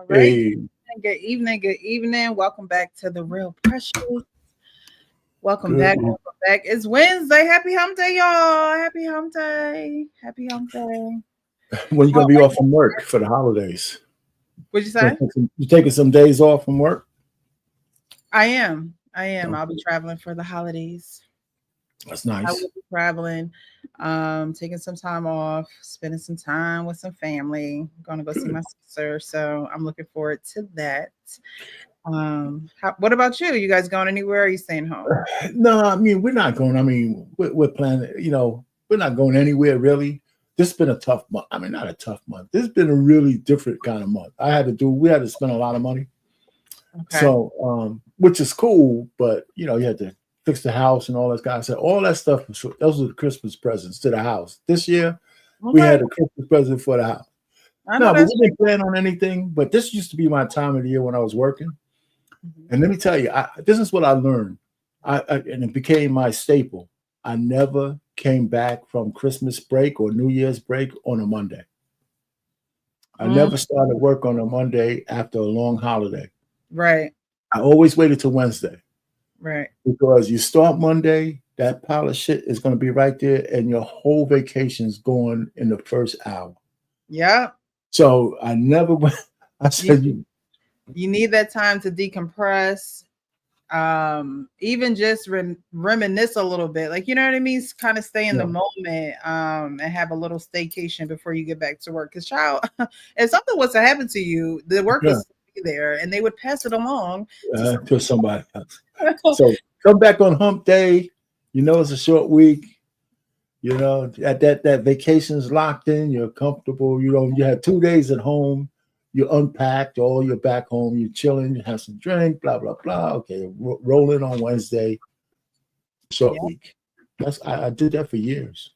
right. Hey, Good evening. Good evening. Welcome back to the Real Precious. Welcome good. back. Welcome back. It's Wednesday. Happy hump day, y'all. Happy hump day. Happy hump day. When you How gonna be are off you? from work for the holidays? What'd you say? You taking some days off from work? I am. I am. No, I'll be traveling for the holidays. that's I nice. will be traveling, taking some time off, spending some time with some family. I'm gonna go see Good. my sister, so I'm looking forward to that. What about you? You guys going anywhere? Or are you staying home? No, I mean we're not going. I mean we're planning. We're not going anywhere really. This has been a tough month. I mean, not a tough month. This has been a really different kind of month. We had to spend a lot of money. Okay. So, which is cool, but you had to fix the house and all that kind of stuff. All that stuff, those were the Christmas presents to the house. This year, we Okay. had a Christmas present for the house. I know No, but that's we didn't plan on anything. But this used to be my time of the year when I was working. right. And let me tell you, this is what I learned. And it became my staple. I never came back from Christmas break or New Year's break on a Monday. I Mm, never started work on a Monday after a long holiday. right, I always waited till Wednesday right. because you start Monday, that pile of shit is going to be right there, and your whole vacation's going in the first hour. Yeah. So I never went. I You said, you need that time to decompress. Even just reminisce a little bit, like, you know what I mean, kind of stay in the no, moment, and have a little staycation before you get back to work, because child, if something was to happen to you, the work would yeah, still be there and they would pass it along to to somebody else. someone. So come back on hump day. It's a short week. At that vacation's locked in. You're comfortable. You have 2 days at home. You're unpacked, or you're back home. You're chilling. You have some drink. Blah blah blah. Okay, rolling on Wednesday. Short Yeah, week. I did that for years.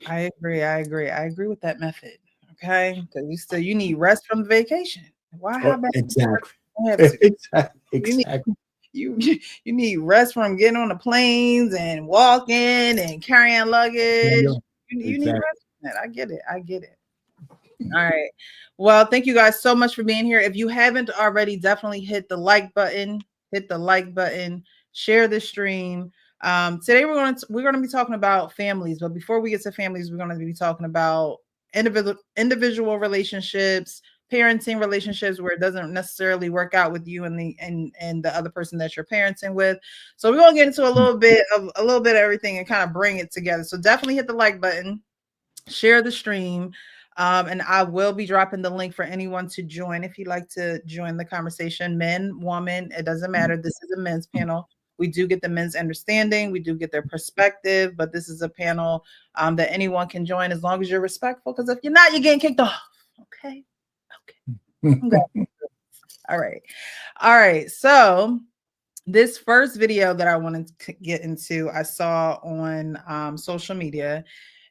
I agree with that method. Okay, because you need rest from the vacation. Why Oh, have back to work? exactly. You have to. Exactly. You need Exactly. you you need rest from getting on the planes and walking and carrying luggage. Yeah, You need exactly. rest from that. I get it. I get it. All right. Well, thank you guys so much for being here. If you haven't already, definitely hit the like button. Hit the like button. Share the stream. Today we're going to be talking about families, but before we get to families, we're going to be talking about individual relationships, parenting relationships where it doesn't necessarily work out with you and the other person that you're parenting with. So we're going to get into a little bit of everything and kind of bring it together. So definitely hit the like button, share the stream. And I will be dropping the link for anyone to join if you'd like to join the conversation. Men, woman, it doesn't matter. This is a men's panel. We do get the men's understanding, we do get their perspective, but this is a panel that anyone can join as long as you're respectful. Because if you're not, you're getting kicked off. Okay. Okay. Okay. All right. All right. So this first video that I wanted to get into, I saw on social media.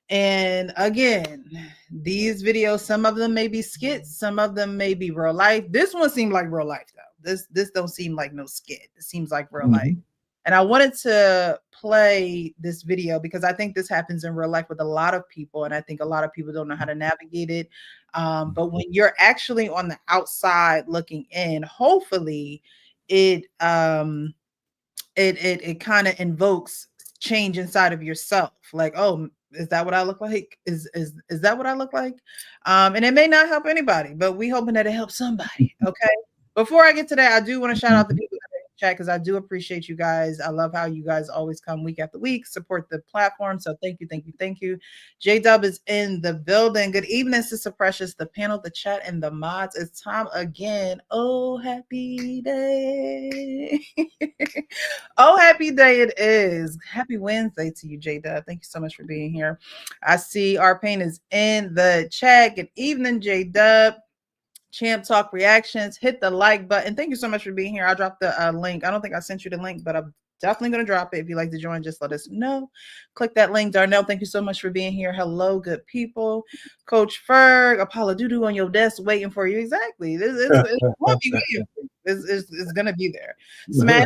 And again, these videos, some of them may be skits, some of them may be real life. This one seemed like real life though. This don't seem like no skit. It seems like real life. Mhm. And I wanted to play this video because I think this happens in real life with a lot of people, and I think a lot of people don't know how to navigate it. But when you're actually on the outside looking in, hopefully it it kind of invokes change inside of yourself, like, oh, is that what I look like? Is that what I look like? And it may not help anybody, but we hoping that it helps somebody. Okay, before I get to that, I do want to shout out the Mhm. people that are in the chat because I do appreciate you guys. I love how you guys always come week after week, support the platform. So thank you, thank you, thank you. J Dub is in the building. Good evening, Sister Precious, the panel, the chat, and the mods. It's time again. Oh, happy day. Oh, happy day it is. Happy Wednesday to you, J Dub. Thank you so much for being here. I see our pain is in the chat. Good evening, J Dub. Champ Talk Reactions. Hit the like button. Thank you so much for being here. I'll drop the link. I don't think I sent you the link, but I'm definitely going to drop it. If you'd like to join, just let us know. Click that link. Darnell, thank you so much for being here. Hello, good people. Coach Ferg, Apollo Doodoo on your desk waiting for you. Exactly. It's won't be waiting for you. It's going to be there. Smash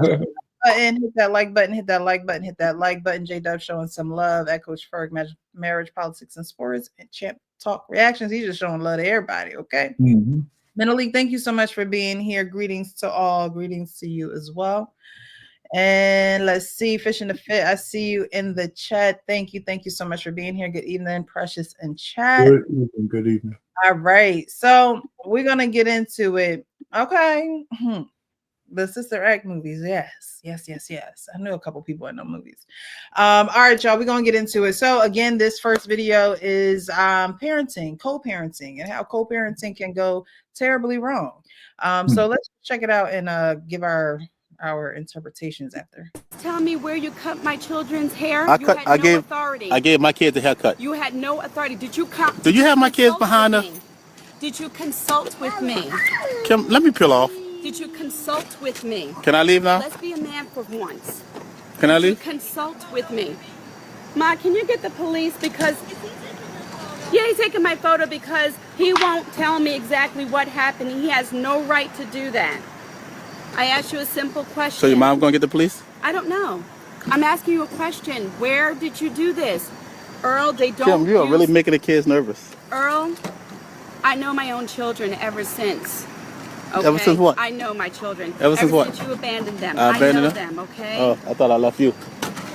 button, hit that like button, hit that like button, hit that like button. J Dub showing some love at Coach Ferg, marriage, politics, and sports, and Champ Talk Reactions. He's just showing love to everybody. Okay. Mhm. Mentally, thank you so much for being here. Greetings to all. Greetings to you as well. And let's see, Fish in the Fit. I see you in the chat. Thank you. Thank you so much for being here. Good evening, Precious in chat. Good evening. Good evening. All right. So we're going to get into it. Okay. The Sister Act movies. Yes. I know a couple people in the movies. All right, y'all. We're going to get into it. So again, this first video is parenting, co-parenting, and how co-parenting can go terribly wrong. So let's check it out and give our interpretations after. Tell me where you cut my children's hair. I gave my kids a haircut. You had no authority. Did you Do you have my kids behind her? Did you consult with me? Kim, let me peel off. Did you consult with me? Can I leave now? Let's be a man for once. Can I leave? Did you consult with me? Ma, can you get the police because... Yeah, he's taking my photo because he won't tell me exactly what happened. He has no right to do that. I asked you a simple question. So your mom gonna get the police? I don't know. I'm asking you a question. Where did you do this? Earl, they don't Kim, you are really making the kids nervous. Earl, I know my own children ever since. Okay? Ever since what? I know my children. Ever since what? Since you abandoned them. I abandoned know them? okay? Oh, I thought I left you.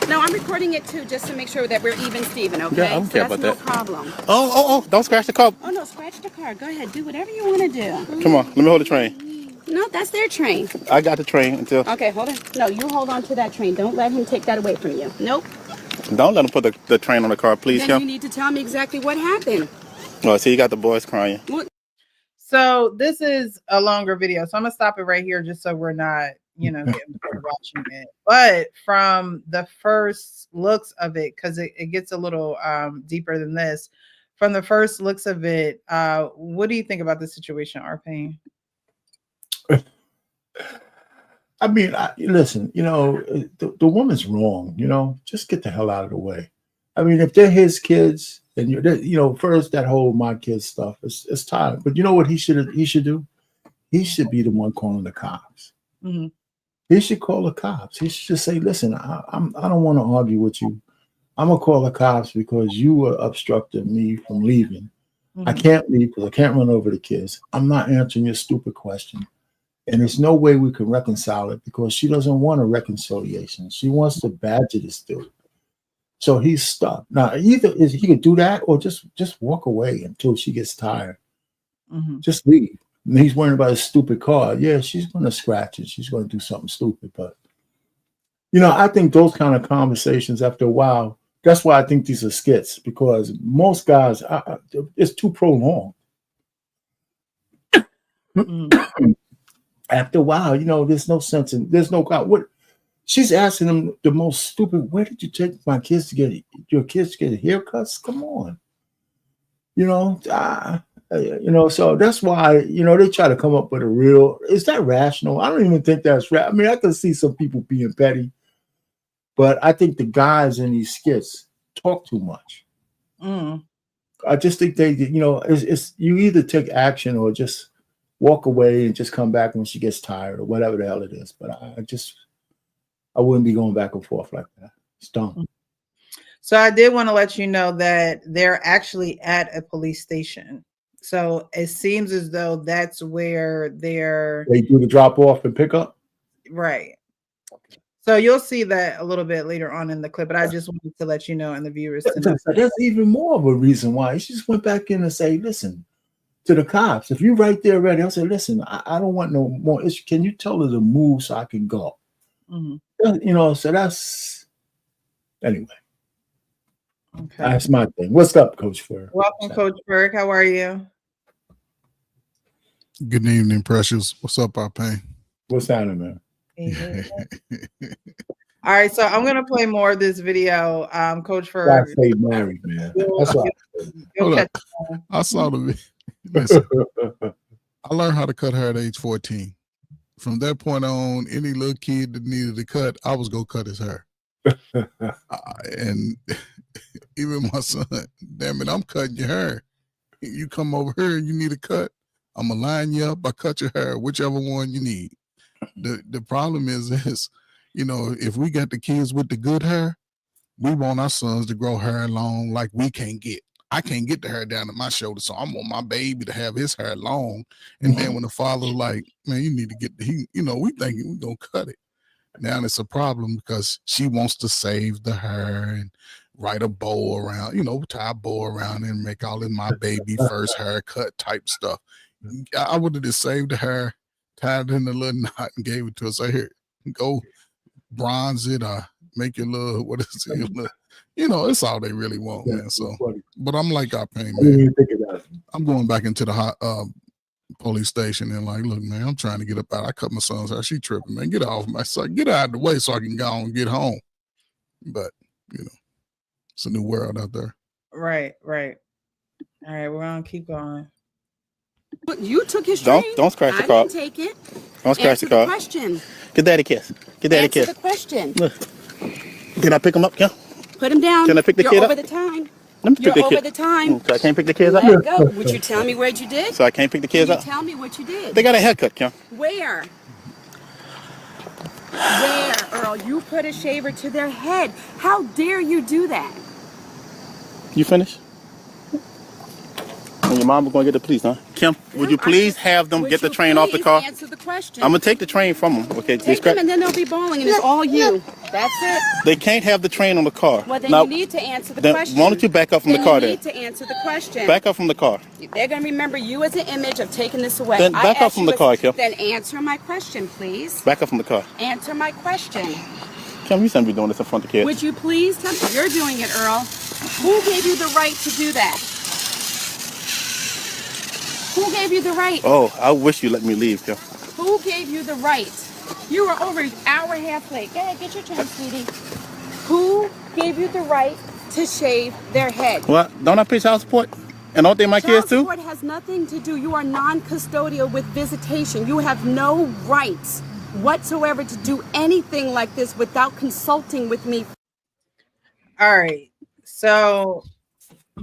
No, I'm recording it too, just to make sure that we're even, Steven, okay? Yeah, I don't care about that's that. No problem. Oh, don't scratch the car. Oh, no, scratch the car. Go ahead, do whatever you want to do. Come on, let me hold the train. No, that's their train. I got the train until... Okay, hold on. No, you hold on to that train. Don't let him take that away from you. Nope. Don't let him put the train on the car, please, Then Kim. you need to tell me exactly what happened. Oh, see, you got the boys crying. What? So this is a longer video, so I'm gonna stop it right here just so we're not, getting bored watching it. But from the first looks of it, because it gets a little deeper than this. From the first looks of it, what do you think about the situation, Arpane? I mean, listen, the woman's wrong, just get the hell out of the way. I mean, if they're his kids, and first that whole my kids stuff, it's time. But you know what he should do? He should be the one calling the cops. Mm-hmm. He should call the cops. He should just say, listen, I don't want to argue with you. I'm going to call the cops because you were obstructing me from leaving. Mm-hmm. I can't leave because I can't run over the kids. I'm not answering your stupid question. And there's no way we can reconcile it because she doesn't want a reconciliation. She wants to badger this dude. So he's stuck. Now, either he could do that or just walk away until she gets tired. Mm-hmm. Just leave. And he's worrying about a stupid car. Yeah, she's going to scratch it. She's going to do something stupid. But, I think those kind of conversations after a while, that's why I think these are skits, because most guys, it's too prolonged. Mm-hmm. After a while, there's no sense in, there's no God. What she's asking him the most stupid, where did you take my kids to get your kids to get haircuts? Come on. So that's why, they try to come up with a real, is that rational? I don't even think that's right. I mean, I can see some people being petty, but I think the guys in these skits talk too much. Mm. I just think they, it's you either take action or just walk away and just come back when she gets tired or whatever the hell it is. But I wouldn't be going back and forth like that. It's dumb. So I did want to let you know that they're actually at a police station. So it seems as though that's where they do the drop off and pick up. Right. So you'll see that a little bit later on in the clip, but I just wanted to let you know and the viewers to know. That's even more of a reason why she just went back in and say, listen, to the cops, if you're right there ready, I'll say, listen, I don't want no more issue. Can you tell her to move so I can go? Mm-hmm. So that's, anyway. Okay. That's my thing. What's up, Coach Ferg? Welcome, Coach Ferg. How are you? Good evening, Precious. What's up, Arpane? What's happening, man? All right, so I'm gonna play more of this video. Coach Ferg. I stay married, man. That's what I saw the video. Listen, I learned how to cut hair at age 14. From that point on, any little kid that needed a cut, I was gonna cut his hair. And even my son, damn it, I'm cutting your hair. You come over here and you need a cut, I'm gonna line you up. I cut your hair, whichever one you need. The problem is if we got the kids with the good hair, we want our sons to grow hair long like we can't get. I can't get the hair down to my shoulder, so I want my baby to have his hair long. And then when the father's like, man, you need to get we thinking we're gonna cut it. Now it's a problem because she wants to save the hair and write a bow around, tie a bow around and make all in my baby first haircut type stuff. I would have just saved the hair, tied it in a little knot, and gave it to her. Say, here, go bronze it or make your little, what is it? It's all they really want, man. So, but I'm like, I pain, man. I'm going back into the police station and like, look, man, I'm trying to get up out. I cut my son's hair. She tripping, man. Get off my son. Get out of the way so I can go and get home. But it's a new world out there. Right. All right, we're gonna keep going. But you took his train. Don't scratch the I car. didn't take it. Don't scratch Answer the car. Question. Get daddy a kiss. Get daddy a Answer kiss. the question. Look. Can I pick him up, Kim? Put him down. Can I pick the You're kid over up? the time. Let me pick You're the over kid. the time. So I can't pick the kids Let up? go. Would you tell me what you did? So I can't pick the kids Can you up? tell me what you did? They got a haircut, Kim. Where? Where, Earl? You put a shaver to their head. How dare you do that? You finished? And your mom was going to get the police, huh? Kim, would you please have them get the train off the car? Answer the question. I'm going to take the train from them. Okay, Take them and then they'll be bawling and it's all you. That's it. They can't have the train on the car. Well, then now, you need to answer the then question. Why don't you back up from the car You then? need to answer the question. Back up from the car. They're going to remember you as an image of taking this away. Then back up from the car, Kim. Then answer my question, please. Back up from the car. Answer my question. Kim, you shouldn't be doing this in front of the kids. Would you please tell me? You're doing it, Earl. Who gave you the right to do that? Who gave you the right? Oh, I wish you let me leave, Kim. Who gave you the right? You were over an hour and a half late. Go ahead, get your turn, sweetie. Who gave you the right to shave their head? What? Don't I pay child support? And don't they my kids too? Child support has nothing to do. You are non-custodial with visitation. You have no rights whatsoever to do anything like this without consulting with me. All right. So,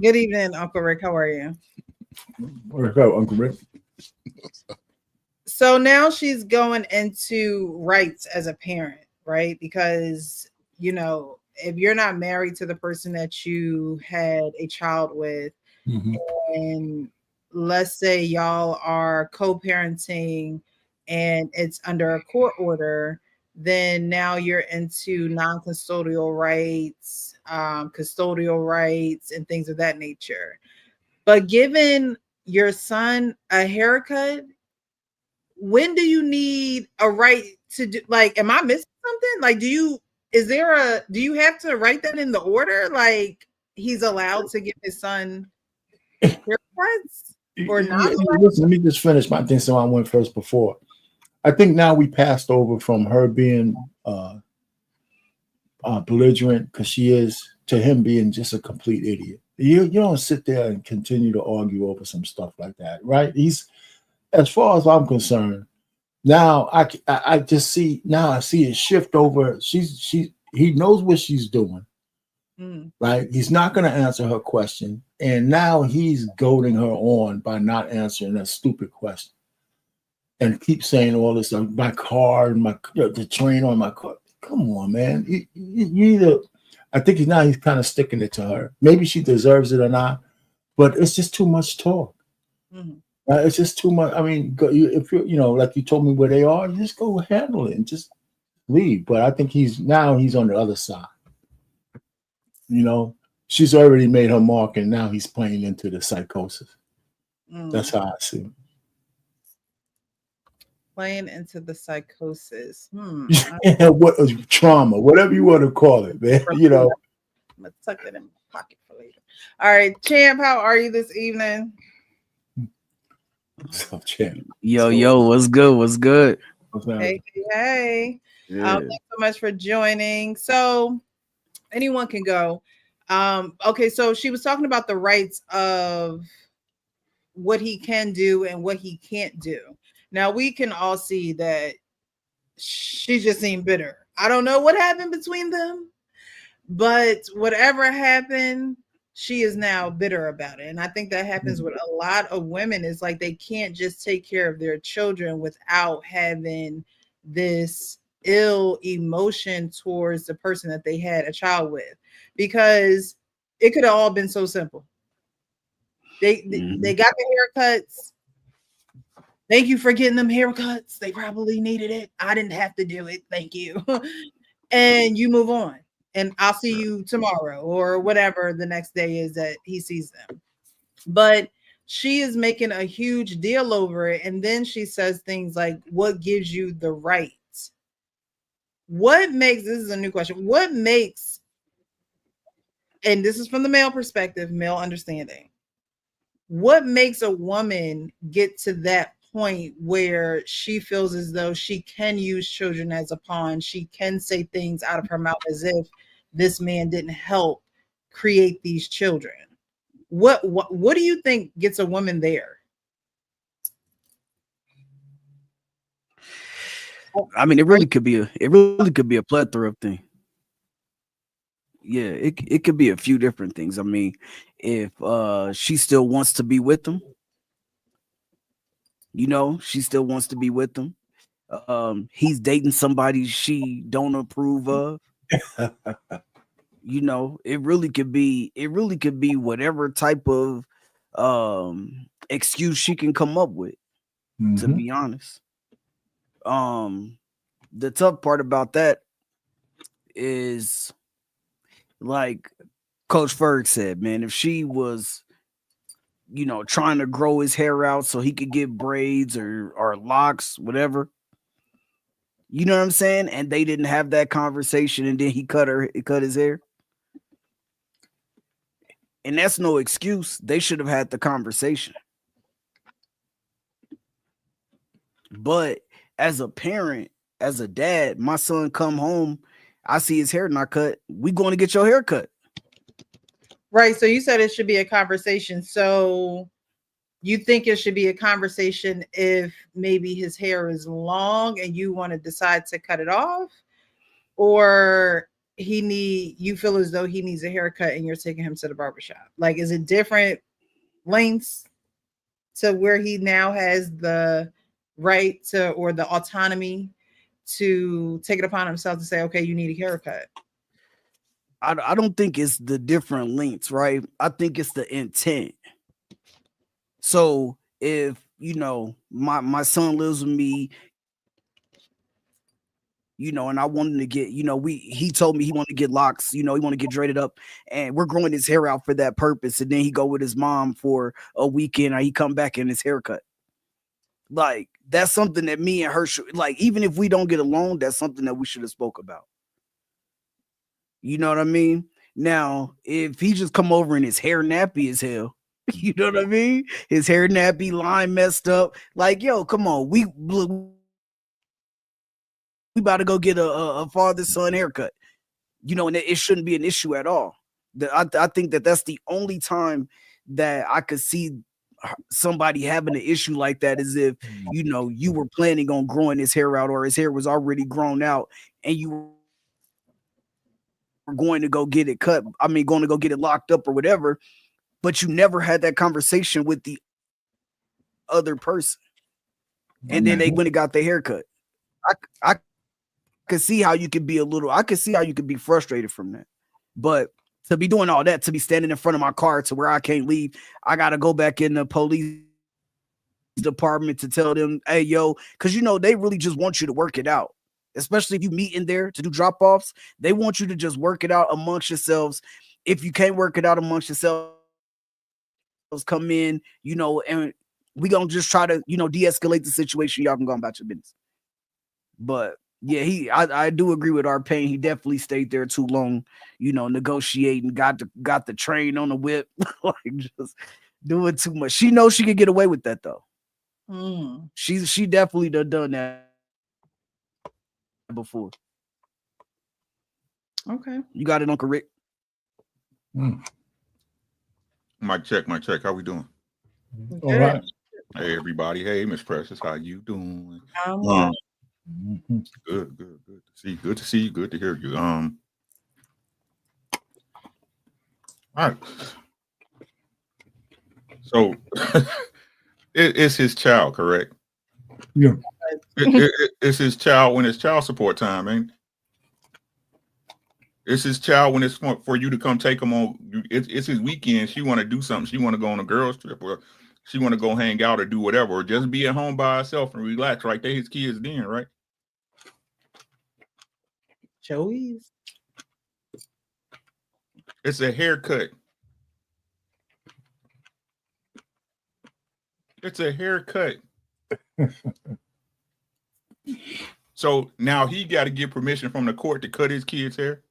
good evening, Uncle Rick. How are you? Where's go, Uncle Rick? So now she's going into rights as a parent, right? Because, if you're not married to the person that you had a child with, and let's say y'all are co-parenting and it's under a court order, then now you're into non-custodial rights, custodial rights, and things of that nature. But giving your son a haircut, when do you need a right to do? Like, am I missing something? Like, do you have to write that in the order? Like, he's allowed to give his son haircuts or not? Listen, let me just finish my thing so I went first before. I think now we passed over from her being belligerent, because she is, to him being just a complete idiot. You don't sit there and continue to argue over some stuff like that, right? He's, as far as I'm concerned, now I just see, now I see it shift over. He knows what she's doing, right? He's not going to answer her question, and now he's goading her on by not answering a stupid question, and keep saying all this stuff. My car and the train on my car. Come on, man. You either. I think he's kind of sticking it to her. Maybe she deserves it or not, but it's just too much talk. It's just too much. I mean, if you're, like you told me where they are, you just go handle it and just leave. But I think he's on the other side. She's already made her mark, and now he's playing into the psychosis. That's how I see it. Playing into the psychosis. What trauma, whatever you want to call it, man. I'm gonna tuck it in my pocket for later. All right, Champ, how are you this evening? So, Champ. Yo, what's good? Hey. Yeah. Thanks so much for joining. So anyone can go. Okay, so she was talking about the rights of what he can do and what he can't do. Now, we can all see that she just seemed bitter. I don't know what happened between them, but whatever happened, she is now bitter about it. And I think that happens with a lot of women. It's like they can't just take care of their children without having this ill emotion towards the person that they had a child with, because it could have all been so simple. They got the haircuts. Thank you for getting them haircuts. They probably needed it. I didn't have to do it. Thank you. And you move on. And I'll see you tomorrow or whatever the next day is that he sees them. But she is making a huge deal over it. And then she says things like, what gives you the right? What makes, this is a new question, what makes, and this is from the male perspective, male understanding, what makes a woman get to that point where she feels as though she can use children as a pawn? She can say things out of her mouth as if this man didn't help create these children. What do you think gets a woman there? I mean, it really could be a plethora of things. Yeah, it could be a few different things. I mean, if she still wants to be with them, she still wants to be with them. He's dating somebody she don't approve of. It really could be whatever type of excuse she can come up with, to be honest. The tough part about that is, like Coach Ferg said, man, if she was, trying to grow his hair out so he could get braids or locks, whatever, you know what I'm saying? And they didn't have that conversation, and then he cut his hair. And that's no excuse. They should have had the conversation. But as a parent, as a dad, my son come home, I see his hair not cut. We going to get your hair cut. Right. So you said it should be a conversation. So you think it should be a conversation if maybe his hair is long and you want to decide to cut it off, or you feel as though he needs a haircut and you're taking him to the barbershop? Like, is it different lengths to where he now has the right to, or the autonomy to take it upon himself to say, okay, you need a haircut? I don't think it's the different lengths, right? I think it's the intent. So if, my son lives with me, and I wanted to get, he told me he wanted to get locks, he want to get dreaded up, and we're growing his hair out for that purpose. And then he go with his mom for a weekend, or he come back in his haircut. Like, that's something that me and her should, like, even if we don't get along, that's something that we should have spoke about. You know what I mean? Now, if he just come over and his hair nappy as hell, you know what I mean? His hair nappy, line messed up. Like, yo, come on. We about to go get a father-son haircut. And it shouldn't be an issue at all. I think that's the only time that I could see somebody having an issue like that, is if, you were planning on growing his hair out, or his hair was already grown out and you were going to go get it cut. I mean, going to go get it locked up or whatever, but you never had that conversation with the other person. And then they went and got their haircut. I could see how you could be frustrated from that. But to be doing all that, to be standing in front of my car to where I can't leave, I got to go back in the police department to tell them, hey, yo, because, they really just want you to work it out. Especially if you meet in there to do drop-offs, they want you to just work it out amongst yourselves. If you can't work it out amongst yourselves, come in, and we gonna just try to, de-escalate the situation. Y'all can go about your business. But yeah, I do agree with our pain. He definitely stayed there too long, negotiating, got the train on the whip, like just doing too much. She knows she could get away with that though. She definitely done that before. Okay. You got it, Uncle Rick. Mic check. How we doing? All right. Hey, everybody. Hey, Miss Precious. How you doing? Good. Good to see you. Good to hear you. All right. So it's his child, correct? Yeah. It's his child when it's child support time, ain't it? It's his child when it's for you to come take him on. It's his weekend. She want to do something. She want to go on a girls trip, or she want to go hang out or do whatever, or just be at home by herself and relax. Right? They his kids then, right? Joey's. It's a haircut. It's a haircut. So now he got to get permission from the court to cut his kid's hair.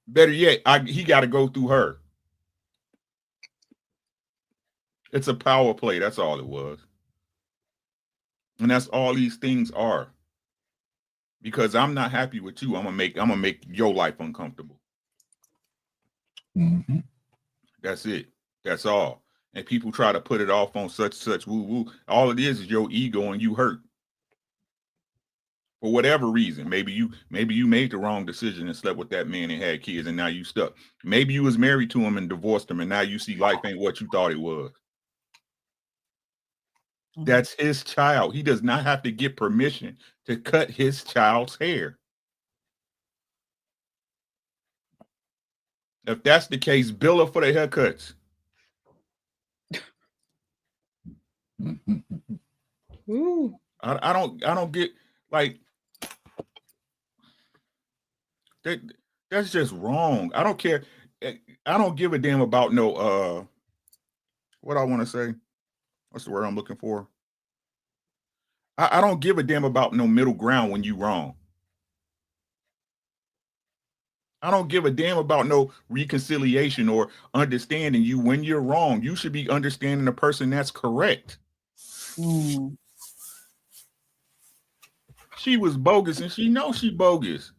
Better yet, he got to go through her. It's a power play. That's all it was. And that's all these things are. Because I'm not happy with you. I'm gonna make your life uncomfortable. Mm-hmm. That's it. That's all. And people try to put it off on such woo woo. All it is your ego and you hurt. For whatever reason, maybe you made the wrong decision and slept with that man and had kids, and now you stuck. Maybe you was married to him and divorced him, and now you see life ain't what you thought it was. That's his child. He does not have to get permission to cut his child's hair. If that's the case, bill her for the haircuts. Ooh. I don't get like that. That's just wrong. I don't care. I don't give a damn about no what I want to say. What's the word I'm looking for? I don't give a damn about no middle ground when you wrong. I don't give a damn about no reconciliation or understanding you when you're wrong. You should be understanding the person that's correct. She was bogus and she knows she bogus.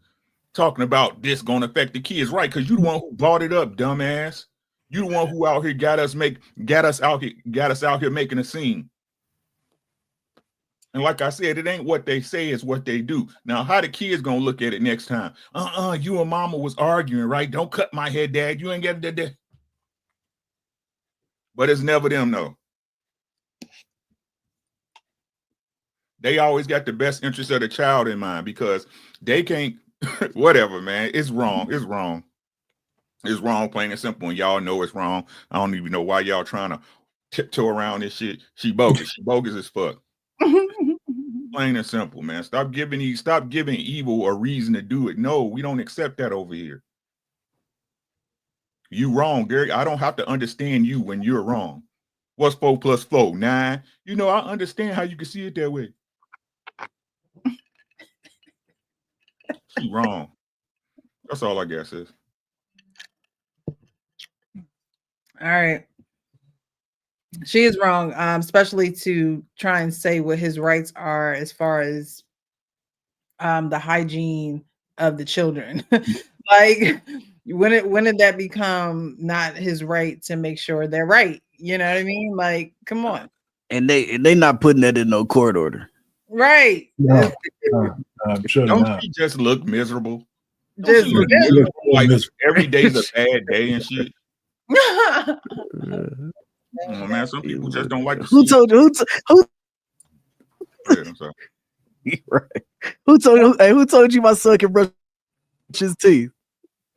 Talking about this going to affect the kids, right? Because you the one who brought it up, dumbass. You the one who out here got us out here making a scene. And like I said, it ain't what they say, it's what they do. Now, how the kids gonna look at it next time? You and mama was arguing, right? Don't cut my hair, dad. You ain't got that. But it's never them, though. They always got the best interest of the child in mind because they can't, whatever, man. It's wrong. It's wrong. It's wrong, plain and simple. And y'all know it's wrong. I don't even know why y'all trying to tiptoe around this shit. She bogus. She bogus as fuck. Plain and simple, man. Stop giving evil a reason to do it. No, we don't accept that over here. You wrong, Gary. I don't have to understand you when you're wrong. What's 4 + 4? 9. You know, I understand how you can see it that way. She wrong. That's all I guess is. All right. She is wrong, especially to try and say what his rights are as far as the hygiene of the children. Like, when did that become not his right to make sure they're right? You know what I mean? Like, come on. And they not putting that in no court order. Right. No, I'm sure Don't not. she just look miserable? Just Don't she look miserable? Like every day's a bad day and shit. Oh, man, some people just don't like to Who see told you? Who? it. I'm sorry. Right. Who told you my son can brush his teeth?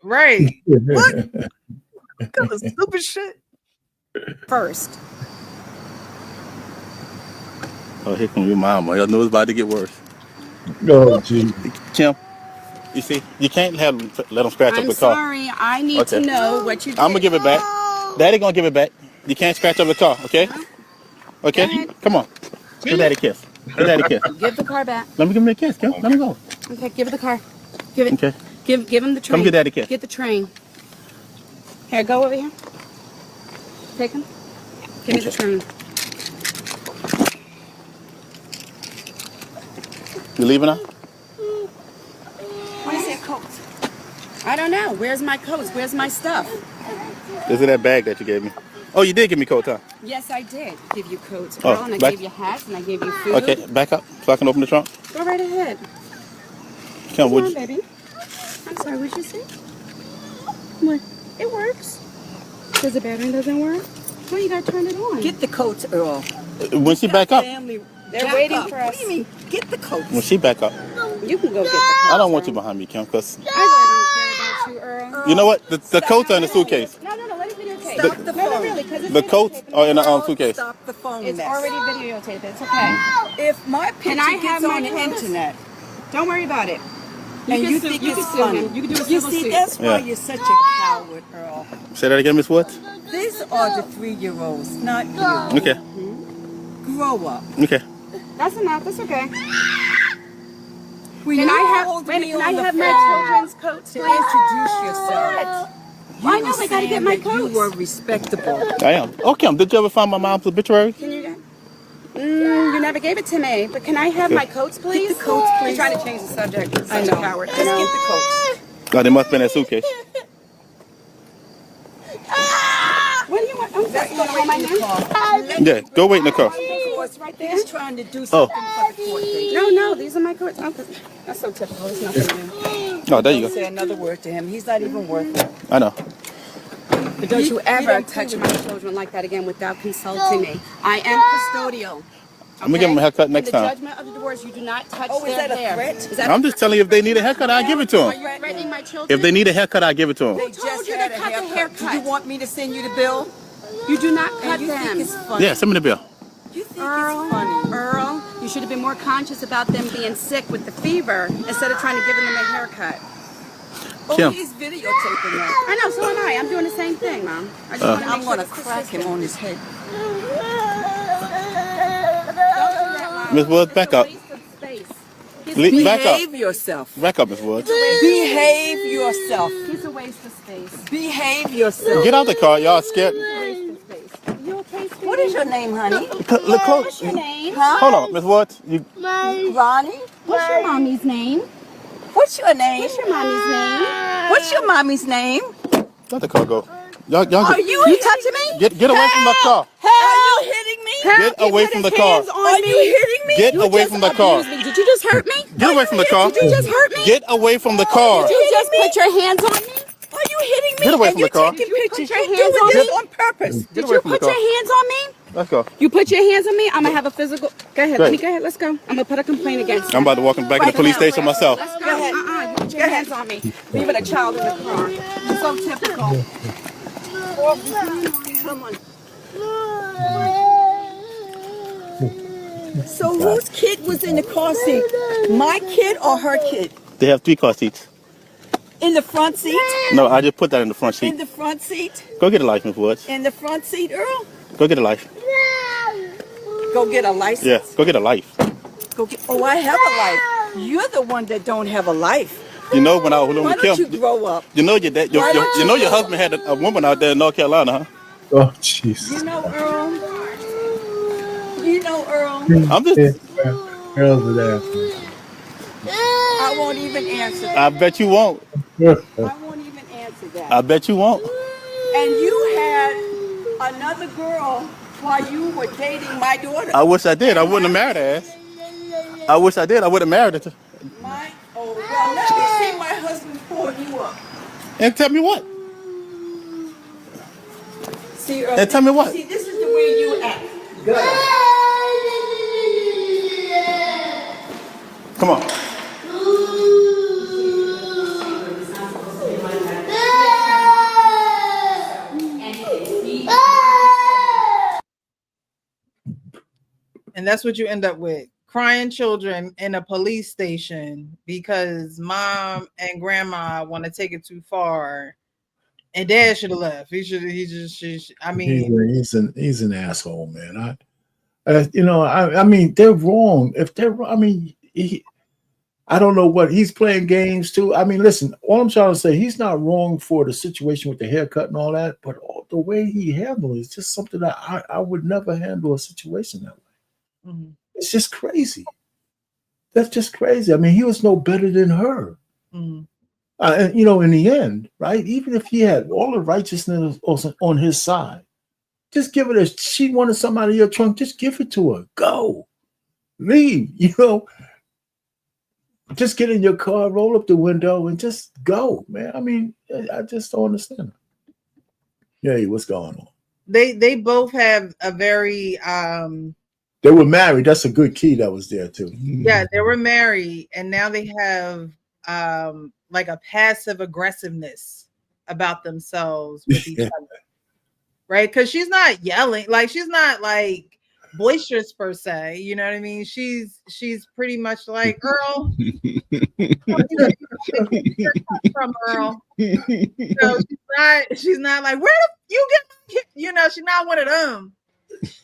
Right. What kind of stupid shit? First. Oh, here come your mama. Y'all know it's about to get worse. Oh, gee. Kim, you see, you can't let them scratch up I'm the car. sorry. I need to know what you did. I'm gonna give it back. Daddy gonna give it back. You can't scratch up the car, okay? Okay? Go ahead. Come on. Give Daddy a kiss. Give Daddy a kiss. Give the car back. Let me give him a kiss, Kim. Let me go. Okay, give it the car. Give it. Okay. Give him the train. Come get Daddy a kiss. Get the train. Here, go over here. Take him. Give me the train. You leaving now? Where's your coat? I don't know. Where's my coats? Where's my stuff? Is it that bag that you gave me? Oh, you did give me coat, huh? Yes, I did give you coats, girl, Oh, and I back- gave you hats, and I gave you food. Okay, back up so I can open the trunk. Go right ahead. Kim, Come would on, you? baby. I'm sorry, what'd you say? What? It works. Does the battery doesn't work? Well, you gotta turn it on. Get the coats, Earl. When she back up? Family, They're jack waiting up. for us. What do you mean? Get the coats. When she back up. You can go get the coats. I don't want you behind me, Kim, because I really don't care. You know what? The coats are in the suitcase. No, let it videotape. Stop the No, phone. really, because it's The coats videotaped. are in the Girl, suitcase. Stop the phone. It's mess. already videotaped. It's okay. If my Can picture I have gets my on the coats? internet Don't worry about it. and you can think sue- you it's can sue funny, him. You can do a you civil see, suit. that's why Yeah. you're such a coward, Earl. Say that again, Miss Woods. These are the 3-year-olds, not you. Okay. Grow up. Okay. That's enough. That's okay. When Can you I have? hold Wait, me can on I the have my phone children's coats, to please? introduce yourself, you I know, were we gotta get saying my that you coats. were respectable. I am. Oh, Kim, did you ever find my mom's obituary? Can you? You never gave it to me. But can I have my coats, please? Get the coats, please. You're trying to change the subject. You're I such know. a coward. Just You know? get the coats. Oh, they must have been in that suitcase. What do you want? I'm sorry. You want to hold my hand? Yeah, go wait in the car. It's right there. He's trying to do something for the court date. No, these are my coats. Oh, that's so typical. It's nothing new. Oh, there you Don't go. say another word to him. He's not even worth it. I know. But don't you ever don't touch do my children like that again without consulting me. I am custodial. I'm gonna give them a haircut next In the time. judgment of the divorce, you do not touch Oh, is their that a hair. threat? Is that I'm just telling you, if they need a haircut, I'll give it to Are them. you threatening my children? If they need a haircut, I'll give it to them. They told just you to had a cut the haircut. haircut? Do you want me to send you the bill? You do not cut And you them. think it's funny? Yeah, send me the bill. You think it's funny? Earl, you should have been more conscious about them being sick with the fever instead of trying to give them a haircut. Oh, Kim. he's videotaping that. I know, so am I. I'm doing the same thing, Mom. I just want to make I'm sure gonna it's crack him on his head. Miss Woods, back up. Back up. Behave yourself. Back up, Miss Woods. Behave yourself. He's a waste of space. Behave yourself. Get out the car. Y'all scared. Waste of space. You okay, sweetie? What is your name, honey? Look close. What's your name? Huh? Hold on, Miss Woods. You, Ronnie? What's your mommy's name? What's your name? What's your mommy's name? What's your mommy's name? let the car go. Y'all Are you touching me? get away from the car. Are you hitting me? Get away from the car. Are you hitting me? Get away from the car. Did you just hurt me? Get away from the car. Did you just hurt me? Get away from the car. Did you just put your hands on me? Are you hitting me? Get away And from you're the car. taking Did you pictures. put your You're hands doing on this me? on purpose. Get Did away you from the put your car. hands on me? Let's go. You put your hands on me? I'm gonna have a physical. Go ahead. Go Let me ahead. go ahead. Let's go. I'm gonna put a complaint against you. I'm about to walk back to the police station myself. Let's go. You put your hands on me. Leaving a child in the car. So typical. Come on. So whose kid was in the car seat? My kid or her kid? They have 3 car seats. In the front seat? No, I just put that in the front In seat. the front seat? Go get a life, Miss Woods. In the front seat, Earl? Go get a life. Go get a license. Yeah, go get a life. Go get. Oh, I have a life. You're the one that don't have a life. You know when I was living Why with don't you Kim, grow up? you know your dad, you know your husband had a woman out there in North Carolina, huh? Oh, jeez. You know, Earl. You know, Earl. I'm just. Earl's an asshole. I won't even answer that. I bet you won't. I won't even answer that. I bet you won't. And you had another girl while you were dating my daughter. I wish I did. I wouldn't have married her ass. I wish I did. I would have married her. Oh, well, let me see my husband pull you up. And tell me what? See, Earl, And tell me what? See, this is the way you act. Come on. And that's what you end up with. Crying children in a police station because mom and grandma want to take it too far. And dad should have left. I mean, he's an asshole, man. I mean, they're wrong. If they're, I mean, I don't know what he's playing games too. I mean, listen, all I'm trying to say, he's not wrong for the situation with the haircut and all that, but the way he handled it is just something that I would never handle a situation that way. mm-hmm. It's just crazy. That's just crazy. I mean, he was no better than her. Mm-hmm. And, in the end, right? Even if he had all the righteousness on his side, just give it she wanted something out of your trunk, just give it to her. Go. Leave, Just get in your car, roll up the window, and just go, man. I mean, I just don't understand. Hey, what's going on? They both have a very they were married. That's a good key that was there too. Yeah, they were married, and now they have like a passive aggressiveness about themselves with each other, right? Because she's not yelling, like she's not like boisterous per se. You know what I mean? She's pretty much like, Earl, from Earl. So she's not like, where the you get, you know, she's not one of them.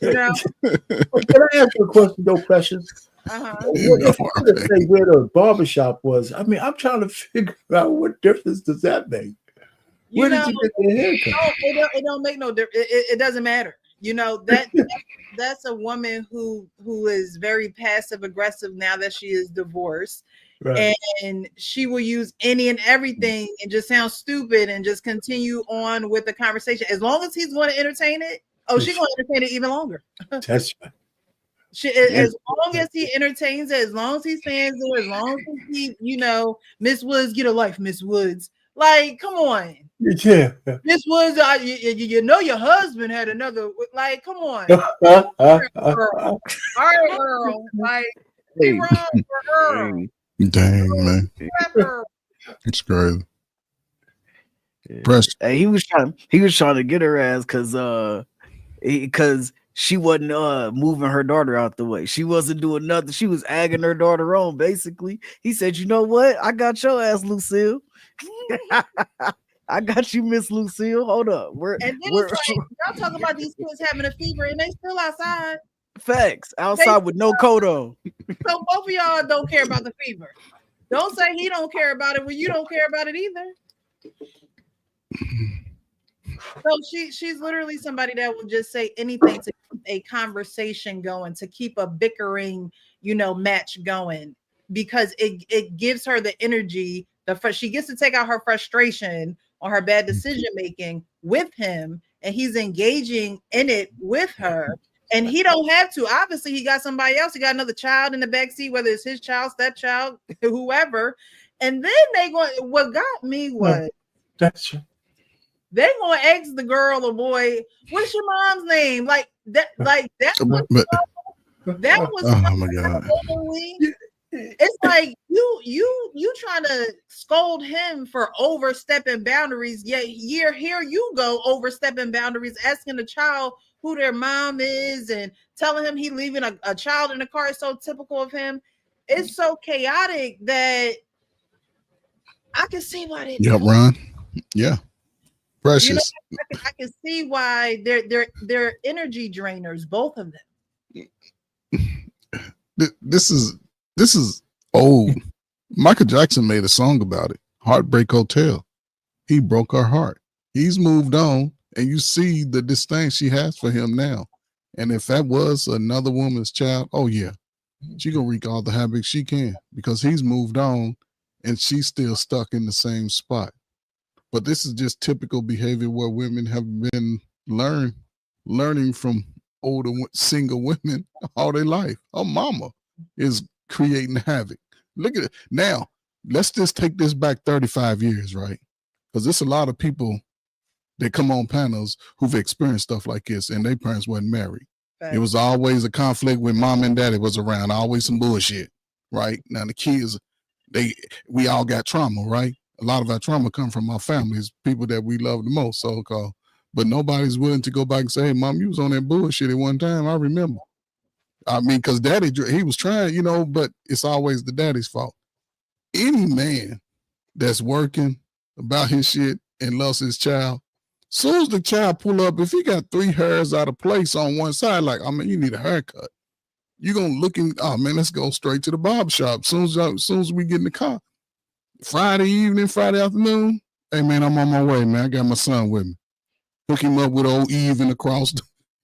You know. Can I ask you a question though, Precious? If you were to say where the barbershop was, I mean, I'm trying to figure out what difference does that make. Where did you get the haircut? It don't make no difference. It doesn't matter. You know, that's a woman who is very passive aggressive now that she is divorced. Right. And she will use any and everything and just sound stupid and just continue on with the conversation. As long as he's going to entertain it, she's going to entertain it even longer. That's right. As long as he entertains it, as long as he stands there, as long as he, you know, Miss Woods, get a life, Miss Woods. Like, come on. Yeah. Miss Woods, you know your husband had another, like, come on. All right, Earl. Like, be wrong for Earl. Dang, man. It's crazy. Hey, he was trying to get her ass because she wasn't moving her daughter out the way. She wasn't doing nothing. She was egging her daughter on, basically. He said, you know what? I got your ass, Lucille. I got you, Miss Lucille. Hold up. And then it's like, y'all talking about these kids having a fever and they still outside. Facts. Outside with no coat on. So both of y'all don't care about the fever. Don't say he don't care about it when you don't care about it either. So she's literally somebody that will just say anything to keep a conversation going, to keep a bickering, you know, match going, because it gives her the energy. She gets to take out her frustration on her bad decision making with him, and he's engaging in it with her. And he don't have to. Obviously, he got somebody else. He got another child in the backseat, whether it's his child, stepchild, whoever. And then what got me was that's true. They gonna ask the girl or boy, what's your mom's name? Like that was oh my God. It's like you trying to scold him for overstepping boundaries, yet here you go overstepping boundaries, asking the child who their mom is and telling him he leaving a child in the car. Is so typical of him. It's so chaotic that I can see why they Yep, Ron. Yeah. Precious. You know, I can see why they're energy drainers, both of them. This is old. Michael Jackson made a song about it. Heartbreak Hotel. He broke her heart. He's moved on, and you see the disdain she has for him now. And if that was another woman's child, oh yeah, she gonna wreak all the havoc she can, because he's moved on and she's still stuck in the same spot. But this is just typical behavior where women have been learning from older single women all their life. Her mama is creating havoc. Look at it. Now, let's just take this back 35 years, right? Because there's a lot of people that come on panels who've experienced stuff like this, and their parents weren't married. Right. It was always a conflict when mom and daddy was around, always some bullshit, right? Now the kids, we all got trauma, right? A lot of our trauma come from our families, people that we love the most, so-called. But nobody's willing to go back and say, hey, mom, you was on that bullshit at one time. I remember. I mean, because daddy, he was trying, you know, but it's always the daddy's fault. Any man that's working about his shit and loves his child, soon as the child pull up, if he got 3 hairs out of place on one side, like, I mean, you need a haircut. You're going to look in, oh, man, let's go straight to the barber shop. Soon as we get in the car. Friday evening, Friday afternoon, hey, man, I'm on my way, man. I got my son with me. Hook him up with old Eve and across,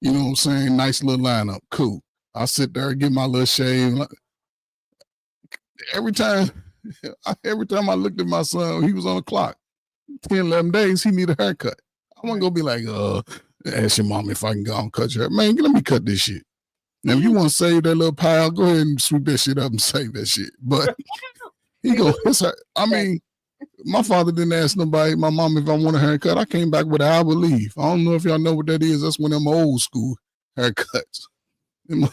you know what I'm saying? Nice little lineup. Cool. I sit there and get my little shave. Every time I looked at my son, he was on the clock. 10, 11 days, he need a haircut. I wasn't going to be like, ask your mom if I can go and cut your hair. Man, let me cut this shit. Now, if you want to save that little pile, go ahead and sweep that shit up and save that shit. But he go, I mean, my father didn't ask nobody, my mom, if I want a haircut. I came back with an hour leave. I don't know if y'all know what that is. That's one of them old school haircuts. You know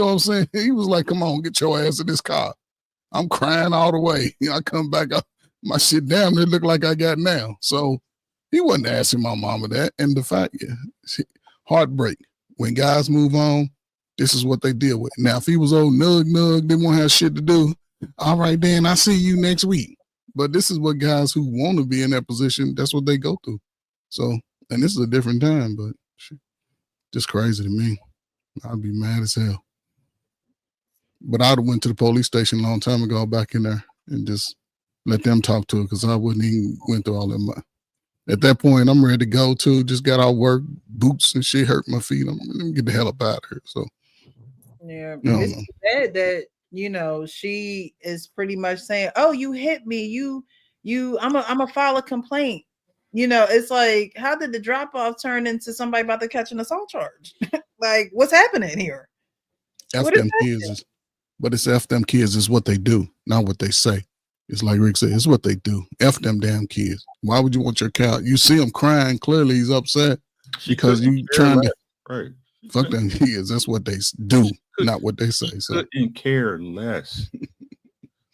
what I'm saying? He was like, come on, get your ass in this car. I'm crying all the way. I come back up, my shit damn near look like I got now. So He wasn't asking my mama that. And the fact, heartbreak. When guys move on, this is what they deal with. Now, if he was old nug, they won't have shit to do. All right, then I see you next week. But this is what guys who want to be in that position, that's what they go through. So, and this is a different time, but just crazy to me. I'd be mad as hell. But I'd have went to the police station a long time ago, back in there, and just let them talk to it, because I wouldn't even went through all that. At that point, I'm ready to go too. Just got out work, boots and shit hurt my feet. Let me get the hell up out of here. So yeah, it's sad that she is pretty much saying, "Oh, you hit me. I'm a file a complaint." It's like, how did the drop off turn into somebody about to catch an assault charge? Like, what's happening here? F them kids, but it's F them kids is what they do, not what they say. It's like Rick said, it's what they do. F them damn kids. Why would you want your child? You see him crying, clearly he's upset because you trying to fuck them kids. That's what they do, not what they say. So couldn't care less.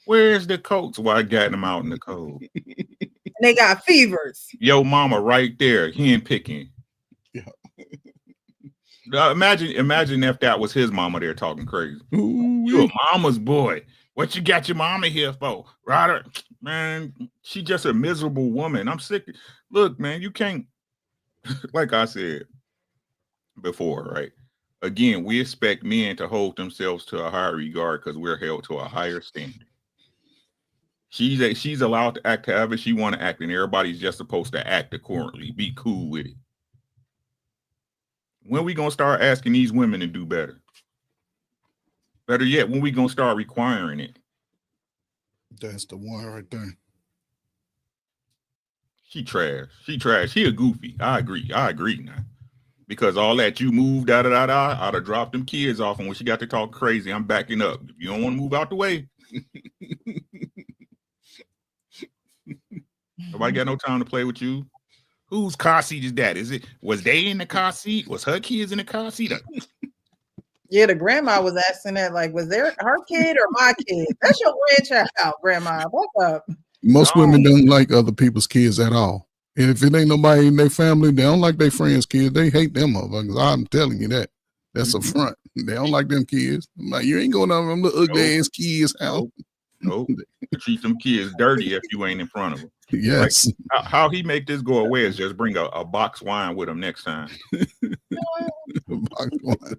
Where's the coats? Why I got them out in the cold? And they got fevers. Yo, mama right there, he ain't picking. Yeah. Imagine if that was his mama there talking crazy. Ooh, you a mama's boy. What you got your mama here for? Ryder, man, she just a miserable woman. I'm sick. Look, man, you can't, like I said before, right? Again, we expect men to hold themselves to a higher regard because we're held to a higher standard. She's allowed to act however she want to act, and everybody's just supposed to act accordingly. Be cool with it. When we gonna start asking these women to do better? Better yet, when we gonna start requiring it? That's the one right there. She trash. She a goofy. I agree now. Because all that you moved I'd have dropped them kids off, and when she got to talk crazy, I'm backing up. If you don't want to move out the way. Nobody got no time to play with you. Whose car seat is that? Was they in the car seat? Was her kids in the car seat? Yeah, the grandma was asking that, like, was there her kid or my kid? That's your grandchild, grandma. What's up? Most women don't like other people's kids at all. And if it ain't nobody in their family, they don't like their friends' kids. They hate them motherfuckers. I'm telling you that. That's a front. They don't like them kids. I'm like, you ain't going to them little ugly ass kids' house. Nope. Treat them kids dirty if you ain't in front of them. Yes. Like, how he make this go away is just bring a box wine with him next time. Box wine.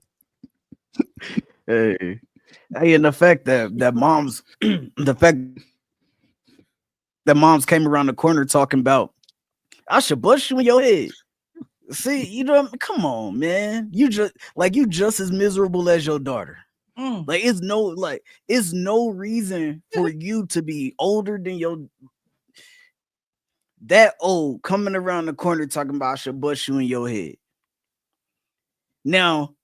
Hey, and the fact that moms, the fact that moms came around the corner talking about, I should bust you in your head. See, come on, man. You just as miserable as your daughter. Like, it's no reason for you to be older than that old coming around the corner talking about I should bust you in your head. Now,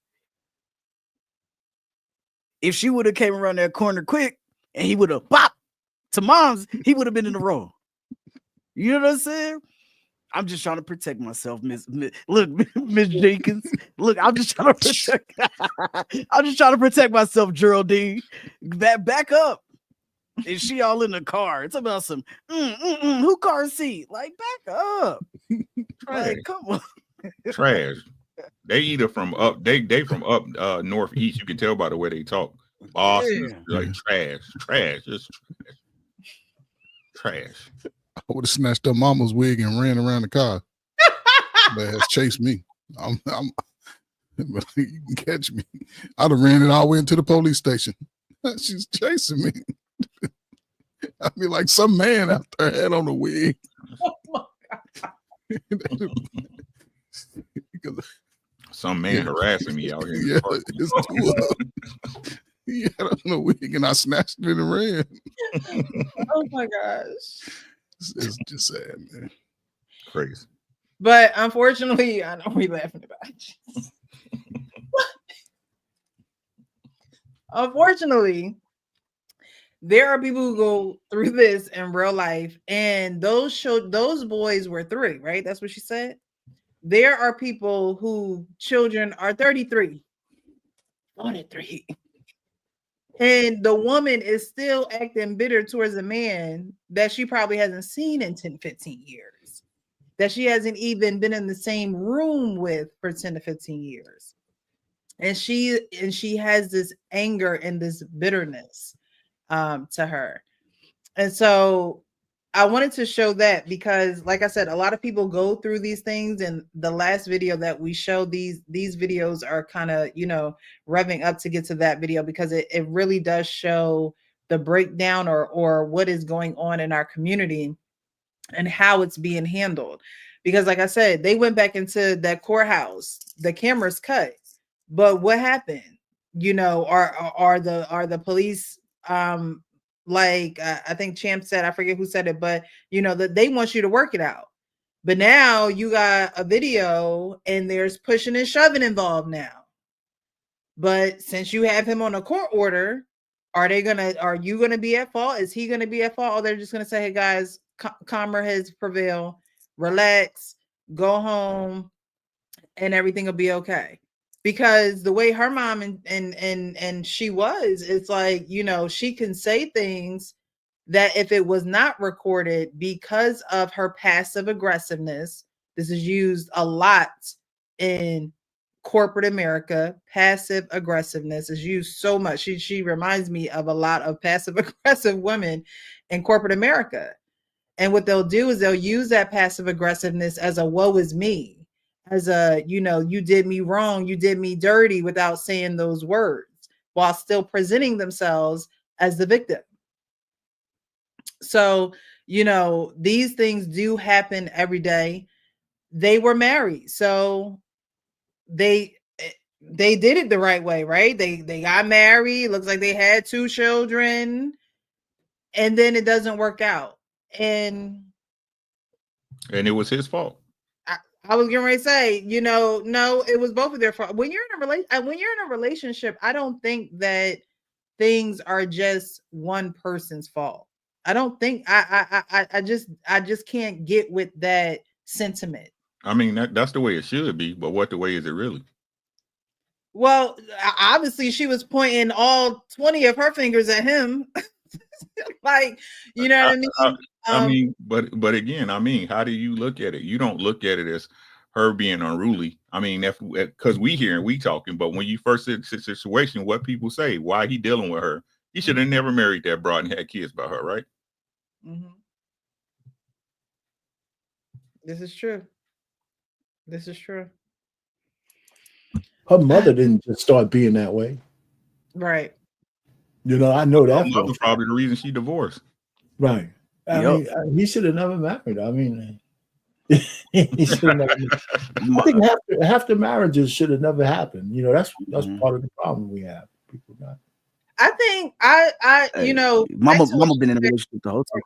if she would have came around that corner quick and he would have popped to mom's, he would have been in the wrong. You know what I'm saying? I'm just trying to protect myself, Miss Jenkins. Look, I'm just trying to protect myself, Geraldine. Back up. And she all in the car. It's about some who car seat? Like, back up. Like, come on. Trash. They either from up, they from up northeast. You can tell by the way they talk. Boston, like trash, just trash. I would have snatched up mama's wig and ran around the car. But has chased me. I'm but you can catch me. I'd have ran it all the way into the police station. She's chasing me. I'd be like some man out there had on a wig. Oh my God. Some man harassing me out here. Yeah, it's two of them. He had on a wig and I snatched it and ran. Oh my gosh. It's just sad, man. Crazy. But unfortunately, I know we're laughing about it. Unfortunately, there are people who go through this in real life, and those boys were 3, right? That's what she said. There are people who children are 33. 43. And the woman is still acting bitter towards a man that she probably hasn't seen in 10, 15 years. that she hasn't even been in the same room with for 10 to 15 years. And she has this anger and this bitterness to her. And so I wanted to show that because, like I said, a lot of people go through these things. And the last video that we showed, these videos are kind of, revving up to get to that video, because it really does show the breakdown or what is going on in our community and how it's being handled. Because, like I said, they went back into that courthouse, the cameras cut, but what happened? Are the police I think Champ said, I forget who said it, but that they want you to work it out. But now you got a video and there's pushing and shoving involved now. But since you have him on a court order, are you gonna be at fault? Is he gonna be at fault? Or they're just gonna say, hey guys, calmer heads prevail, relax, go home, and everything will be okay. Because the way her mom and she was, it's like, she can say things that if it was not recorded, because of her passive aggressiveness, this is used a lot in corporate America. Passive aggressiveness is used so much. She reminds me of a lot of passive aggressive women in corporate America. And what they'll do is they'll use that passive aggressiveness as a woe is me, as a, you did me wrong, you did me dirty, without saying those words, while still presenting themselves as the victim. So, these things do happen every day. They were married, so they did it the right way, right? They got married. Looks like they had 2 children, and then it doesn't work out. And it was his fault. I was getting ready to say, no, it was both of their fault. When you're in a relationship, I don't think that things are just one person's fault. I don't think I just can't get with that sentiment. I mean, that's the way it should be, but what the way is it really? Well, obviously she was pointing all 20 of her fingers at him. Like, you know what I mean? But again, how do you look at it? You don't look at it as her being unruly. I mean, because we hear and we talking, but when you first see the situation, what people say, why he dealing with her? He should have never married that broad and had kids by her, right? Mm-hmm. This is true. This is true. Her mother didn't just start being that way. Right. I know that. Her mother's probably the reason she divorced. Right. I mean, he should have never married. I mean, he should have never. I think half the marriages should have never happened. That's part of the problem we have. People got. I think Mama been in a relationship the whole time.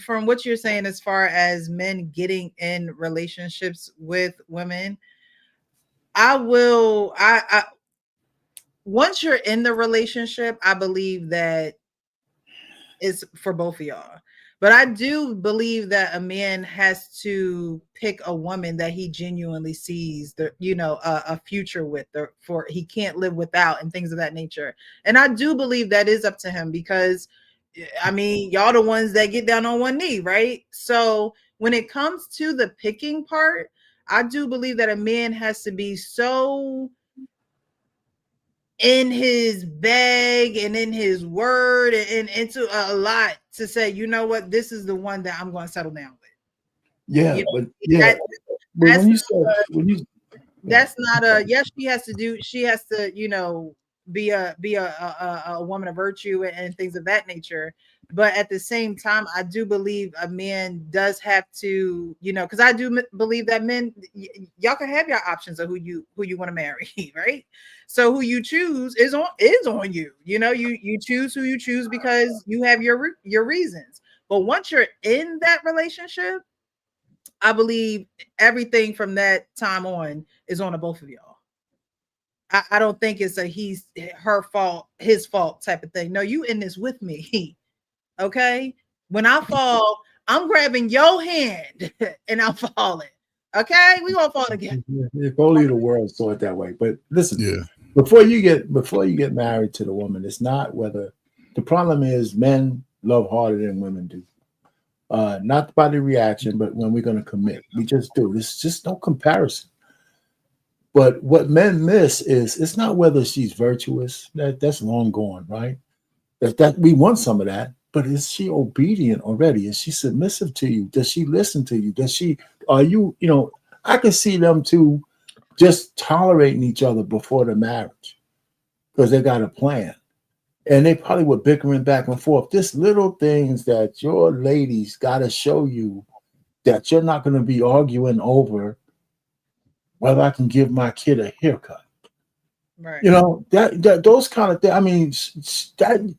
From what you're saying, as far as men getting in relationships with women, once you're in the relationship, I believe that it's for both of y'all. But I do believe that a man has to pick a woman that he genuinely sees a future with, or for he can't live without, and things of that nature. And I do believe that is up to him, because y'all the ones that get down on one knee, right? So when it comes to the picking part, I do believe that a man has to be so in his bag and in his word and into a lot to say, you know what, this is the one that I'm going to settle down with. Yeah, that's not a yes. She has to be a woman of virtue and things of that nature. But at the same time, I do believe a man does have to, because I do believe that men, y'all can have your options of who you want to marry, right? So who you choose is on you. You choose who you choose because you have your reasons. But once you're in that relationship, I believe everything from that time on is on the both of y'all. I don't think it's her fault, his fault type of thing. No, you in this with me. Okay. When I fall, I'm grabbing your hand and I'm falling. Okay. We gonna fall together. If only the world saw it that way. But listen, before you get married to the woman, it's not whether the problem is men love harder than women do. not by the reaction, but when we're going to commit. We just do. There's just no comparison. But what men miss is it's not whether she's virtuous. That's long gone, right? That we want some of that, but is she obedient already? Is she submissive to you? Does she listen to you? Are you, I can see them two just tolerating each other before the marriage because they got a plan. And they probably were bickering back and forth. Just little things that your ladies got to show you that you're not going to be arguing over whether I can give my kid a haircut. Right. That those kind of things. I mean, that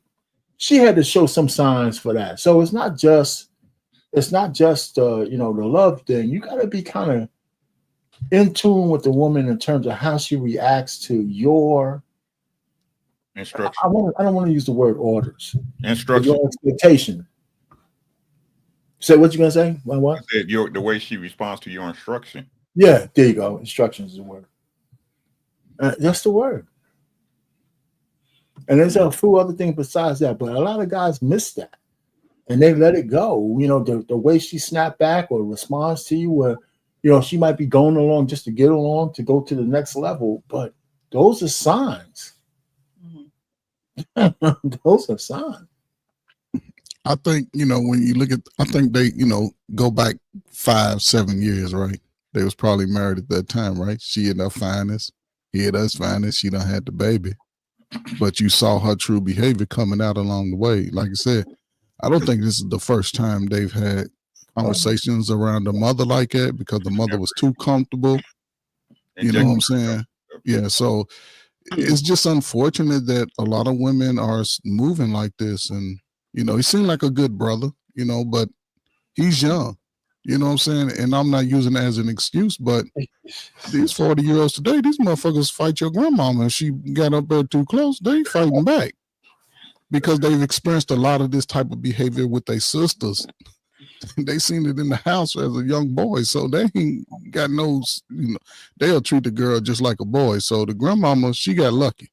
she had to show some signs for that. So it's not just the love thing. You got to be kind of in tune with the woman in terms of how she reacts to your instruction. I don't want to use the word orders. Instruction. Your expectation. Say what you gonna say? What? I said the way she responds to your instruction. Yeah, there you go. Instructions is the word. That's the word. And there's a few other things besides that, but a lot of guys miss that, and they let it go. The way she snapped back or responds to you, where she might be going along just to get along to go to the next level, but those are signs. Those are signs. I think, when you look at, I think they, go back 5-7 years, right? They was probably married at that time, right? She had her finest, he had us finest, she done had the baby. But you saw her true behavior coming out along the way. Like I said, I don't think this is the first time they've had conversations around the mother like that because the mother was too comfortable. You know what I'm saying? Yeah, so it's just unfortunate that a lot of women are moving like this. And, he seemed like a good brother, but he's young. You know what I'm saying? And I'm not using it as an excuse, but these 40-year-olds today, these motherfuckers fight your grandmama. And she got up there too close, they fighting back because they've experienced a lot of this type of behavior with their sisters. They seen it in the house as a young boy, so they ain't got no, they'll treat the girl just like a boy. So the grandmama, she got lucky.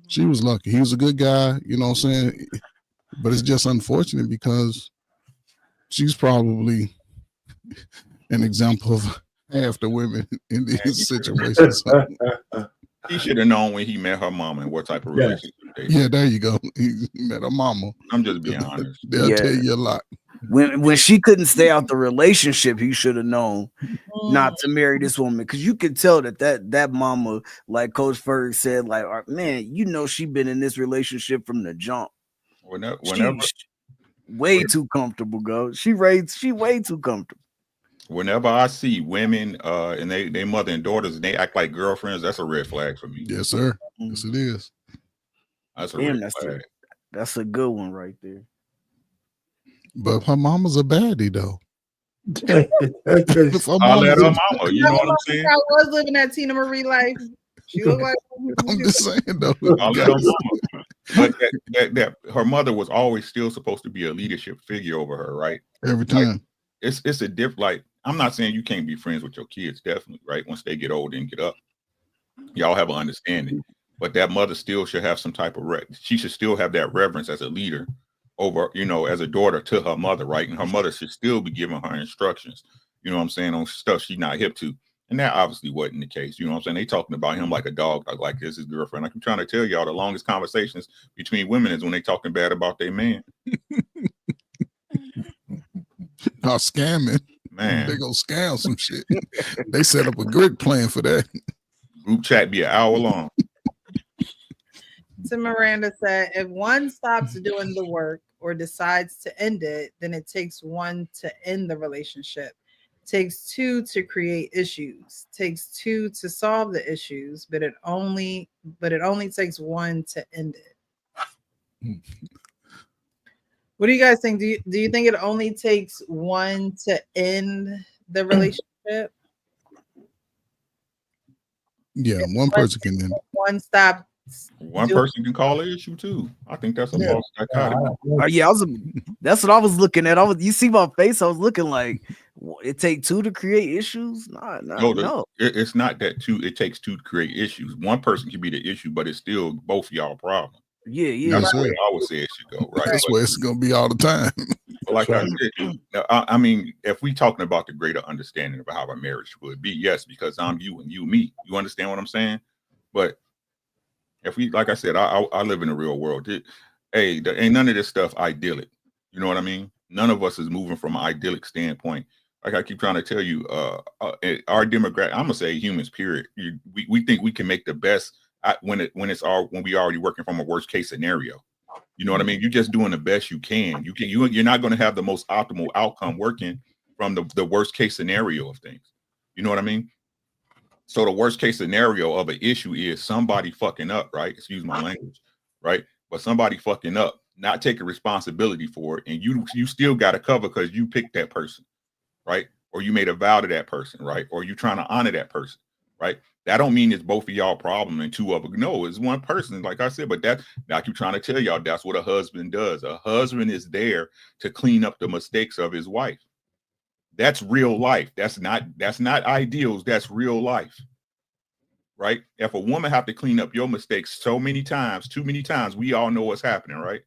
She was lucky. He was a good guy, you know what I'm saying? But it's just unfortunate because she's probably an example of half the women in these situations. He should have known when he met her mama and what type of relationship they had. Yeah, there you go. He met her mama. I'm just being honest. They'll tell you a lot. When she couldn't stay out the relationship, he should have known not to marry this woman, because you could tell that mama, like Coach Ferg said, like, man, she been in this relationship from the jump. Whenever way too comfortable, go. She way too comfortable. Whenever I see women and they mother and daughters and they act like girlfriends, that's a red flag for me. Yes, sir. Yes, it is. That's a red flag. That's a good one right there. But her mama's a baddie, though. I'll let her mama. You know what I'm saying? I was living that Tina Marie life. She looked like. I'm just saying, though. I'll let her mama. But that her mother was always still supposed to be a leadership figure over her, right? Every time. Like, it's a different. Like, I'm not saying you can't be friends with your kids, definitely, right? Once they get older and get up, y'all have an understanding. But that mother still should have some type of she should still have that reverence as a leader over, as a daughter to her mother, right? And her mother should still be giving her instructions, you know what I'm saying, on stuff she's not hip to. And that obviously wasn't the case. You know what I'm saying? They talking about him like a dog, like this is his girlfriend. Like I'm trying to tell y'all, the longest conversations between women is when they talking bad about their man. Not scamming. Man. They gonna scam some shit. They set up a great plan for that. Group chat be an hour long. Tim Miranda said, if one stops doing the work or decides to end it, then it takes one to end the relationship. Takes two to create issues. Takes two to solve the issues, but it only takes one to end it. What do you guys think? Do you think it only takes one to end the relationship? Yeah, one person can end. One stop. One person can call an issue too. I think that's a false dichotomy. That's what I was looking at. You see my face? I was looking like it take two to create issues. No. It's not that two. It takes two to create issues. One person can be the issue, but it's still both y'all problem. Yeah. That's the way I would say it should go. Right. That's where it's gonna be all the time. like I said, I mean, if we talking about the greater understanding of how a marriage would be, yes, because I'm you and you me. You understand what I'm saying? But if we, like I said, I live in the real world. There ain't none of this stuff idyllic. You know what I mean? None of us is moving from an idyllic standpoint. Like I keep trying to tell you, our demographic, I'm gonna say humans, period. We think we can make the best when we already working from a worst case scenario. You know what I mean? You're just doing the best you can. You're not going to have the most optimal outcome working from the worst case scenario of things. You know what I mean? So the worst case scenario of an issue is somebody fucking up, right? Excuse my language, right? But somebody fucking up, not taking responsibility for it, and you still got to cover because you picked that person, right? Or you made a vow to that person, right? Or you trying to honor that person, right? That don't mean it's both of y'all problem and two of them. No, it's one person, like I said. But I keep trying to tell y'all, that's what a husband does. A husband is there to clean up the mistakes of his wife. That's real life. That's not ideals. That's real life, right? If a woman have to clean up your mistakes too many times, we all know what's happening, right?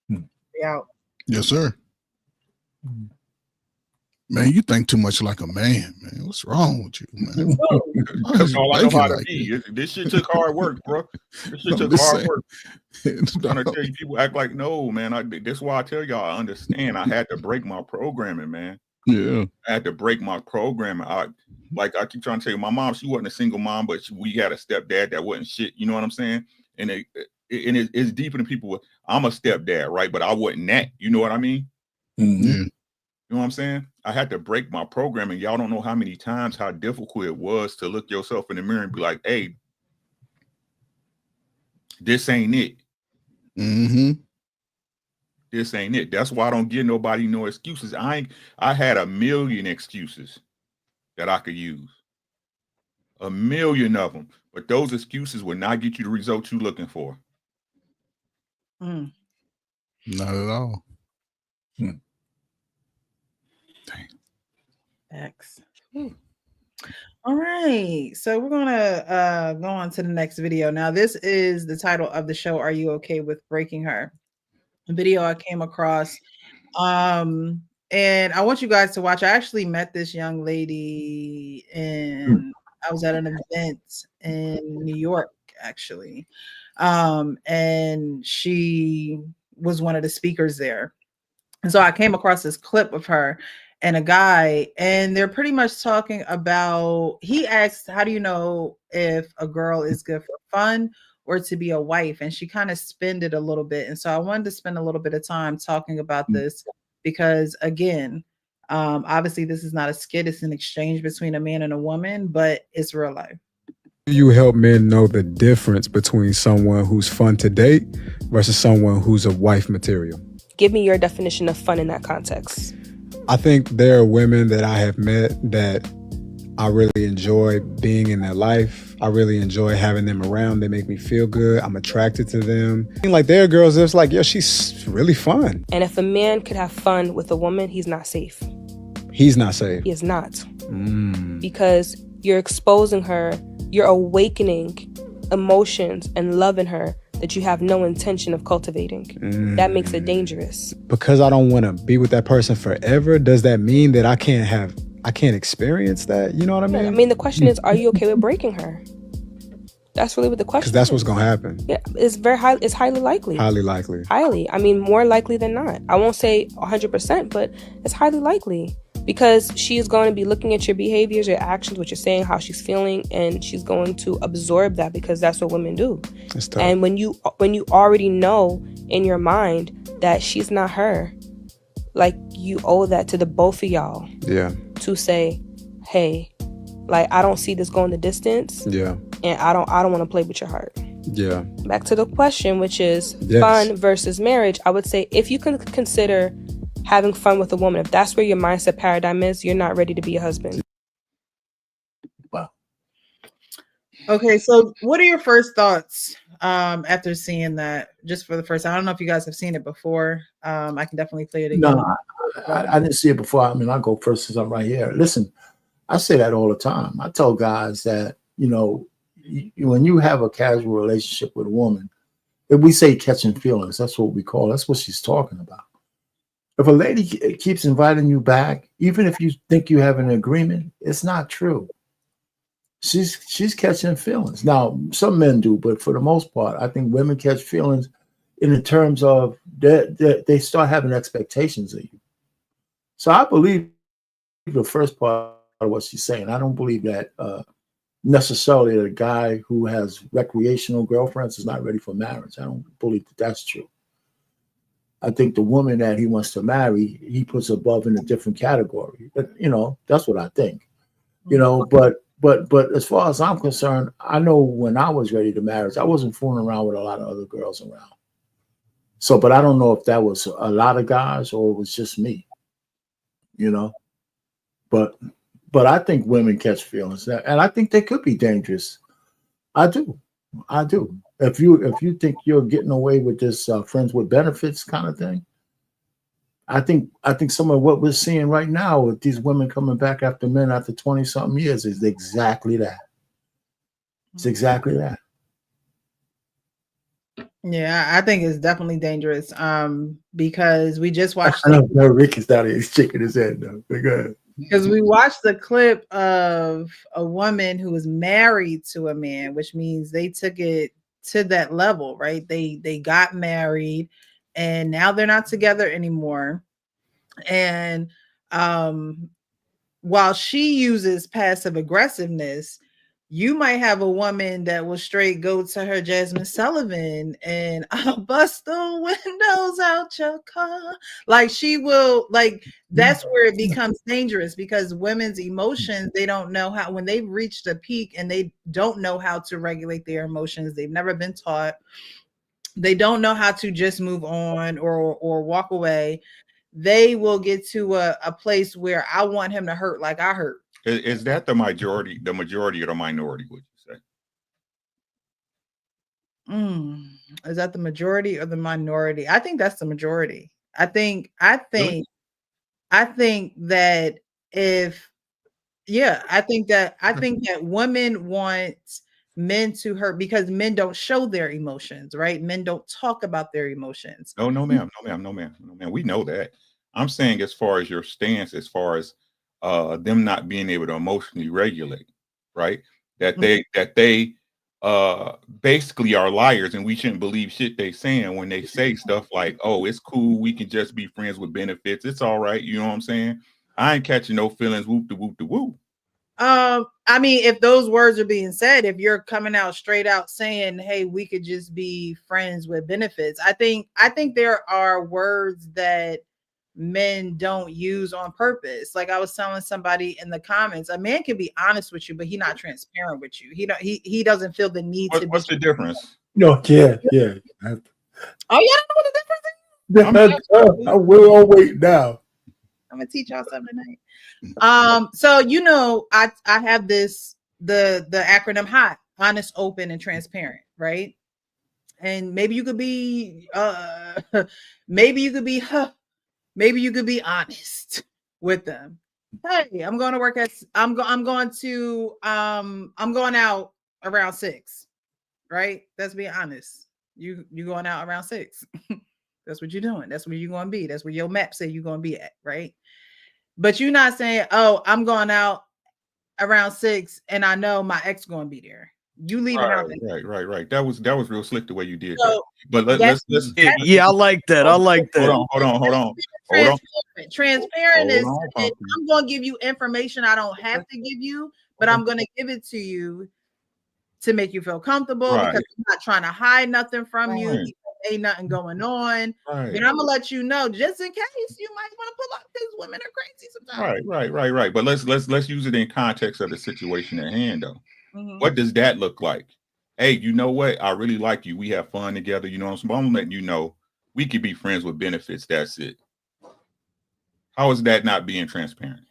Yeah. Yes, sir. Man, you think too much like a man, man. What's wrong with you, man? That's all I know how to be. This shit took hard work, bro. This shit took hard work. I'm trying to tell you, people act like, no, man. That's why I tell y'all, I understand. I had to break my programming, man. Yeah. I had to break my programming. I keep trying to tell you, my mom, she wasn't a single mom, but we had a stepdad that wasn't shit. You know what I'm saying? And it's deeper than people. I'm a stepdad, right? But I wasn't that. You know what I mean? Mm-hmm. Yeah. You know what I'm saying? I had to break my programming. Y'all don't know how many times, how difficult it was to look yourself in the mirror and be like, hey, this ain't it. Mm-hmm. This ain't it. That's why I don't give nobody no excuses. I had a million excuses that I could use. A million of them. But those excuses will not get you the result you're looking for. Mm. Not at all. X. All right. So we're gonna go on to the next video. Now, this is the title of the show. Are you okay with breaking her? A video I came across. And I want you guys to watch. I actually met this young lady and I was at an event in New York, actually. And she was one of the speakers there. And so I came across this clip of her and a guy, and they're pretty much talking about, he asked, how do you know if a girl is good for fun or to be a wife? And she kind of spinned it a little bit. And so I wanted to spend a little bit of time talking about this because, again, obviously this is not a skit. It's an exchange between a man and a woman, but it's real life. You help men know the difference between someone who's fun to date versus someone who's a wife material. Give me your definition of fun in that context. I think there are women that I have met that I really enjoy being in their life. I really enjoy having them around. They make me feel good. I'm attracted to them. Like, there are girls that's like, yo, she's really fun. And if a man could have fun with a woman, he's not safe. He's not safe. He is not. Because you're exposing her, you're awakening emotions and love in her that you have no intention of cultivating. That makes it dangerous. Because I don't want to be with that person forever, does that mean that I can't experience that? You know what I mean? I mean, the question is, are you okay with breaking her? That's really what the question is. Because that's what's going to happen. Yeah, it's highly likely. Highly likely. Highly. I mean, more likely than not. I won't say 100%, but it's highly likely. Because she is going to be looking at your behaviors, your actions, what you're saying, how she's feeling, and she's going to absorb that because that's what women do. That's tough. And when you already know in your mind that she's not her, like, you owe that to the both of y'all. Yeah. To say, hey, like, I don't see this going the distance. Yeah. And I don't want to play with your heart. Yeah. Back to the question, which is yes. Fun versus marriage. I would say if you can consider having fun with a woman, if that's where your mindset paradigm is, you're not ready to be a husband. Wow. Okay, so what are your first thoughts after seeing that? Just for the first time, I don't know if you guys have seen it before. I can definitely play it again. No, I didn't see it before. I mean, I'll go first since I'm right here. Listen, I say that all the time. I tell guys that, you know, when you have a casual relationship with a woman, if we say catching feelings, that's what we call it. That's what she's talking about. If a lady keeps inviting you back, even if you think you have an agreement, it's not true. She's catching feelings. Now, some men do, but for the most part, I think women catch feelings in the terms of they start having expectations of you. So I believe the first part of what she's saying. I don't believe that necessarily a guy who has recreational girlfriends is not ready for marriage. I don't believe that that's true. I think the woman that he wants to marry, he puts above in a different category. But, that's what I think. But as far as I'm concerned, I know when I was ready to marry, I wasn't fooling around with a lot of other girls around. So, but I don't know if that was a lot of guys or it was just me, But I think women catch feelings, and I think they could be dangerous. I do. If you think you're getting away with this friends with benefits kind of thing, I think some of what we're seeing right now with these women coming back after men after 20-something years is exactly that. It's exactly that. Yeah, I think it's definitely dangerous. Because we just watched. I know Rick is down here, he's shaking his head though. Go ahead. Because we watched the clip of a woman who was married to a man, which means they took it to that level, right? They got married, and now they're not together anymore. And while she uses passive aggressiveness, you might have a woman that will straight go to her Jasmine Sullivan and I'll bust the windows out your car. Like she will, like that's where it becomes dangerous because women's emotions, they don't know how, when they've reached a peak and they don't know how to regulate their emotions, they've never been taught, they don't know how to just move on or walk away. They will get to a place where I want him to hurt like I hurt. Is that the majority or the minority, would you say? Is that the majority or the minority? I think that's the majority. I think that if, yeah, I think that women want men to hurt because men don't show their emotions, right? Men don't talk about their emotions. No, ma'am. We know that. I'm saying as far as your stance, as far as them not being able to emotionally regulate, right? That they basically are liars and we shouldn't believe shit they saying when they say stuff like, oh, it's cool, we can just be friends with benefits. It's all right. You know what I'm saying? I ain't catching no feelings, whoop de whoop de whoop. I mean, if those words are being said, if you're coming out straight out saying, hey, we could just be friends with benefits, I think there are words that men don't use on purpose. Like I was telling somebody in the comments, a man can be honest with you, but he's not transparent with you. He doesn't feel the need to be. What's the difference? No, yeah. Oh, y'all don't know what the difference is? We're all waiting now. I'm gonna teach y'all something tonight. So I have this the acronym HOT, honest, open, and transparent, right? And maybe you could be maybe you could be honest with them. Hey, I'm going to work at I'm going out around 6, right? Let's be honest. You going out around 6. That's what you're doing. That's where you're going to be. That's where your map say you're going to be at, right? But you're not saying, oh, I'm going out around 6 and I know my ex going to be there. You leaving out there. Right. That was real slick the way you did that. But let's I like that. I like that. Hold on. Transparent is I'm going to give you information I don't have to give you, but I'm going to give it to you to make you feel comfortable because I'm not trying to hide nothing from you. Ain't nothing going on. But I'm gonna let you know just in case you might want to pull up because women are crazy sometimes. Right. But let's use it in context of the situation at hand though. What does that look like? Hey, you know what? I really like you. We have fun together. You know what I'm saying? I'm letting you know we could be friends with benefits. That's it. How is that not being transparent?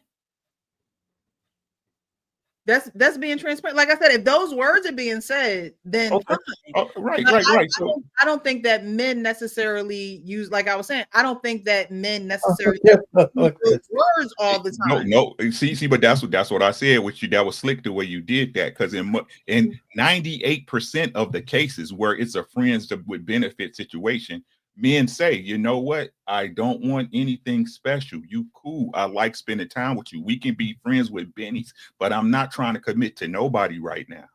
That's being transparent. Like I said, if those words are being said, then fine. Right. I don't think that men necessarily use, like I was saying, I don't think that men necessarily use those words all the time. No. See, but that's what I said with you. That was slick the way you did that because in 98% of the cases where it's a friends with benefit situation, men say, you know what? I don't want anything special. You cool. I like spending time with you. We can be friends with bennies, but I'm not trying to commit to nobody right now.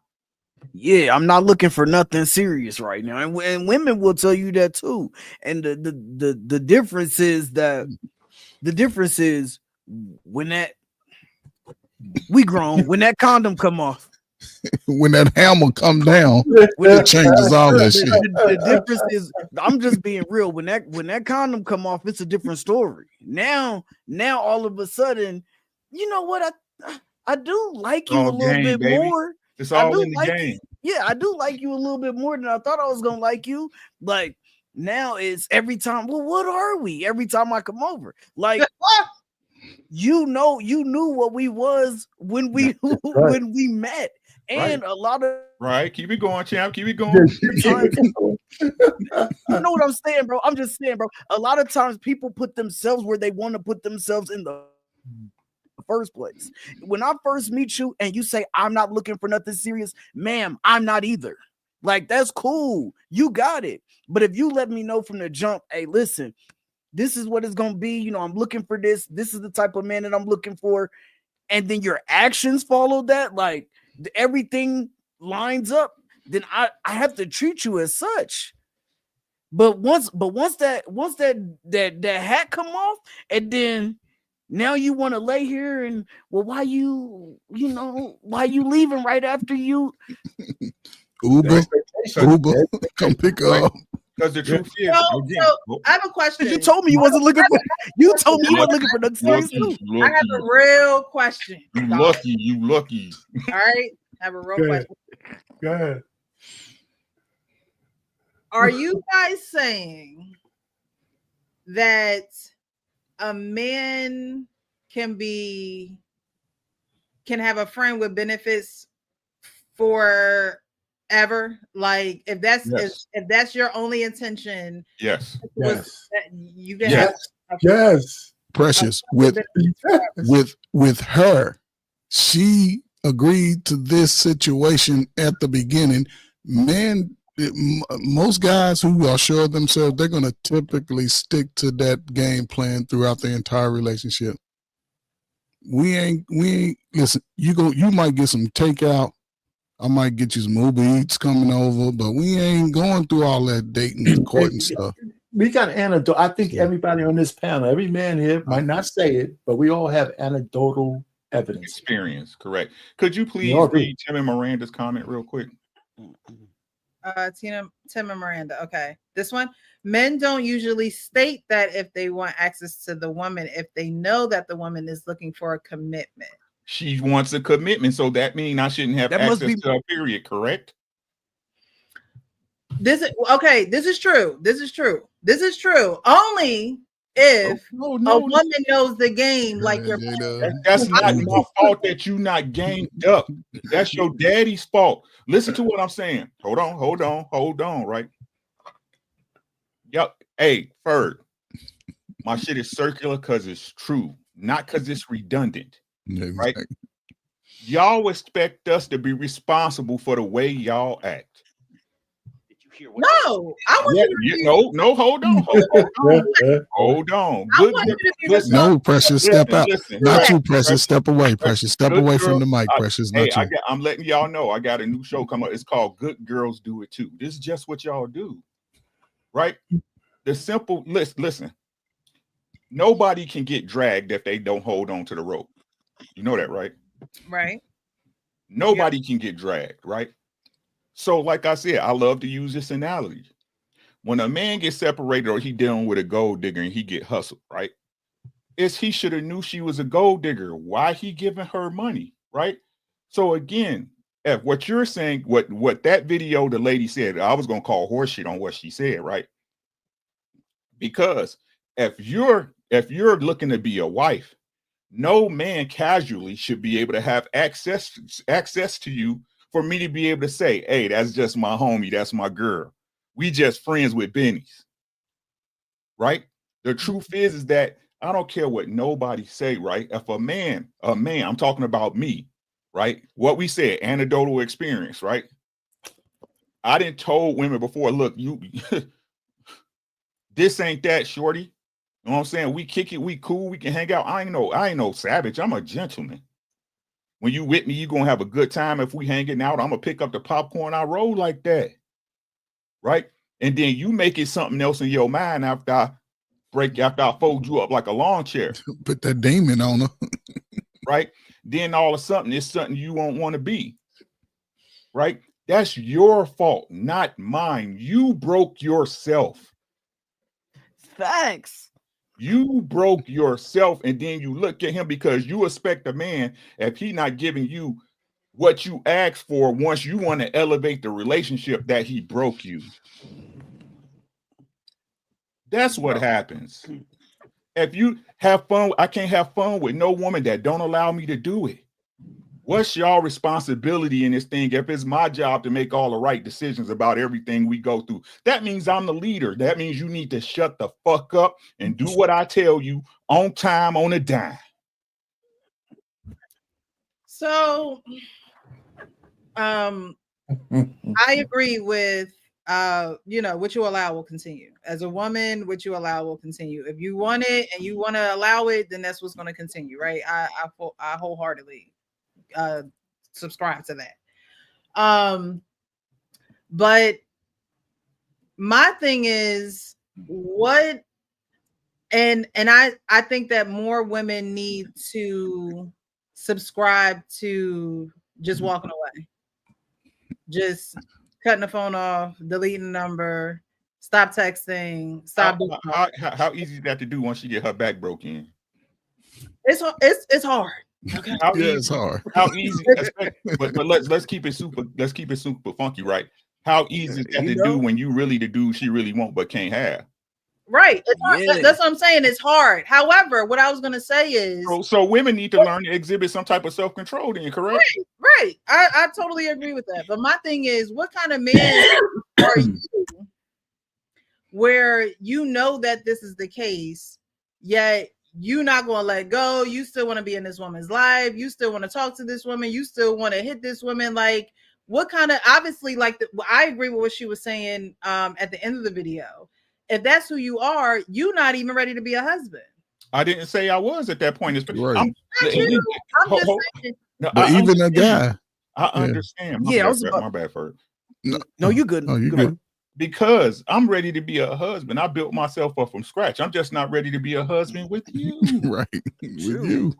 Yeah, I'm not looking for nothing serious right now, and women will tell you that too. And the difference is that when that we grown, when that condom come off, when that hammer come down, it changes all that shit. the difference is, I'm just being real. When that condom come off, it's a different story. Now all of a sudden, you know what? I do like you a little game, bit baby. more. It's all in the like game. Yeah, I do like you a little bit more than I thought I was gonna like you. Like now it's every time. Well, what are we? Every time I come over, like you knew what we was when we when we met, and a lot of keep it going, champ. Keep it going. times, you know what I'm saying, bro. I'm just saying, bro. A lot of times people put themselves where they want to put themselves in the first place. When I first meet you and you say, I'm not looking for nothing serious, ma'am, I'm not either. Like, that's cool. You got it. But if you let me know from the jump, hey, listen, this is what it's going to be. You know, I'm looking for this. This is the type of man that I'm looking for. And then your actions follow that, like everything lines up, then I have to treat you as such. But once that hat come off, and then now you want to lay here and, well, why you leaving right after you? Uber, come pick up. Because the truth is, so I have a question. You told me you wasn't looking for. You told me you wasn't looking for nothing serious too. I have a real question. You lucky. All right, I have a real question. Go ahead. Are you guys saying that a man can have a friend with benefits forever? Like, if that's your only intention, yes, you can have yes, Precious, with her, she agreed to this situation at the beginning. Men, most guys who are sure of themselves, they're going to typically stick to that game plan throughout the entire relationship. We ain't listen, you might get some takeout. I might get you some Uber Eats coming over, but we ain't going through all that dating, courting stuff. We got anecdote. I think everybody on this panel, every man here might not say it, but we all have anecdotal evidence. Experience, correct. Could you please read Tim and Miranda's comment real quick? Tim and Miranda. Okay. This one. Men don't usually state that if they want access to the woman, if they know that the woman is looking for a commitment. She wants a commitment, so that means I shouldn't have access to her, period, correct? This is okay. This is true. Only if a woman knows the game like your that's not my fault that you not gamed up. That's your daddy's fault. Listen to what I'm saying. Hold on, right? Yep. Hey, Ferg, my shit is circular because it's true, not because it's redundant. Right? Y'all expect us to be responsible for the way y'all act. No, I want you to no, hold on. Good, no, Precious, step out. Not you, Precious. Step away, Precious. Step away from the mic, Precious. Not you. I'm letting y'all know I got a new show coming up. It's called Good Girls Do It Too. This is just what y'all do, right? The simple listen. Nobody can get dragged if they don't hold on to the rope. You know that, right? Right. Nobody can get dragged, right? So, like I said, I love to use this analogy. When a man gets separated or he dealing with a gold digger and he get hustled, right? He should have knew she was a gold digger. Why he giving her money, right? So again, if what you're saying, what that video the lady said, I was gonna call horseshit on what she said, right? Because if you're looking to be a wife, no man casually should be able to have access to you for me to be able to say, hey, that's just my homie, that's my girl. We just friends with bennies. Right? The truth is that I don't care what nobody say, right? If a man, I'm talking about me, right? What we said, anecdotal experience, right? I didn't told women before, look, This ain't that, shorty. You know what I'm saying? We kick it, we cool, we can hang out. I ain't no savage. I'm a gentleman. When you with me, you gonna have a good time. If we hanging out, I'm gonna pick up the popcorn. I roll like that, right? And then you make it something else in your mind after I fold you up like a lawn chair. Put that Damon on her. Right? Then all of a sudden it's something you won't want to be. Right? That's your fault, not mine. You broke yourself. Facts. You broke yourself, and then you look at him because you expect a man, if he not giving you what you asked for, once you want to elevate the relationship, that he broke you. That's what happens. If you have fun, I can't have fun with no woman that don't allow me to do it. What's y'all responsibility in this thing? If it's my job to make all the right decisions about everything we go through, that means I'm the leader. That means you need to shut the fuck up and do what I tell you on time, on a dime. So, I agree with, what you allow will continue. As a woman, what you allow will continue. If you want it and you want to allow it, then that's what's going to continue, right? I wholeheartedly subscribe to that. But my thing is, what, and I think that more women need to subscribe to just walking away, just cutting the phone off, deleting the number, stop texting, stop. How easy is that to do once you get her back broke in? It's hard. Okay. It's hard. How easy? but let's keep it super. Let's keep it super funky, right? How easy is that to do when you really the dude she really want but can't have? Right. That's what I'm saying. It's hard. However, what I was going to say is, so women need to learn to exhibit some type of self-control. Then, correct? Right. I totally agree with that. But my thing is, what kind of man are you, where you know that this is the case, yet you're not going to let go? You still want to be in this woman's life. You still want to talk to this woman. You still want to hit this woman. Like, what kind of, obviously, like, I agree with what she was saying at the end of the video. If that's who you are, you're not even ready to be a husband. I didn't say I was at that point. Right. I'm just saying. No, but even a guy. I understand. My bad, Ferg. No, you good. Oh, you good. Because I'm ready to be a husband. I built myself up from scratch. I'm just not ready to be a husband with you. Right. With you.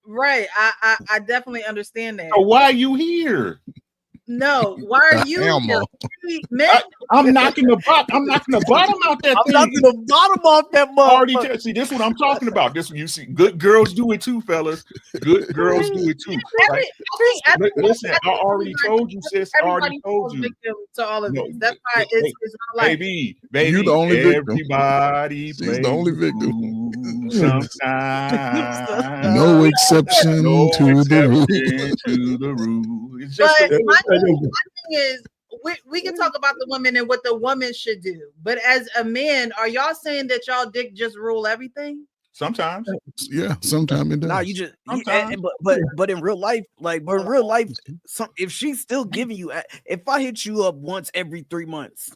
Right. I definitely understand that. So why are you here? No, why are you here? I'm knocking the bottom out that thing. I'm knocking the bottom off that motherfucker. See, this is what I'm talking about. This you see, good girls do it too, fellas. Good girls do it too. Listen, I already told you, sis. I already told you. To all of this. That's why it's not like, baby, you the only everybody victim. She's the only victim. Sometimes. No exception to the rule. It's just my thing is, we can talk about the woman and what the woman should do, but as a man, are y'all saying that y'all dick just rule everything? Sometimes, yeah, sometimes it does. No, you just but in real life, if she's still giving you, if I hit you up once every 3 months,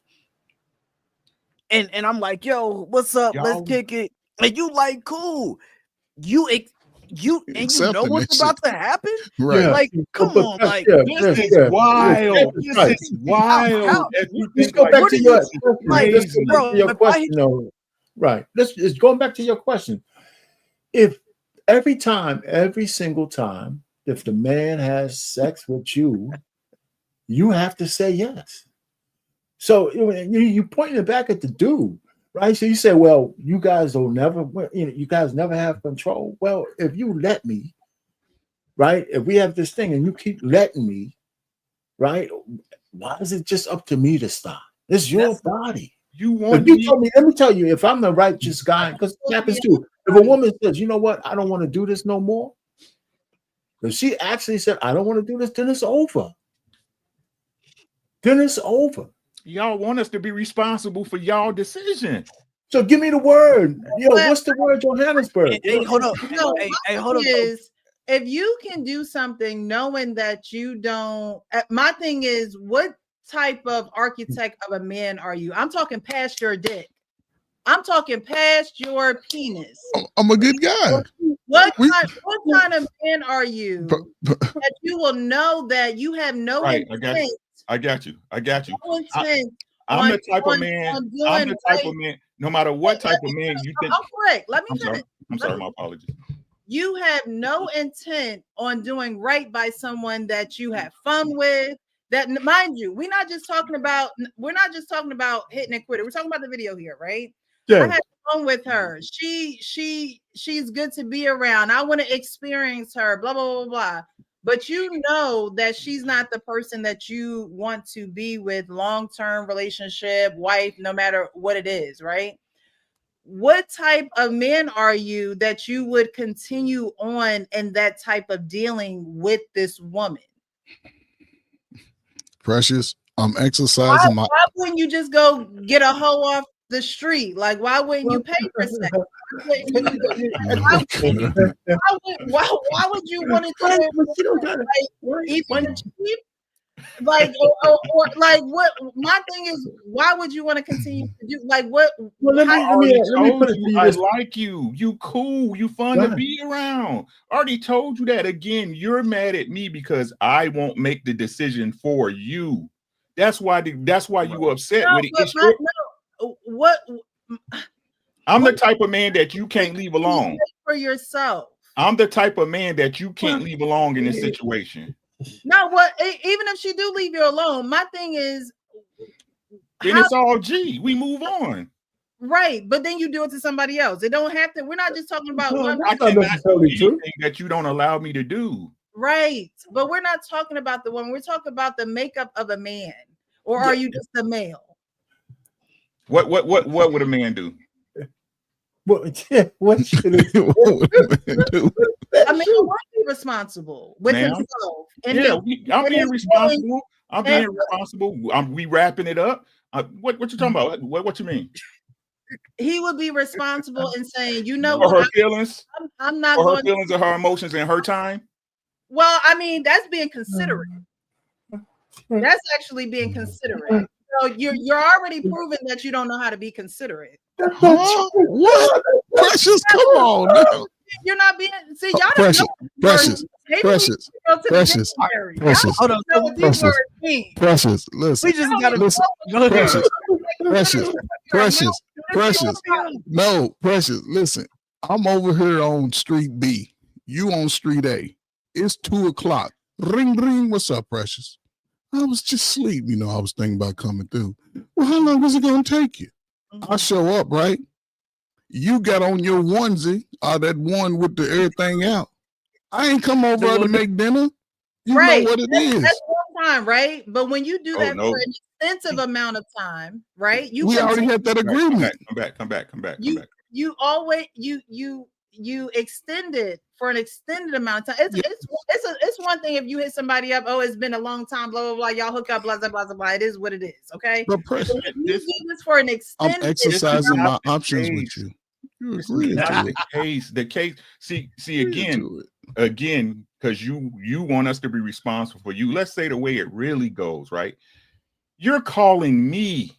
and I'm like, yo, what's up? Let's kick it, and you like, cool, you know what's about to happen, right? Like, come on, like this is wild. This is wild. Let's go back to your question, though. Right. It's going back to your question. If every single time, if the man has sex with you, you have to say yes. So you pointing it back at the dude. Right, so you say, well, you guys never have control. Well, if you let me, right, if we have this thing and you keep letting me, right, why is it just up to me to stop? It's your body. Let me tell you, if I'm the righteous guy, because it happens too. If a woman says, you know what, I don't want to do this no more, if she actually said, I don't want to do this, then it's over. Y'all want us to be responsible for y'all decision. So give me the word. What's the word, Johannesburg? Hey, hold up. Hold up. If you can do something knowing that you don't, my thing is, what type of architect of a man are you? I'm talking past your dick. I'm talking past your penis. I'm a good guy. What kind of man are you that you will know that you have no Right, intent? I got you. No intent I'm on, the type of on man. doing I'm the type right. of man. No matter what type of man you think. I'm correct. Let me finish. I'm sorry. My apologies. You have no intent on doing right by someone that you have fun with. That, mind you, we're not just talking about hitting and quitting. We're talking about the video here, right? Yeah. I had fun with her. She's good to be around. I want to experience her. Blah blah blah blah. But you know that she's not the person that you want to be with, long-term relationship, wife, no matter what it is, right? What type of men are you that you would continue on in that type of dealing with this woman? Precious, I'm exercising Why wouldn't you just go get a hoe off the street? Like, why wouldn't you pay for sex? Why would you want to do it? Like, even cheap? Like, or like, what? My thing is, why would you want to continue to do like what? Well, let me put it to you. I like you. You cool. You fun to be around. Already told you that. Again, you're mad at me because I won't make the decision for you. That's why you upset with it. What? I'm the type of man that you can't leave alone for yourself. I'm the type of man that you can't leave alone in this situation. No, what? Even if she do leave you alone, my thing is, then it's all G. We move on. Right, but then you do it to somebody else. It don't have to. We're not just talking about one. I cannot do anything that you don't allow me to do. Right, but we're not talking about the woman. We're talking about the makeup of a man. Or are you just a male? What would a man do? What should it do? I mean, you want to be responsible with himself. And I'm being responsible. I'm being responsible. We wrapping it up. What you talking about? What you mean? He would be responsible in saying, you know, for her feelings. I'm not for going her feelings or her emotions and her time. Well, I mean, that's being considerate. That's actually being considerate. So you're already proving that you don't know how to be considerate. What? Precious, come on now. You're not being. See, y'all Precious, don't know. Precious. Hold on, Precious. Listen, we just gotta listen. Precious. No, Precious. Listen, I'm over here on Street B. You on Street A. It's 2:00. Ring, ring. What's up, Precious? I was just asleep. You know, I was thinking about coming through. Well, how long is it gonna take you? I show up, right? You got on your onesie, that one with the everything out. I ain't come over to make dinner. You know what it is. That's one time, right? But when you do that for an extensive amount of time, right? We already had that agreement. Come back. You always you extend it for an extended amount of time. It's one thing if you hit somebody up. Oh, it's been a long time. Blah blah blah. Y'all hook up. Blah blah blah blah. It is what it is. Okay. But you do this for an extended. I'm exercising my options with you. You agree to it. The case. See again, because you want us to be responsible for you. Let's say the way it really goes, right? You're calling me.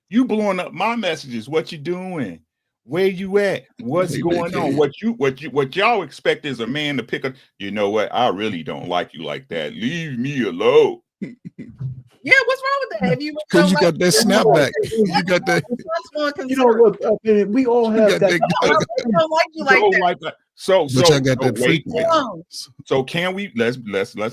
You blowing up my messages. What you doing? Where you at? What's going on? What y'all expect is a man to pick up. You know what? I really don't like you like that. Leave me alone. Yeah, what's wrong with that? If you because you got that snapback, you got that. You know what? I mean, we all have that. I don't like you like that. So I got that frequency. So can we let's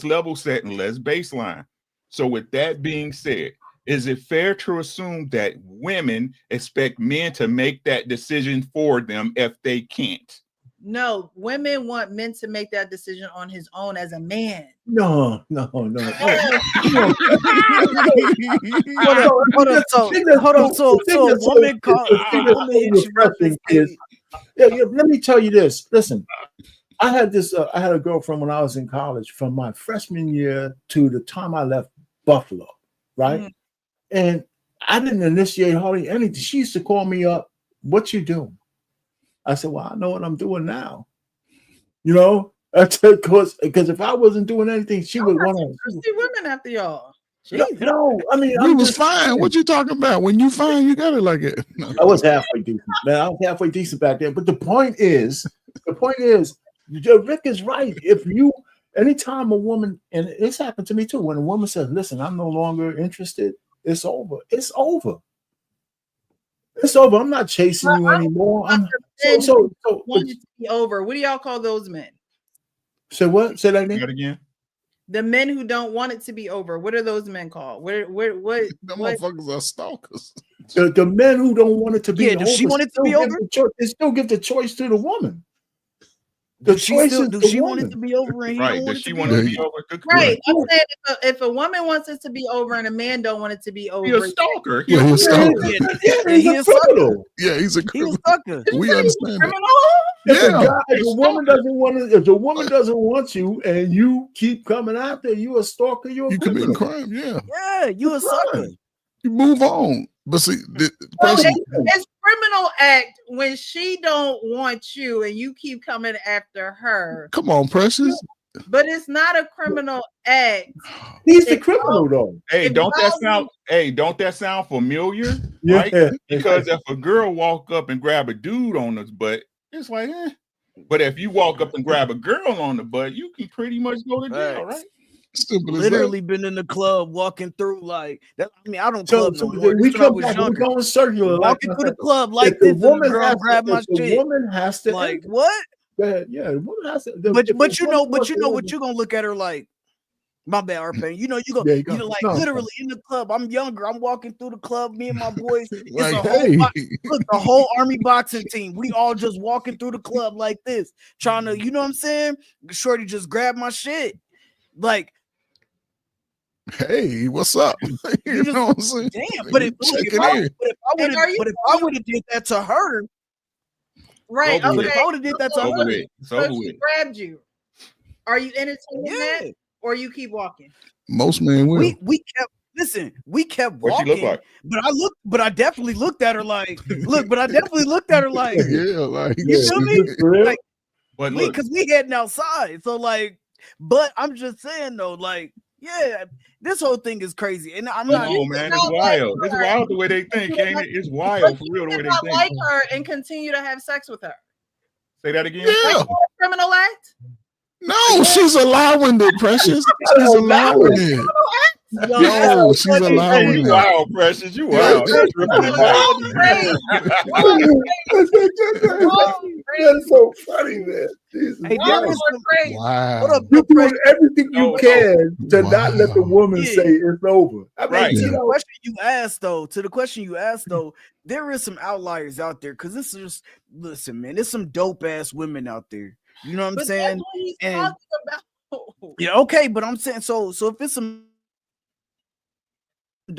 level set and let's baseline. So with that being said, is it fair to assume that women expect men to make that decision for them if they can't? No, women want men to make that decision on his own as a man. No. Hold on. So woman let me tell you this. Listen, I had a girlfriend when I was in college from my freshman year to the time I left Buffalo, right? Mm-hmm. And I didn't initiate hardly anything. She used to call me up. What you doing? I said, well, I know what I'm doing now. You know, because if I wasn't doing anything, she would want to see women after y'all. No, I mean, we was fine. What you talking about? When you fine, you got it like it. I was halfway decent, man. I was halfway decent back then. But the point is, Rick is right. If you, anytime a woman, and it's happened to me too, when a woman says, "Listen, I'm no longer interested," it's over. It's over. It's over. I'm not chasing you anymore. I'm so want it to be over. What do y'all call those men? Say what? Say that again. The men who don't want it to be over. What are those men called? What? The motherfuckers are stalkers. The men who don't want it to be over. Does she want it to be over? They still give the choice to the woman. Does she want it to be over? And right? Does she want it to be over? Right. I'm saying if a woman wants it to be over and a man don't want it to be over, he's a stalker. Yeah, he's a stalker. He's a criminal. Yeah, he's a criminal. We understand criminal. If a woman doesn't want it, if the woman doesn't want you and you keep coming after, you a stalker. You commit a crime. Yeah. Yeah, you a sucker. You move on. But see, it's criminal act when she don't want you and you keep coming after her. Come on, Precious. But it's not a criminal act. He's the criminal though. Hey, don't that sound familiar? Yeah. Right? Because if a girl walk up and grab a dude on his butt, it's like, eh. But if you walk up and grab a girl on the butt, you can pretty much go to jail, right? Literally been in the club walking through like that. I mean, I don't So club no more. we come back, we go in circular. Walking through the club like this, and the girl grab my shit. The woman has to like what? Yeah, the woman has to. But you know what you gonna look at her like. My bad, Arpain. You know you go. You know, like literally in the club. I'm younger. I'm walking through the club. Me and my boys. Like, look, the whole army boxing team. We all just walking through the club like this, trying to. You know what I'm saying? Shorty just grabbed my shit. Like, hey, what's up? You know what I'm saying? Damn, but if I would have did that to her, right? Okay. But if I would have did that to her, so she grabbed you. Are you entertaining that, or you keep walking? Most men will. We kept What walking. she look like? But I definitely looked at her like, look. But I definitely looked at her like, yeah, like you feel me? Like, but because we heading outside, so like. But I'm just saying though, like, yeah, this whole thing is crazy, and I'm not. Oh man, it's wild. It's wild the way they think, ain't it? It's wild for real the way they think. Like her and continue to have sex with her. Say that again. Yeah. Like criminal act. No, she's allowing it, Precious. She's allowing it. No, she's allowing it. Wow, Precious, you wild. That's so funny, man. Hey, wow. You're doing everything you can to not let the woman say it's over. I mean, right. To the question you asked though, there is some outliers out there because this is just listen, man. There's some dope ass women out there. You know what I'm saying? That's what he's and talking about. yeah, okay, but I'm saying so if it's some.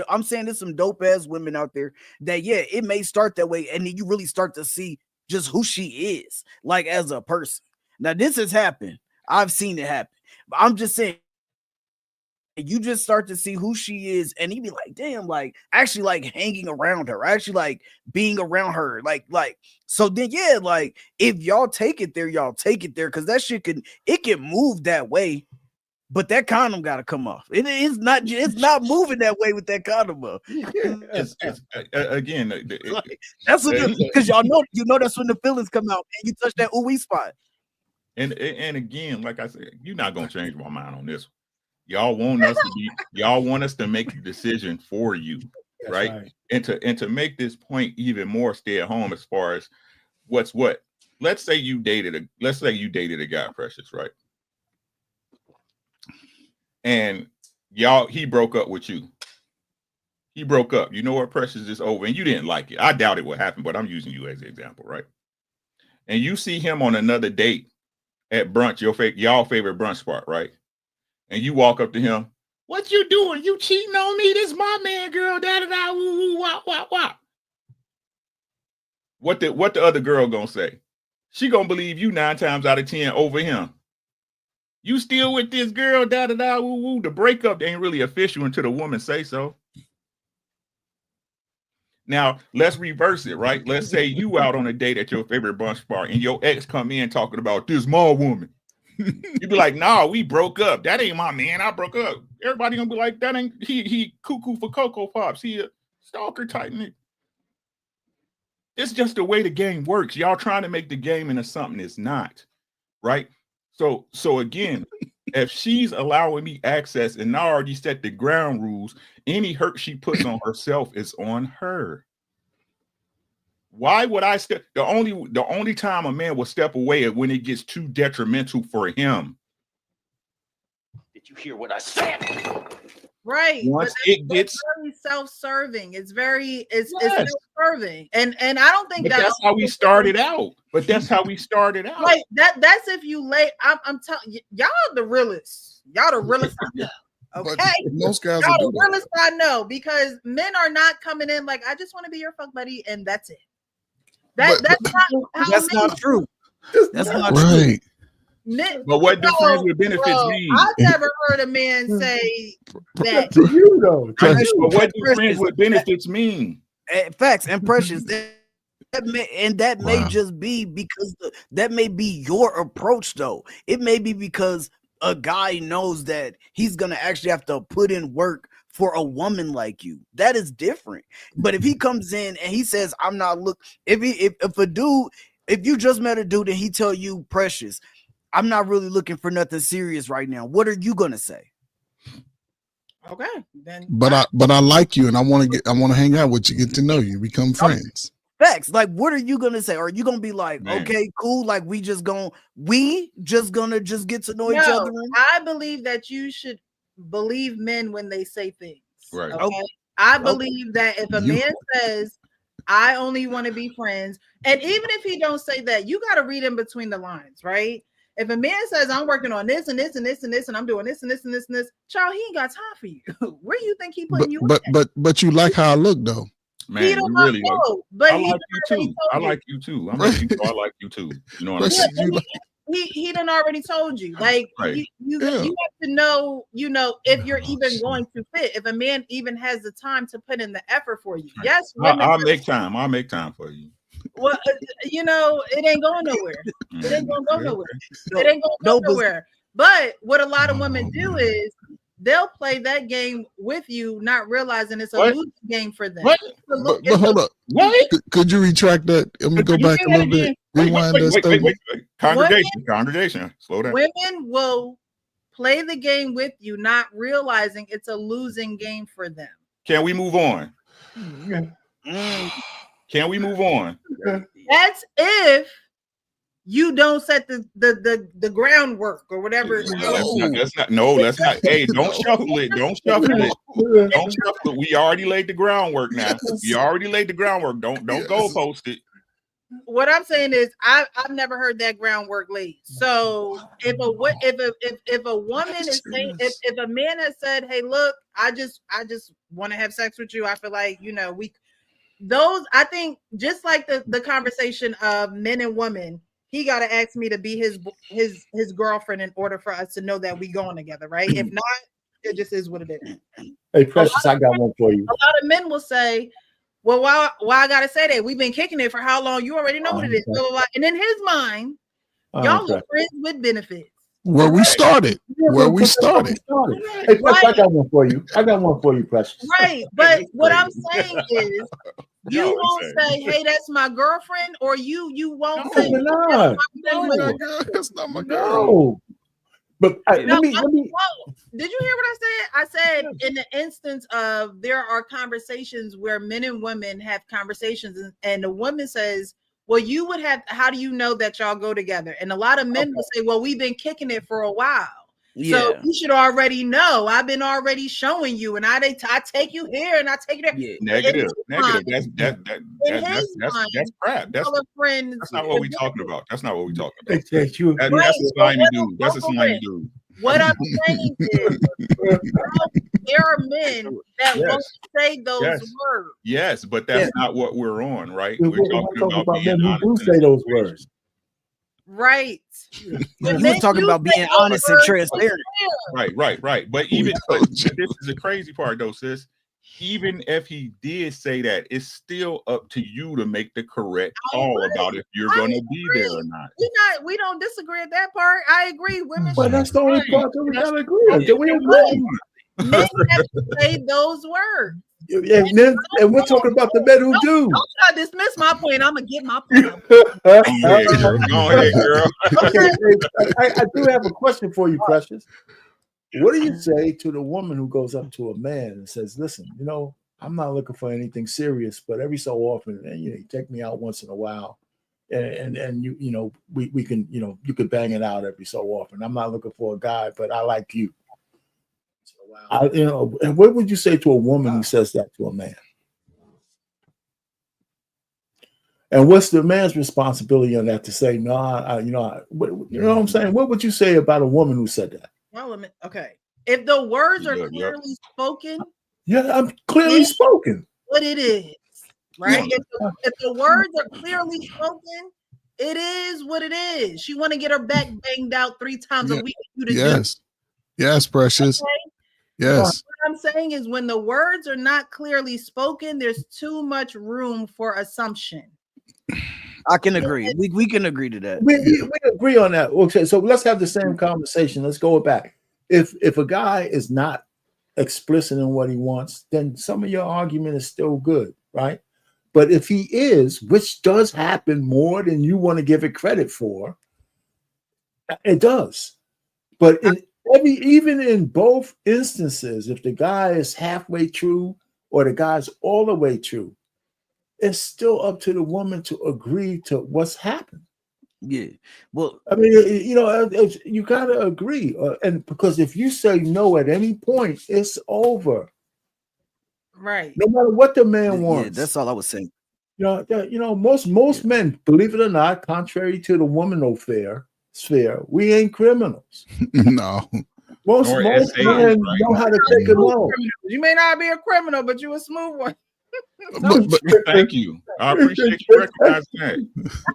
I'm saying there's some dope ass women out there that it may start that way, and then you really start to see just who she is, like as a person. Now this has happened. I've seen it happen. But I'm just saying, you just start to see who she is, and you be like, damn, like actually like hanging around her, actually like being around her, like so then like if y'all take it there, because that shit can move that way. But that condom got to come off. It's not moving that way with that condom off. It's again, that's what because y'all know that's when the feelings come out and you touch that ooey spot. And again, like I said, you're not gonna change my mind on this. Y'all want us to make the decision for you, right? And to make this point even more stay at home as far as what's what. Let's say you dated a guy, Precious, right? And he broke up with you. He broke up. You know what, Precious, is over, and you didn't like it. I doubt it would happen, but I'm using you as an example, right? And you see him on another date at brunch, y'all favorite brunch spot, right? And you walk up to him, what you doing? You cheating on me? This my man, girl. Da da da. Woo woo. Wop wop wop. What the other girl gonna say? She gonna believe you 9 times out of 10 over him. You still with this girl, da da da, woo woo. The breakup ain't really official until the woman say so. Now let's reverse it, right? Let's say you out on a date at your favorite brunch spot, and your ex come in talking about this my woman. You be like, nah, we broke up. That ain't my man. I broke up. everybody gonna be like, that ain't he cuckoo for Cocoa Pops. He a stalker type nigga. It's just the way the game works. Y'all trying to make the game into something it's not, right? So again, if she's allowing me access and I already set the ground rules, any hurt she puts on herself is on her. Why would I step? The only time a man will step away is when it gets too detrimental for him. Did you hear what I said? Right. Once it gets very self-serving. It's self-serving. And I don't think that's how we started out. But that's how we started out. Like that's if you lay. I'm telling you, y'all the realest. Y'all the realest I know. Okay. But most guys y'all will the do that. realest I know, because men are not coming in like, I just want to be your fuck buddy, and that's it. That's not how That's not true. That's not Right. Men, But what do friends with benefits mean? I've never heard a man say that. To you though. But what do friends with benefits mean? Facts and Precious. That may just be because that may be your approach, though. It may be because a guy knows that he's gonna actually have to put in work for a woman like you. That is different. But if he comes in and he says, "I'm not if you just met a dude and he tell you, Precious, I'm not really looking for nothing serious right now," what are you gonna say? Okay, then. But I like you and I want to hang out with you, get to know you, become friends. Facts. Like, what are you gonna say? Are you gonna be like, okay, cool, like we just gonna get to know each other? I believe that you should believe men when they say things. Right. Okay. I believe that if a man says, I only want to be friends, and even if he don't say that, you got to read in between the lines, right? If a man says, I'm working on this and this and this and this, and I'm doing this and this and this and this, child, he ain't got time for you. Where do you think he putting you? But you like how I look though. Man, you really know, but I like you too. I like you too. I'm like you, so I like you too. You know what I'm saying? He done already told you. Like, right. you have to know, if you're even going to fit. If a man even has the time to put in the effort for you. Right. Yes, I'll make time. I'll make time for you. Well, it ain't going nowhere. It ain't gonna go nowhere. It ain't gonna go nowhere. But what a lot of women do is they'll play that game with you, not realizing it's a losing game for them. What? But hold up. What? Could you retract that? Let me go back a little bit. Rewind that statement. Congregation. Slow down. Women will play the game with you, not realizing it's a losing game for them. Can we move on? Can we move on? That's if you don't set the groundwork or whatever. Let's not. Hey, don't shuffle it. Don't shuffle it. Don't shuffle it. We already laid the groundwork now. We already laid the groundwork. Don't go post it. What I'm saying is, I've never heard that groundwork laid. So if a woman is saying, if a man has said, "Hey, look, I just want to have sex with you," I feel like I think just like the conversation of men and women, he got to ask me to be his girlfriend in order for us to know that we going together, right? If not, it just is what it is. Hey, Precious, I got one for you. A lot of men will say, well, why I gotta say that? We've been kicking it for how long? You already know what it is. And in his mind, y'all are friends with benefits. Where we started. Hey, Precious, I got one for you. Precious. Right, but what I'm saying is, you won't say, "Hey, that's my girlfriend," or you won't say, "That's not my girl." No. But let me. Did you hear what I said? I said in the instance of there are conversations where men and women have conversations, and the woman says, well, you would have, how do you know that y'all go together? And a lot of men will say, well, we've been kicking it for a while. Yeah. So you should already know. I've been already showing you, and I take you here and I take you there. Yeah. Negative. That's crap. That's not what we're talking about. That's not what we're talking about. That's a slimy dude. That's a slimy dude. What I'm saying is, there are men that won't say those words. Yes, but that's not what we're on, right? We're talking about being men who do say those words. Right. We're talking about being honest and transparent. Right. But this is the crazy part, though, sis. Even if he did say that, it's still up to you to make the correct call about if you're going to be there or not. We don't disagree at that part. I agree. Women. But that's the only part that we gotta agree on. We agree. Men have to say those words. And we're talking about the men who do. Don't try to dismiss my point. I'm gonna get my point out. Go ahead, girl. Go ahead, girl. Okay, I do have a question for you, Precious. What do you say to the woman who goes up to a man and says, "Listen, I'm not looking for anything serious, but every so often, and you take me out once in a while, and we can, you could bang it out every so often. I'm not looking for a guy, but I like you." And what would you say to a woman who says that to a man? And what's the man's responsibility on that to say, no, what I'm saying? What would you say about a woman who said that? Well, okay. If the words are clearly spoken, I'm clearly spoken. What it is, right? If the words are clearly spoken, it is what it is. She want to get her back banged out 3 times a week. Yes, Precious. Okay? Yes. What I'm saying is when the words are not clearly spoken, there's too much room for assumption. I can agree. We can agree to that. We agree on that. Okay, so let's have the same conversation. Let's go back. If a guy is not explicit in what he wants, then some of your argument is still good, right? But if he is, which does happen more than you want to give it credit for, it does. But even in both instances, if the guy is halfway true or the guy's all the way true, it's still up to the woman to agree to what's happened. Yeah. Well, I mean, you got to agree. And because if you say no at any point, it's over. Right. No matter what the man wants. Yeah, that's all I was saying. Most men, believe it or not, contrary to the woman sphere, we ain't criminals. No. Most men know how to take a no. You may not be a criminal, but you a smooth one. But thank you. I appreciate you recognizing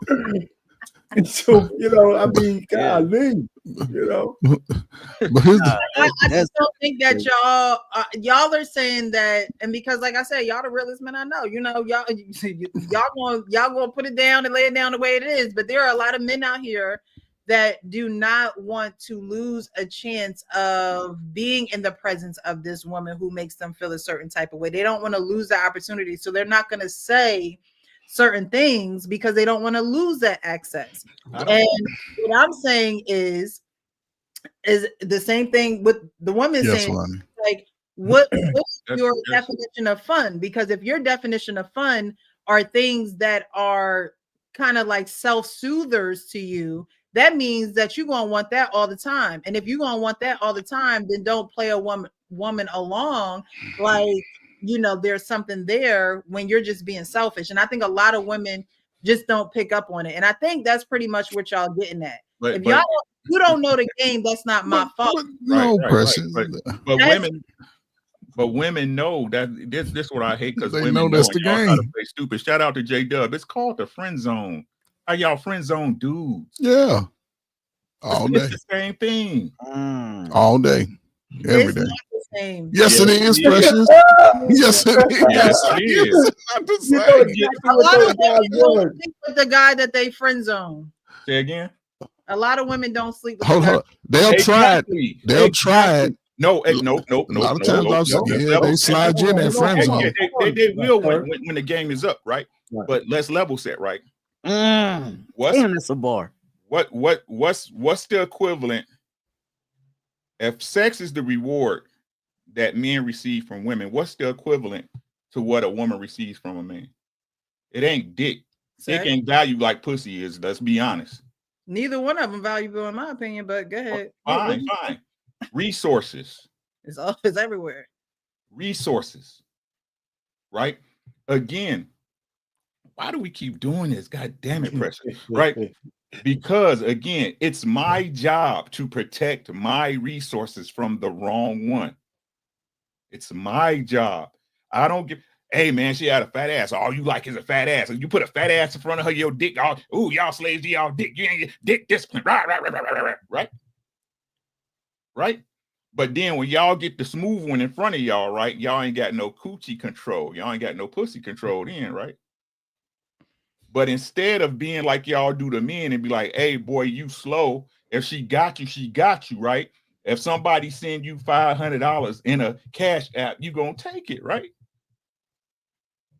that. So, I mean, golly, I just don't think that y'all are saying that, and because, like I said, y'all the realest men I know. Y'all gonna put it down and lay it down the way it is. But there are a lot of men out here that do not want to lose a chance of being in the presence of this woman who makes them feel a certain type of way. They don't want to lose the opportunity, so they're not going to say certain things because they don't want to lose that access. And what I'm saying is the same thing with the woman saying, like, what's your definition of fun? Because if your definition of fun are things that are kind of like self-soothers to you, that means that you're going to want that all the time. And if you're going to want that all the time, then don't play a woman along like, there's something there when you're just being selfish. And I think a lot of women just don't pick up on it. And I think that's pretty much what y'all getting at. If you don't know the game, that's not my fault. But women know that this is what I hate, because they women know that's the game. Try to play stupid. Shout out to J-Dub. It's called the friend zone. How y'all friend zone dudes? Yeah. All day. It's the same thing. All day. Every day. Yes, it is, Precious. Yes, it is. Yes, it is. A lot of women don't sleep with the guy that they friend zone. Say again. A lot of women don't sleep with Hold on. They'll try it. They'll try it. No. A lot of times they slide you in that friend zone. They will when the game is up, right? But let's level set, right? Damn, that's a bar. What's the equivalent? If sex is the reward that men receive from women, what's the equivalent to what a woman receives from a man? It ain't dick. Dick ain't value like pussy is. Let's be honest. Neither one of them valuable in my opinion, but go ahead. Fine. Resources. It's everywhere. Resources. Right? Again, why do we keep doing this? God damn it, Precious. Right? Because again, it's my job to protect my resources from the wrong one. It's my job. I don't give. Hey man, she had a fat ass. All you like is a fat ass. And you put a fat ass in front of her, your dick. Ooh, y'all slaves to y'all dick. You ain't dick discipline. Right? But then when y'all get the smooth one in front of y'all, right? Y'all ain't got no coochie control. Y'all ain't got no pussy control then, right? But instead of being like y'all do to men and be like, hey, boy, you slow. If she got you, right? If somebody send you $500 in a cash app, you gonna take it, right?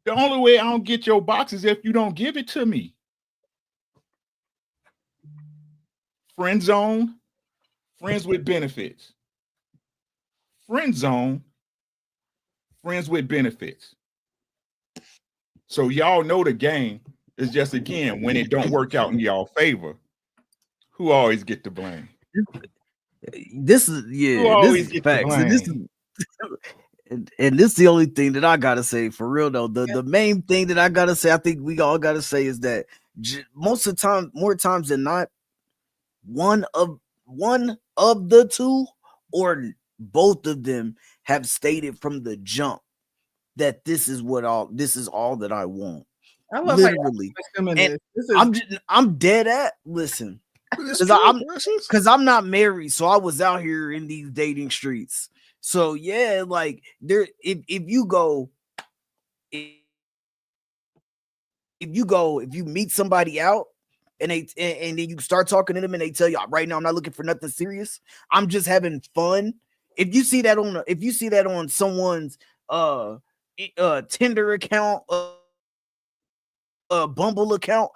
The only way I don't get your box is if you don't give it to me. Friend zone, friends with benefits. Friend zone, friends with benefits. So y'all know the game is just, again, when it don't work out in y'all favor, who always get the blame? This is this is facts. And this is and this is the only thing that I gotta say for real though. The main thing that I gotta say, I think we all gotta say, is that most of the time, more times than not, one of the two or both of them have stated from the jump that this is all that I want. I love literally. And I'm dead at listen. Because I'm not married, so I was out here in these dating streets. So yeah, like there, if you meet somebody out and then you start talking to them and they tell you, right now I'm not looking for nothing serious, I'm just having fun. If you see that on someone's Tinder account, Bumble account,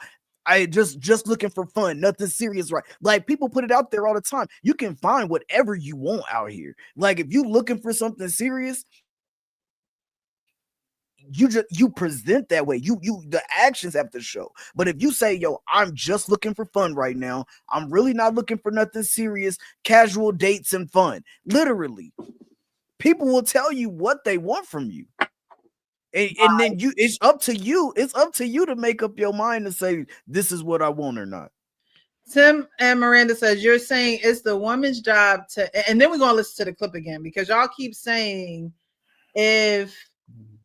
I just looking for fun, nothing serious, right? Like people put it out there all the time. You can find whatever you want out here. Like if you looking for something serious, you present that way. You the actions have to show. But if you say, yo, I'm just looking for fun right now, I'm really not looking for nothing serious, casual dates and fun. Literally, people will tell you what they want from you. And then it's up to you to make up your mind to say this is what I want or not. Tim and Miranda says, you're saying it's the woman's job to, and then we're gonna listen to the clip again, because y'all keep saying if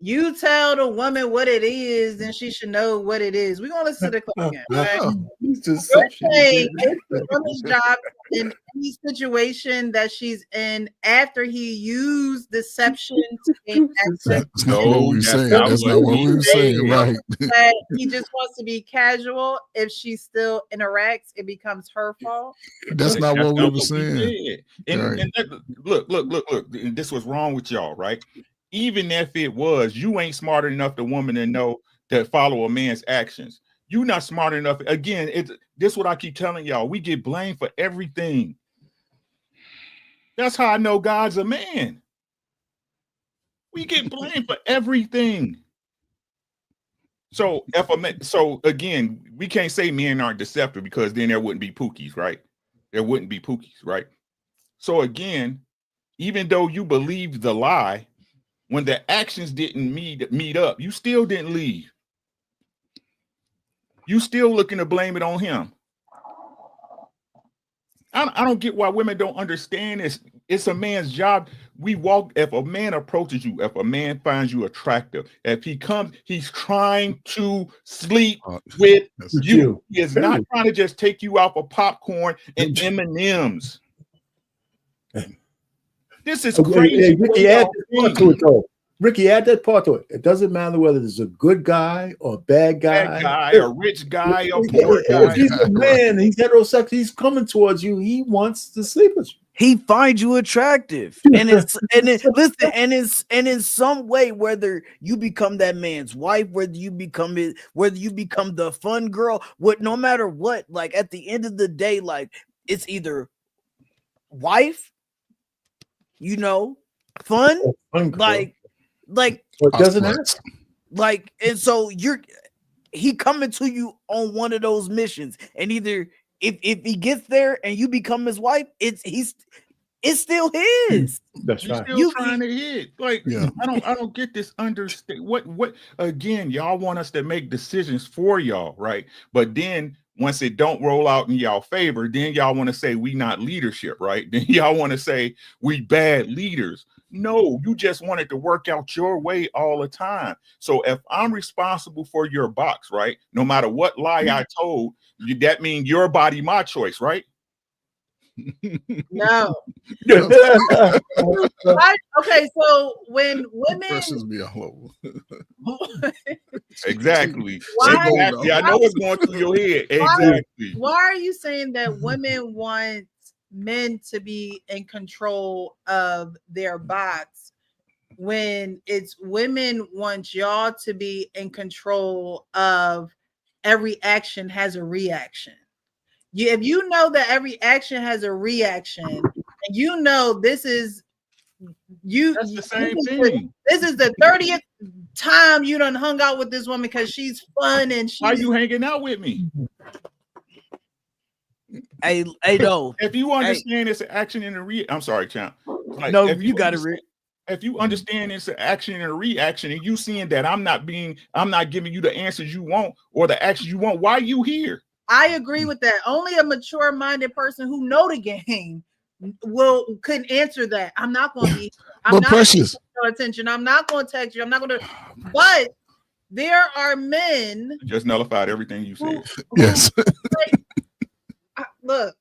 you tell the woman what it is, then she should know what it is. We're gonna listen to the clip again. Okay? You're saying it's the woman's job in any situation that she's in after he used deception to gain access. That's not what we're saying. That's not what we're saying, right? That he just wants to be casual. If she still interacts, it becomes her fault. That's not what we were saying. And look, and this was wrong with y'all, right? Even if it was, you ain't smart enough, the woman, to know to follow a man's actions. You're not smart enough. Again, this is what I keep telling y'all. We get blamed for everything. That's how I know God's a man. We get blamed for everything. So again, we can't say men aren't deceptive, because then there wouldn't be Pookies, right? There wouldn't be Pookies, right? So again, even though you believed the lie, when the actions didn't meet up, you still didn't leave. You still looking to blame it on him. I don't get why women don't understand this. It's a man's job. If a man approaches you, if a man finds you attractive, if he comes, he's trying to sleep with you. He is not trying to just take you out for popcorn and M&Ms. This is crazy. Ricky, add that part to it. It doesn't matter whether it's a good guy or a bad guy, a rich guy, or poor guy. If he's a man, he's heterosexual, he's coming towards you, he wants to sleep with you. He finds you attractive. And in some way, whether you become that man's wife, whether you become the fun girl, no matter what, like at the end of the day, like it's either wife, fun like it doesn't happen. Like, and so he coming to you on one of those missions, and either if he gets there and you become his wife, it's still his. That's You're right. still trying to hit. Like, yeah. I don't get this. Understand what again? Y'all want us to make decisions for y'all, right? But then once it don't roll out in y'all favor, then y'all want to say we not leadership, right? Then y'all want to say we bad leaders. No, you just want it to work out your way all the time. So if I'm responsible for your box, right? No matter what lie I told you, that means your body, my choice, right? No. Okay, so when women be all over. Exactly. I know what's going through your head. Exactly. Why are you saying that women want men to be in control of their box when it's women want y'all to be in control of every action has a reaction. If you know that every action has a reaction, and you know this is That's the same thing. This is the 30th time you done hung out with this woman because she's fun and she's. Why you hanging out with me? Hey, no. If you understand it's an action and a I'm sorry, champ. Like, no, you got to if you understand it's an action and a reaction, and you seeing that I'm not giving you the answers you want or the actions you want, why are you here? I agree with that. Only a mature-minded person who know the game could answer that. I'm not going to be. I'm not Precious. Pay attention. I'm not going to text you. I'm not going to. But there are men. Just nullified everything you said. Yes. Look,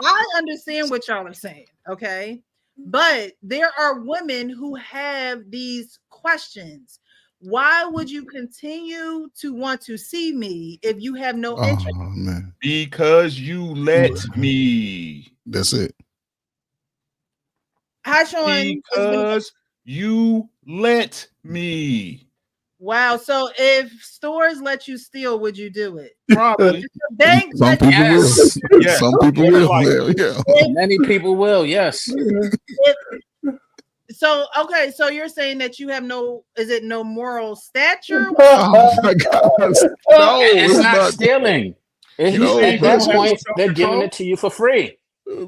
I understand what y'all are saying. Okay. But there are women who have these questions. Why would you continue to want to see me if you have no interest? Oh, man. Because you let me. That's it. Hi, Sean. Because you let me. Wow. So if stores let you steal, would you do it? Probably. Some people will. Yes. Some people will. Yeah. Many people will. Yes. So okay, so you're saying that you have no moral stature? Oh my God. No, it's not stealing. At that point, they're giving it to you for free.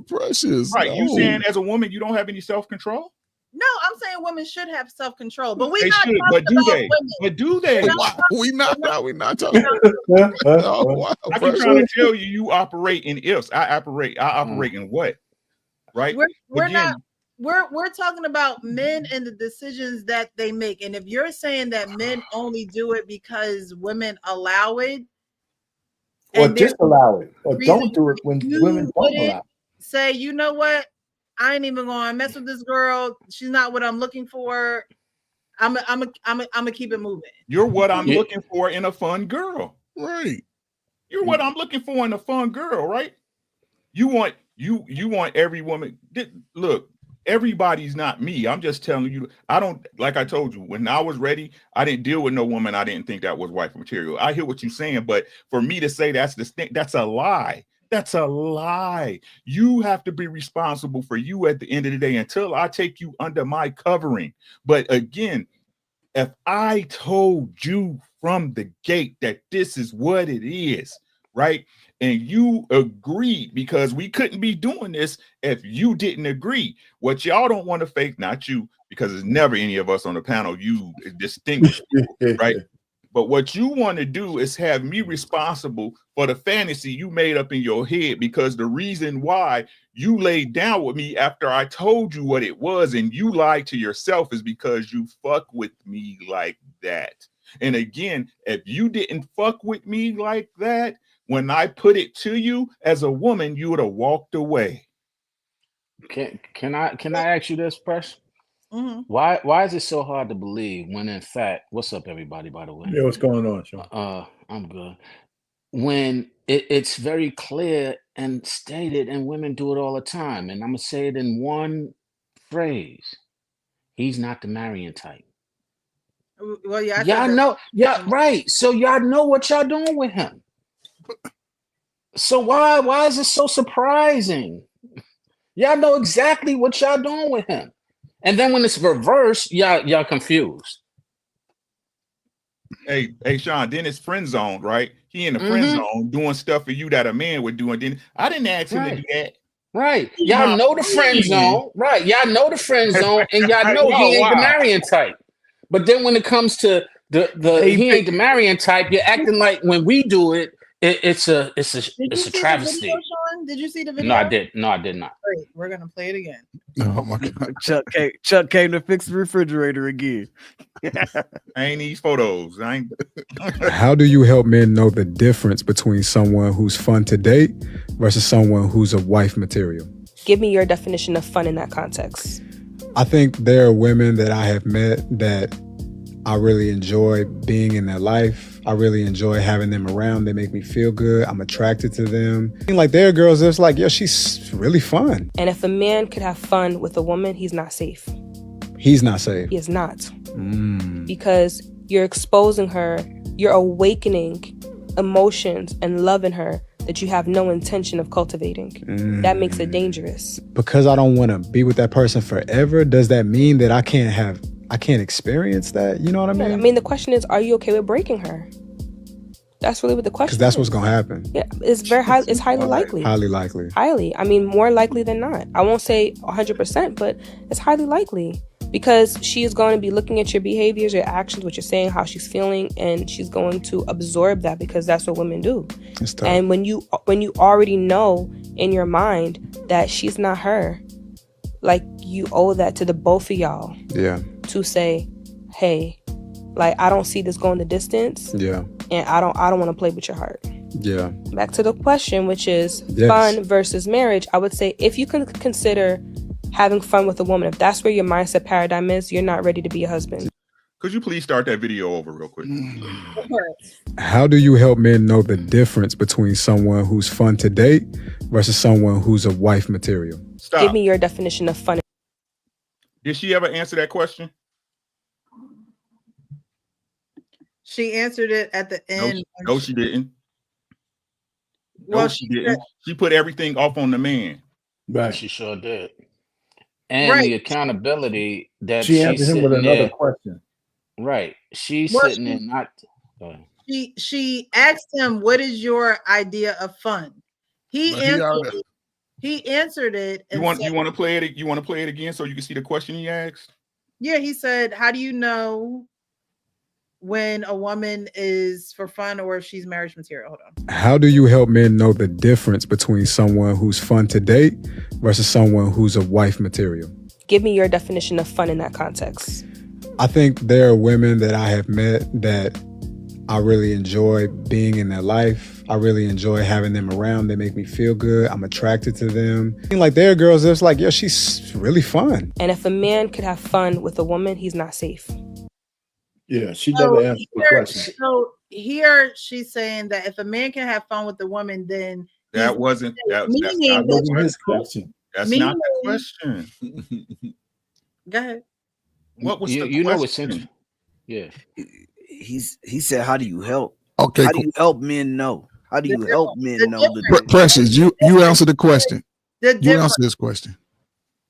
Precious. Right. No. You saying as a woman you don't have any self-control? No, I'm saying women should have self-control, but we they not should, talking but do about they? women. But do they? We not talking. Oh, wow, I keep trying to tell you operate in ifs. I operate in what? Right? We're not. We're talking about men and the decisions that they make. And if you're saying that men only do it because women allow it, or disallow it, or don't do it when women don't allow it. Say, you know what? I ain't even gonna mess with this girl. She's not what I'm looking for. I'm gonna keep it moving. You're what I'm looking for in a fun girl. Right. You're what I'm looking for in a fun girl, right? You want every woman. Look, everybody's not me. I'm just telling you, I don't, like I told you, when I was ready, I didn't deal with no woman I didn't think that was wife material. I hear what you're saying, but for me to say that's a lie. That's a lie. You have to be responsible for you at the end of the day until I take you under my covering. But again, if I told you from the gate that this is what it is, right? And you agreed, because we couldn't be doing this if you didn't agree. What y'all don't want to fake, not you, because there's never any of us on the panel, you distinguish people, right? But what you want to do is have me responsible for the fantasy you made up in your head, because the reason why you laid down with me after I told you what it was and you lied to yourself is because you fuck with me like that. And again, if you didn't fuck with me like that, when I put it to you as a woman, you would have walked away. Can I ask you this, Press? Mm-hmm. Why is it so hard to believe when in fact, what's up everybody, by the way? Yeah, what's going on, Sean? I'm good. When it's very clear and stated, and women do it all the time, and I'm gonna say it in one phrase: he's not the marrying type. Well, yeah, y'all know, yeah, right. So y'all know what y'all doing with him. So why is it so surprising? Y'all know exactly what y'all doing with him. And then when it's reversed, y'all confused. Hey, Sean, then it's friend zone, right? He in the friend zone doing stuff for you that a man would do. And then I didn't ask him to do that. Right. Y'all know the friend zone. Right. Y'all know the friend zone, and y'all know he ain't the marrying type. But then when it comes to he ain't the marrying type, you're acting like when we do it, it's a travesty. Did you see the video? No, I did not. Great. We're gonna play it again. Oh my God. Chuck came to fix the refrigerator again. I ain't these photos. How do you help men know the difference between someone who's fun to date versus someone who's a wife material? Give me your definition of fun in that context. I think there are women that I have met that I really enjoy being in their life. I really enjoy having them around. They make me feel good. I'm attracted to them. Like there are girls that's like, yo, she's really fun. And if a man could have fun with a woman, he's not safe. He's not safe. He is not. Because you're exposing her, you're awakening emotions and love in her that you have no intention of cultivating. That makes it dangerous. Because I don't want to be with that person forever, does that mean that I can't experience that? You know what I mean? I mean, the question is, are you okay with breaking her? That's really what the question is. Because that's what's going to happen. Yeah, it's highly likely. Highly likely. Highly. I mean, more likely than not. I won't say 100%, but it's highly likely. Because she is going to be looking at your behaviors, your actions, what you're saying, how she's feeling, and she's going to absorb that because that's what women do. And when you already know in your mind that she's not her, like you owe that to the both of y'all. Yeah. To say, hey, like I don't see this going the distance. Yeah. And I don't want to play with your heart. Yeah. Back to the question, which is fun versus marriage. I would say if you can consider having fun with a woman, if that's where your mindset paradigm is, you're not ready to be a husband. Could you please start that video over real quick? How do you help men know the difference between someone who's fun to date versus someone who's a wife material? Stop. Give me your definition of fun. Did she ever answer that question? She answered it at the end. No, she didn't. Well, no, she didn't. She put everything off on the man. Right. She sure did. And the accountability that she answered him with another there, question. Right. She's sitting there not. She asked him, "What is your idea of fun?" He answered it. You want to play it? You want to play it again so you can see the question he asked? Yeah, he said, "How do you know when a woman is for fun or if she's marriage material?" Hold on. How do you help men know the difference between someone who's fun to date versus someone who's a wife material? Give me your definition of fun in that context. I think there are women that I have met that I really enjoy being in their life. I really enjoy having them around. They make me feel good. I'm attracted to them. Like there are girls that's like, yo, she's really fun. And if a man could have fun with a woman, he's not safe. Yeah, she never answered the question. So here she's saying that if a man can have fun with a woman, then that wasn't that's not his question. That's not the question. Go ahead. What was the you question? know what's interesting? Yeah. He said, "How do you help? Okay. How do you help men know? How do you help men know the Precious? You answer the question. You answer this question.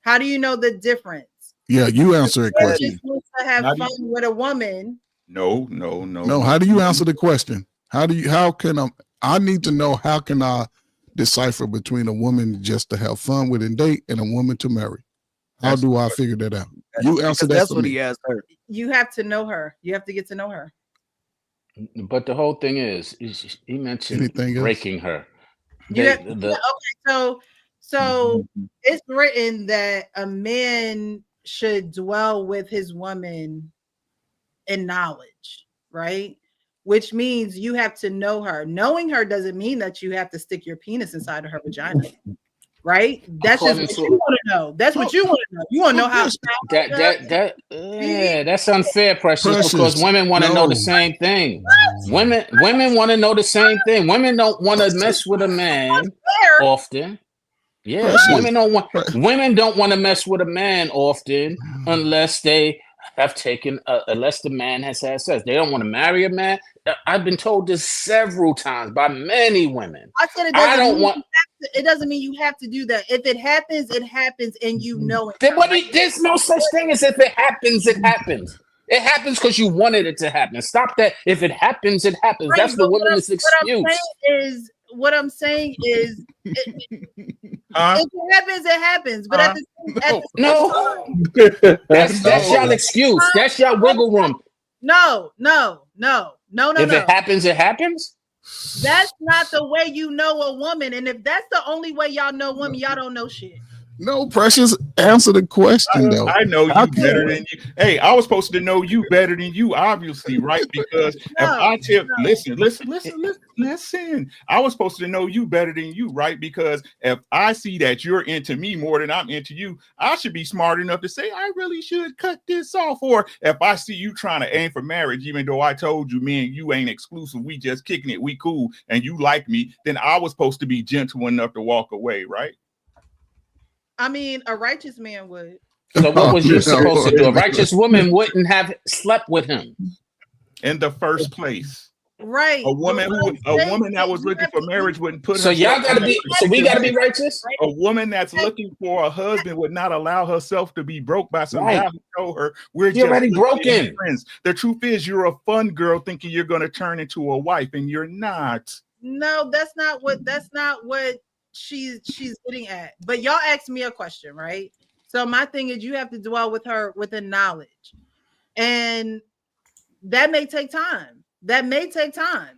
How do you know the difference? Yeah, you answer a question. To have fun with a woman. No. How do you answer the question? How can I need to know how can I decipher between a woman just to have fun with and date and a woman to marry? How do I figure that out? You answer that. That's what he asked her. You have to know her. You have to get to know her. But the whole thing is he mentioned breaking her. So it's written that a man should dwell with his woman in knowledge, right? Which means you have to know her. Knowing her doesn't mean that you have to stick your penis inside of her vagina, right? That's just what you want to know. That's what you want to know. You want to know how that's unfair, Precious, because women want to know the same thing. Women want to know the same thing. Women don't want to mess with a man often. Yeah, women don't want to mess with a man often unless they have taken unless the man has had sex. They don't want to marry a man. I've been told this several times by many women. I said it doesn't mean you have to do that. If it happens, it happens, and you know it. There's no such thing as if it happens, it happens. It happens because you wanted it to happen. Stop that. If it happens, it happens. Right, that's the woman's excuse. What I'm saying is, if it happens, it happens. But that's y'all excuse. That's y'all wiggle room. No. If it happens, it happens. That's not the way you know a woman. And if that's the only way y'all know women, y'all don't know shit. No, Precious, answer the question though. I know How you can better than you. Hey, I was supposed to know you better than you, obviously, right? Because if I tell, listen. I was supposed to know you better than you, right? Because if I see that you're into me more than I'm into you, I should be smart enough to say I really should cut this off. Or if I see you trying to aim for marriage, even though I told you me and you ain't exclusive, we just kicking it, we cool, and you like me, then I was supposed to be gentle enough to walk away, right? I mean, a righteous man would. So what was you supposed to do? A righteous woman wouldn't have slept with him in the first place. Right. A woman that was looking for marriage wouldn't put. So y'all gotta be. So we gotta be righteous. A woman that's looking for a husband would not allow herself to be broke by some guy who told her we're just already broken. Friends. The truth is, you're a fun girl thinking you're going to turn into a wife, and you're not. No, that's not what she's getting at. But y'all asked me a question, right? So my thing is, you have to dwell with her within knowledge, and that may take time.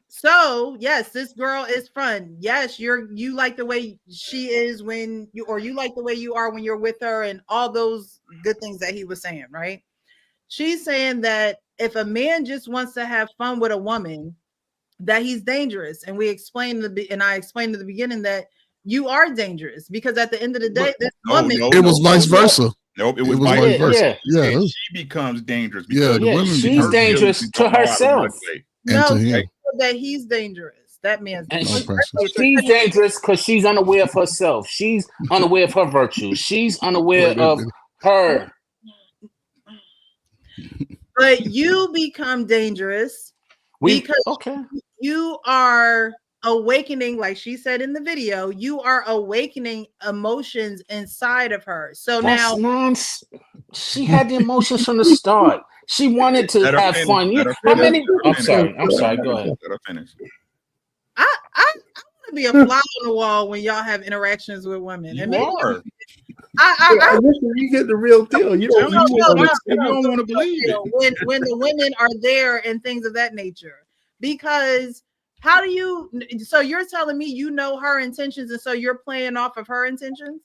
So yes, this girl is fun. Yes, you like the way she is you like the way you are when you're with her, and all those good things that he was saying, right? She's saying that if a man just wants to have fun with a woman, that he's dangerous. And I explained at the beginning that you are dangerous, because at the end of the day, this woman, it was vice versa. Nope, it was vice versa. Yeah. She becomes dangerous. The women she's dangerous to herself. No, that he's dangerous. That man's dangerous. She's dangerous because she's unaware of herself. She's unaware of her virtues. She's unaware of her. But you become dangerous because you are awakening, like she said in the video, you are awakening emotions inside of her. So that's now she had the emotions from the start. She wanted to have fun. How many? I'm sorry. Go ahead. I want to be a fly on the wall when y'all have interactions with women. You are. You get the real deal. You don't want to believe it when the women are there and things of that nature. Because how do you? So you're telling me you know her intentions, and so you're playing off of her intentions,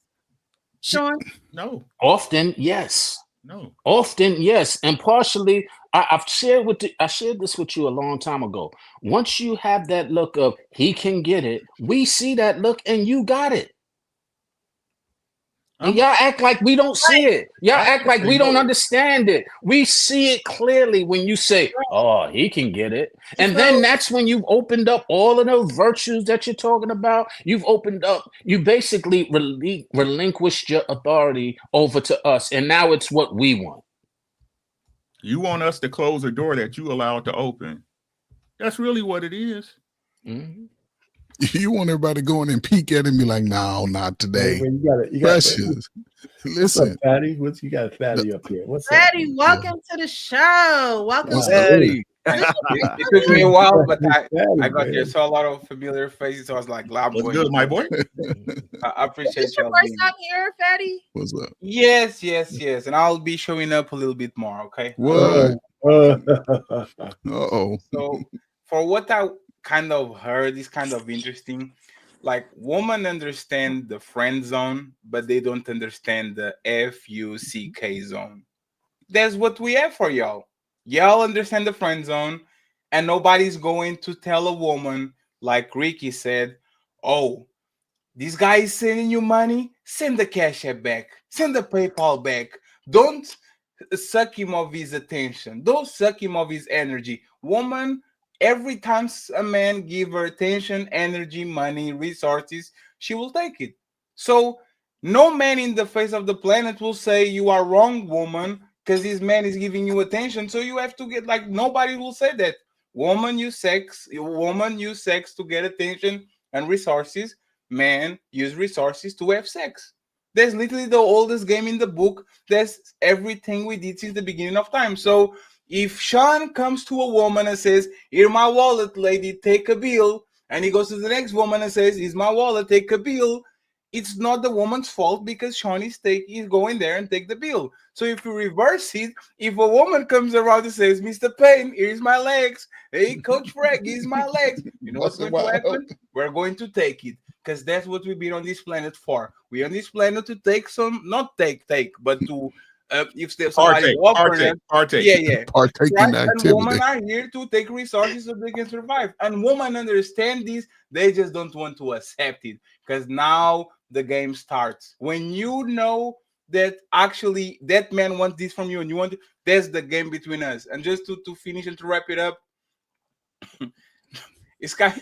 Sean? No. Often, yes. No. Often, yes, and partially, I shared this with you a long time ago. Once you have that look of he can get it, we see that look, and you got it. And y'all act like we don't see it. Y'all act like we don't understand it. We see it clearly when you say, "Oh, he can get it," and then that's when you've opened up all of those virtues that you're talking about. You've opened up. You basically relinquished your authority over to us, and now it's what we want. You want us to close a door that you allowed to open. That's really what it is. Mm-hmm. You want everybody to go in and peek at it and be like, "No, not today." You got Precious. Listen, what's up, Fatty? You got Fatty up here? What's Fatty? Welcome to the show. Welcome, Fatty. It took me a while, but I got there. Saw a lot of familiar faces. So I was like, "Loud boy, good, my boy." I appreciate Is this your first time here, Fatty? What's up? Yes, and I'll be showing up a little bit more. Okay. What? So for what I kind of heard is kind of interesting. Like, women understand the friend zone, but they don't understand the FUCK zone. That's what we have for y'all. Y'all understand the friend zone, and nobody's going to tell a woman, like Ricky said, "Oh, this guy is sending you money, send the Cash App back, send the PayPal back. Don't suck him of his attention. Don't suck him of his energy." Woman, every time a man give her attention, energy, money, resources, she will take it. So no man in the face of the planet will say you are wrong, woman, because this man is giving you attention. So you have to get, like, nobody will say that. Woman use sex to get attention and resources. Man use resources to have sex. That's literally the oldest game in the book. That's everything we did since the beginning of time. So if Sean comes to a woman and says, "Here my wallet, lady, take a bill," and he goes to the next woman and says, "Here's my wallet, take a bill," it's not the woman's fault, because Sean is going there and take the bill. So if you reverse it, if a woman comes around and says, "Mr. Payne, here's my legs. Hey, Coach Frank, here's my legs," you know what's going to happen? We're going to take it. because that's what we've been on this planet for. We're on this planet to take some, not take, but to if there's somebody offering them, partake. yeah, Partake in right. the And activity. women are here to take resources so they can survive. And women understand this; they just don't want to accept it because now the game starts. When you know that actually that man wants this from you, and you want it, that's the game between us. And just to finish and to wrap it up, it's kind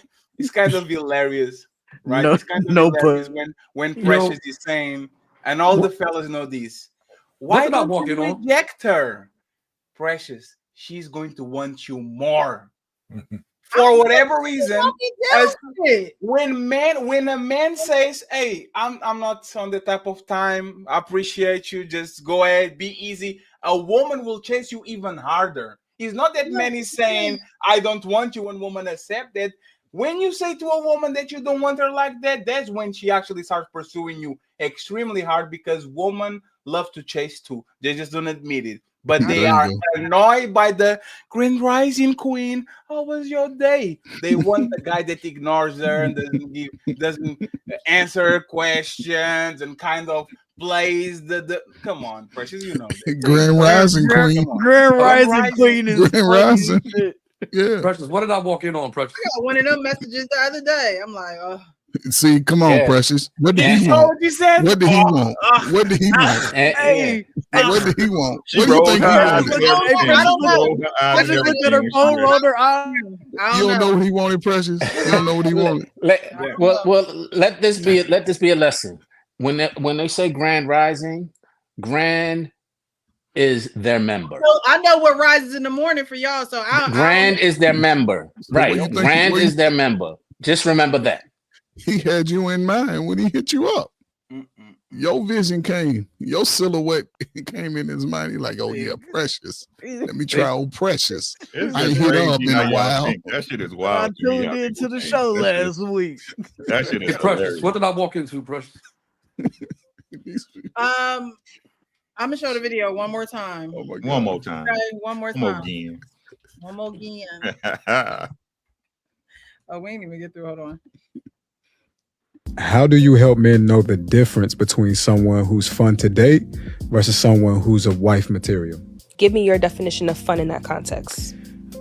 of hilarious, right? No, It's kind of no, hilarious but when Precious is saying, and all the fellas know this. Why did I don't walk you in on? reject her? Precious, she's going to want you more. For whatever reason, as when a man says, "Hey, I'm not on the type of time, I appreciate you, just go ahead, be easy," a woman will chase you even harder. It's not that man is saying, "I don't want you," when woman accept that. When you say to a woman that you don't want her like that, that's when she actually starts pursuing you extremely hard, because women love to chase too. They just don't admit it. But they are annoyed by the Grand Rising Queen. How was your day? They want the guy that ignores her and doesn't answer her questions and kind of plays the come on, Precious, you know that. Grand Rising Queen. Grand Rising Queen is Grand funny as Rising. shit. Yeah. Precious, what did I walk in on, Precious? I got one of them messages the other day. I'm like, oh. See, come on, Precious. What did he want? What did he want? What did he want? Hey, what did he want? She What do you rolled think her he eyes wanted? and everything. I don't She know. rolled her eyes I and just looked at everything. her phone, rolled her eyes. I You don't don't know. know what he wanted, Precious. You don't know what he wanted. Well, let this be a lesson. When they say Grand Rising, Grand is their member. So I know what rises in the morning for y'all. So I Grand is their member, So what right? you think- Grand what you- is their member. Just remember that. He had you in mind when he hit you up. Your vision came, your silhouette came in his mind. He's like, "Oh yeah, Precious. Let me try old Precious." It's I ain't just hit crazy up in how a y'all while. think. That shit is I wild to me. tuned how in people to the think. show That shit last is- week. That shit is Hey, Precious, hilarious. what did I walk into, Precious? I'm gonna show the video one more time. Oh my God. One more time. Okay, one more One more time. again. One more again. Oh, we ain't even get through. Hold on. How do you help men know the difference between someone who's fun to date versus someone who's a wife material? Give me your definition of fun in that context.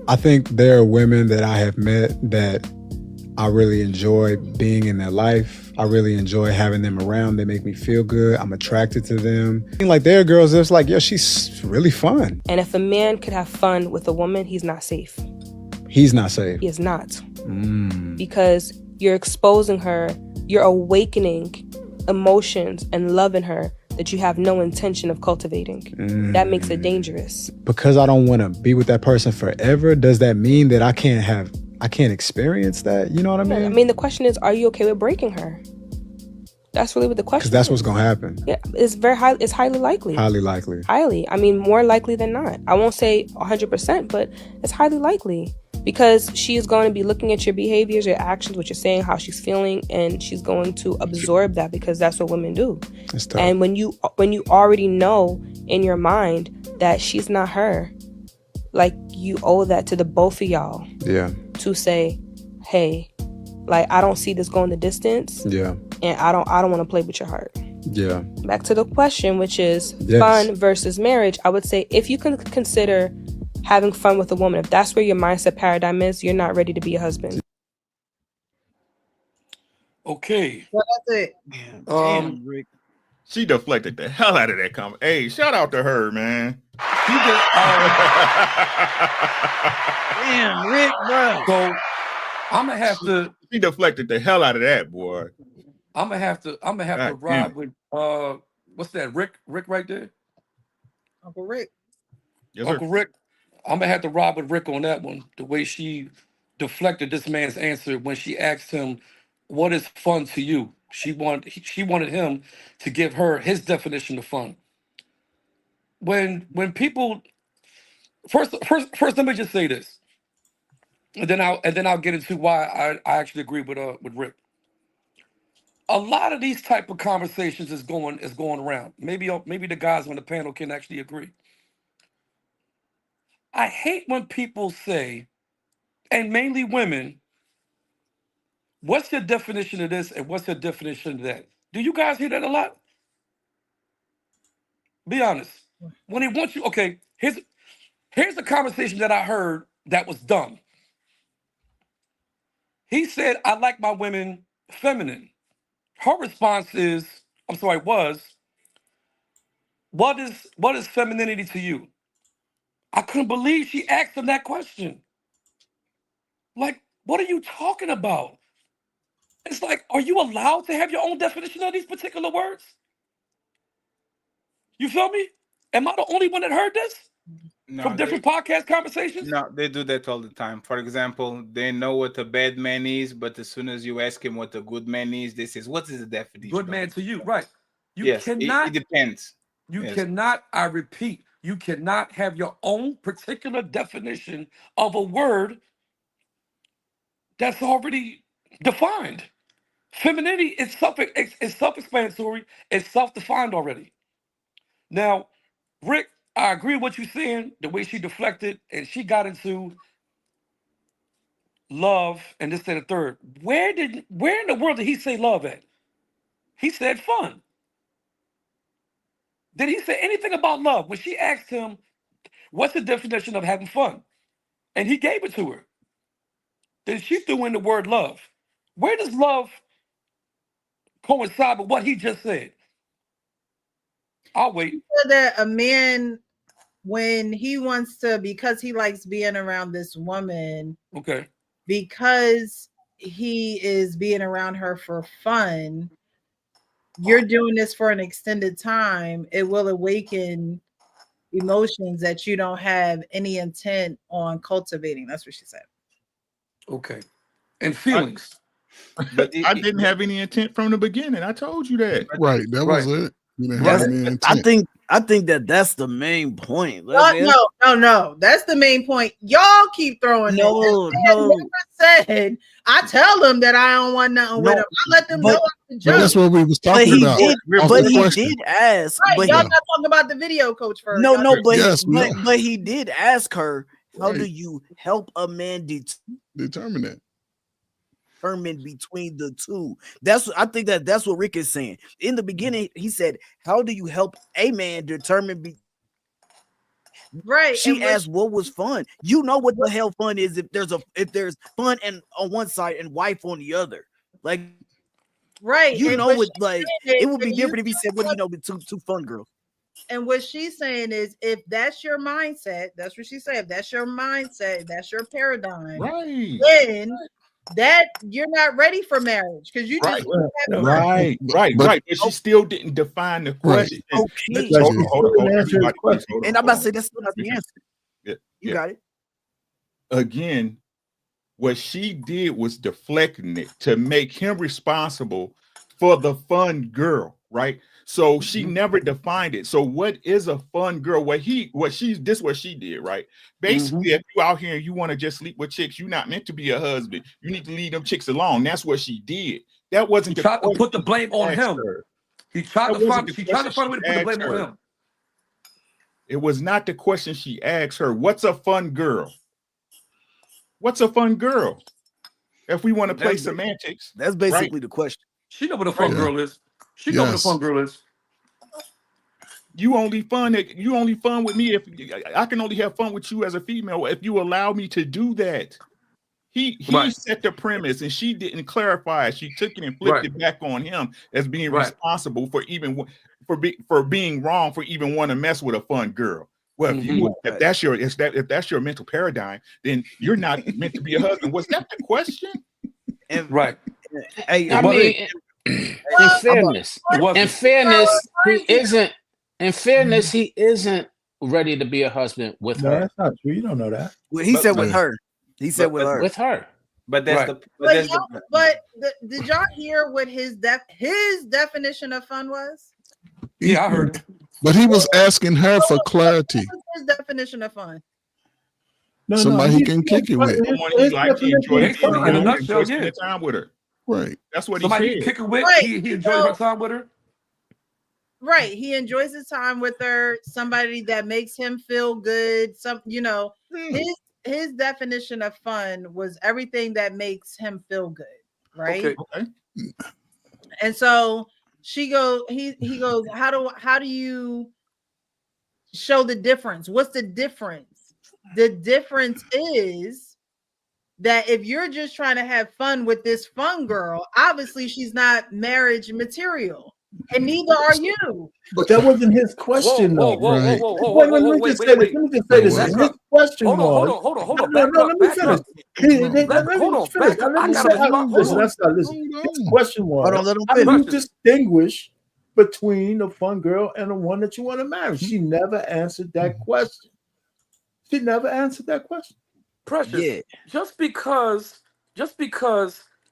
I think there are women that I have met that I really enjoy being in their life. I really enjoy having them around. They make me feel good. I'm attracted to them. Like there are girls that's like, yeah, she's really fun. And if a man could have fun with a woman, he's not safe. He's not safe. He is not. Because you're exposing her, you're awakening emotions and love in her that you have no intention of cultivating. That makes it dangerous. Because I don't want to be with that person forever, does that mean that I can't experience that? You know what I mean? I mean, the question is, are you okay with breaking her? That's really what the question is. Because that's what's going to happen. Yeah, it's highly likely. Highly likely. Highly. I mean, more likely than not. I won't say 100%, but it's highly likely. Because she is going to be looking at your behaviors, your actions, what you're saying, how she's feeling, and she's going to absorb that because that's what women do. It's tough. And when you already know in your mind that she's not her, like you owe that to the both of y'all. Yeah. To say, hey, like I don't see this going the distance. Yeah. And I don't want to play with your heart. Yeah. Back to the question, which is Yes. fun versus marriage. I would say if you can consider having fun with a woman, if that's where your mindset paradigm is, you're not ready to be a husband. Okay. Well, that's it. Damn, Rick. She deflected the hell out of that comment. Hey, shout out to her, man. Damn, Rick, bro. So I'm gonna have to. She deflected the hell out of that, boy. I'm gonna have to God ride damn. with what's that? Rick right there. Uncle Rick. Yes, sir. Uncle Rick. I'm gonna have to ride with Rick on that one. The way she deflected this man's answer when she asked him, "What is fun to you?" She wanted him to give her his definition of fun. When people first, let me just say this, and then I'll get into why I actually agree with Rick. A lot of these type of conversations is going around. Maybe the guys on the panel can actually agree. I hate when people say, and mainly women, What's your definition of this and what's your definition of that? Do you guys hear that a lot? Be honest. When he wants you, okay, here's a conversation that I heard that was dumb. He said, I like my women feminine. Her response is, was, what is femininity to you? I couldn't believe she asked him that question. Like, what are you talking about? It's like, are you allowed to have your own definition of these particular words? You feel me? Am I the only one that heard this? No, From different podcast conversations? No, they do that all the time. For example, they know what a bad man is, but as soon as you ask him what a good man is, they says, "What is the definition?" Good man to you, right? You Yes, cannot. it depends. You Yes. cannot. I repeat, you cannot have your own particular definition of a word that's already defined. Femininity is self-explanatory. It's self-defined already. Now, Rick, I agree with what you're saying. The way she deflected and she got into love and this and the third. Where in the world did he say love at? He said fun. Did he say anything about love? When she asked him, what's the definition of having fun? And he gave it to her. Then she threw in the word love. Where does love coincide with what he just said? I'll wait. So that a man, when he wants to, because he likes being around this woman, Okay. because he is being around her for fun, you're doing this for an extended time, it will awaken emotions that you don't have any intent on cultivating. That's what she said. Okay. And feelings. But I didn't have any intent from the beginning. I told you that. Right. That was it. You didn't have any intent. I think that's the main point. No. That's the main point. Y'all keep throwing it. Never said. I tell them that I don't want nothing with them. I let them know. That's what we was talking about. But he did ask. Right, but y'all not talking about the video, Coach. First. But he did ask her, how do you help a man determine that? Determine between the two. I think that's what Rick is saying. In the beginning, he said, how do you help a man determine right? She asked what was fun. You know what the hell fun is if there's fun and on one side and wife on the other. Like, right. You and know what, like it would be different if he said, what do you know, with two fun girls. And what she's saying is, if that's your mindset, that's what she said. If that's your mindset, that's your paradigm, right? Then that you're not ready for marriage because you just right. But she still didn't define the question. Okay. Hold on. And I'm about to say that's still not the answer. You got it. Again, what she did was deflecting it to make him responsible for the fun girl, right? So she never defined it. So what is a fun girl? What she did, right? Basically, if you out here and you want to just sleep with chicks, you're not meant to be a husband. You need to leave them chicks alone. That's what she did. That wasn't He tried to put the blame on him. She tried to find a way to put the blame on him. It was not the question she asked her. What's a fun girl? What's a fun girl? If we want to play semantics, that's basically the question. She know what a fun girl is. She know what a fun girl is. You only fun with me if I can only have fun with you as a female if you allow me to do that. He set the premise and she didn't clarify it. She took it and flipped it back on him as being responsible for being wrong for even want to mess with a fun girl. Well, if that's your mental paradigm, then you're not meant to be a husband. Was that the question? Right. Hey, I mean, in fairness, he isn't ready to be a husband with her. That's not true. You don't know that. Well, he said with her. He said with her. With her. But that's did y'all hear what his definition of fun was? Yeah, I heard it. But he was asking her for clarity. What was his definition of fun? Somebody he can kick it with. Someone he likes to enjoy spending time with her. Right. That's what somebody he said. He kick it with. He enjoys her time with her. Right. He enjoys his time with her. Somebody that makes him feel good. His definition of fun was everything that makes him feel good. right? Okay. And so he goes, how do you show the difference? What's the difference? The difference is that if you're just trying to have fun with this fun girl, obviously she's not marriage material, and neither are you. But that wasn't his question, though. Wait, let me just say this. Let me just say this. His question was. Hold on. No, Back let up. me Back finish. up. Hold on. Back up. I gotta respond. Listen. His question was, Hold on, let him how do you finish. distinguish between a fun girl and the one that you want to marry? She never answered that question. She never answered that question. Precious. Yeah. Just because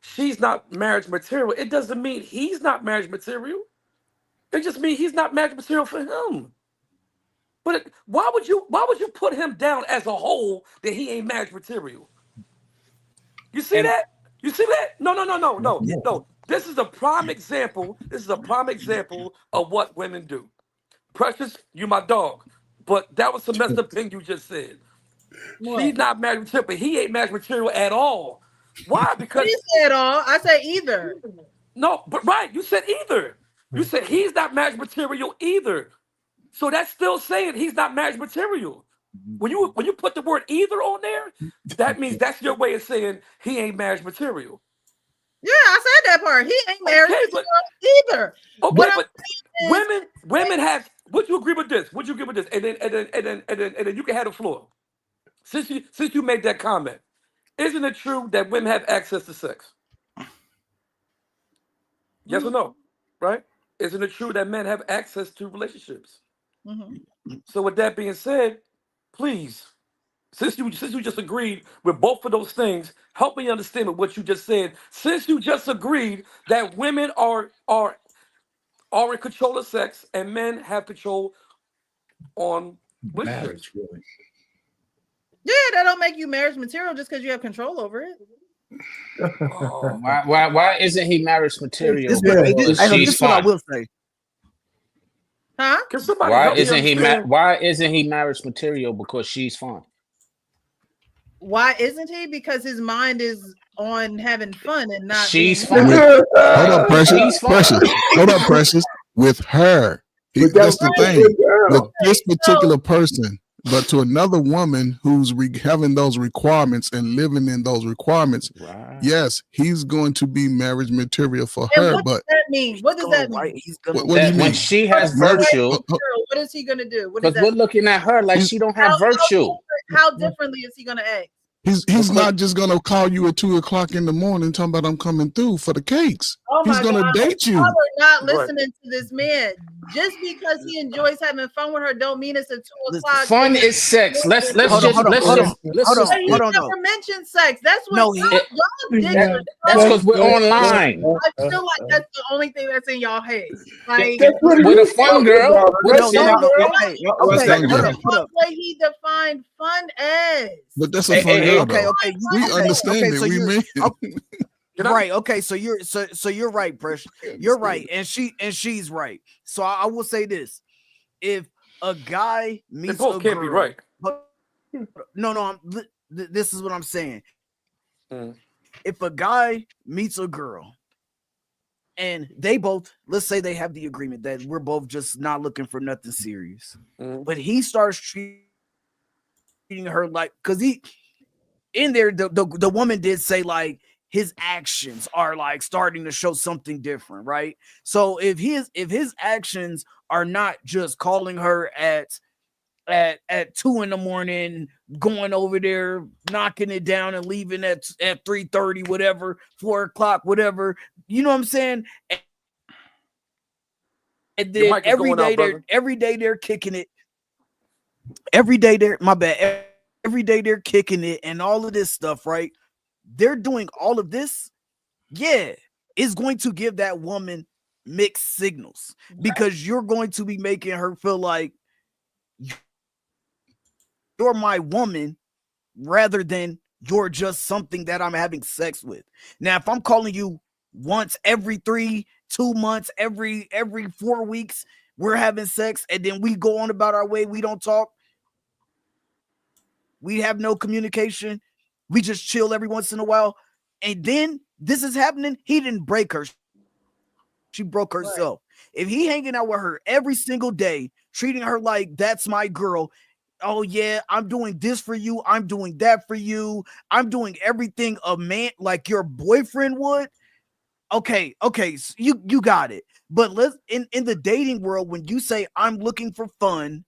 she's not marriage material, it doesn't mean he's not marriage material. It just means he's not marriage material for him. But why would you put him down as a whole that he ain't marriage material? You see that? You see that? No. This is a prime example. This is a prime example of what women do. Precious, you my dog. But that was some messed up thing you just said. What? She's not marriage material, but he ain't marriage material at all. Why? Because I didn't say at all. I said either. no, but right, you said either. You said he's not marriage material either. So that's still saying he's not marriage material. When you put the word either on there, that means that's your way of saying he ain't marriage material. Yeah, I said that part. He ain't married either. Okay, What but women have. Would you agree with this? Would you agree with this? And then you can have the floor. Since you made that comment, isn't it true that women have access to sex? Yes or no? Right? Isn't it true that men have access to relationships? So with that being said, please, since you just agreed with both of those things, help me understand with what you just said. Since you just agreed that women are in control of sex and men have control on relationships. Yeah, that don't make you marriage material just because you have control over it. Why isn't he marriage material? This is what I will say. Huh? Can somebody Why help me isn't he understand? why isn't he marriage material? Because she's fun. Why isn't he? Because his mind is on having fun and not She's being fun. Hold up, Precious. She's fun. Precious. Hold up, Precious. With her. That's the thing. With this particular person, but to another woman who's having those requirements and living in those requirements, yes, he's going to be marriage material for her. What does that mean? What does that mean? What do you mean? When she has virtue, What is he gonna do? What is because that? we're looking at her like she don't have virtue. How differently is he gonna act? He's not just gonna call you at 2:00 in the morning talking about I'm coming through for the cakes. Oh He's my gonna God. date you. Y'all are not listening to this man. Just because he enjoys having fun with her, don't mean it's at 2:00. Fun is sex. Let's Hold just on. But he Hold on. never mentioned sex. That's what No, y'all dicks are That's so- because we're online. I feel like that's the only thing that's in y'all head. Like With a fun girl. With a No, fun girl. okay, hold up. what way he defined fun as. But that's a fun girl, though. Okay. We understand it. So We mean right. Okay, so you're right, Precious. You're right, and she's right. So I will say this: if a guy meets They both a can't girl, be right. no, this is what I'm saying. If a guy meets a girl and they both, let's say they have the agreement that we're both just not looking for nothing serious, but he starts treating her like, because he in there, the woman did say like his actions are like starting to show something different, right? So if his actions are not just calling her at 2 a.m, going over there, knocking it down and leaving at 3:30, whatever, 4 o'clock, whatever, you know what I'm saying? And then every day they're kicking it. Every day they're kicking it and all of this stuff, right? They're doing all of this. Yeah, it's going to give that woman mixed signals because you're going to be making her feel like you're my woman rather than you're just something that I'm having sex with. Now, if I'm calling you once every 2 months, every 4 weeks, we're having sex, and then we go on about our way, we don't talk, we have no communication, we just chill every once in a while, and then this is happening. He didn't break her. She broke herself. If he hanging out with her every single day, treating her like that's my girl. Oh yeah, I'm doing this for you. I'm doing that for you. I'm doing everything a man like your boyfriend would. Okay, so you got it. But let's in the dating world, when you say I'm looking for fun,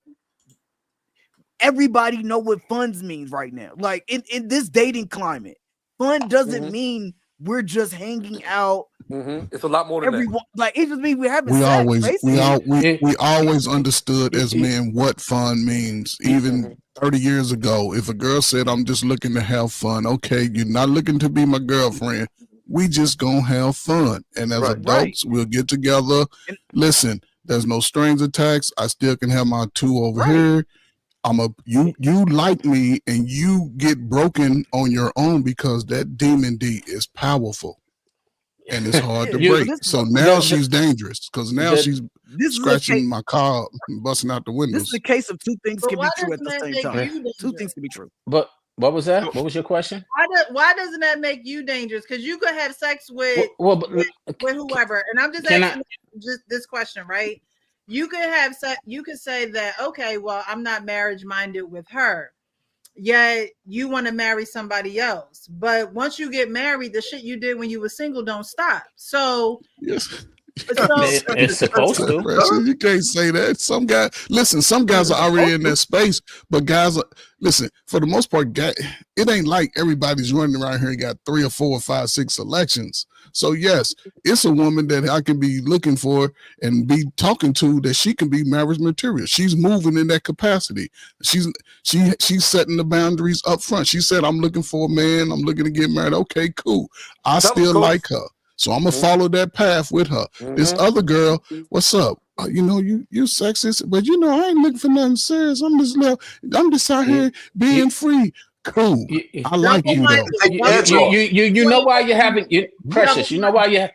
everybody know what funds means right now. Like in this dating climate, fun doesn't mean we're just hanging out. It's a lot more than that. Everyone like it just means we're having We sex. always Basically. we always understood as men what fun means. Even 30 years ago, if a girl said, I'm just looking to have fun, okay, you're not looking to be my girlfriend. We just gonna have fun. And as adults, we'll get together. Listen, there's no strings attached. I still can have my two over here. You like me and you get broken on your own because that demon D is powerful. And it's hard to break. So now she's dangerous because now she's scratching my car and busting out the windows. This is a case of two things can be true at the same time. Two things can be true. But what was that? What was your question? Why doesn't that make you dangerous? Because you could have sex with with whoever. And I'm just asking just this question, right? You could have you could say that, okay, well, I'm not marriage minded with her. Yet you want to marry somebody else. But once you get married, the shit you did when you were single don't stop. So yes. It's supposed to. You can't say that. Some guys, listen, some guys are already in that space, but guys are, listen, for the most part, it ain't like everybody's running around here and got 3 or 4 or 5, 6 selections. So yes, it's a woman that I can be looking for and be talking to that she can be marriage material. She's moving in that capacity. She's setting the boundaries up front. She said, I'm looking for a man. I'm looking to get married. Okay, cool. I still like her. So I'm gonna follow that path with her. This other girl, what's up? You sexist, but I ain't looking for nothing serious. I'm just out here being free. Cool. I like you though. You know why you're having Precious. You know why you're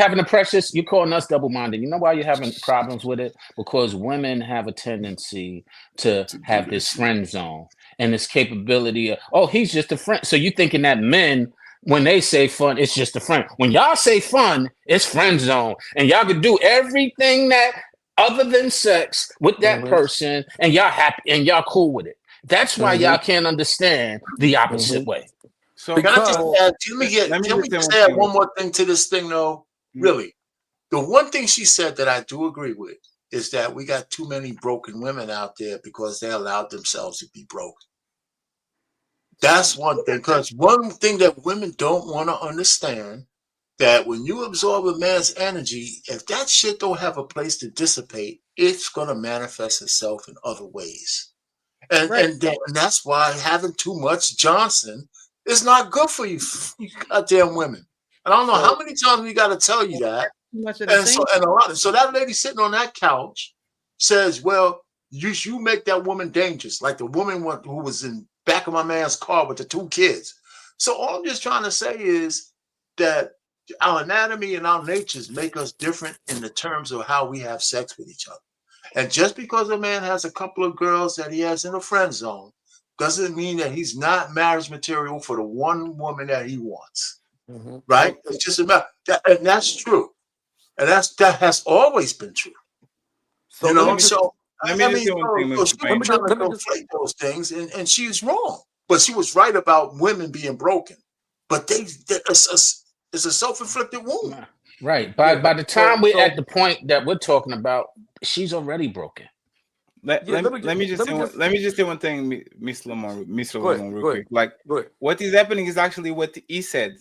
having a Precious. You're calling us double-minded. You know why you're having problems with it? Because women have a tendency to have this friend zone and this capability of, he's just a friend. So you're thinking that men, when they say fun, it's just a friend. When y'all say fun, it's friend zone. And y'all can do everything that other than sex with that person, and y'all happy and y'all cool with it. That's why y'all can't understand the opposite way. So can I just add, can we just add one more thing to this thing though? Really. The one thing she said that I do agree with is that we got too many broken women out there because they allowed themselves to be broken. That's one thing, because one thing that women don't want to understand, that when you absorb a man's energy, if that shit don't have a place to dissipate, it's going to manifest itself in other ways. And that's why having too much Johnson is not good for you, you goddamn women. And I don't know how many times we got to tell you that. So that lady sitting on that couch says, well, you make that woman dangerous, like the woman who was in back of my man's car with the 2 kids. So all I'm just trying to say is that our anatomy and our natures make us different in the terms of how we have sex with each other. And just because a man has a couple of girls that he has in a friend zone doesn't mean that he's not marriage material for the one woman that he wants. Right? It's just about that, and that's true. And that has always been true. So she was trying to conflate those things, and she's wrong. But she was right about women being broken. But it's a self-inflicted wound. Right. By the time we're at the point that we're talking about, she's already broken. Let me just say one thing, Miss Lamont, real quick. Like, what is happening is actually what he said.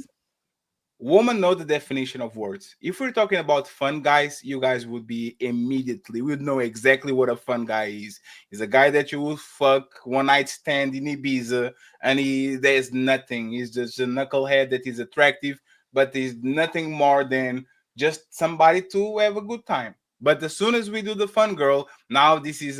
Women know the definition of words. If we're talking about fun guys, you guys would know exactly what a fun guy is. He's a guy that you will fuck one night stand in Ibiza, and there's nothing. He's just a knucklehead that is attractive, but there's nothing more than just somebody to have a good time. But as soon as we do the fun girl, now this is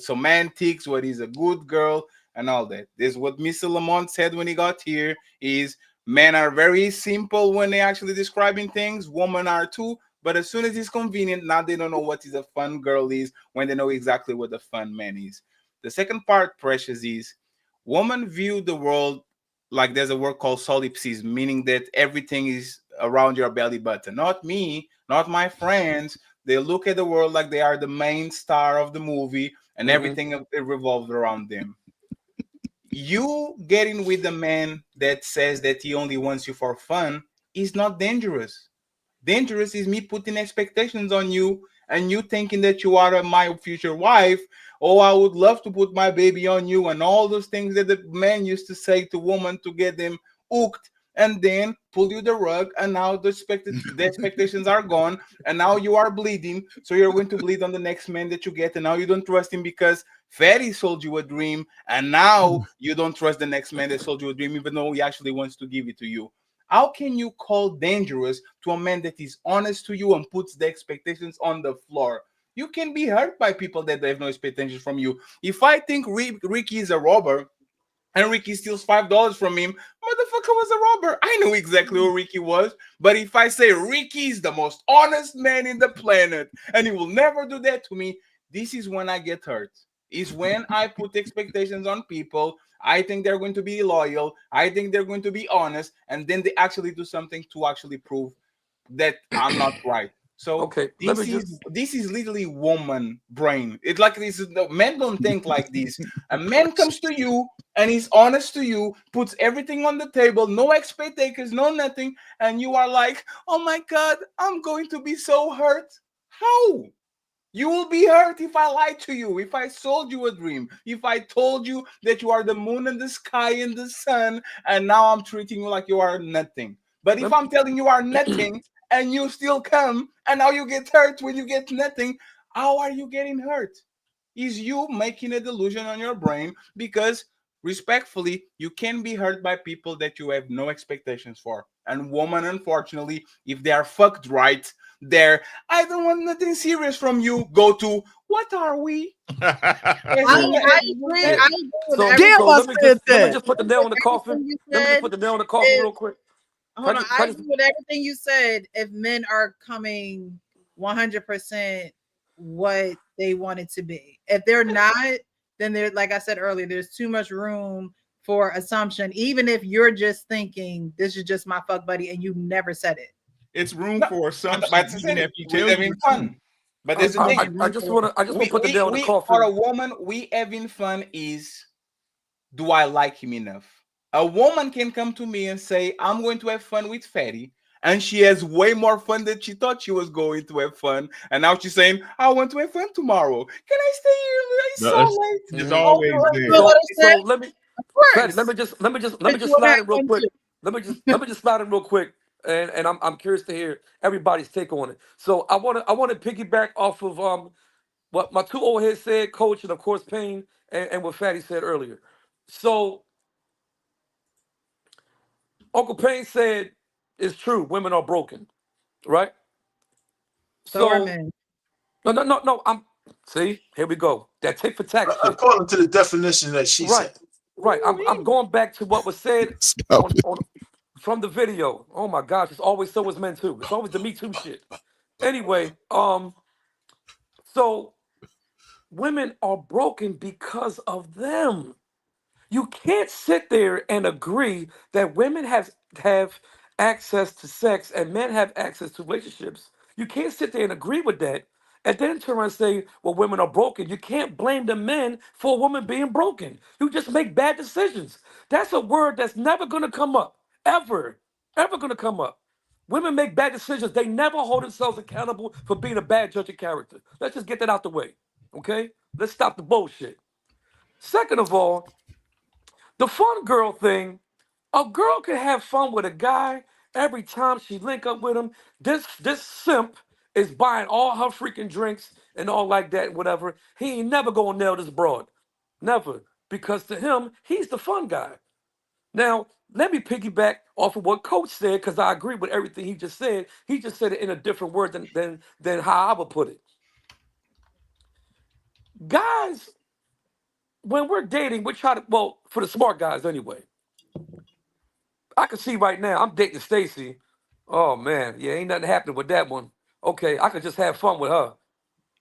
semantics, what is a good girl, and all that. This is what Mr. Lamont said when he got here, is men are very simple when they're actually describing things. Women are too. But as soon as it's convenient, now they don't know what is a fun girl is when they know exactly what a fun man is. The second part, Precious, is women view the world like there's a word called solipsism, meaning that everything is around your belly button. Not me, not my friends. They look at the world like they are the main star of the movie, and everything it revolves around them. You getting with a man that says that he only wants you for fun is not dangerous. Dangerous is me putting expectations on you and you thinking that you are my future wife. Oh, I would love to put my baby on you, and all those things that the man used to say to women to get them hooked, and then pull you the rug, and now the expectations are gone, and now you are bleeding, so you're going to bleed on the next man that you get, and now you don't trust him because Fatty sold you a dream, and now you don't trust the next man that sold you a dream, even though he actually wants to give it to you. How can you call dangerous to a man that is honest to you and puts the expectations on the floor? You can be hurt by people that have no expectations from you. If I think Ricky is a robber and Ricky steals $5 from him, motherfucker was a robber. I knew exactly who Ricky was. But if I say Ricky is the most honest man in the planet and he will never do that to me, this is when I get hurt. Is when I put expectations on people. I think they're going to be loyal. I think they're going to be honest, and then they actually do something to actually prove that I'm not right. So Okay, this is literally woman brain. It's like this. Men don't think like this. A man comes to you and he's honest to you, puts everything on the table, no expectations, no nothing, and you are like, "Oh my God, I'm going to be so hurt." How? You will be hurt if I lied to you, if I sold you a dream, if I told you that you are the moon and the sky and the sun, and now I'm treating you like you are nothing. But if I'm telling you are nothing and you still come, and now you get hurt when you get nothing, how are you getting hurt? Is you making a delusion on your brain because respectfully, you can be hurt by people that you have no expectations for. And women, unfortunately, if they are fucked right, they're I don't want nothing serious from you. Go to what are we? I agree. I agree with So everything. let me just put the nail in the coffin. Let me just put the nail in the coffin real quick. Hold on. I agree with everything you said. If men are coming 100% what they want it to be, if they're not, then there, like I said earlier, there's too much room for assumption. Even if you're just thinking this is just my fuck buddy and you never said it. It's room for assumption, But even if you we tell having you fun. But there's the thing. I just want to put the nail in the coffin. For a woman, we having fun is, do I like him enough? A woman can come to me and say, I'm going to have fun with Fatty. And she has way more fun than she thought she was going to have fun. And now she's saying, I want to have fun tomorrow. Can I stay here? It's so late. It's always there. So Fatty, let me just slide in real quick. Let me just slide in real quick. And I'm curious to hear everybody's take on it. So I want to piggyback off of what my two old heads said, Coach, and of course Payne, and what Fatty said earlier. So Uncle Payne said it's true, women are broken, right? So are men. No. See, here we go. That tit for tat shit. According to the definition that she said. Right. I'm going back to what was said from the video. Oh my gosh, it's always so is men too. It's always the Me Too shit. Anyway, so women are broken because of them. You can't sit there and agree that women have access to sex and men have access to relationships. You can't sit there and agree with that and then turn around and say, well, women are broken. You can't blame the men for a woman being broken. You just make bad decisions. That's a word that's never going to come up, ever going to come up. Women make bad decisions. They never hold themselves accountable for being a bad judge of character. Let's just get that out the way, okay? Let's stop the bullshit. Second of all, the fun girl thing, a girl can have fun with a guy every time she link up with him. This simp is buying all her freaking drinks and all like that, whatever. He ain't never gonna nail this broad. Never. Because to him, he's the fun guy. Now, let me piggyback off of what Coach said, because I agree with everything he just said. He just said it in a different word than how I would put it. Guys, when we're dating, we try to, well, for the smart guys anyway. I can see right now, I'm dating Stacy. Oh man, yeah, ain't nothing happening with that one. Okay, I could just have fun with her.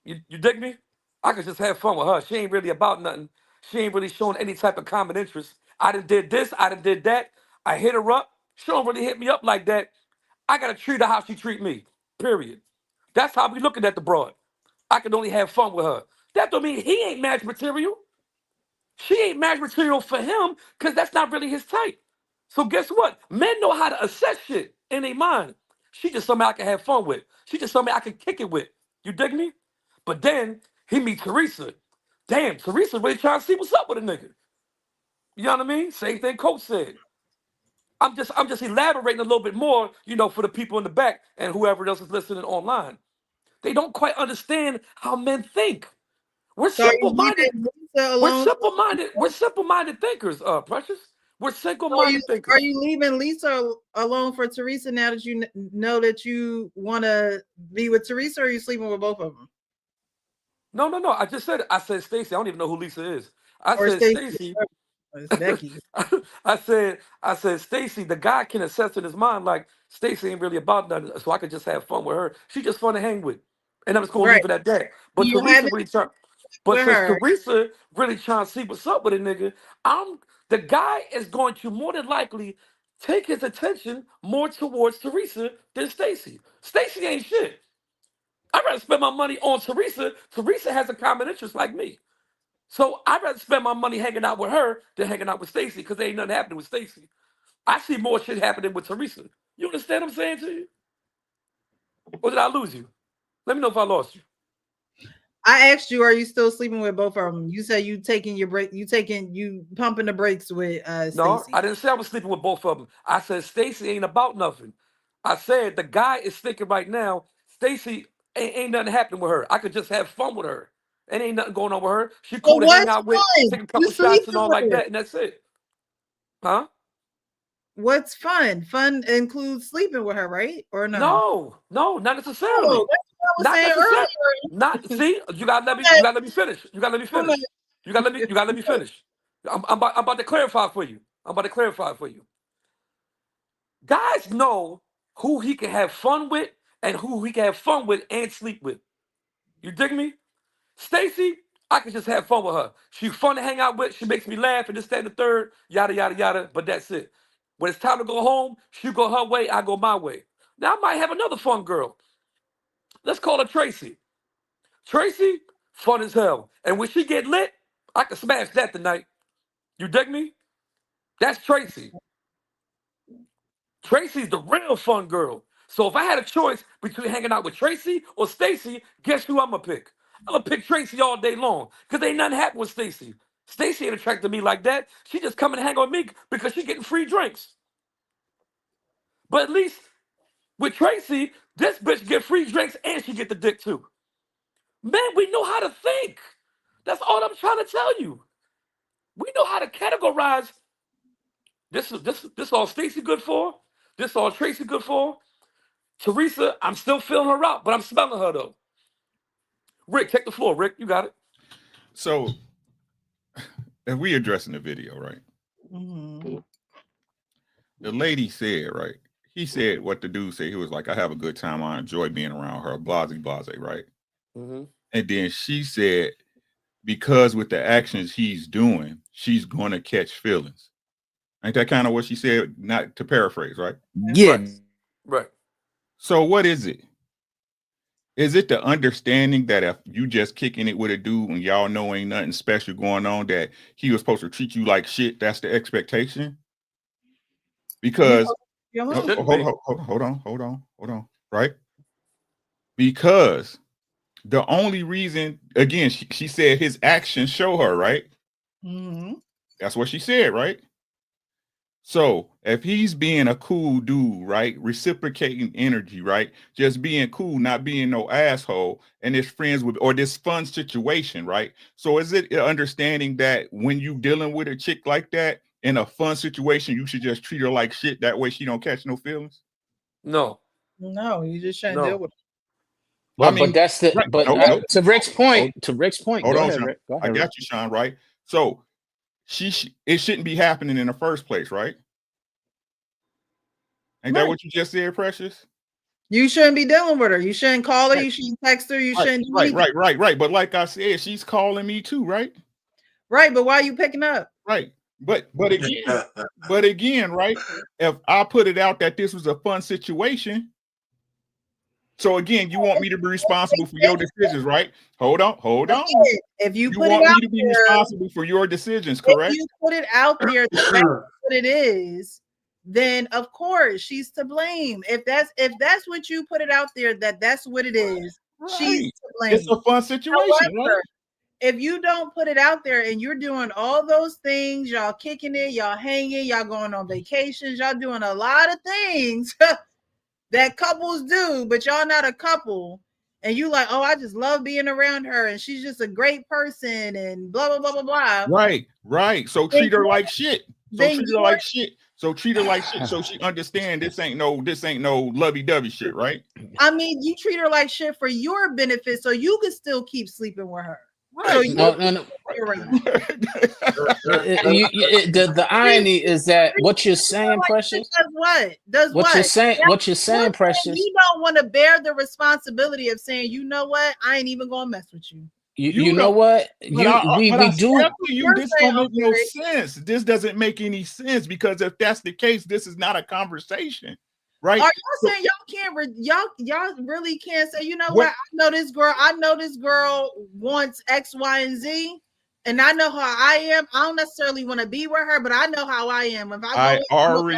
You dig me? I could just have fun with her. She ain't really about nothing. She ain't really showing any type of common interest. I done did this, I done did that. I hit her up. She don't really hit me up like that. I gotta treat her how she treat me. Period. That's how we looking at the broad. I can only have fun with her. That don't mean he ain't match material. She ain't match material for him because that's not really his type. So guess what? Men know how to assess shit in their mind. She just somebody I can have fun with. She just somebody I can kick it with. You dig me? But then he meet Teresa. Damn, Teresa really trying to see what's up with a nigga. You know what I mean? Same thing Coach said. I'm just elaborating a little bit more, for the people in the back and whoever else is listening online. They don't quite understand how men think. We're So are you simple-minded. leaving Lisa We're alone? simple-minded. We're simple-minded thinkers, Precious. We're Are single-minded thinkers. are you leaving Lisa alone for Teresa now that you know that you want to be with Teresa, or are you sleeping with both of them? No. I just said it. I said Stacy. I don't even know who Lisa is. I Or said Stacey? Stacy. It's Becky. I said Stacy. The guy can assess in his mind like Stacy ain't really about nothing, so I could just have fun with her. She just fun to hang with, and I'm just gonna Right. leave it at that. But You Teresa haven't really trying. But with since her. Teresa really trying to see what's up with a nigga, the guy is going to more than likely take his attention more towards Teresa than Stacy. Stacy ain't shit. I'd rather spend my money on Teresa. Teresa has a common interest like me. So I'd rather spend my money hanging out with her than hanging out with Stacy because there ain't nothing happening with Stacy. I see more shit happening with Teresa. You understand what I'm saying to you? Or did I lose you? Let me know if I lost you. I asked you, are you still sleeping with both of them? You said you taking your break, you pumping the brakes with No, Stacy. I didn't say I was sleeping with both of them. I said Stacy ain't about nothing. I said the guy is thinking right now, Stacy ain't nothing happening with her. I could just have fun with her. And ain't nothing going on with her. She So cool to hang what's out with, fun? take a You couple shots and sleeping all with like her. that, and that's it. Huh? What's fun? Fun includes sleeping with her, right? Or no? No, not Oh, necessarily. that's what I was Not saying necessarily. earlier. Not see. You gotta let me. I'm You not- gotta let me finish. You gotta let me I'm finish. You gotta let me finish. I'm about to clarify for you. I'm about to clarify for you. Guys know who he can have fun with and who he can have fun with and sleep with. You dig me? Stacy, I can just have fun with her. She's fun to hang out with. She makes me laugh and this, that, and the third, yada, yada, yada. But that's it. When it's time to go home, she go her way, I go my way. Now I might have another fun girl. Let's call her Tracy. Tracy, fun as hell. And when she get lit, I can smash that tonight. You dig me? That's Tracy. Tracy's the real fun girl. So if I had a choice between hanging out with Tracy or Stacy, guess who I'm gonna pick? I'm gonna pick Tracy all day long because ain't nothing happened with Stacy. Stacy ain't attracted to me like that. She just come and hang on me because she getting free drinks. But at least with Tracy, this bitch get free drinks and she get the dick too. Man, we know how to think. That's all I'm trying to tell you. We know how to categorize. This all Stacy good for. This all Tracy good for. Teresa, I'm still feeling her out, but I'm smelling her though. Rick, take the floor. Rick, you got it. So if we addressing the video, right? Mm-hmm. The lady said, right? He said what the dude said. He was like, I have a good time. I enjoy being around her. Blase, blase, right? Mm-hmm. And then she said, because with the actions he's doing, she's going to catch feelings. Ain't that kind of what she said? Not to paraphrase, right? Yeah. Right. So what is it? Is it the understanding that if you just kicking it with a dude and y'all know ain't nothing special going on, that he was supposed to treat you like shit? That's the expectation? Because hold on, right? Because the only reason, again, she said his actions show her, right? Mm-hmm. That's what she said, right? So if he's being a cool dude, right, reciprocating energy, right, just being cool, not being no asshole, and his friends with, or this fun situation, right? So is it understanding that when you dealing with a chick like that in a fun situation, you should just treat her like shit? That way she don't catch no feelings. No. No, you just shouldn't deal with it. But that's the right, but to Rick's point. To Rick's point. Hold Go on, ahead, Sean. Rick. Go I ahead, got Rick. you, Sean. Right. So it shouldn't be happening in the first place, right? Ain't that what you just said, Precious? You shouldn't be dealing with her. You shouldn't call her. You shouldn't text her. You shouldn't do anything. Right. But like I said, she's calling me too, right? Right, but why are you picking up? Right. But again, right? If I put it out that this was a fun situation, so again, you want me to be responsible for your decisions, right? Hold on. If you put want it out me to be there, responsible for your decisions, if correct? you put it out there, that's what it is. Then of course she's to blame. If that's what you put it out there, that's what it is. Right. She's to blame. It's a fun situation, However, right? if you don't put it out there and you're doing all those things, y'all kicking it, y'all hanging, y'all going on vacations, y'all doing a lot of things that couples do, but y'all not a couple. And you like, oh, I just love being around her and she's just a great person and blah, blah, blah, blah, blah. Right. So treat her like shit. So treat her like shit. So she understand this ain't no lovey-dovey shit, right? I mean, you treat her like shit for your benefit so you can still keep sleeping with her. Right. So no. The irony is that what you're saying, Precious. Does what? What you're saying, Precious. You don't want to bear the responsibility of saying, you know what, I ain't even gonna mess with you. You know what? We do. This don't make no sense. This doesn't make any sense because if that's the case, this is not a conversation. Right? Are y'all saying y'all really can't say, you know what? I know this girl wants X, Y, and Z, and I know how I am. I don't necessarily want to be with her, but I know how I am. If I go,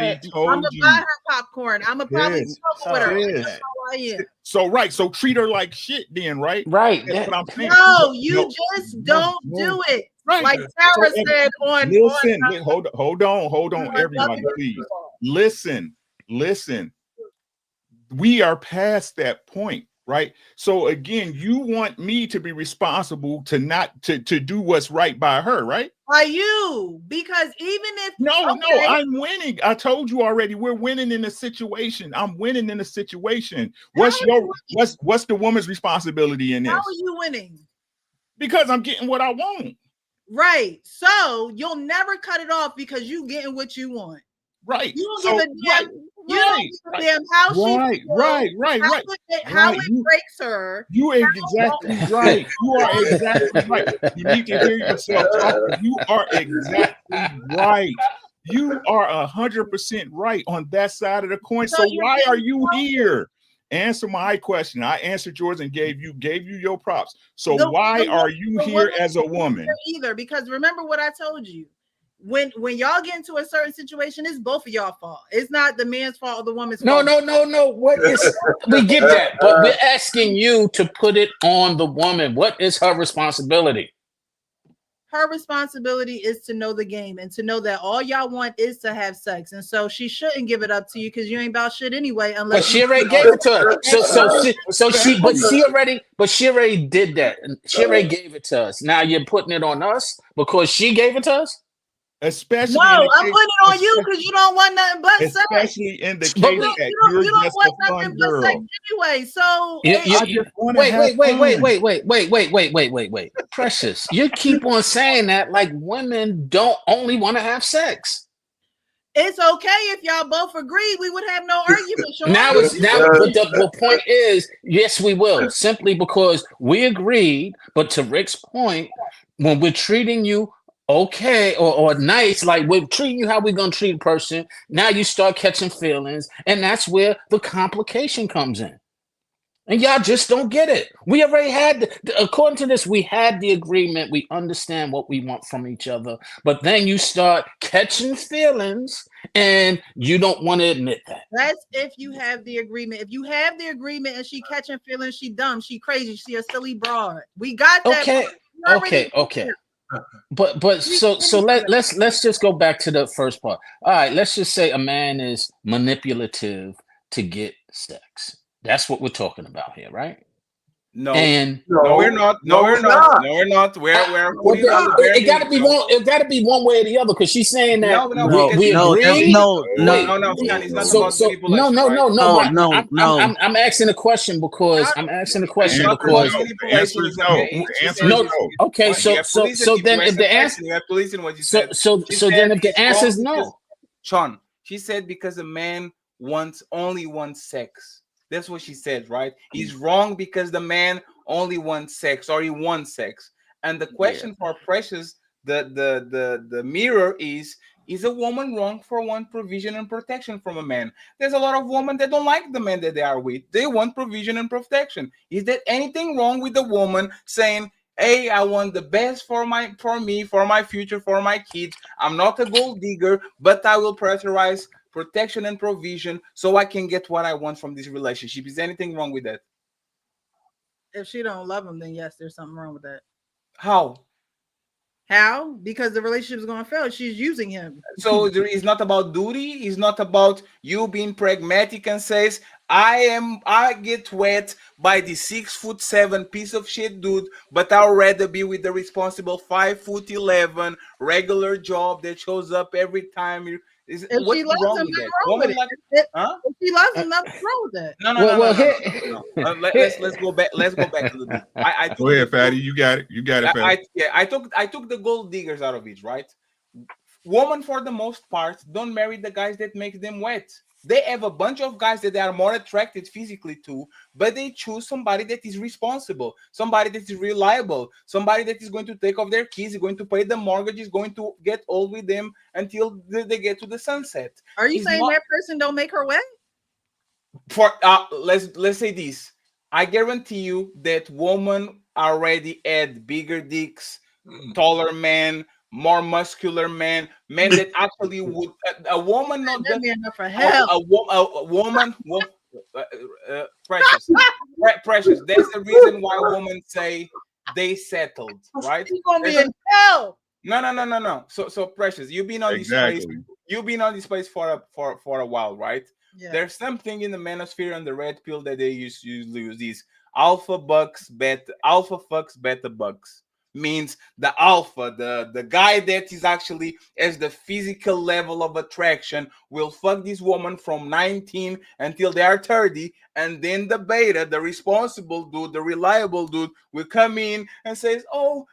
I'm gonna buy her popcorn. I'm gonna probably smoke with her. That's how I am. So treat her like shit, then, right? Right. That's what I'm saying. No, you just don't do it. Right. Like Tara said on. Listen, hold on, everybody, please. Listen. We are past that point, right? So again, you want me to be responsible to not to do what's right by her, right? By you, because even if no, I'm winning. I told you already, we're winning in a situation. I'm winning in a situation. What's the woman's responsibility in this? How are you winning? Because I'm getting what I want. Right. So you'll never cut it off because you getting what you want. Right. You don't give a damn. You don't give a damn how she feels, right. How it breaks her. You are exactly right. You are exactly right. You need to hear yourself talk. You are exactly right. You are 100% right on that side of the coin. So why are you here? Answer my question. I answered yours and gave you your props. So why are you here as a woman? Either because remember what I told you. When y'all get into a certain situation, it's both of y'all fault. It's not the man's fault or the woman's fault. No. What is we get that, but we're asking you to put it on the woman. What is her responsibility? Her responsibility is to know the game and to know that all y'all want is to have sex, and so she shouldn't give it up to you because you ain't about shit anyway. Unless but she already gave it to her. She already did that. She already gave it to us. Now you're putting it on us because she gave it to us. Especially I'm putting it on you because you don't want nothing but sex. Especially in the case that you're just a fun girl. Anyway, so wait. Precious, you keep on saying that like women don't only want to have sex. It's okay if y'all both agree. We would have no argument. But the point is, yes, we will. Simply because we agreed. But to Rick's point, when we're treating you okay or nice, like we're treating you how we're gonna treat a person, now you start catching feelings, and that's where the complication comes in. And y'all just don't get it. We already had, according to this, we had the agreement. We understand what we want from each other. But then you start catching feelings and you don't want to admit that. That's if you have the agreement. If you have the agreement and she catching feelings, she dumb, she crazy, she a silly broad. We got that. Okay. But so let's just go back to the first part. All right, let's just say a man is manipulative to get sex. That's what we're talking about here, right? No, we're not. We're putting on the bare it gotta be one. It gotta be one way or the other because she's saying that we agree. I'm asking a question because answer is no. Okay, so then if the answer, so then if the answer is no, Sean, she said because a man only wants sex. That's what she said, right? He's wrong because the man only wants sex or he wants sex. And the question for Precious the mirror is a woman wrong for one provision and protection from a man? There's a lot of women that don't like the man that they are with. They want provision and protection. Is there anything wrong with the woman saying, hey, I want the best for me, for my future, for my kids. I'm not a gold digger, but I will prioritize protection and provision so I can get what I want from this relationship. Is there anything wrong with that? If she don't love him, then yes, there's something wrong with that. How? How? Because the relationship is going to fail. She's using him. So it's not about duty. It's not about you being pragmatic and says, I get wet by the 6'7" piece of shit dude, but I'll rather be with the responsible 5'11" regular job that shows up every time. If What's she loves wrong him, with nothing that? wrong with Woman like, it. huh? If she loves him, nothing wrong with that. No. Let's go back. Let's go back a little bit. I took Go ahead, Fatty. You got it. You got it, Fatty. I took the gold diggers out of it, right? Women, for the most part, don't marry the guys that make them wet. They have a bunch of guys that they are more attracted physically to, but they choose somebody that is responsible, somebody that is reliable, somebody that is going to take off their keys, is going to pay the mortgage, is going to get old with them until they get to the sunset. Are you saying that person don't make her wet? For let's say this, I guarantee you that women already had bigger dicks, taller men, more muscular men that actually would a woman not that man up for hell. A woman precious precious. That's the reason why women say they settled, right? He's gonna be in hell. No. So precious, you've been on this place. You've been on this place for a while, right? Yeah. There's something in the manosphere and the red pill that they usually use these alpha fucks, beta bucks. Means the alpha, the guy that is actually as the physical level of attraction will fuck this woman from 19 until they are 30, and then the beta, the responsible dude, the reliable dude, will come in and says, oh,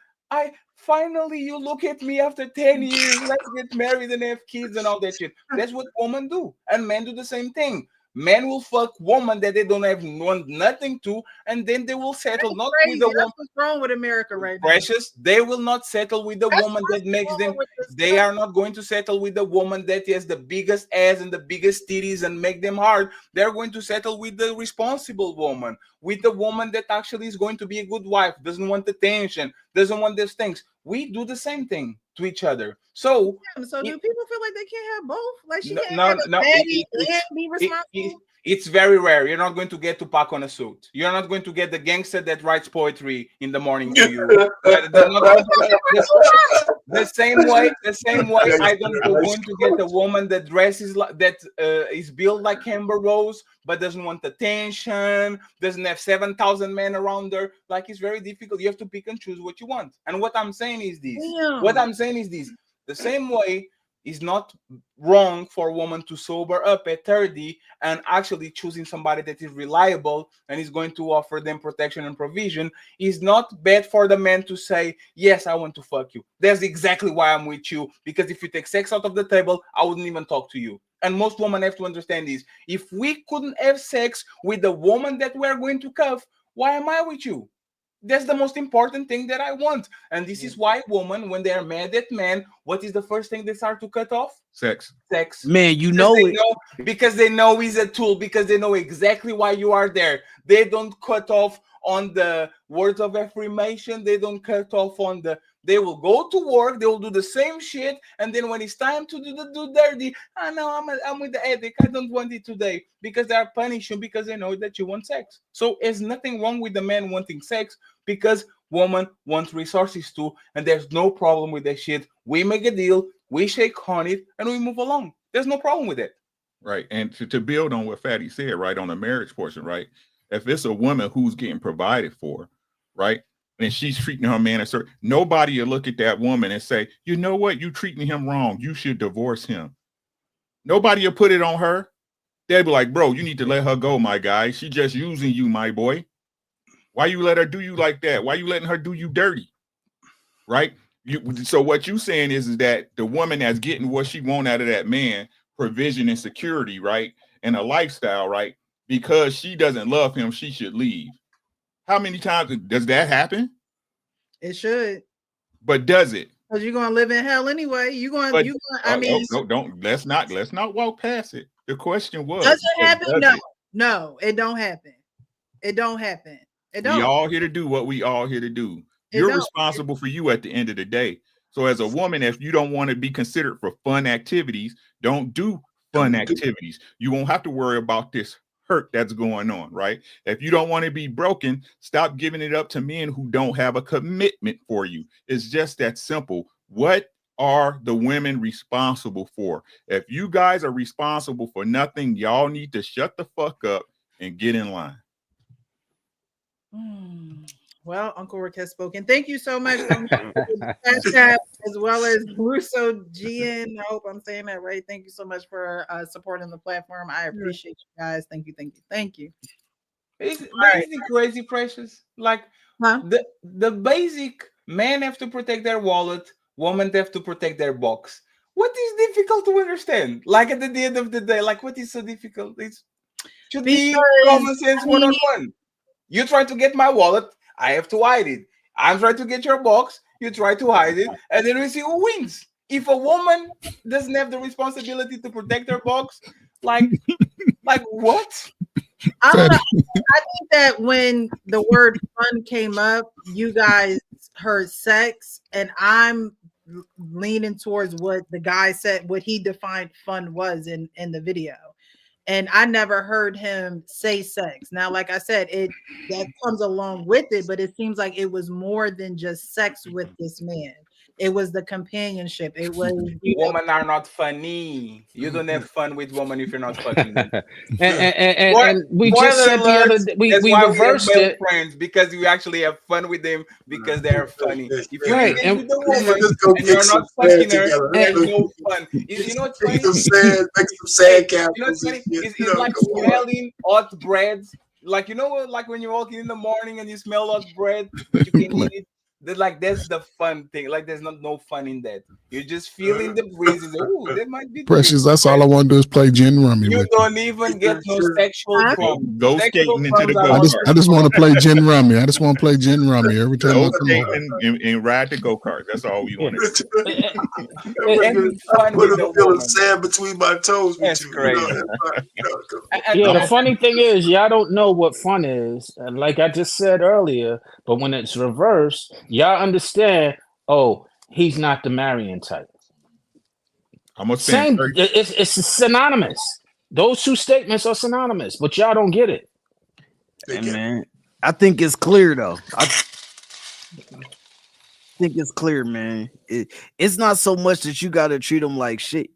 finally you look at me after 10 years, let's get married and have kids and all that shit. That's what women do, and men do the same thing. Men will fuck woman that they don't have nothing to, and then they will settle not with the woman. That's what's wrong with America right now. Precious, they will not settle with the woman that makes them. They are not going to settle with the woman that has the biggest ass and the biggest titties and make them hard. They're going to settle with the responsible woman, with the woman that actually is going to be a good wife, doesn't want attention, doesn't want these things. We do the same thing to each other. So do people feel like they can't have both? Like she can't have a daddy and be responsible? It's very rare. You're not going to get Tupac on a suit. You're not going to get the gangster that writes poetry in the morning to you. The same way, I don't going to get a woman that dresses that is built like Amber Rose, but doesn't want attention, doesn't have 7,000 men around her. Like, it's very difficult. You have to pick and choose what you want. And what I'm saying is this. The same way is not wrong for a woman to sober up at 30 and actually choosing somebody that is reliable and is going to offer them protection and provision. Is not bad for the man to say, yes, I want to fuck you. That's exactly why I'm with you, because if you take sex out of the table, I wouldn't even talk to you. And most women have to understand this. If we couldn't have sex with the woman that we're going to cuff, why am I with you? That's the most important thing that I want. And this is why women, when they are mad at men, what is the first thing they start to cut off? Sex. Man, you know it. Because they know he's a tool, because they know exactly why you are there. They don't cut off on the words of affirmation. They don't cut off on they will go to work, they will do the same shit, and then when it's time to do dirty, I know I'm with the addict, I don't want it today, because they are punishing because they know that you want sex. So there's nothing wrong with the man wanting sex, because women want resources too, and there's no problem with that shit. We make a deal, we shake on it, and we move along. There's no problem with it. Right. And to build on what Fatty said, right, on the marriage portion, right, if it's a woman who's getting provided for, right, and she's treating her man as nobody will look at that woman and say, you know what, you treating him wrong, you should divorce him. Nobody will put it on her. They'll be like, bro, you need to let her go, my guy. She just using you, my boy. Why you let her do you like that? Why you letting her do you dirty? Right? So what you saying is that the woman that's getting what she want out of that man, provision and security, right, and a lifestyle, right, because she doesn't love him, she should leave. How many times does that happen? It should. But does it? Because you're gonna live in hell anyway. But I mean, no, don't let's not walk past it. The question was, does it happen? does No, it don't happen. It don't happen. It We don't. all here to do what we all here to do. You're responsible for you at the end of the day. So as a woman, if you don't want to be considered for fun activities, don't do fun activities. You won't have to worry about this hurt that's going on, right? If you don't want to be broken, stop giving it up to men who don't have a commitment for you. It's just that simple. What are the women responsible for? If you guys are responsible for nothing, y'all need to shut the fuck up and get in line. Well, Uncle Rick has spoken. Thank you so much for hashtag, as well as Russo GN. I hope I'm saying that right. Thank you so much for supporting the platform. I appreciate you guys. Thank you, thank you, thank you. Isn't crazy, Precious? Like the basic men have to protect their wallet, women have to protect their box. What is difficult to understand? Like at the end of the day, like what is so difficult? It should be common sense one-on-one. You try to get my wallet, I have to hide it. I'm trying to get your box, you try to hide it, and then we see who wins. If a woman doesn't have the responsibility to protect her box, like what? I don't know. I think that when the word fun came up, you guys heard sex, and I'm leaning towards what the guy said, what he defined fun was in the video. And I never heard him say sex. Now, like I said, that comes along with it, but it seems like it was more than just sex with this man. It was the companionship. It was women are not funny. You don't have fun with women if you're not fucking them. and we just said the other day, we reversed it. Friends because we actually have fun with them because they're funny. If you right, engage with the woman and you're not fucking her, there's no fun. You know what's funny? Make some sad capitals. You know what's funny? It's like smelling hot breads. Like you know, like when you're walking in the morning and you smell hot bread, but you can eat it. That's the fun thing. Like there's no fun in that. You're just feeling the breeze. Ooh, that might be Precious. That's all I want to do is play gin rummy. You don't even get no sexual crumbs. Go skating into the go-kart. I just want to play gin rummy. I just want to play gin rummy every time I come over. And ride the go-kart. That's all we want to do. I put a feeling sand between my toes. That's crazy. Yeah, the funny thing is, y'all don't know what fun is. And like I just said earlier, but when it's reversed, y'all understand, oh, he's not the Marion type. Same, it's synonymous. Those two statements are synonymous, but y'all don't get it. Hey, man, I think it's clear though. I think it's clear, man. It's not so much that you got to treat them like shit.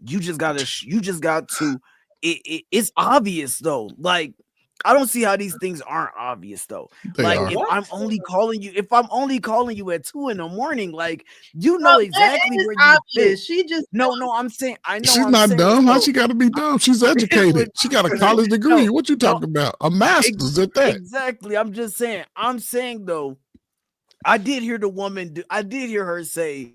You just got to. It's obvious though. Like I don't see how these things aren't obvious though. If I'm only calling you at 2 a.m, like you know exactly where you fit. She just no. I'm saying I know she's not dumb. How she got to be dumb? She's educated. She got a college degree. What you talking about? A master's at that. Exactly. I'm just saying. I'm saying though. I did hear the woman. I did hear her say.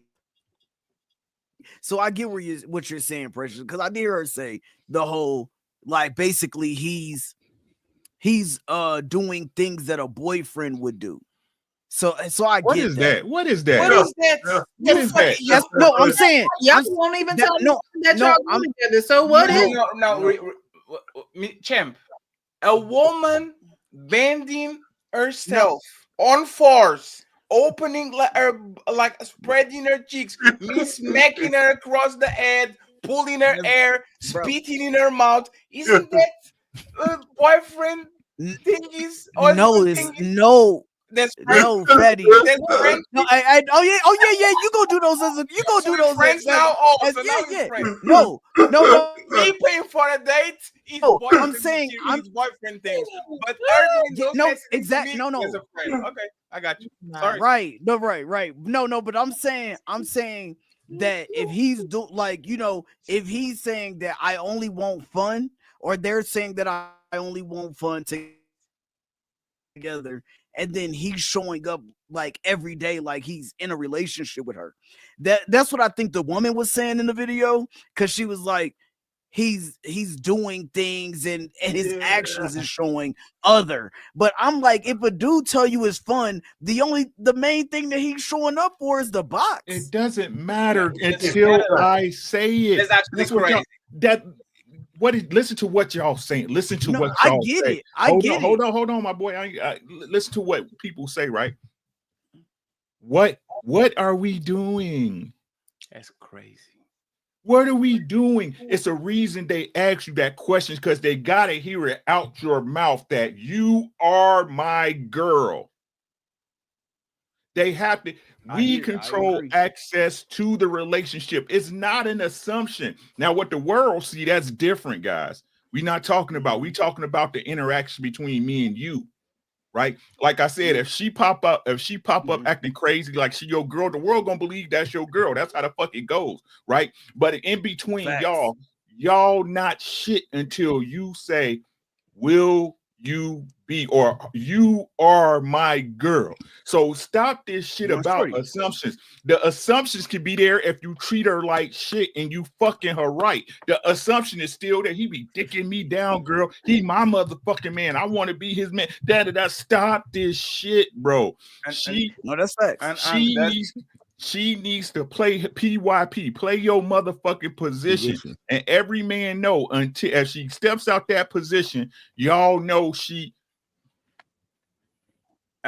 So I get what you're saying, Precious, because I did hear her say the whole like basically he's doing things that a boyfriend would do. So I What get is that? What is that? What is that? What is that? Yes, no, I'm saying y'all won't even tell me that y'all go together. So what is Champ? A woman bending herself on force, opening like spreading her cheeks, me smacking her across the head, pulling her hair, spitting in her mouth. Isn't that boyfriend thingies? That's Fatty. That's friend. No, yeah. You go do those. You go do those friends now. Oh, so now yeah. Friends. No. Me paying for a date. I'm saying his boyfriend things, but exactly. No. As a friend. Okay, I got you. Sorry. Right. No. Right. No. But I'm saying that if he's if he's saying that I only want fun, or they're saying that I only want fun together, and then he's showing up like every day like he's in a relationship with her. That's what I think the woman was saying in the video, because she was like, he's doing things and his actions is showing other. But I'm like, if a dude tell you it's fun, the main thing that he's showing up for is the box. It doesn't matter until I say it. That's what y'all, listen to what y'all saying. Listen to what y'all say. Hold on, my boy. Listen to what people say, right? What are we doing? That's crazy. What are we doing? It's a reason they ask you that question, because they gotta hear it out your mouth that you are my girl. They have to. We control access to the relationship. It's not an assumption. Now, what the world see, that's different, guys. We're not talking about. We talking about the interaction between me and you, right? Like I said, if she pop up acting crazy like she your girl, the world gonna believe that's your girl. That's how the fuck it goes, right? But in between y'all not shit until you say, will you be, or you are my girl. So stop this shit about assumptions. The assumptions can be there if you treat her like shit and you fucking her right. The assumption is still that he be dicking me down, girl. He my motherfucking man. I want to be his man. Stop this shit, bro. That's facts. She needs to play PYP, play your motherfucking position. And every man know, until if she steps out that position, y'all know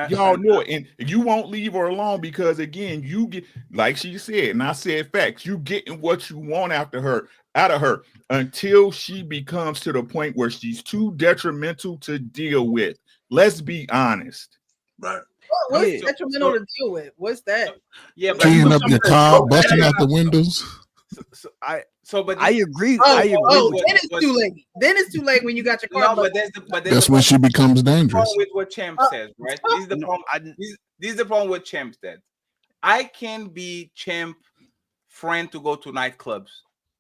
y'all know it. And you won't leave her alone, because again, you get, like she said, and I said facts, you getting what you want out of her until she becomes to the point where she's too detrimental to deal with. Let's be honest. Right. What's detrimental to deal with? What's that? Yeah, keying up your car, busting out the windows. I agree. I agree. Then it's too late. Then it's too late when you got your car. No, that's when she becomes dangerous. With what Champ says, right? This is the problem. This is the problem with Champ said. I can be Champ friend to go to nightclubs.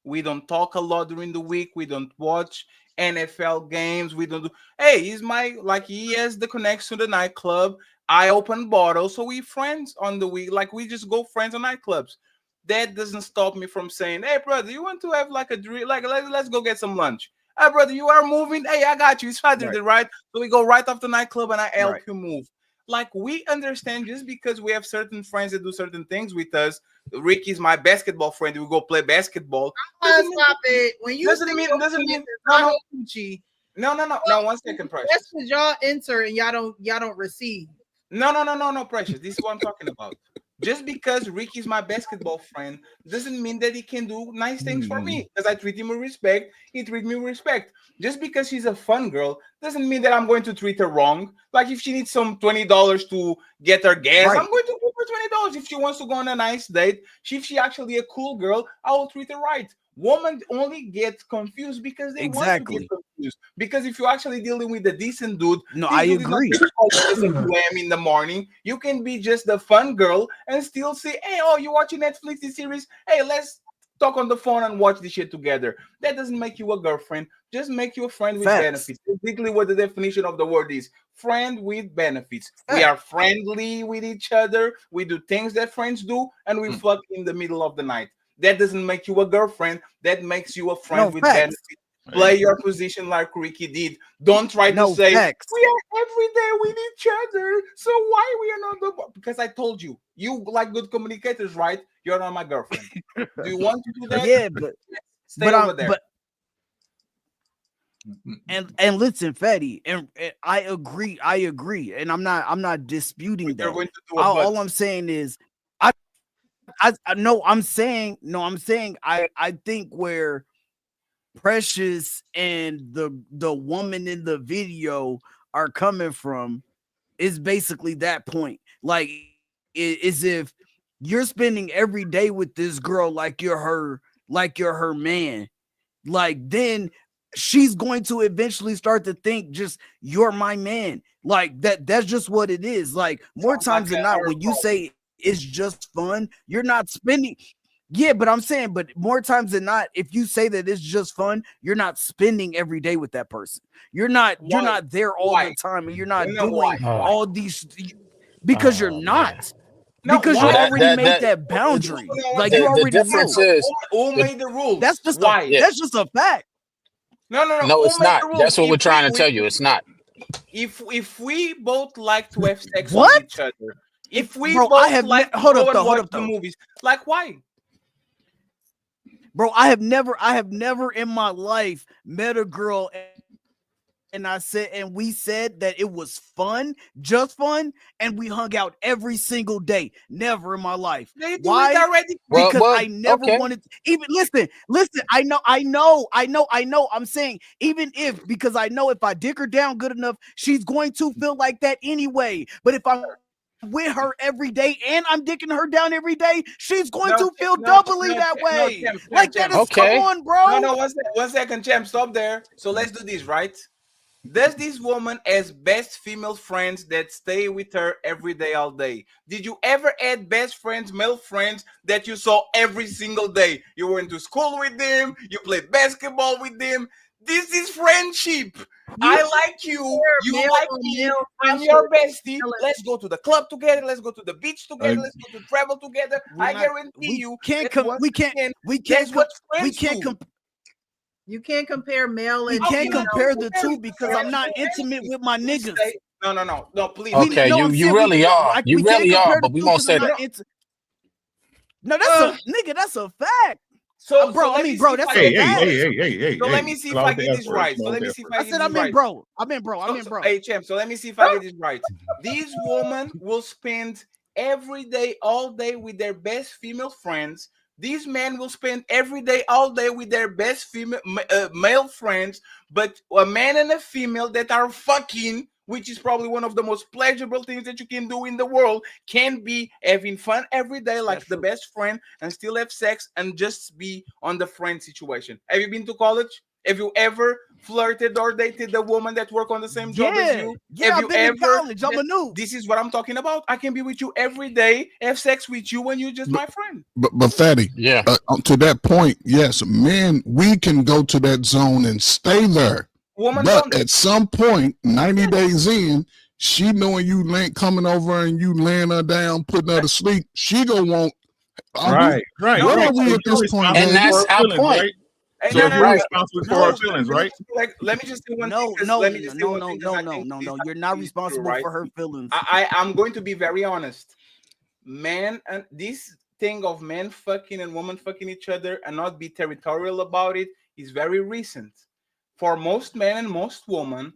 We don't talk a lot during the week. We don't watch NFL games. We don't do. Hey, he has the connection to the nightclub. I open bottles, so we friends on the week. Like, we just go friends on nightclubs. That doesn't stop me from saying, hey, brother, you want to have like a drink? Like, let's go get some lunch. Hey, brother, you are moving? Hey, I got you. It's Saturday, right? So we go right off the nightclub and I help you move. Like, we understand, just because we have certain friends that do certain things with us. Ricky's my basketball friend. We go play basketball. Stop it. When you doesn't mean no. 1 second, Precious. That's because y'all enter and y'all don't receive. No, Precious. This is what I'm talking about. Just because Ricky's my basketball friend doesn't mean that he can do nice things for me, because I treat him with respect. He treats me with respect. Just because she's a fun girl doesn't mean that I'm going to treat her wrong. Like, if she needs some $20 to get her gas, I'm going to give her $20. If she wants to go on a nice date, if she actually a cool girl, I will treat her right. Women only get confused because they want to get confused. Because if you're actually dealing with a decent dude, I agree. 2 a.m. in the morning, you can be just the fun girl and still say, hey, you watching Netflix this series? Hey, let's talk on the phone and watch this shit together. That doesn't make you a girlfriend. Just make you a friend with benefits. Basically what the definition of the word is. Friend with benefits. We are friendly with each other. We do things that friends do, and we fuck in the middle of the night. That doesn't make you a girlfriend. That makes you a friend with benefits. Play your position like Ricky did. Don't try to say, we are every day with each other. So why we are not because I told you, you like good communicators, right? You're not my girlfriend. Do you want to do that? Yeah, but stay over there. And listen, Fetty, and I agree, and I'm not disputing that. All I'm saying is, I'm saying I think where Precious and the woman in the video are coming from is basically that point. Like, is if you're spending every day with this girl like you're her man, like, then she's going to eventually start to think just you're my man. Like, that's just what it is. Like, more times than not, when you say it's just fun, you're not spending. Yeah, but I'm saying, but more times than not, if you say that it's just fun, you're not spending every day with that person. You're not there all the time, and you're not doing all these because you're not. Because you already made that boundary. Like, you already the difference is who made the rules. That's just why. That's just a fact. No. No, Who it's made not. the rules? That's what we're trying to tell you. It's not. If we both like to have sex with What? each other, if we Bro, I both have like to hold go up and though, hold watch up the though. movies, like why? Bro, I have never in my life met a girl and we said that it was fun, just fun, and we hung out every single day. Never in my life. They do Why? it already. Because I never okay. wanted to, even listen. I know. I'm saying even if, because I know if I dick her down good enough, she's going to feel like that anyway. But if I'm with her every day and I'm dicking her down every day, she's going to feel doubly that way. Like that is, come on, bro. No, 1 second, champ. Stop there. So let's do this, right? Does this woman has best female friends that stay with her every day, all day? Did you ever had best friends, male friends that you saw every single day? You went to school with them, you played basketball with them. This is friendship. I like you, you like me, I'm your bestie. Let's go to the club together, let's go to the beach together, let's go to travel together. I guarantee you we can't You can't compare male we and can't female. compare the two because I'm not intimate with my niggas. No, please. Okay, you really are. You really are, but we won't say that. No, that's a nigga. That's a fact. So, bro, so I mean, bro, that's a fact. So let me see if I get this right. So let me see if I get this right. I mean, bro. Hey, champ. So let me see if I get this right. These women will spend every day, all day with their best female friends. These men will spend every day, all day with their best female male friends. But a man and a female that are fucking, which is probably one of the most pleasurable things that you can do in the world, can be having fun every day like the best friend and still have sex and just be on the friend situation. Have you been to college? Have you ever flirted or dated a woman that work on the same job as you? Yeah, Have I've you been ever? in college. I'm a noob. This is what I'm talking about. I can be with you every day, have sex with you when you're just my friend. But Fatty, yeah. To that point, yes, men, we can go to that zone and stay there. Woman but don't. At some point, 90 days in, she knowing you coming over and you laying her down, putting her to sleep, she gonna want. Right. Where are we at this point? And that's our feelings, point. right? Hey, So you're responsible for our feelings, right? Let me just say one thing. No. You're not responsible for her feelings. I'm going to be very honest. Man, and this thing of men fucking and women fucking each other and not be territorial about it is very recent. For most men and most women,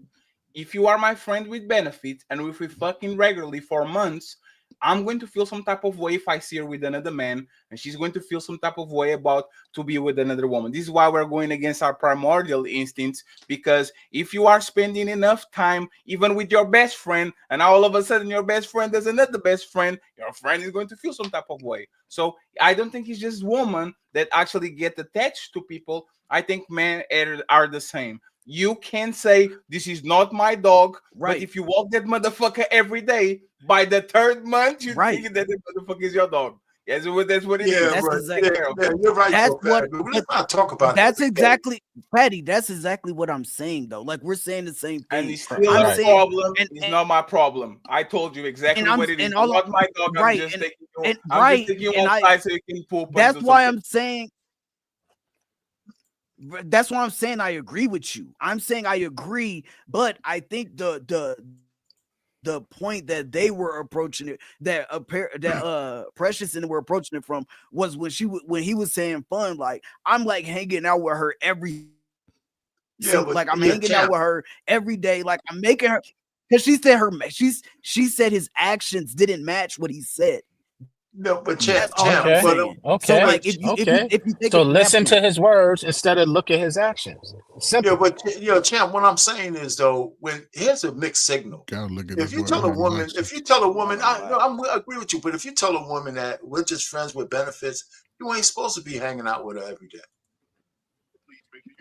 if you are my friend with benefits and if we fucking regularly for months, I'm going to feel some type of way if I see her with another man, and she's going to feel some type of way about to be with another woman. This is why we're going against our primordial instincts, because if you are spending enough time even with your best friend, and all of a sudden your best friend is another best friend, your friend is going to feel some type of way. So I don't think it's just women that actually get attached to people. I think men are the same. You can say this is not my dog, right? But if you walk that motherfucker every day, by the third month, you think that the motherfucker is your dog. Yes, that's what it is. Right. You're right. That's what. Let's not talk about that's exactly, Patty. That's exactly what I'm saying, though. Like we're saying the same thing. And it's still a problem. It's not my problem. I told you exactly what it is. It's not my dog. I'm just taking you. I'm just taking you outside so you can poop. That's why I'm saying. That's why I'm saying I agree with you. I'm saying I agree, but I think the point that they were approaching it, that Precious and were approaching it from, was when he was saying fun. Like I'm like hanging out with her every, like I'm hanging out with her every day. Like I'm making her, because she said his actions didn't match what he said. No, but okay. So like if you take so listen to his words instead of look at his actions. Simple. Yeah, but champ, what I'm saying is though, when here's a mixed signal. If you tell a woman, I agree with you, but if you tell a woman that we're just friends with benefits, you ain't supposed to be hanging out with her every day.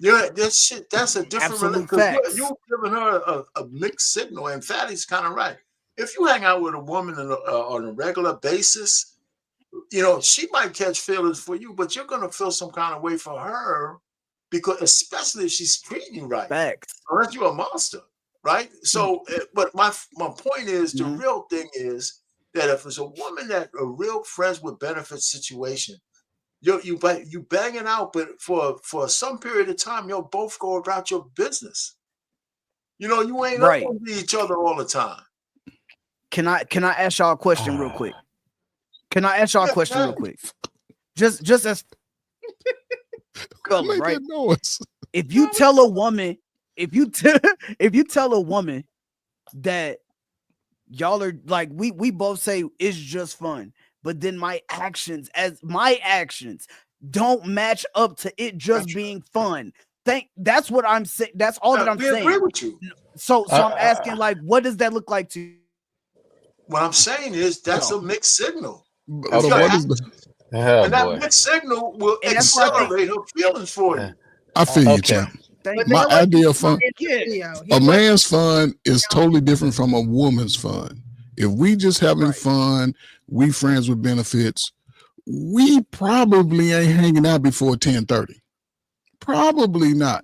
Yeah, that's a different relationship. You're giving her a mixed signal, and Fatty's kind of right. If you hang out with a woman on a regular basis, she might catch feelings for you, but you're going to feel some kind of way for her, because especially if she's treating you right. Unless you're a monster, right? So, but my point is, the real thing is that if it's a woman that a real friends with benefits situation, You banging out, but for some period of time, you'll both go about your business. You ain't up on each other all the time. Can I ask y'all a question real quick? Can I ask y'all a question real quick? Just as color, right? If you tell a woman, if you tell a woman that y'all are like, we both say it's just fun, but then my actions don't match up to it just being fun. That's what I'm saying. That's all that I'm saying. I agree with you. So I'm asking, like, what does that look like to you? What I'm saying is that's a mixed signal. Okay. And that mixed signal will accelerate her feelings for you. I feel you, champ. My idea of fun, a man's fun is totally different from a woman's fun. If we just having fun, we friends with benefits, we probably ain't hanging out before 10:30. Probably not.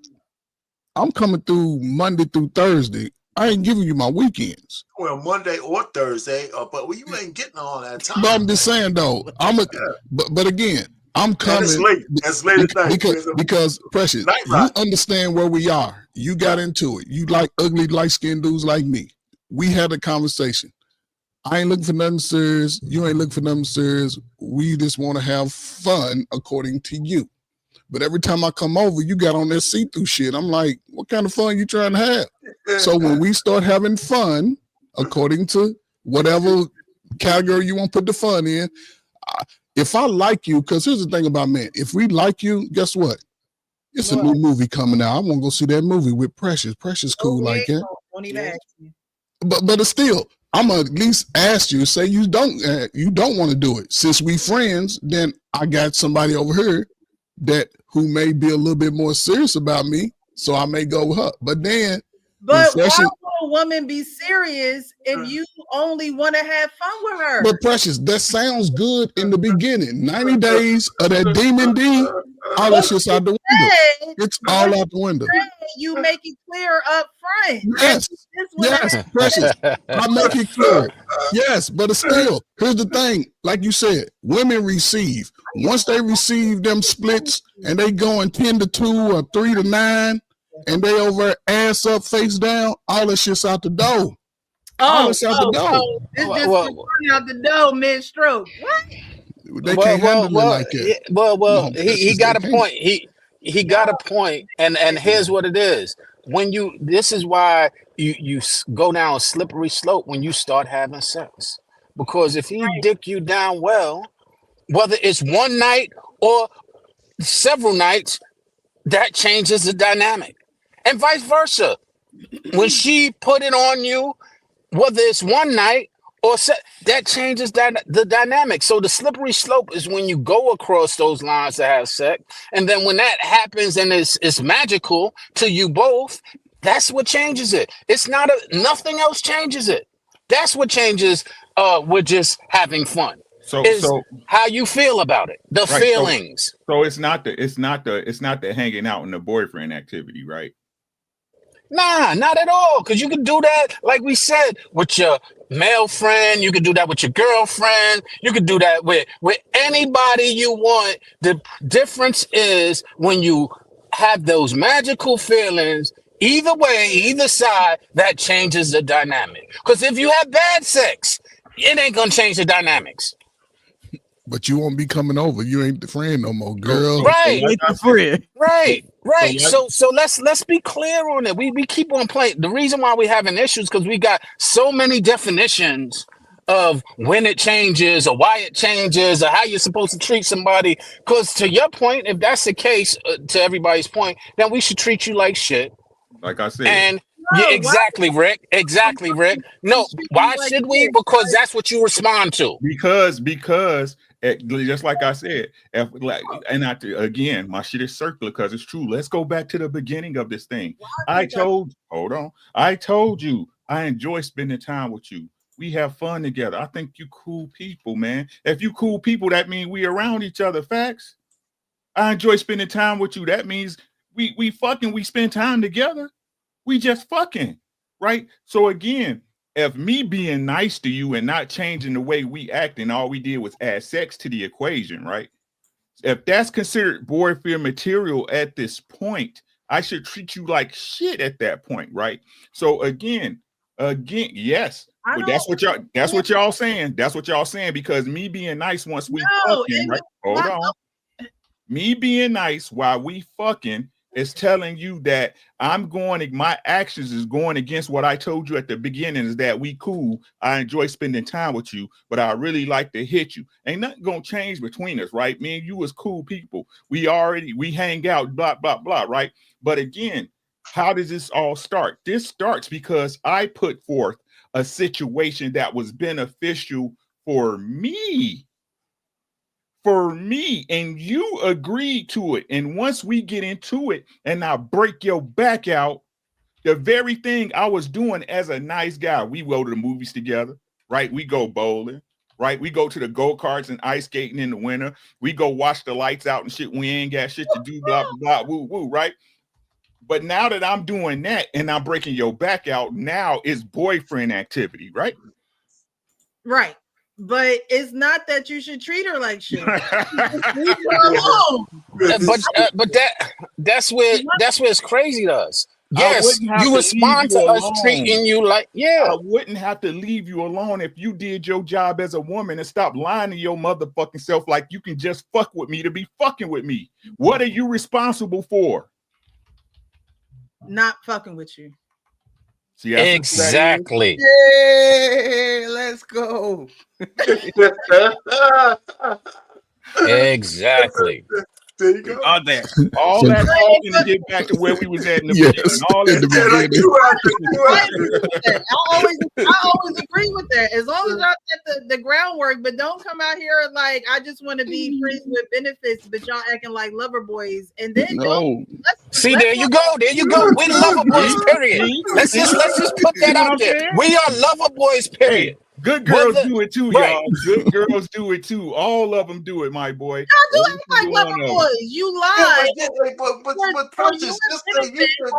I'm coming through Monday through Thursday. I ain't giving you my weekends. Well, Monday or Thursday, but you ain't getting all that time. But I'm just saying though, but again, I'm coming. It's late. It's late at night. Because Precious, you understand where we are. You got into it. You like ugly, light-skinned dudes like me. We had a conversation. I ain't looking for nothing serious. You ain't looking for nothing serious. We just want to have fun according to you. But every time I come over, you got on that see-through shit. I'm like, what kind of fun you trying to have? So when we start having fun, according to whatever category you want to put the fun in, if I like you, because here's the thing about men, if we like you, guess what? It's a new movie coming out. I want to go see that movie with Precious. Precious cool like that. But it's still, I'm gonna at least ask you. Say you don't want to do it. Since we friends, then I got somebody over here who may be a little bit more serious about me, so I may go with her. But then, why would a woman be serious if you only want to have fun with her? But Precious, that sounds good in the beginning. 90 days of that demon D, all that shit's out the window. It's all out the window. You make it clear up front. Yes, Precious. I make it clear. Yes, but it's still, here's the thing. Like you said, women receive. Once they receive them splits and they going 10 to 2 or 3 to 9, and they over ass up, face down, all that shit's out the door. This just out the door mid-stroke. What? They can't handle it like that. No, he got a point. He got a point, and here's what it is. This is why you go down a slippery slope when you start having sex, because if he dick you down well, whether it's one night or several nights, that changes the dynamic, and vice versa. When she put it on you, whether it's one night or that changes the dynamic. So the slippery slope is when you go across those lines to have sex, and then when that happens and it's magical to you both, that's what changes it. It's not nothing else changes it. That's what changes with just having fun. So how you feel about it, the feelings. So it's not the hanging out and the boyfriend activity, right? Nah, not at all. Because you can do that, like we said, with your male friend. You can do that with your girlfriend. You can do that with anybody you want. The difference is when you have those magical feelings, either way, either side, that changes the dynamic. Because if you have bad sex, it ain't going to change the dynamics. But you won't be coming over. You ain't the friend no more, girl. Right. Right. So So let's be clear on it. We keep on playing. The reason why we're having issues because we got so many definitions of when it changes or why it changes or how you're supposed to treat somebody. Because to your point, if that's the case, to everybody's point, then we should treat you like shit. Like I said. And yeah, exactly, Rick. Exactly, Rick. No, why should we? Because that's what you respond to. Because just like I said, again, my shit is circular because it's true. Let's go back to the beginning of this thing. I told you I enjoy spending time with you. We have fun together. I think you cool people, man. If you cool people, that means we around each other. Facts. I enjoy spending time with you. That means we spend time together. We just fucking, right? So again, if me being nice to you and not changing the way we act and all we did was add sex to the equation, right? If that's considered boyfriend material at this point, I should treat you like shit at that point, right? So again, yes. But that's what y'all saying. That's what y'all saying, because me being nice once we fucking, right? Hold on. Me being nice while we fucking is telling you that my actions is going against what I told you at the beginning, is that we cool. I enjoy spending time with you, but I really like to hit you. Ain't nothing gonna change between us, right? Me and you is cool people. We hang out, blah, blah, blah, right? But again, how does this all start? This starts because I put forth a situation that was beneficial for me. And you agreed to it. And once we get into it and I break your back out, the very thing I was doing as a nice guy, we go to the movies together, right? We go bowling, right? We go to the go-karts and ice skating in the winter. We go watch the lights out and shit. We ain't got shit to do, blah, blah, blah, woo, woo, right? But now that I'm doing that and I'm breaking your back out, now it's boyfriend activity, right? Right. But it's not that you should treat her like shit. Leave her alone. But that's where it's crazy to us. Yes, you respond to us treating you like, I wouldn't have to leave you alone if you did your job as a woman and stop lying to your motherfucking self like you can just fuck with me to be fucking with me. What are you responsible for? Not fucking with you. See, exactly. Hey, let's go. Exactly. There you go. All that. All that talking to get back to where we was at in the beginning. All that I always agree with that. As long as y'all set the groundwork, but don't come out here like I just want to be friends with benefits, but y'all acting like lover boys. And then see, there you go. We're lover boys, period. Let's just put that out there. We are lover boys, period. Hey, good girls do it too, y'all. Good girls do it too. All of them do it, my boy. Y'all do act like lover boys. You lie. But Precious, just say you should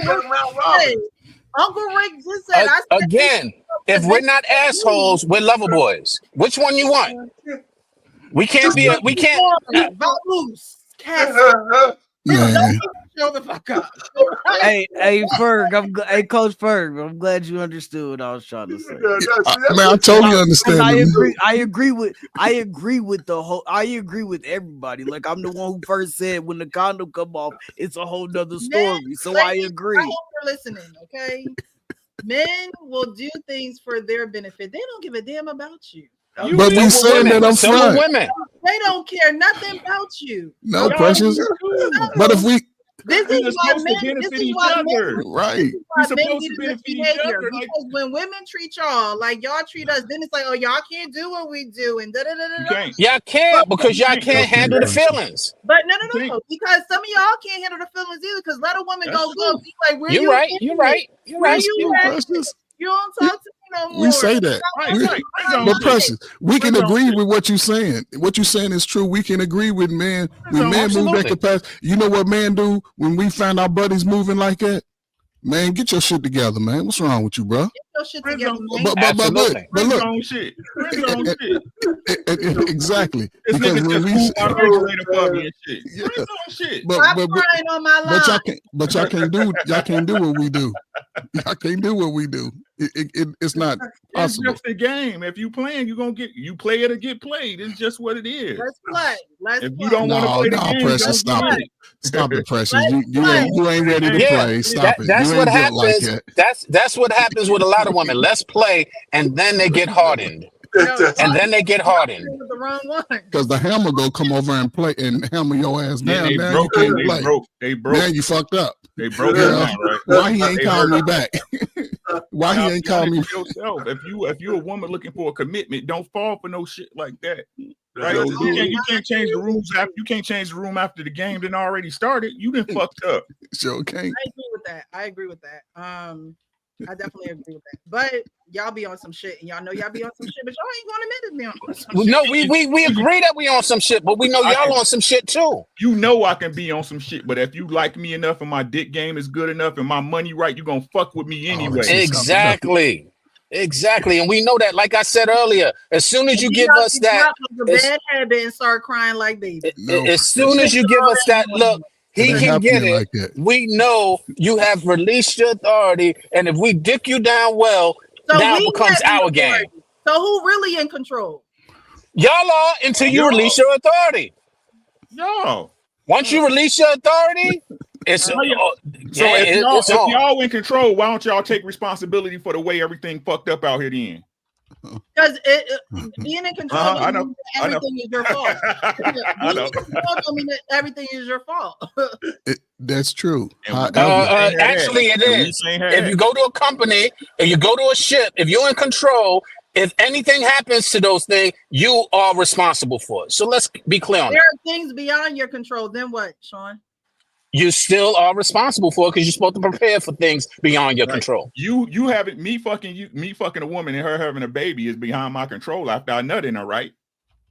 run around Robin. Uncle Rick just said, again, if we're not assholes, we're lover boys. Which one you want? We can't be. We can't. Show the fuck up. Hey, Ferg, hey, Coach Ferg, I'm glad you understood what I was trying to say. Man, I totally understand. I agree with everybody. Like, I'm the one who first said when the condom come off, it's a whole nother story. So I agree. I hope you're listening, okay? Men will do things for their benefit. They don't give a damn about you. But we saying that up front. They don't care nothing about you. No, Precious. But if we This is why men, right. Why men get in this behavior, because when women treat y'all like y'all treat us, then it's like, oh, y'all can't do what we do, and y'all can't because y'all can't handle the feelings. But no, because some of y'all can't handle the feelings either. Because let a woman go, be like, where you're right. You're right. You don't talk to me no more. We say that. But Precious, we can agree with what you're saying. What you're saying is true. We can agree with men. When men move that capacity, you know what men do when we find our buddies moving like that? Man, get your shit together, man. What's wrong with you, bro? Get your shit together, man. But look. Exactly. Because when we but y'all can't do what we do. Y'all can't do what we do. It's not possible. It's just a game. If you playing, you play it or get played. It's just what it is. Let's play. If you don't want to play the game, Precious, stop it. Stop it, Precious. You ain't ready to play. Stop it. That's you what ain't happens. like That's what happens with a lot of women. Let's play, and then they get hardened. And then they get hardened. Because the hammer go come over and play and hammer your ass down. They now broke, you can't play. They broke. Now you fucked up. They broke it down, right? Why he ain't calling me back? Why he ain't calling me? Yourself. If you're a woman looking for a commitment, don't fall for no shit like that. Right? You can't change the rules after you can't change the room after the game done already started. You done fucked up. Sure can't. I agree with that. I definitely agree with that. But y'all be on some shit, and y'all know y'all be on some shit, but y'all ain't gonna admit it be on some shit. No, we agree that we on some shit, but we know y'all on some shit too. You know I can be on some shit, but if you like me enough and my dick game is good enough and my money right, you gonna fuck with me anyway. Exactly. Exactly, and we know that. Like I said earlier, as soon as you give us that, a bad habit and start crying like baby. as soon as you give us that look, he can get it. Like that. We know you have released your authority, and if we dick you down well, So now we becomes have the our authority. game. So who really in control? Y'all are until you release your authority. No. Once you release your authority, it's So yeah, if it's on. y'all in control, why don't y'all take responsibility for the way everything fucked up out here then? Because being in control I know. means everything is your fault. I know. I mean that everything is your fault. That's true. Actually, it is. If you go to a company, if you go to a ship, if you're in control, if anything happens to those things, you are responsible for it. So let's be clear on There that. are things beyond your control. Then what, Sean? You still are responsible for it because you're supposed to prepare for things beyond your control. You having me fucking a woman and her having a baby is behind my control after I nut in her, right?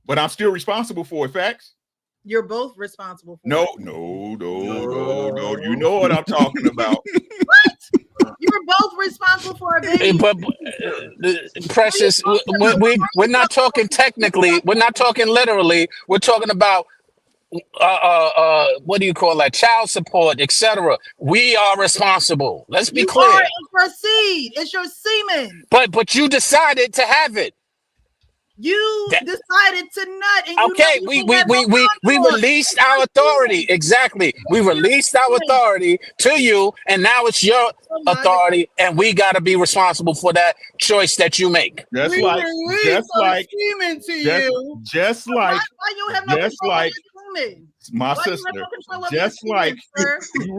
But I'm still responsible for it. Facts. You're both responsible for it. No. You know what I'm talking about. What? You're both responsible for a baby. But Precious, we're not talking technically. We're not talking literally. We're talking about what do you call that? Child support, etc. We are responsible. Let's be clear. It's your seed. It's your semen. But you decided to have it. You decided to nut. And okay, we released our authority. Exactly. We released our authority to you, and now it's your authority, and we got to be responsible for that choice that you make. Just like my sister, just like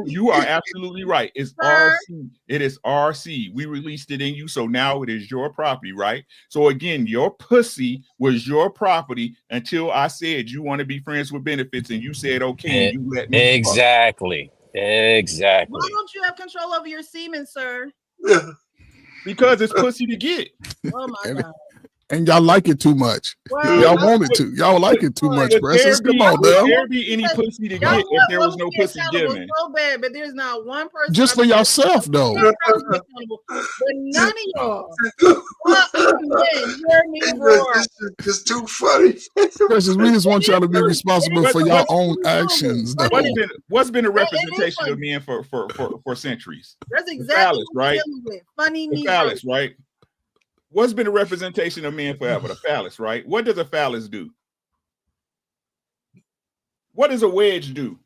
you are absolutely right. It's our seed. It is our seed. We released it in you, so now it is your property, right? So again, your pussy was your property until I said you want to be friends with benefits, and you said okay. You let me exactly. Why don't you have control over your semen, sir? Because it's pussy to get. Oh my God. And y'all like it too much. Well, y'all want it to. Y'all like it too much, Precious. Come on, Would man. there be any pussy to get if there was no pussy given? So bad, but there's not one person. Just for yourself, though. But none of y'all. Hear me roar. This is too funny. Precious, we just want y'all to be responsible for your own actions, though. What's been a representation of men for centuries? That's exactly phallus, what right. Funny the phallus, right? What's been a representation of men forever? The phallus, right? What does a phallus do? What does a wedge do?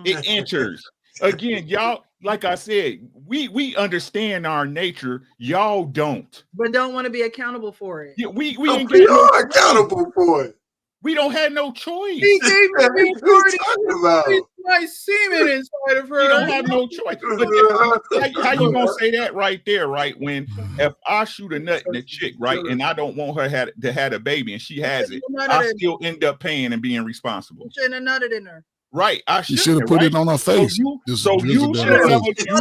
It enters. Again, y'all, like I said, we understand our nature. Y'all don't. But don't want to be accountable for it. Yeah, we are accountable for it. We don't have no choice. He gave me my semen inside of her. We don't have no choice. How you gonna say that right there, right? When if I shoot a nut in a chick, right, and I don't want her to have a baby and she has it, I still end up paying and being responsible. You shouldn't have nutted in her. Right, I should have put it on her face. So you should have put it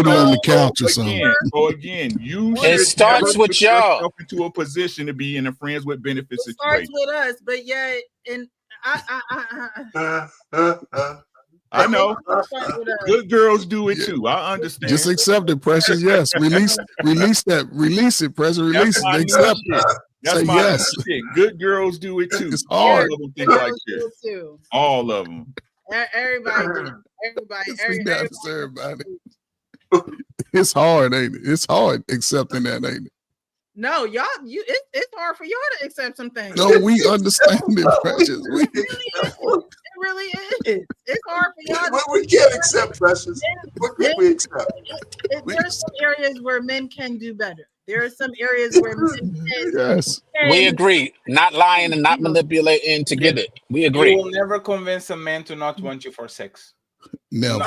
on the couch or something. So again, you it starts with y'all into a position to be in a friends with benefits it situation. Starts with us, but yet, and I know. Good girls do it too. I understand. Just accept it, Precious. Yes, release that. Release it, Precious. Release it. Accept it. That's say my yes. shit. Good girls do it too. It's hard. All of them think like this. All of them. Everybody. Everybody. It's hard, ain't it? It's hard accepting that, ain't it? No, y'all, it's hard for y'all to accept some things. No, we understand it, Precious. It really is. It's hard for y'all. We can't accept, Precious. What can we accept? There's some areas where men can do better. There are some areas where men can. We agree. Not lying and not manipulating to get it. We agree. You will never convince a man to not want you for sex. Never.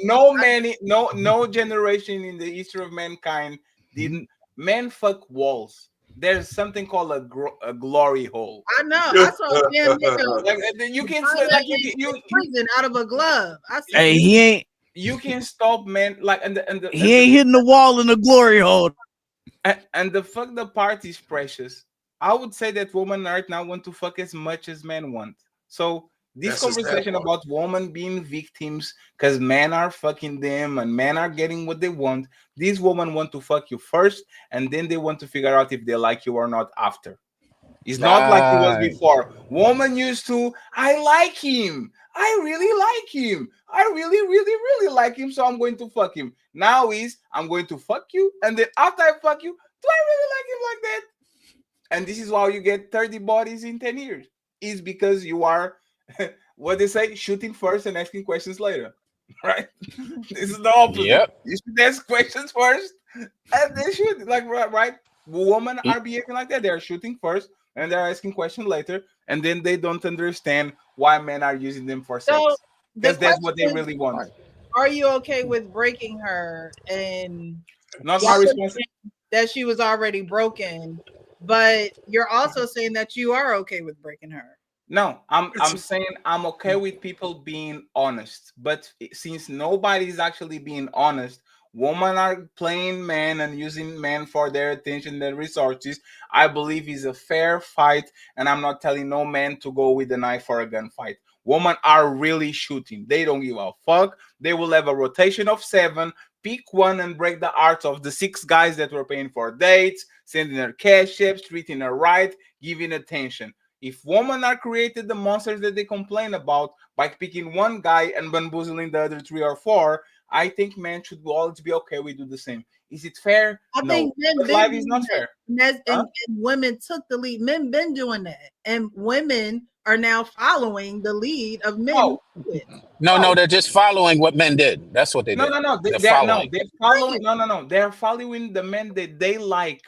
No generation in the history of mankind didn't. Men fuck walls. There's something called a glory hole. I know. I saw him. You can prison out of a glove. Hey, he ain't. You can stop men like he ain't hitting the wall in the glory hole. And the fuck the part is Precious. I would say that women right now want to fuck as much as men want. So This That's a sad conversation part. about women being victims because men are fucking them and men are getting what they want. These women want to fuck you first, and then they want to figure out if they like you or not after. It's not like it was Right. before. Woman used to, I like him. I really like him. I really, really, really like him. So I'm going to fuck him. Now is I'm going to fuck you. And then after I fuck you, do I really like him like that? And this is why you get 30 bodies in 10 years. Is because you are, what they say, shooting first and asking questions later. Right? This is the opposite. Yep. You should ask questions first. And they should, like, right? Women are behaving like that. They're shooting first and they're asking questions later, and then they don't understand why men are using them for sex. So the Because that's what they question really want. Are you okay with breaking her? And Not my responsibility. that she was already broken, but you're also saying that you are okay with breaking her. No, I'm saying I'm okay with people being honest, but since nobody's actually being honest, women are playing men and using men for their attention and resources. I believe is a fair fight, and I'm not telling no man to go with a knife or a gun fight. Women are really shooting. They don't give a fuck. They will have a rotation of 7, pick one and break the hearts of the 6 guys that were paying for dates, sending her cash apps, treating her right, giving attention. If women are created the monsters that they complain about by picking one guy and bamboozling the other 3 or 4, I think men should always be okay with do the same. Is it fair? I No. think men But been life is doing not that. fair. And women took the lead. Men been doing that, and women are now following the lead of men. Oh. Who do it. No, they're just following what men did. That's what they did. No. They're They're following. following. No. They're following the men that they like.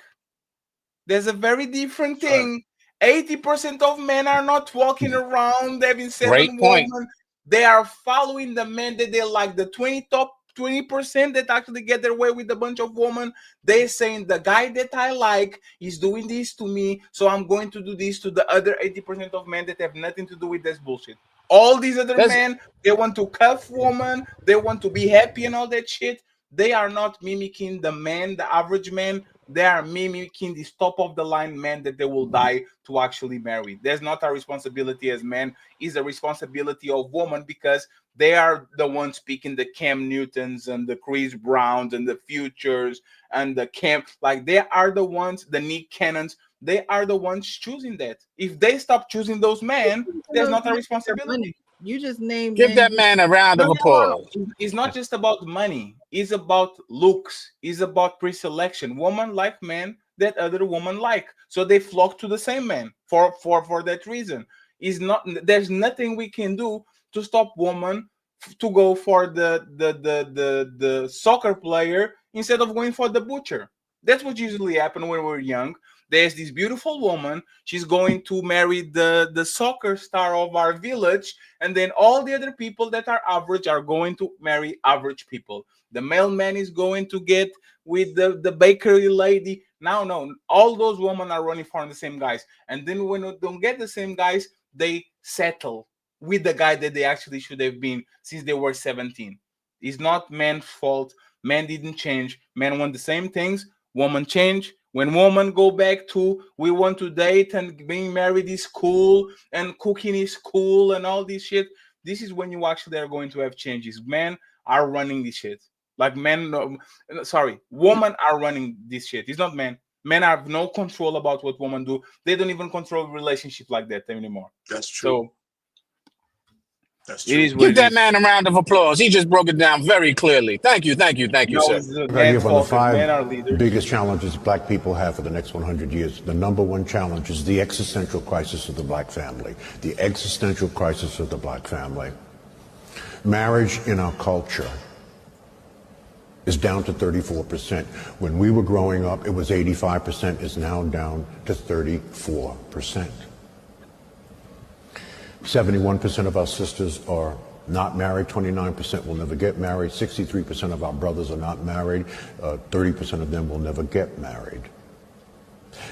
There's a very different thing. 80% of men are not walking around having 7 Great point. women. They are following the men that they like. The 20% that actually get their way with a bunch of women, they're saying the guy that I like is doing this to me, so I'm going to do this to the other 80% of men that have nothing to do with this bullshit. All these other men, they want to cuff woman, they want to be happy and all that shit. They are not mimicking the man, the average man. They are mimicking this top of the line man that they will die to actually marry. There's not a responsibility as men, it's a responsibility of women, because they are the ones speaking the Cam Newtons and the Chris Browns and the Futures and the Cam, like they are the ones, the Nick Cannons, they are the ones choosing that. If they stop choosing those men, there's not a responsibility. You just named Give that man a round of applause. It's not just about money. It's about looks. It's about pre-selection. Women like men that other women like, so they flock to the same man for that reason. Is not. There's nothing we can do to stop women to go for the soccer player instead of going for the butcher. That's what usually happens when we're young. There's this beautiful woman. She's going to marry the soccer star of our village, and then all the other people that are average are going to marry average people. The mailman is going to get with the bakery lady. Now, no, all those women are running for the same guys. And then when they don't get the same guys, they settle with the guy that they actually should have been since they were 17. It's not men's fault. Men didn't change. Men want the same things. Women change. When women go back to we want to date and being married is cool and cooking is cool and all this shit, this is when you actually are going to have changes. Men are running this shit. Like women are running this shit. It's not men. Men have no control about what women do. They don't even control relationship like that anymore. That's true. So that's true. It is what Give it that is. man a round of applause. He just broke it down very clearly. Thank you, No, sir. it's We're going to give on the men are 5 leaders. biggest challenges black people have for the next 100 years. The number one challenge is the existential crisis of the black family. The existential crisis of the black family. Marriage in our culture is down to 34%. When we were growing up, it was 85%. It's now down to 34%. 71% of our sisters are not married, 29% will never get married, 63% of our brothers are not married, 30% of them will never get married.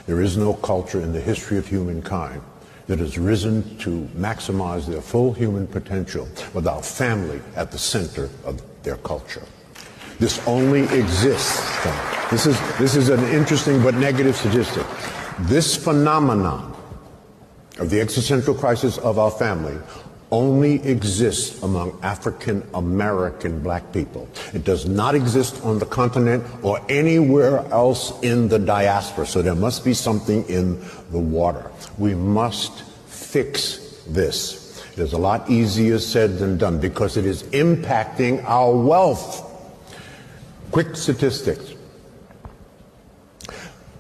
There is no culture in the history of humankind that has risen to maximize their full human potential without family at the center of their culture. This only exists. This is an interesting but negative statistic. This phenomenon of the existential crisis of our family only exists among African American black people. It does not exist on the continent or anywhere else in the diaspora. So there must be something in the water. We must fix this. It is a lot easier said than done because it is impacting our wealth. Quick statistics.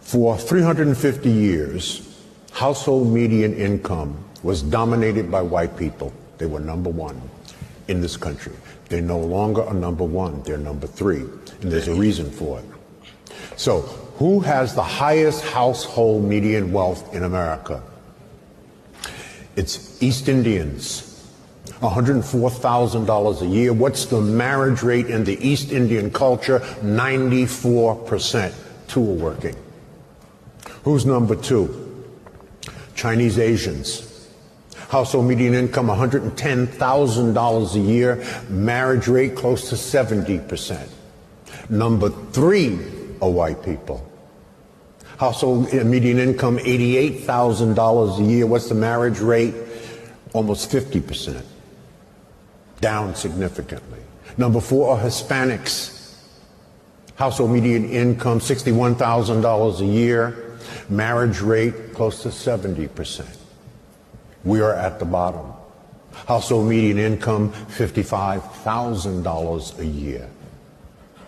For 350 years, household median income was dominated by white people. They were number one in this country. They no longer are number one, they're number three, and there's a reason for it. So, who has the highest household median wealth in America? It's East Indians, $104,000 a year. What's the marriage rate in the East Indian culture? 94%. Two are working. Who's number two? Chinese Asians. Household median income, $110,000 a year. Marriage rate close to 70%. Number three are white people. Household median income, $88,000 a year. What's the marriage rate? Almost 50%. Down significantly. Number four are Hispanics. Household median income, $61,000 a year. Marriage rate close to 70%. We are at the bottom. Household median income, $55,000 a year.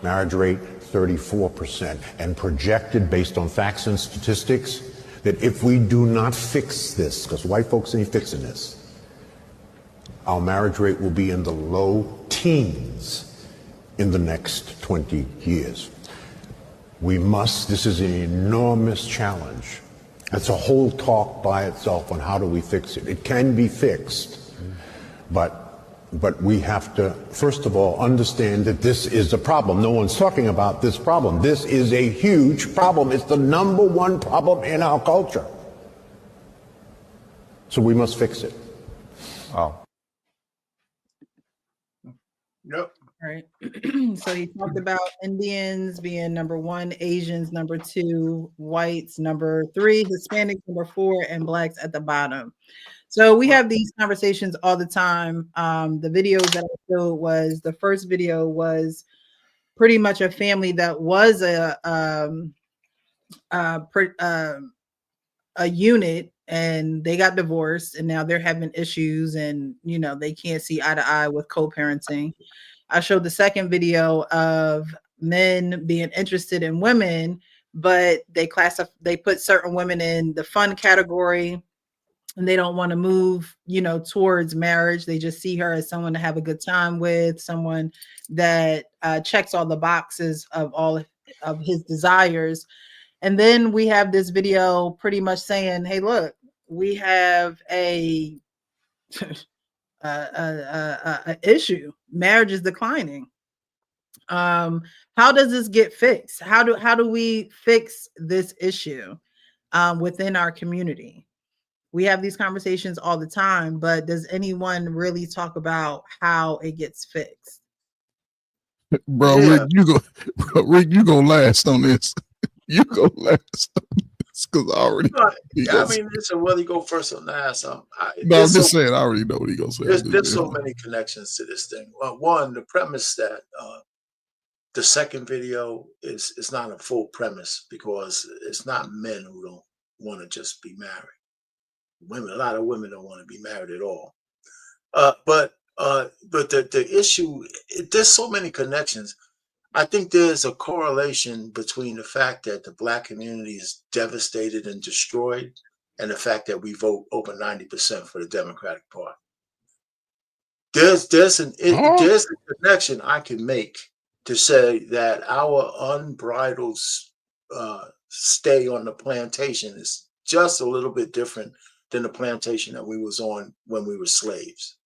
Marriage rate, 34%. And projected based on facts and statistics that if we do not fix this, because white folks ain't fixing this, our marriage rate will be in the low teens in the next 20 years. We must, this is an enormous challenge. It's a whole talk by itself on how do we fix it. It can be fixed, but we have to, first of all, understand that this is a problem. No one's talking about this problem. This is a huge problem. It's the number one problem in our culture. So we must fix it. Wow. Yep. Right. So he talked about Indians being number one, Asians number two, whites number three, Hispanics number four, and blacks at the bottom. So we have these conversations all the time. The videos that I showed was, the first video was pretty much a family that was a unit, and they got divorced, and now they're having issues, and they can't see eye to eye with co-parenting. I showed the second video of men being interested in women, but they put certain women in the fun category, and they don't want to move, towards marriage. They just see her as someone to have a good time with, someone that checks all the boxes of all of his desires. And then we have this video pretty much saying, hey, look, we have a issue. Marriage is declining. How does this get fixed? How do we fix this issue within our community? We have these conversations all the time, but does anyone really talk about how it gets fixed? Bro, yeah. Rick, you go last on this. You go last on this because I already. I mean, listen, whether you go first or last, I'm just saying, I already know what he gonna say. There's so many connections to this thing. Well, one, the premise that the second video is not a full premise, because it's not men who don't want to just be married. Women, a lot of women don't want to be married at all. But the issue, there's so many connections. I think there's a correlation between the fact that the black community is devastated and destroyed, and the fact that we vote over 90% for the Democratic Party. There's a connection I can make to say that our unbridled stay on the plantation is just a little bit different than the plantation that we was on when we were slaves.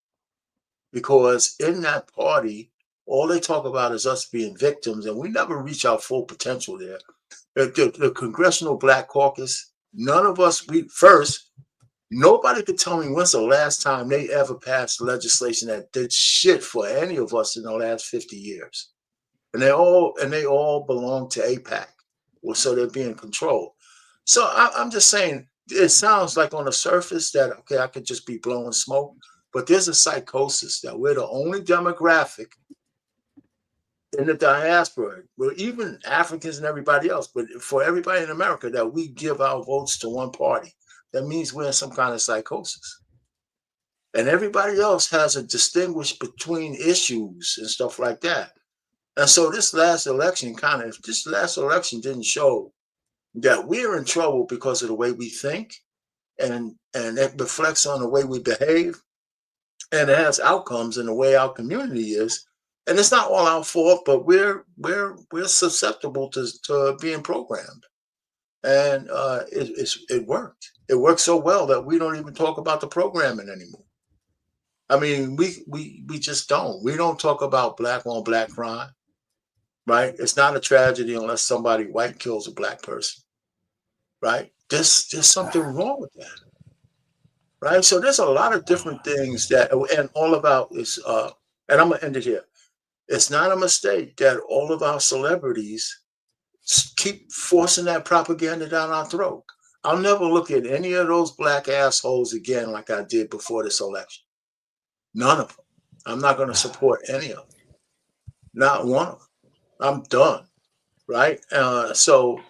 Because in that party, all they talk about is us being victims, and we never reach our full potential there. The Congressional Black Caucus, none of us, nobody could tell me when's the last time they ever passed legislation that did shit for any of us in the last 50 years. And they all belong to AIPAC, so they're being controlled. So I'm just saying, it sounds like on the surface that, okay, I could just be blowing smoke, but there's a psychosis that we're the only demographic in the diaspora, well, even Africans and everybody else, but for everybody in America, that we give our votes to one party. That means we're in some kind of psychosis. And everybody else has a distinguish between issues and stuff like that. And so this last election didn't show that we're in trouble because of the way we think, and it reflects on the way we behave, and it has outcomes in the way our community is. And it's not all our fault, but we're susceptible to being programmed. And it worked. It worked so well that we don't even talk about the programming anymore. I mean, we just don't. We don't talk about black on black crime, right? It's not a tragedy unless somebody white kills a black person, right? There's something wrong with that, right? So there's a lot of different things that, and all about is, and I'm gonna end it here. It's not a mistake that all of our celebrities keep forcing that propaganda down our throat. I'll never look at any of those black assholes again like I did before this election. None of them. I'm not going to support any of them. Not one of them. I'm done. Right? So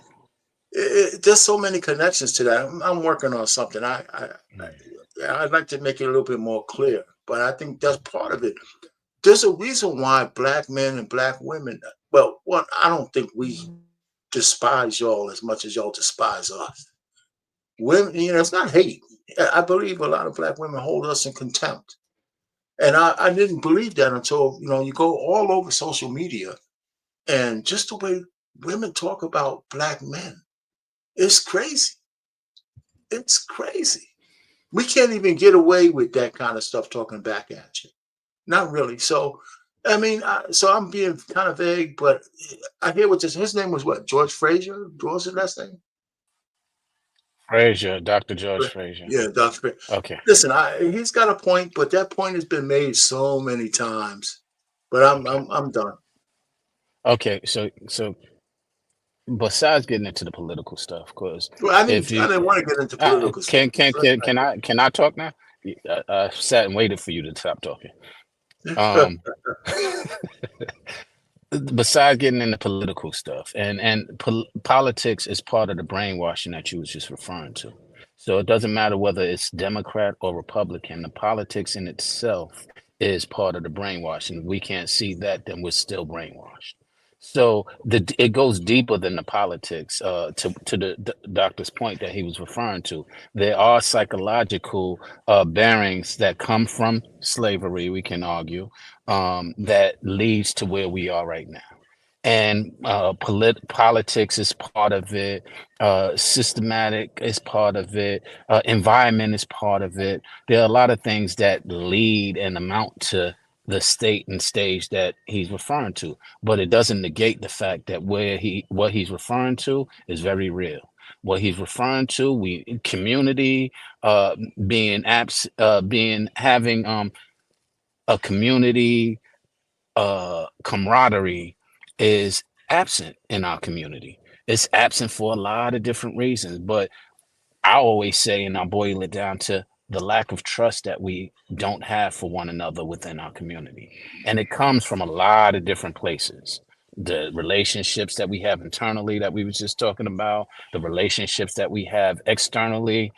there's so many connections to that. I'm working on something. I'd like to make it a little bit more clear, but I think that's part of it. There's a reason why black men and black women, well, I don't think we despise y'all as much as y'all despise us. Women, it's not hate. I believe a lot of black women hold us in contempt. And I didn't believe that until, you go all over social media, and just the way women talk about black men, it's crazy. It's crazy. We can't even get away with that kind of stuff talking back at you. Not really. So, I mean, so I'm being kind of vague, but I hear what his name was what? George Frazier? What was his last name? Frazier, Dr. George Frazier. Yeah, Dr. Frazier. Okay. Listen, he's got a point, but that point has been made so many times. But I'm done. Okay, so besides getting into the political stuff, because well, I didn't want to get into political stuff. Can I talk now? I sat and waited for you to stop talking. Besides getting into political stuff, and politics is part of the brainwashing that you was just referring to. So it doesn't matter whether it's Democrat or Republican. The politics in itself is part of the brainwashing. We can't see that, then we're still brainwashed. So it goes deeper than the politics. To the doctor's point that he was referring to, there are psychological bearings that come from slavery. We can argue that leads to where we are right now, and politics is part of it. Systematic is part of it. Environment is part of it. There are a lot of things that lead and amount to the state and stage that he's referring to, but it doesn't negate the fact that what he's referring to is very real. What he's referring to, community, having a community camaraderie is absent in our community. It's absent for a lot of different reasons, but I always say, and I boil it down to the lack of trust that we don't have for one another within our community. And it comes from a lot of different places. The relationships that we have internally that we were just talking about, the relationships that we have externally.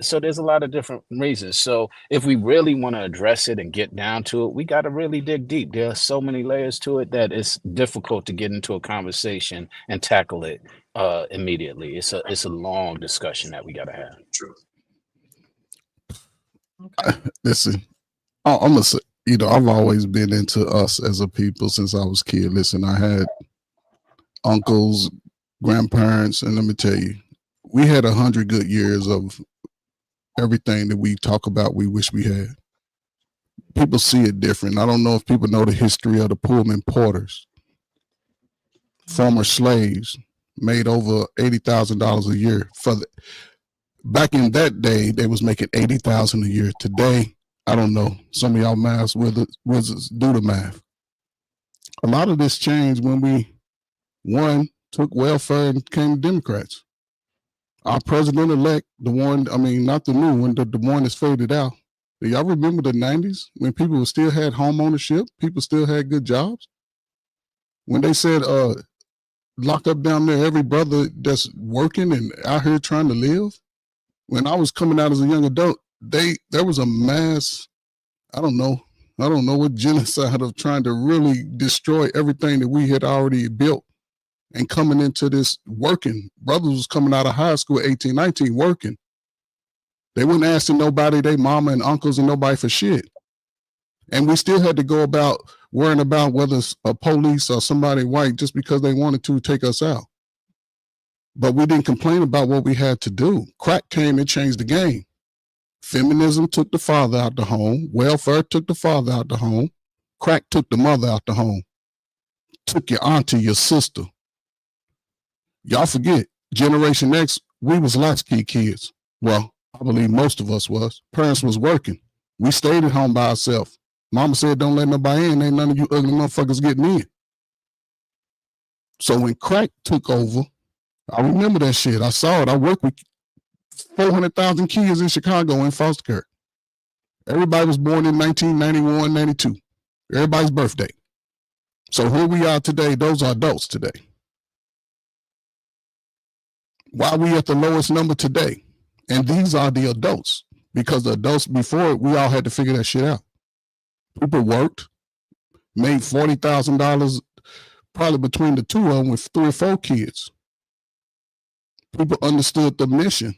So there's a lot of different reasons. So if we really want to address it and get down to it, we got to really dig deep. There are so many layers to it that it's difficult to get into a conversation and tackle it immediately. It's a long discussion that we got to have. True. Listen, I'm gonna say, I've always been into us as a people since I was a kid. Listen, I had uncles, grandparents, and let me tell you, we had 100 good years of everything that we talk about we wish we had. People see it different. I don't know if people know the history of the Pullman Porters. Former slaves made over $80,000 a year. Back in that day, they was making $80,000 a year. Today, I don't know. Some of y'all math wizards do the math. A lot of this changed when we, took welfare and became Democrats. Our president-elect, not the new one, the one that's faded out, Do y'all remember the 90s when people still had home ownership? People still had good jobs? When they said lock up down there every brother that's working and out here trying to live? When I was coming out as a young adult, there was a mass, I don't know what genocide of trying to really destroy everything that we had already built and coming into this working. Brothers was coming out of high school at 18, 19 working. They weren't asking nobody, they mama and uncles and nobody for shit. And we still had to go about worrying about whether it's a police or somebody white just because they wanted to take us out. But we didn't complain about what we had to do. Crack came and changed the game. Feminism took the father out the home. Welfare took the father out the home. Crack took the mother out the home. Took your auntie, your sister. Y'all forget, Generation X, we was latchkey kids. Well, I believe most of us was. Parents was working. We stayed at home by ourselves. Mama said, don't let nobody in. Ain't none of you ugly motherfuckers getting in. So when crack took over, I remember that shit. I saw it. I worked with 400,000 kids in Chicago in foster care. Everybody was born in 1991, 92. Everybody's birthday. So here we are today. Those are adults today. Why are we at the lowest number today? And these are the adults. Because the adults before, we all had to figure that shit out. People worked, made $40,000 probably between the two of them with 3 or 4 kids. People understood the mission.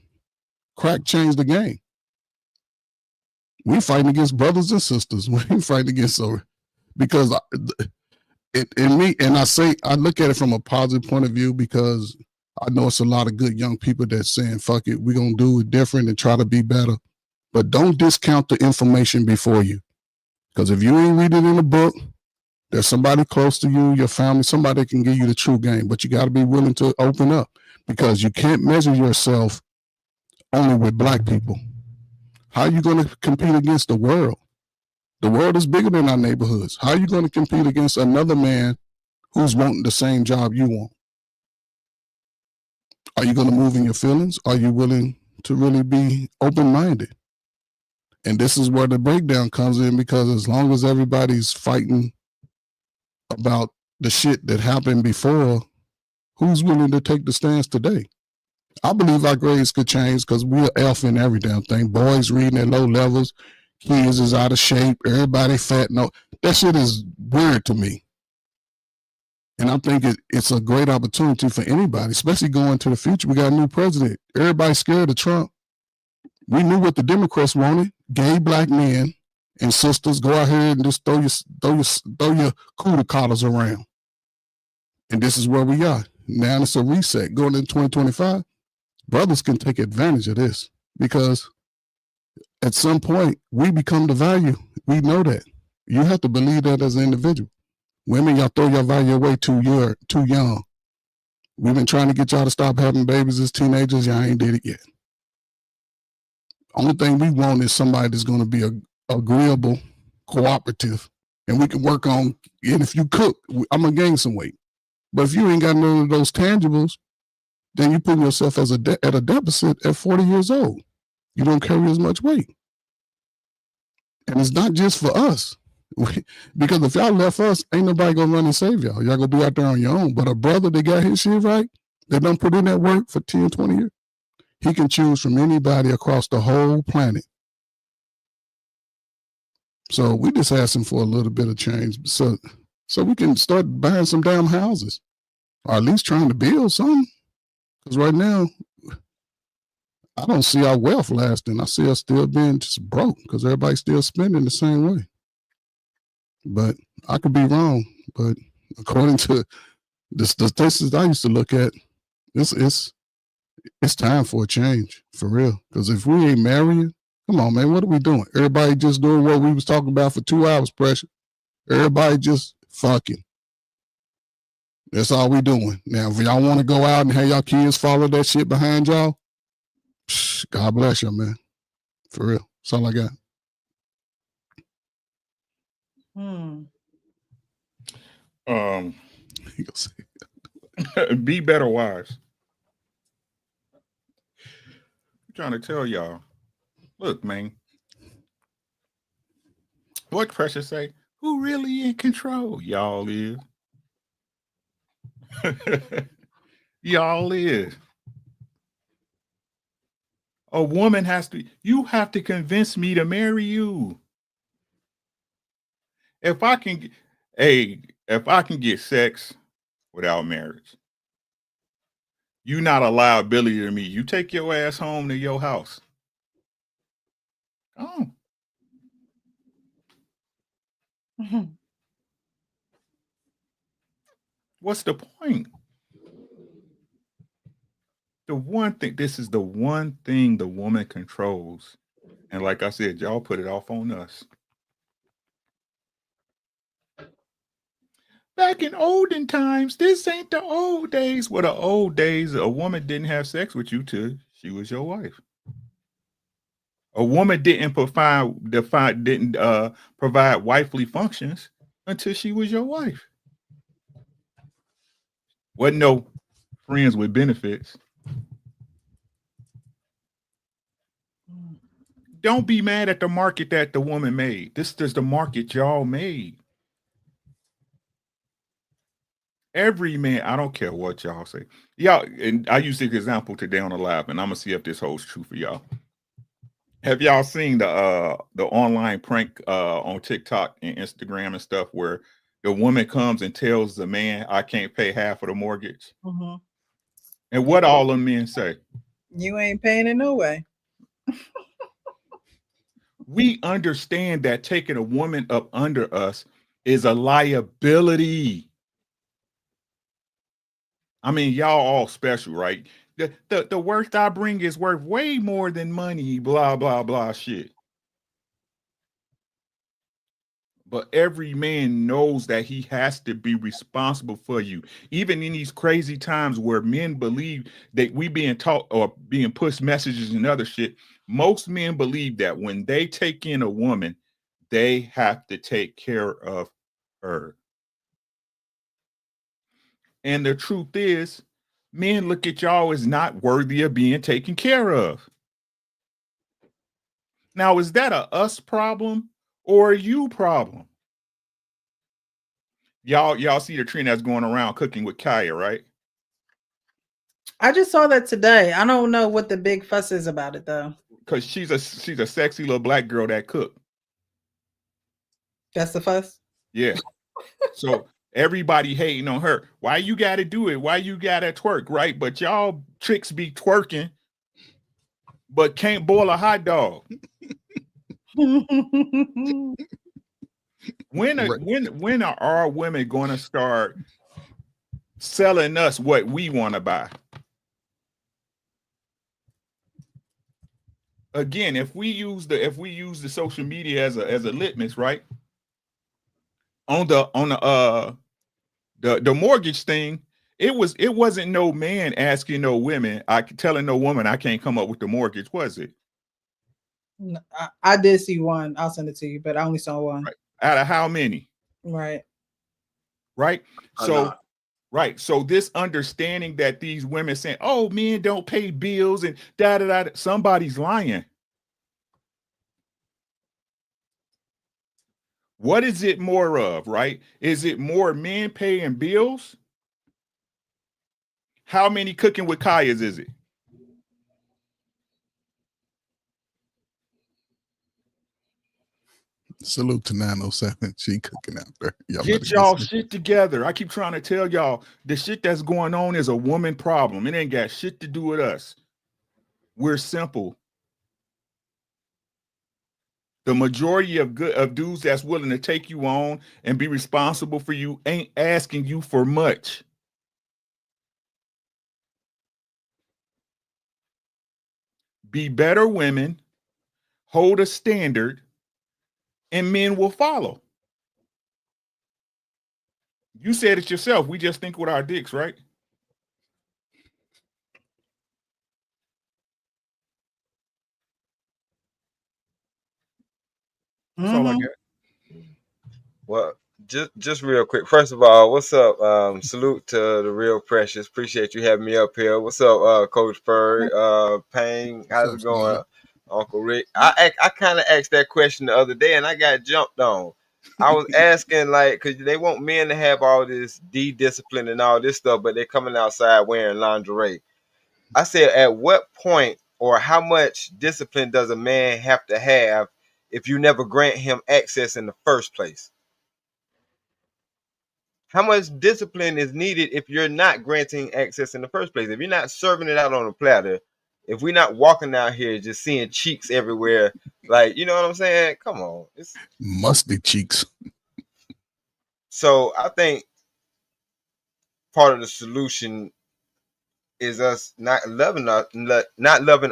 Crack changed the game. We fighting against brothers and sisters. We fighting against because I look at it from a positive point of view because I know it's a lot of good young people that's saying, fuck it, we're going to do it different and try to be better. But don't discount the information before you. Because if you ain't read it in a book, there's somebody close to you, your family, somebody that can give you the true game. But you got to be willing to open up because you can't measure yourself only with black people. How are you going to compete against the world? The world is bigger than our neighborhoods. How are you going to compete against another man who's wanting the same job you want? Are you going to move in your feelings? Are you willing to really be open-minded? And this is where the breakdown comes in because as long as everybody's fighting about the shit that happened before, who's willing to take the stance today? I believe our grades could change because we're F in every damn thing. Boys reading at low levels, kids is out of shape, everybody fat. No, that shit is weird to me. And I think it's a great opportunity for anybody, especially going to the future. We got a new president. Everybody's scared of Trump. We knew what the Democrats wanted. Gay black men and sisters go out here and just throw your cooter collars around. And this is where we are. Now it's a reset. Going into 2025, brothers can take advantage of this because at some point we become the value. We know that. You have to believe that as an individual. Women, y'all throw your value away too young. We've been trying to get y'all to stop having babies as teenagers. Y'all ain't did it yet. Only thing we want is somebody that's going to be agreeable, cooperative, and we can work on. And if you cook, I'm gonna gain some weight. But if you ain't got none of those tangibles, then you put yourself at a deficit at 40 years old. You don't carry as much weight, and it's not just for us. Because if y'all left us, ain't nobody gonna run and save y'all. Y'all gonna do out there on your own. But a brother that got his shit right, that done put in that work for 10, 20 years, he can choose from anybody across the whole planet. So we just asking for a little bit of change so we can start buying some damn houses, or at least trying to build something. Because right now, I don't see our wealth lasting. I see us still being just broke because everybody's still spending the same way. But I could be wrong. But according to the statistics I used to look at, it's time for a change, for real. Because if we ain't marrying, come on, man, what are we doing? Everybody just doing what we was talking about for 2 hours, pressure. Everybody just fucking. That's all we doing. Now, if y'all want to go out and have y'all kids follow that shit behind y'all, God bless y'all, man. For real. That's all I got. Be better wives. I'm trying to tell y'all, look, man, What Precious say? Who really in control? Y'all is. Y'all is. A woman has to, you have to convince me to marry you. If I can, if I can get sex without marriage, you not a liability to me. You take your ass home to your house. Oh. What's the point? The one thing, this is the one thing the woman controls. And like I said, y'all put it off on us. Back in olden times, this ain't the old days. Well, the old days, a woman didn't have sex with you till she was your wife. A woman didn't provide wifely functions until she was your wife. Wasn't no friends with benefits. Don't be mad at the market that the woman made. This is the market y'all made. Every man, I don't care what y'all say. Y'all, and I used this example today on the live, and I'm gonna see if this holds true for y'all. Have y'all seen the online prank on TikTok and Instagram and stuff where the woman comes and tells the man, I can't pay half of the mortgage? Mm-hmm. And what all the men say? You ain't paying it no way. We understand that taking a woman up under us is a liability. I mean, y'all all special, right? The worth I bring is worth way more than money, blah, blah, blah shit. But every man knows that he has to be responsible for you. Even in these crazy times where men believe that we being taught or being pushed messages and other shit, most men believe that when they take in a woman, they have to take care of her. And the truth is, men look at y'all as not worthy of being taken care of. Now, is that a us problem or a you problem? Y'all see the trend that's going around cooking with Kaya, right? I just saw that today. I don't know what the big fuss is about it though. Because she's a sexy little black girl that cook. That's the fuss? Yeah. So everybody hating on her. Why you gotta do it? Why you gotta twerk, right? But y'all chicks be twerking, but can't boil a hot dog. When are our women gonna start selling us what we want to buy? Again, if we use the social media as a litmus, right? On the mortgage thing, it wasn't no man asking no women, telling no woman I can't come up with the mortgage, was it? I did see one. I'll send it to you, but I only saw one. Right. Out of how many? Right. Right. So right. So this understanding that these women saying, oh, men don't pay bills and da da da, somebody's lying. What is it more of, right? Is it more men paying bills? How many cooking with Kayas is it? Salute to 907. She cooking out there. Get y'all shit together. I keep trying to tell y'all the shit that's going on is a woman problem. It ain't got shit to do with us. We're simple. The majority of dudes that's willing to take you on and be responsible for you ain't asking you for much. Be better women, hold a standard, and men will follow. You said it yourself. We just think with our dicks, right? That's all I got. Well, just real quick. First of all, what's up? Salute to the Real Precious. Appreciate you having me up here. What's up, Coach Furry? Payne, how's it going? Uncle Rick. I kind of asked that question the other day and I got jumped on. I was asking, like, because they want men to have all this discipline and all this stuff, but they're coming outside wearing lingerie. I said, at what point or how much discipline does a man have to have if you never grant him access in the first place? How much discipline is needed if you're not granting access in the first place? If you're not serving it out on a platter, if we're not walking out here just seeing cheeks everywhere, like, you know what I'm saying? Come on. It's musty cheeks. So I think part of the solution is us not loving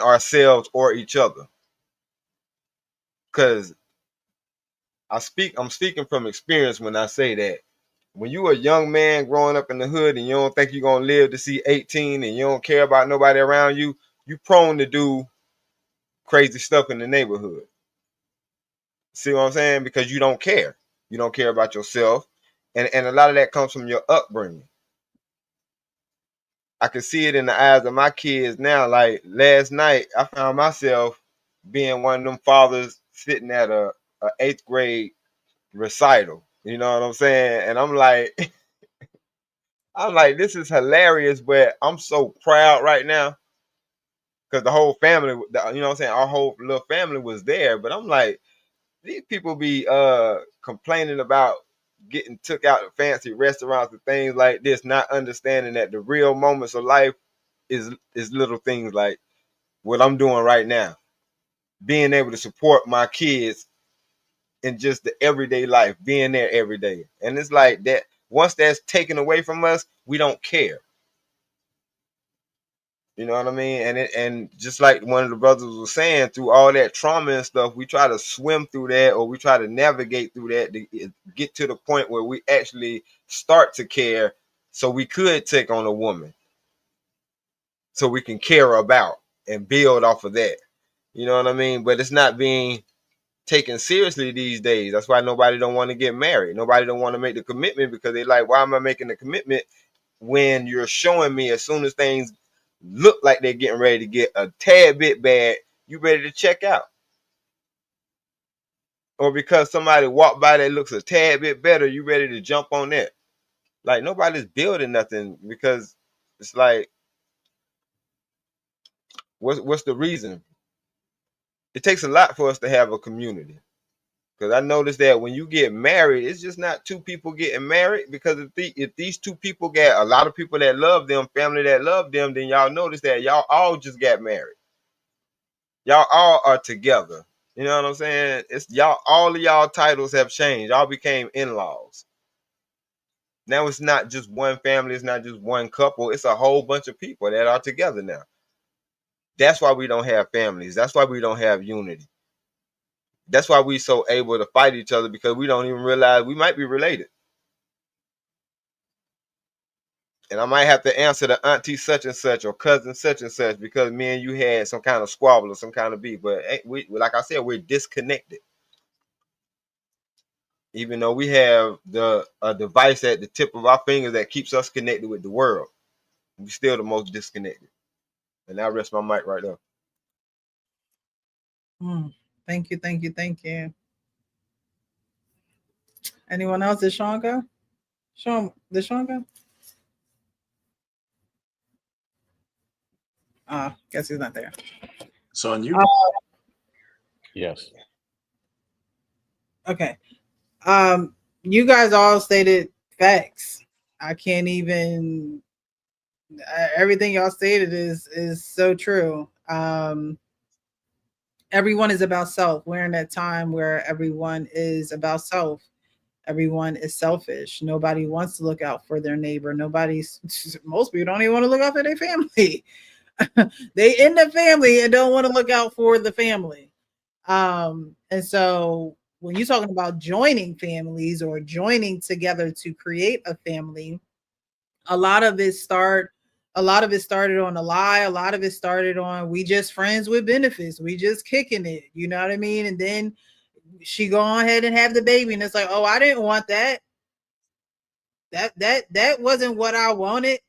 ourselves or each other. Because I'm speaking from experience when I say that. When you a young man growing up in the hood and you don't think you're gonna live to see 18 and you don't care about nobody around you, you prone to do crazy stuff in the neighborhood. See what I'm saying? Because you don't care. You don't care about yourself. And a lot of that comes from your upbringing. I can see it in the eyes of my kids now. Like last night, I found myself being one of them fathers sitting at a 8th grade recital. You know what I'm saying? And I'm like, this is hilarious, but I'm so proud right now because the whole family, you know what I'm saying? Our whole little family was there. But I'm like, these people be complaining about getting took out to fancy restaurants and things like this, not understanding that the real moments of life is little things like what I'm doing right now. Being able to support my kids in just the everyday life, being there every day. And it's like that, once that's taken away from us, we don't care. You know what I mean? And just like one of the brothers was saying, through all that trauma and stuff, we try to swim through that, or we try to navigate through that to get to the point where we actually start to care, so we could take on a woman, so we can care about and build off of that. You know what I mean? But it's not being taken seriously these days. That's why nobody don't want to get married. Nobody don't want to make the commitment because they like, why am I making the commitment when you're showing me as soon as things look like they're getting ready to get a tad bit bad, you ready to check out? Or because somebody walked by that looks a tad bit better, you ready to jump on that? Like, nobody's building nothing because it's like, what's the reason? It takes a lot for us to have a community. Because I noticed that when you get married, it's just not two people getting married. Because if these two people got a lot of people that love them, family that love them, then y'all notice that y'all all just got married. Y'all all are together. You know what I'm saying? It's y'all, all of y'all titles have changed. Y'all became in-laws. Now it's not just one family, it's not just one couple, it's a whole bunch of people that are together now. That's why we don't have families. That's why we don't have unity. That's why we so able to fight each other, because we don't even realize we might be related. And I might have to answer the auntie such and such or cousin such and such because me and you had some kind of squabble or some kind of beef. But we, like I said, we're disconnected. Even though we have a device at the tip of our fingers that keeps us connected with the world, we're still the most disconnected. And I rest my mic right there. Thank you, thank you, thank you. Anyone else? Did Sean go? Did Sean go? Guess he's not there. So on you. Yes. Okay. You guys all stated facts. I can't even. Everything y'all stated is so true. Everyone is about self. We're in that time where everyone is about self. Everyone is selfish. Nobody wants to look out for their neighbor. Most people don't even want to look out for their family. They in the family and don't want to look out for the family. And so when you're talking about joining families or joining together to create a family, a lot of it started on a lie. A lot of it started on, we just friends with benefits. We just kicking it. You know what I mean? And then she go on ahead and have the baby. And it's like, oh, I didn't want that. That wasn't what I wanted.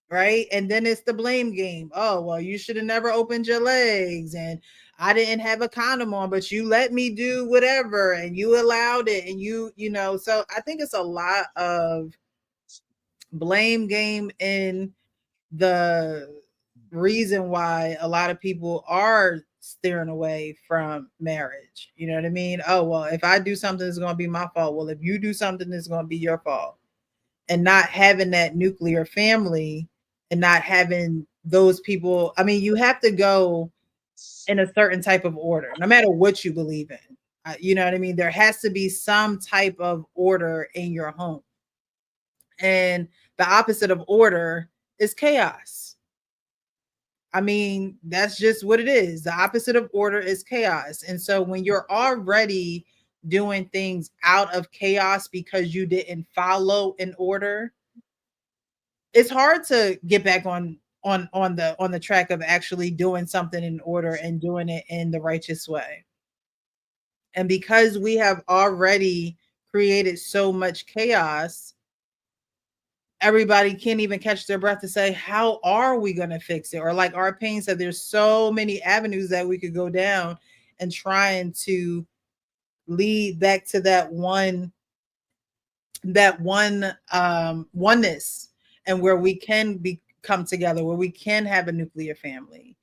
right? And then it's the blame game. Oh, well, you should have never opened your legs, and I didn't have a condom on, but you let me do whatever, and you allowed it, and you know. So I think it's a lot of blame game in the reason why a lot of people are steering away from marriage. You know what I mean? Oh, well, if I do something, it's going to be my fault. Well, if you do something, it's going to be your fault. And not having that nuclear family and not having those people. I mean, you have to go in a certain type of order, no matter what you believe in. You know what I mean? There has to be some type of order in your home. And the opposite of order is chaos. I mean, that's just what it is. The opposite of order is chaos. And so when you're already doing things out of chaos because you didn't follow an order, it's hard to get back on the track of actually doing something in order and doing it in the righteous way. And because we have already created so much chaos, everybody can't even catch their breath to say, how are we going to fix it? Or like our pain said, there's so many avenues that we could go down and trying to lead back to that one oneness, and where we can come together, where we can have a nuclear family.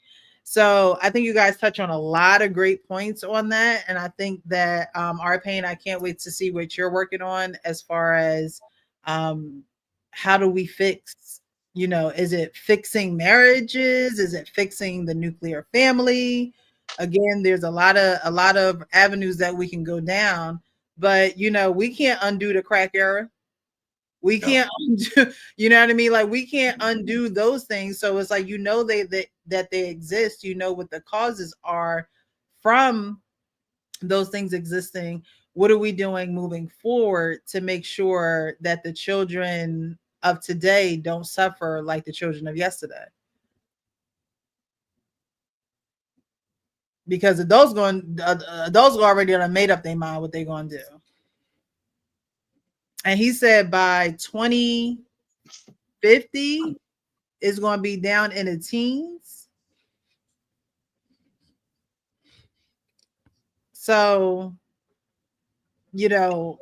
So I think you guys touch on a lot of great points on that. And I think that our pain, I can't wait to see what you're working on as far as how do we fix, you know, is it fixing marriages? Is it fixing the nuclear family? Again, there's a lot of avenues that we can go down, but you know, we can't undo the crack era. We can't undo, you know what I mean? Like we can't undo those things. So it's like, you know, that they exist, you know what the causes are from those things existing. What are we doing moving forward to make sure that the children of today don't suffer like the children of yesterday? Because adults already done made up their mind what they're going to do. And he said by 2050 it's going to be down in the teens. So, you know,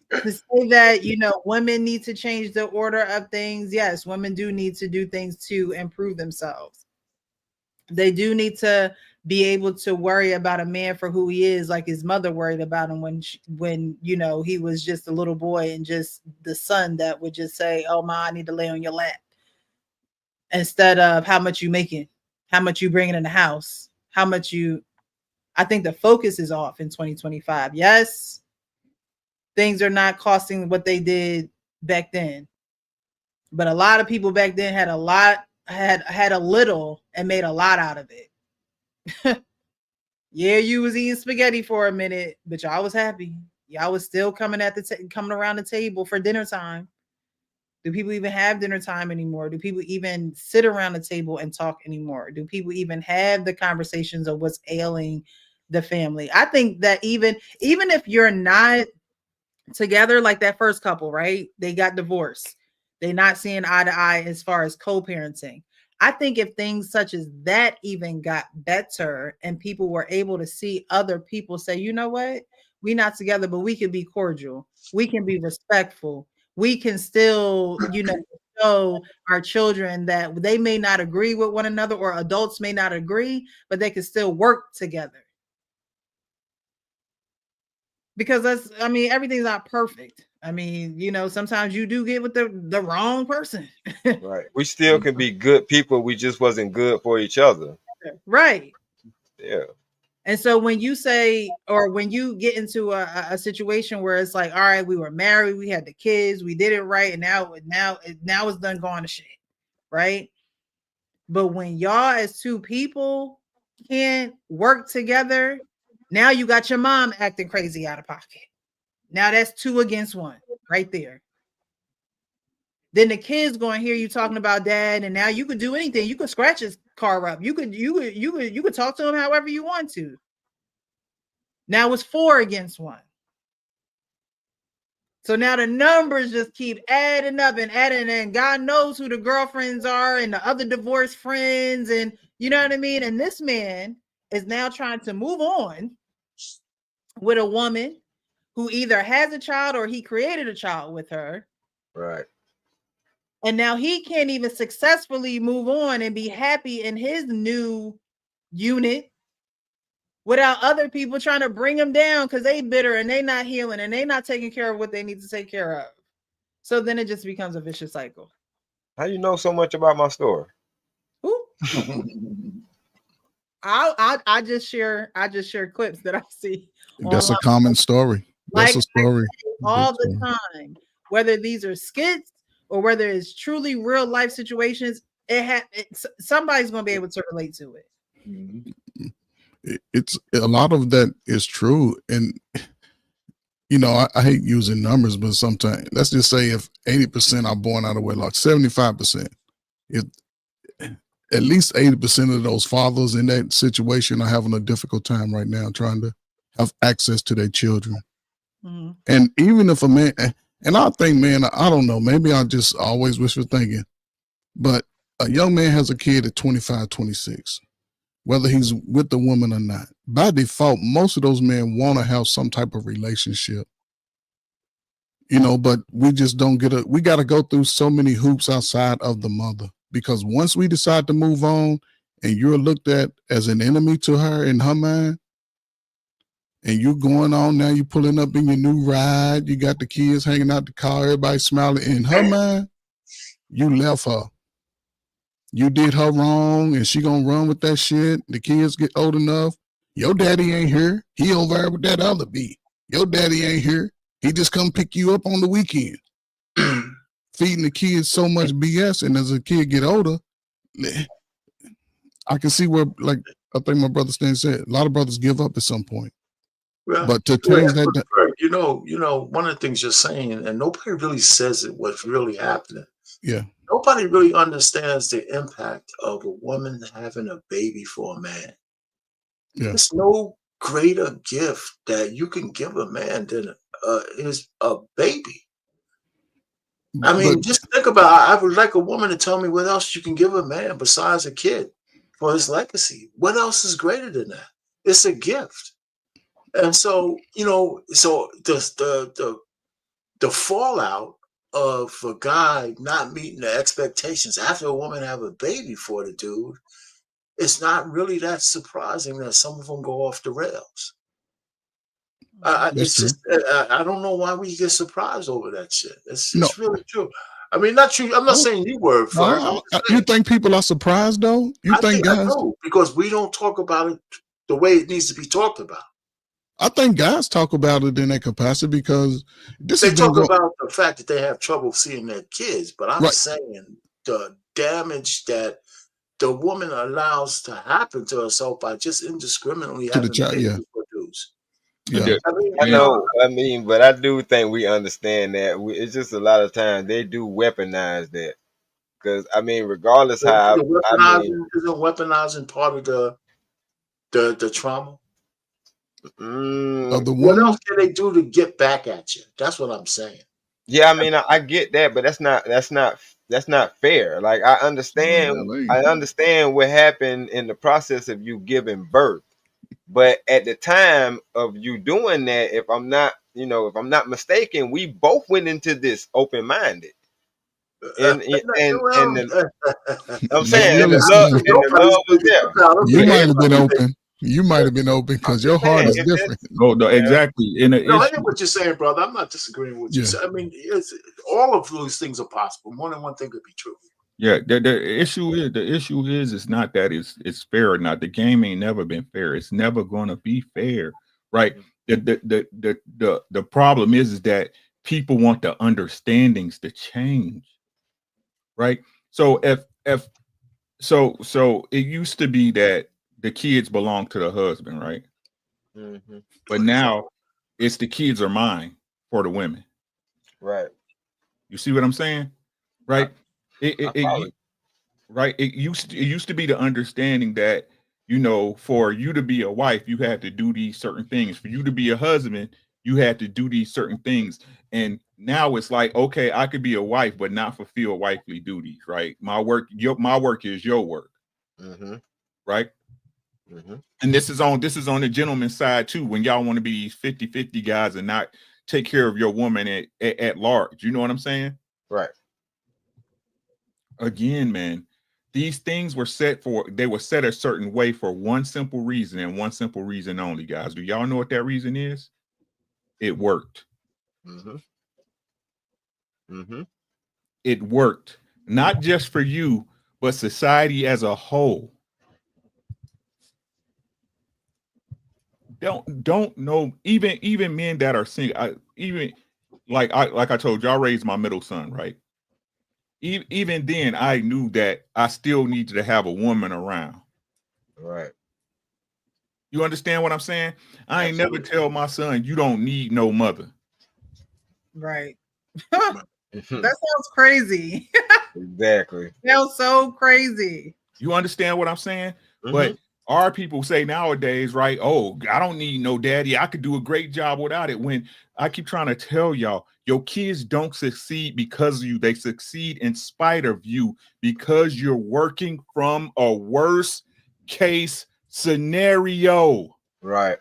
to say that, you know, women need to change the order of things. Yes, women do need to do things to improve themselves. They do need to be able to worry about a man for who he is, like his mother worried about him when you know, he was just a little boy and just the son that would just say, "Oh, ma, I need to lay on your lap," instead of how much you making, how much you bringing in the house, how much you. I think the focus is off in 2025. Yes, things are not costing what they did back then, but a lot of people back then had a lot, had a little and made a lot out of it. Yeah, you was eating spaghetti for a minute, but y'all was happy. Y'all was still coming coming around the table for dinner time. Do people even have dinner time anymore? Do people even sit around the table and talk anymore? Do people even have the conversations of what's ailing the family? I think that even if you're not together, like that first couple, right? They got divorced. They're not seeing eye to eye as far as co-parenting. I think if things such as that even got better and people were able to see other people say, you know what, we're not together, but we can be cordial. We can be respectful. We can still, you know, show our children that they may not agree with one another, or adults may not agree, but they can still work together. Because that's, I mean, everything's not perfect. I mean, you know, sometimes you do get with the wrong person. Right. We still can be good people. We just wasn't good for each other. Right. Yeah. And so when you say, or when you get into a situation where it's like, all right, we were married, we had the kids, we did it right, and now it's done going to shit, right? But when y'all as two people can't work together, now you got your mom acting crazy out of pocket. Now that's 2 against 1 right there. Then the kids going to hear you talking about dad, and now you could do anything. You could scratch his car up. You could talk to him however you want to. Now it's 4 against 1. So now the numbers just keep adding up and adding, and God knows who the girlfriends are and the other divorced friends, and you know what I mean? And this man is now trying to move on with a woman who either has a child or he created a child with her. Right. And now he can't even successfully move on and be happy in his new unit without other people trying to bring him down because they bitter and they not healing and they not taking care of what they need to take care of. So then it just becomes a vicious cycle. How you know so much about my story? Who? I just share clips that I see. That's a common story. That's a story all the time. Whether these are skits or whether it's truly real life situations, somebody's going to be able to relate to it. It's a lot of that is true, and you know, I hate using numbers, but sometimes let's just say if 80% are born out of wedlock, 75%, if at least 80% of those fathers in that situation are having a difficult time right now trying to have access to their children. Mm-hmm. And even if a man, and I think, man, I don't know, maybe I just always wishful thinking, but a young man has a kid at 25, 26, whether he's with the woman or not. By default, most of those men want to have some type of relationship, you know, but we just don't we got to go through so many hoops outside of the mother, because once we decide to move on and you're looked at as an enemy to her in her mind, and you're going on now, you're pulling up in your new ride, you got the kids hanging out the car, everybody smiling. In her mind, you left her. You did her wrong, and she gonna run with that shit. The kids get old enough. Your daddy ain't here. He over there with that other B. Your daddy ain't here. He just come pick you up on the weekend. Feeding the kids so much BS, and as a kid get older, I can see where, like I think my brother Stan said, a lot of brothers give up at some point. Well, but to change that, you know, one of the things you're saying, and nobody really says it, what's really happening. Yeah. Nobody really understands the impact of a woman having a baby for a man. Yeah. There's no greater gift that you can give a man than is a baby. I mean, just think about it. I would like a woman to tell me what else you can give a man besides a kid for his legacy. What else is greater than that? It's a gift. And so, you know, so the fallout of a guy not meeting the expectations after a woman have a baby for the dude, it's not really that surprising that some of them go off the rails. It's just I don't know why we get surprised over that shit. It's really true. I mean, not you. I'm not saying you were first. You think people are surprised though? I think I do, because we don't talk about it the way it needs to be talked about. I think guys talk about it in that capacity because they talk about the fact that they have trouble seeing their kids, but I'm saying the damage that the woman allows to happen to herself by just indiscriminately having babies produced. Yeah, I know. I mean, but I do think we understand that. It's just a lot of times they do weaponize that. Because I mean, regardless how isn't weaponizing part of the trauma? What else can they do to get back at you? That's what I'm saying. Yeah, I mean, I get that, but that's not fair. Like I understand what happened in the process of you giving birth, but at the time of you doing that, if I'm not mistaken, we both went into this open-minded. I'm saying, and the love was there. You might have been open. You might have been open because your heart is different. Oh, no, exactly. I get what you're saying, brother. I'm not disagreeing with what you said. I mean, all of those things are possible. More than one thing could be true. Yeah, the issue is it's not that it's fair or not. The game ain't never been fair. It's never going to be fair, right? The problem is that people want the understandings to change, right? So so it used to be that the kids belong to the husband, right? Mm-hmm. But now it's the kids are mine for the women. Right. You see what I'm saying? Right. Right. It used to be the understanding that, you know, for you to be a wife, you had to do these certain things. For you to be a husband, you had to do these certain things. And now it's like, okay, I could be a wife, but not fulfill wifely duties, right? My work is your work, right? And this is on the gentleman's side too. When y'all want to be 50-50 guys and not take care of your woman at large, you know what I'm saying? Right. Again, man, these things were set a certain way for one simple reason and one simple reason only, guys. Do y'all know what that reason is? It worked. It worked, not just for you, but society as a whole. Don't know, even men that are single. Like I told you, I raised my middle son, right? Even then, I knew that I still needed to have a woman around. Right. You understand what I'm saying? I ain't never tell my son you don't need no mother. Right. That sounds crazy. Exactly. Sounds so crazy. You understand what I'm saying? But our people say nowadays, right? Oh, I don't need no daddy. I could do a great job without it. When I keep trying to tell y'all, your kids don't succeed because of you. They succeed in spite of you because you're working from a worst case scenario. Right.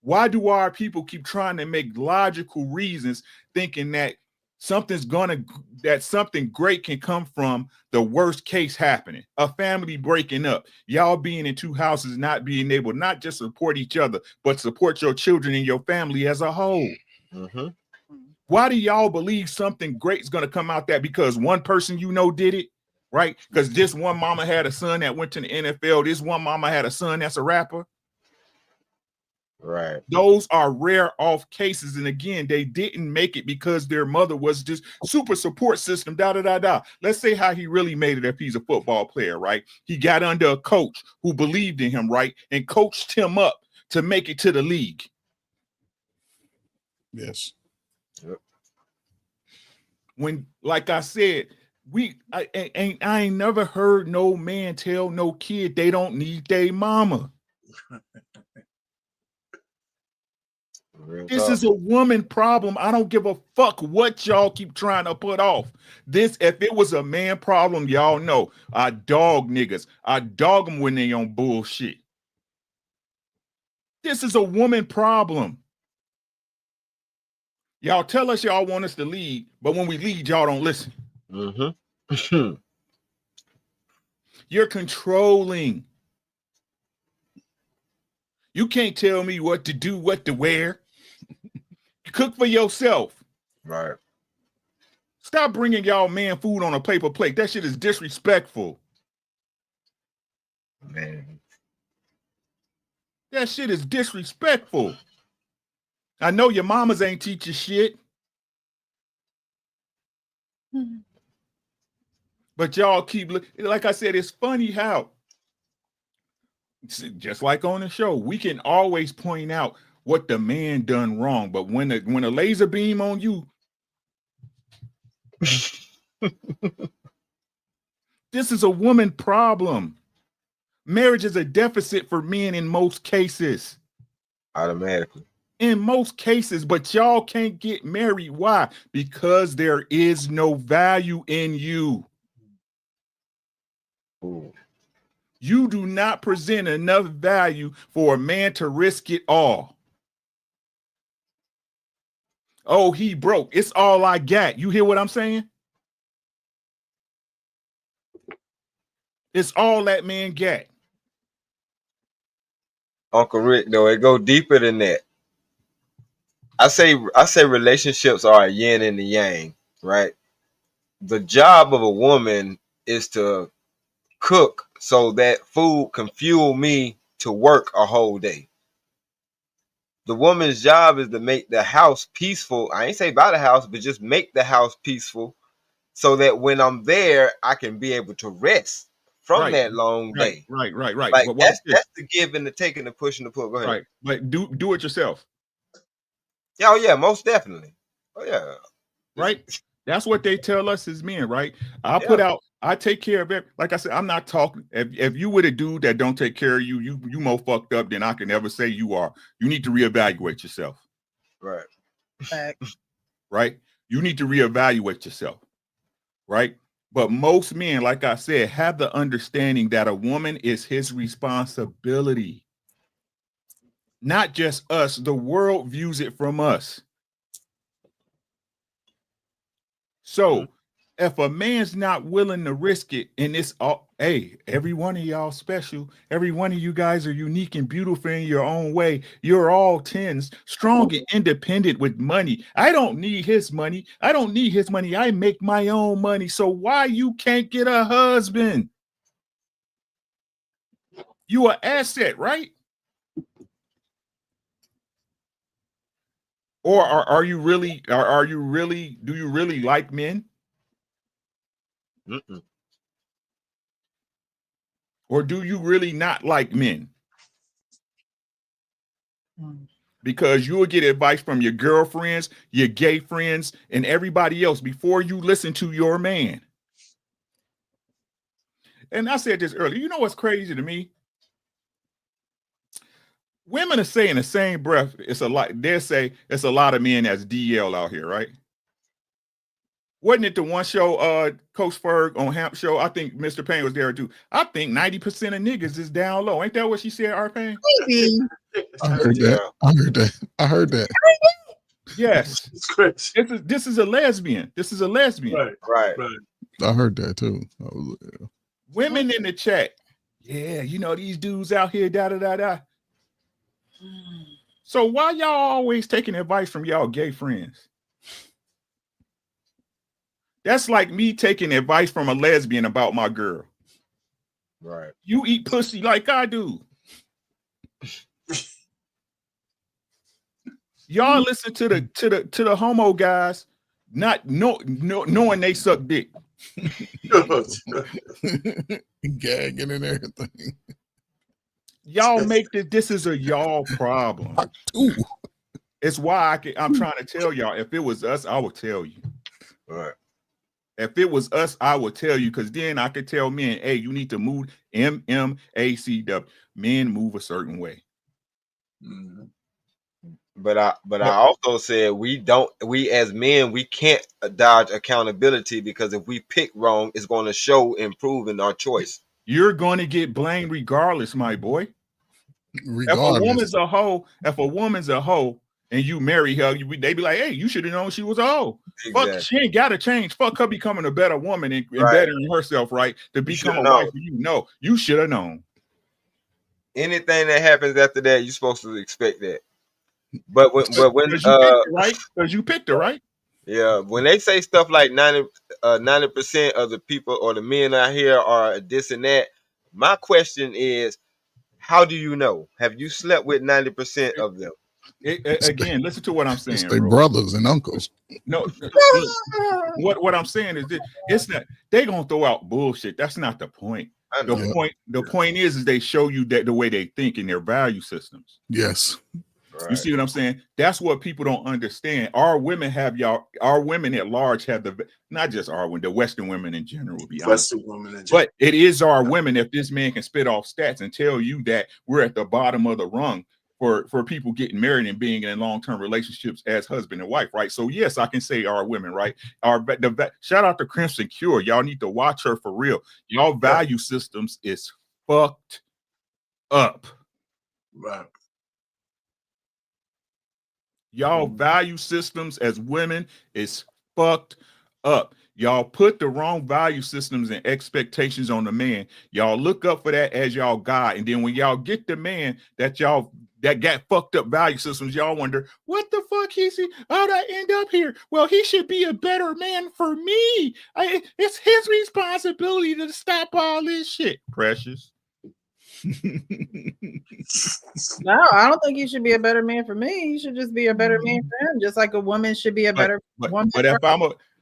Why do our people keep trying to make logical reasons, thinking that something great can come from the worst case happening? A family breaking up, y'all being in two houses, not being able not just support each other, but support your children and your family as a whole. Why do y'all believe something great is going to come out that because one person did it? Right? Because this one mama had a son that went to the NFL. This one mama had a son that's a rapper. Right. Those are rare off cases. And again, they didn't make it because their mother was just super support system, Let's say how he really made it if he's a football player, right? He got under a coach who believed in him, right? And coached him up to make it to the league. Yes. Yep. When, like I said, I ain't never heard no man tell no kid they don't need their mama. This is a woman problem. I don't give a fuck what y'all keep trying to put off. If it was a man problem, y'all know I dog niggas. I dog them when they on bullshit. This is a woman problem. Y'all tell us y'all want us to lead, but when we lead, y'all don't listen. You're controlling. You can't tell me what to do, what to wear. Cook for yourself. Right. Stop bringing y'all man food on a paper plate. That shit is disrespectful. Man. That shit is disrespectful. I know your mamas ain't teach you shit. But y'all keep, like I said, it's funny how, just like on the show, we can always point out what the man done wrong. But when a laser beam on you, this is a woman problem. Marriage is a deficit for men in most cases. Automatically. In most cases, but y'all can't get married. Why? Because there is no value in you. Ooh. You do not present enough value for a man to risk it all. Oh, he broke. It's all I got. You hear what I'm saying? It's all that man got. Uncle Rick, though, it go deeper than that. I say relationships are a yin and a yang, right? The job of a woman is to cook so that food can fuel me to work a whole day. The woman's job is to make the house peaceful. I ain't say buy the house, but just make the house peaceful so that when I'm there, I can be able to rest from that long day. Right. Like that's the give and the take and the push and the pull. Go ahead. Right. But do it yourself. Yeah, oh yeah, most definitely. Oh yeah. Right. That's what they tell us as men, right? I take care of it. Like I said, I'm not talking. If you with a dude that don't take care of you, you more fucked up than I can ever say you are. You need to reevaluate yourself. Right. Right. You need to reevaluate yourself, right? But most men, like I said, have the understanding that a woman is his responsibility. Not just us. The world views it from us. So if a man's not willing to risk it, and it's all, hey, every one of y'all special, every one of you guys are unique and beautiful in your own way. You're all tens, strong and independent with money. I don't need his money. I don't need his money. I make my own money. So why you can't get a husband? You an asset, right? Or are you really, do you really like men? Or do you really not like men? Because you will get advice from your girlfriends, your gay friends, and everybody else before you listen to your man. And I said this earlier. You know what's crazy to me? Women are saying the same breath. It's a lot. They say it's a lot of men that's DL out here, right? Wasn't it the one show, Coach Ferg on Hamp Show? I think Mr. Payne was there too. I think 90% of niggas is down low. Ain't that what she said, R. Payne? Maybe. I heard that. I heard that. I heard that. Yes. This is a lesbian. This is a lesbian. Right. I heard that too. Women in the chat. Yeah, you know, these dudes out here, da. So why y'all always taking advice from y'all gay friends? That's like me taking advice from a lesbian about my girl. Right. You eat pussy like I do. Y'all listen to the homo guys, knowing they suck dick. Gagging and everything. Y'all make this is a y'all problem. It's why I'm trying to tell y'all. If it was us, I would tell you. Right. If it was us, I would tell you, because then I could tell men, hey, you need to move MMACW. Men move a certain way. But I also said we as men, we can't dodge accountability, because if we pick wrong, it's going to show improving our choice. You're going to get blamed regardless, my boy. Regardless. If a woman's a hoe and you marry her, they be like, hey, you should have known she was a hoe. Exactly. Fuck, she ain't got to change. Fuck her becoming a better woman and bettering herself, right? To become a wife for you. No, you should have known. Anything that happens after that, you're supposed to expect that. But when because you picked her, right? Because you picked her, right? Yeah, when they say stuff like 90% of the people or the men out here are this and that, my question is, how do you know? Have you slept with 90% of them? Again, listen to what I'm saying. It's their brothers and uncles. No, what I'm saying is that it's not. They gonna throw out bullshit. That's not the point. The point is they show you that the way they think in their value systems. Yes. You see what I'm saying? That's what people don't understand. Our women at large have not just our women, the Western women in general, to be honest. But it is our women. If this man can spit off stats and tell you that we're at the bottom of the rung for people getting married and being in long-term relationships as husband and wife, right? So yes, I can say our women, right? Shout out to Crimson Cure. Y'all need to watch her for real. Y'all value systems is fucked up. Right. Y'all value systems as women is fucked up. Y'all put the wrong value systems and expectations on the man. Y'all look up for that as y'all guide. And then when y'all get the man that got fucked up value systems, y'all wonder, what the fuck is he? How'd I end up here? Well, he should be a better man for me. It's his responsibility to stop all this shit. Precious. No, I don't think he should be a better man for me. He should just be a better man for him, just like a woman should be a better woman.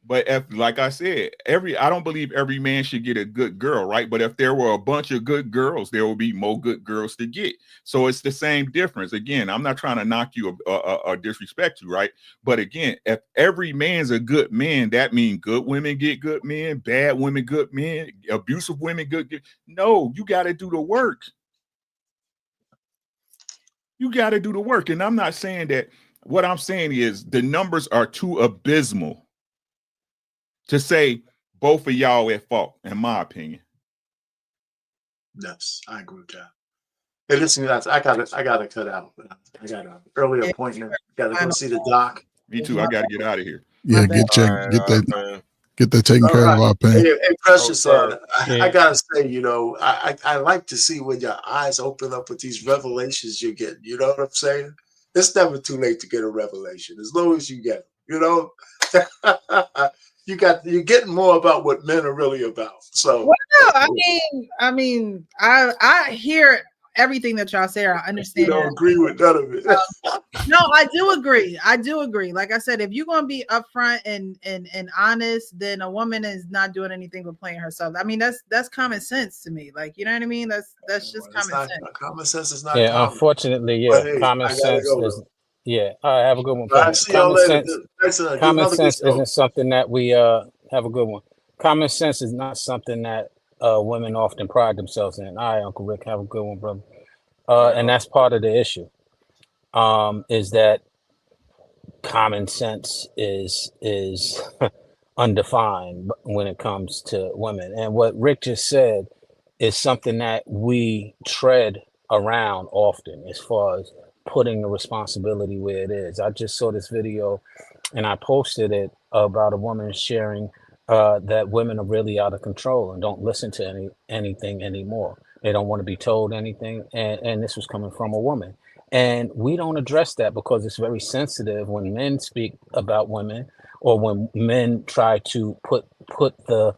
But if like I said, I don't believe every man should get a good girl, right? But if there were a bunch of good girls, there will be more good girls to get. So it's the same difference. Again, I'm not trying to knock you or disrespect you, right? But again, if every man's a good man, that means good women get good men, bad women good men, abusive women good. No, you got to do the work. You got to do the work. And I'm not saying that. What I'm saying is the numbers are too abysmal. to say both of y'all at fault, in my opinion. Yes, I agree with that. Hey, listen, guys, I gotta cut out. I got an early appointment. Gotta go see the doc. Me too. I gotta get out of here. Yeah, get that taken care of, our pain. Hey, Precious, I Yeah. gotta say, you know, I like to see when your eyes open up with these revelations you're getting. You know what I'm saying? It's never too late to get a revelation, as long as you get it. You know, you're getting more about what men are really about. So, well, no, I hear everything that y'all say. I understand. You don't agree with none of it. No, I do agree. I do agree. Like I said, if you're gonna be upfront and honest, then a woman is not doing anything but playing herself. I mean, that's common sense to me. Like, you know what I mean? That's just common sense. Common sense is not Yeah, common. unfortunately, yeah. But hey, Common I gotta sense go. is all right, have a good one, All right, President. see y'all later. Excellent. Common Another good sense show. isn't something that we have a good one. Common sense is not something that women often pride themselves in. All right, Uncle Rick, have a good one, brother. And that's part of the issue. Is that common sense is undefined when it comes to women. And what Rick just said is something that we tread around often as far as putting the responsibility where it is. I just saw this video and I posted it about a woman sharing that women are really out of control and don't listen to anything anymore. They don't want to be told anything. And this was coming from a woman. And we don't address that because it's very sensitive when men speak about women or when men try to put the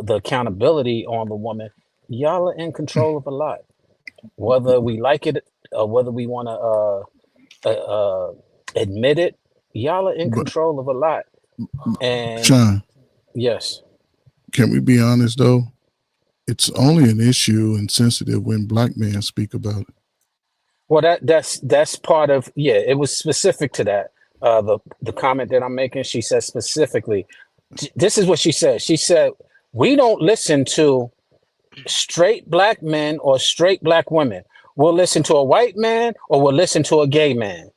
accountability on the woman. Y'all are in control of a lot, whether we like it or whether we want to admit it. Y'all are in control of a lot. And Sean, yes, can we be honest though? It's only an issue and sensitive when black men speak about it. well, that's part of, yeah. It was specific to that. The comment that I'm making, she said specifically. This is what she said. She said, "We don't listen to straight black men or straight black women. We'll listen to a white man or we'll listen to a gay man.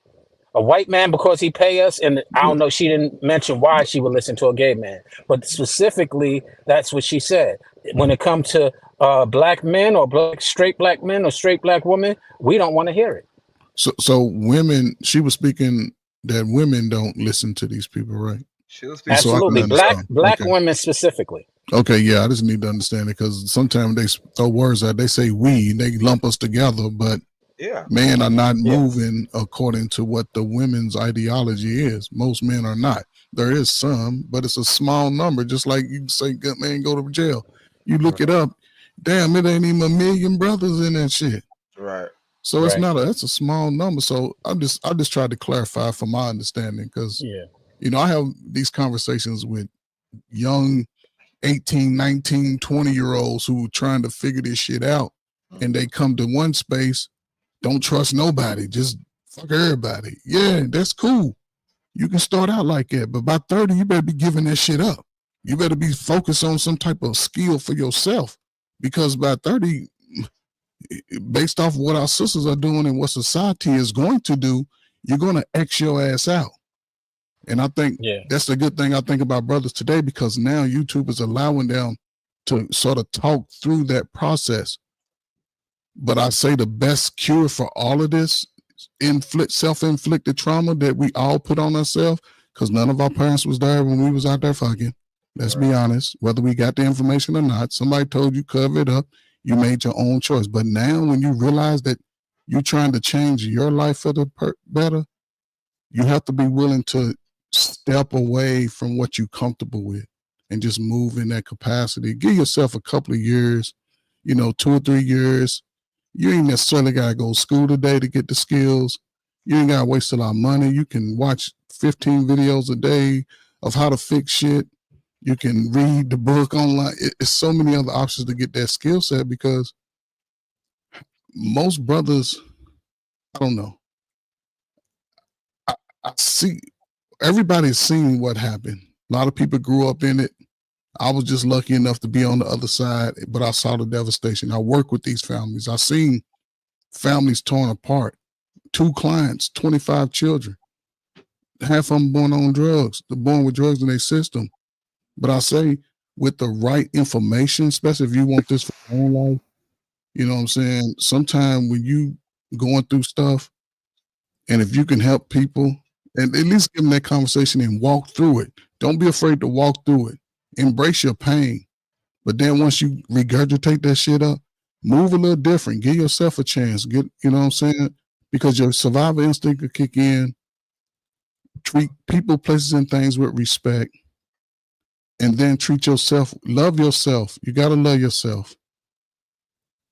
A white man because he pay us, and I don't know. She didn't mention why she would listen to a gay man, but specifically, that's what she said. When it comes to black men or straight black men or straight black women, we don't want to hear it. So women, she was speaking that women don't listen to these people, right? Absolutely, black women specifically. Okay, yeah, I just need to understand it because sometimes they throw words out. They say we, they lump us together, but men are not moving according to what the women's ideology is. Most men are not. There is some, but it's a small number. Just like you say, good man, go to jail. You look it up. Damn, it ain't even 1 million brothers in that shit. Right. So it's not that's a small number. So I just tried to clarify from my understanding because you know, I have these conversations with young 18, 19, 20-year-olds who are trying to figure this shit out. And they come to one space, don't trust nobody, just fuck everybody. Yeah, that's cool. You can start out like that, but by 30, you better be giving that shit up. You better be focused on some type of skill for yourself because by 30, based off what our sisters are doing and what society is going to do, you're going to X your ass out. And I think that's the good thing I think about brothers today because now YouTube is allowing them to sort of talk through that process. But I say the best cure for all of this self-inflicted trauma that we all put on ourselves, because none of our parents was there when we was out there fucking. Let's be honest, whether we got the information or not, somebody told you cover it up, you made your own choice. But now when you realize that you're trying to change your life for the better, you have to be willing to step away from what you're comfortable with and just move in that capacity. Give yourself a couple of years, 2 or 3 years. You ain't necessarily got to go to school today to get the skills. You ain't got to waste a lot of money. You can watch 15 videos a day of how to fix shit. You can read the book online. It's so many other options to get that skill set because most brothers, I don't know. I see everybody's seen what happened. A lot of people grew up in it. I was just lucky enough to be on the other side, but I saw the devastation. I work with these families. I've seen families torn apart. 2 clients, 25 children. half of them born on drugs. They're born with drugs in their system. But I say with the right information, especially if you want this for your own life, you know what I'm saying? Sometimes when you going through stuff, and if you can help people, and at least give them that conversation and walk through it. Don't be afraid to walk through it. Embrace your pain. But then once you regurgitate that shit up, move a little different. Give yourself a chance. You know what I'm saying? Because your survival instinct will kick in. Treat people, places, and things with respect. And then treat yourself, love yourself. You got to love yourself.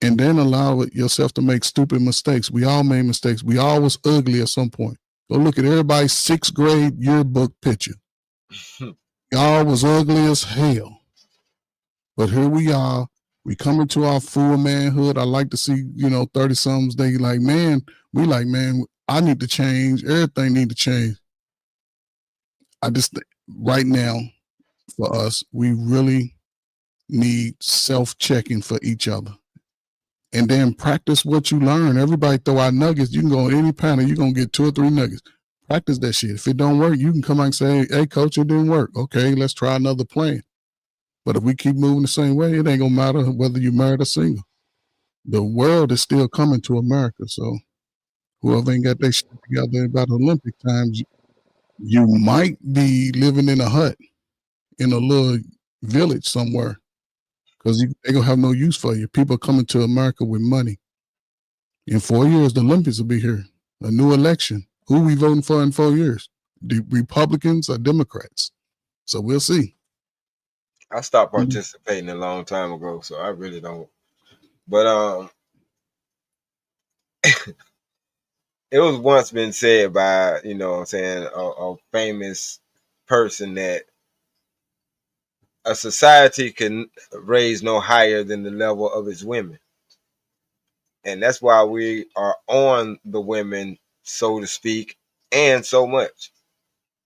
And then allow yourself to make stupid mistakes. We all made mistakes. We all was ugly at some point. Go look at everybody's 6th grade yearbook picture. Y'all was ugly as hell. But here we are. We coming to our full manhood. I like to see, 30-somethings. They like, man, I need to change. Everything need to change. I just, right now, for us, we really need self-checking for each other. And then practice what you learn. Everybody throw out nuggets. You can go on any panel. You're going to get 2 or 3 nuggets. Practice that shit. If it don't work, you can come out and say, hey, coach, it didn't work. Okay, let's try another plan. But if we keep moving the same way, it ain't going to matter whether you're married or single. The world is still coming to America. So whoever ain't got their shit together about Olympic times, you might be living in a hut in a little village somewhere because they're going to have no use for you. People coming to America with money. In 4 years, the Olympics will be here. A new election. Who we voting for in 4 years? The Republicans or Democrats? So we'll see. I stopped participating a long time ago, so I really don't. But it was once been said by, what I'm saying, a famous person that a society can raise no higher than the level of its women. And that's why we are on the women, so to speak, and so much.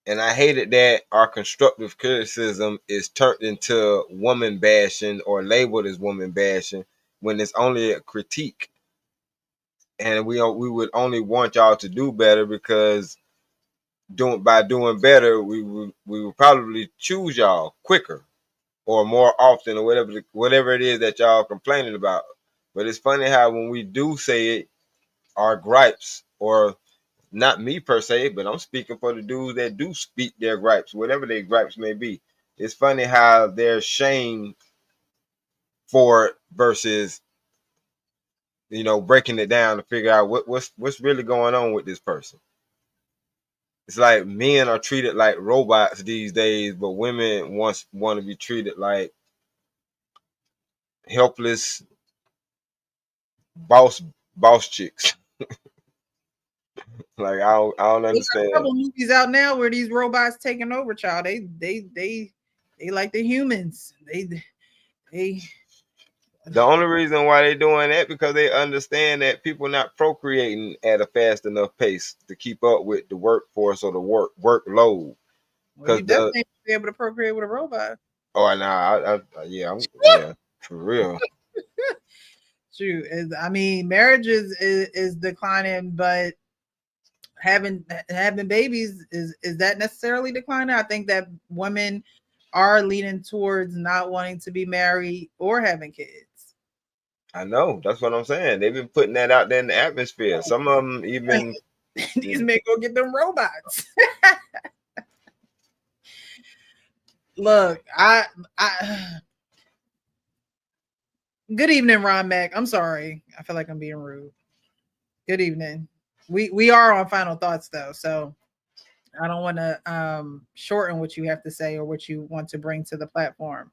And I hated that our constructive criticism is turned into woman bashing or labeled as woman bashing when it's only a critique. And we would only want y'all to do better because by doing better, we would probably choose y'all quicker or more often or whatever it is that y'all complaining about. But it's funny how when we do say it, our gripes, or not me per se, but I'm speaking for the dudes that do speak their gripes, whatever their gripes may be. It's funny how they're shamed for it versus, breaking it down to figure out what's really going on with this person. It's like men are treated like robots these days, but women want to be treated like helpless boss chicks. Like I don't There's understand. a couple movies out now where these robots taking over, child. They like the humans. They The only reason why they're doing that because they understand that people not procreating at a fast enough pace to keep up with the workforce or the workload. Well, you Because definitely be able to procreate with a robot. yeah, for real. True. I mean, marriage is declining, but having babies is that necessarily declining? I think that women are leaning towards not wanting to be married or having kids. I know. That's what I'm saying. They've been putting that out there in the atmosphere. Some of them even these men go get them robots. Look, I good evening, Ron Mac. I'm sorry. I feel like I'm being rude. Good evening. We are on final thoughts though, so I don't want to shorten what you have to say or what you want to bring to the platform.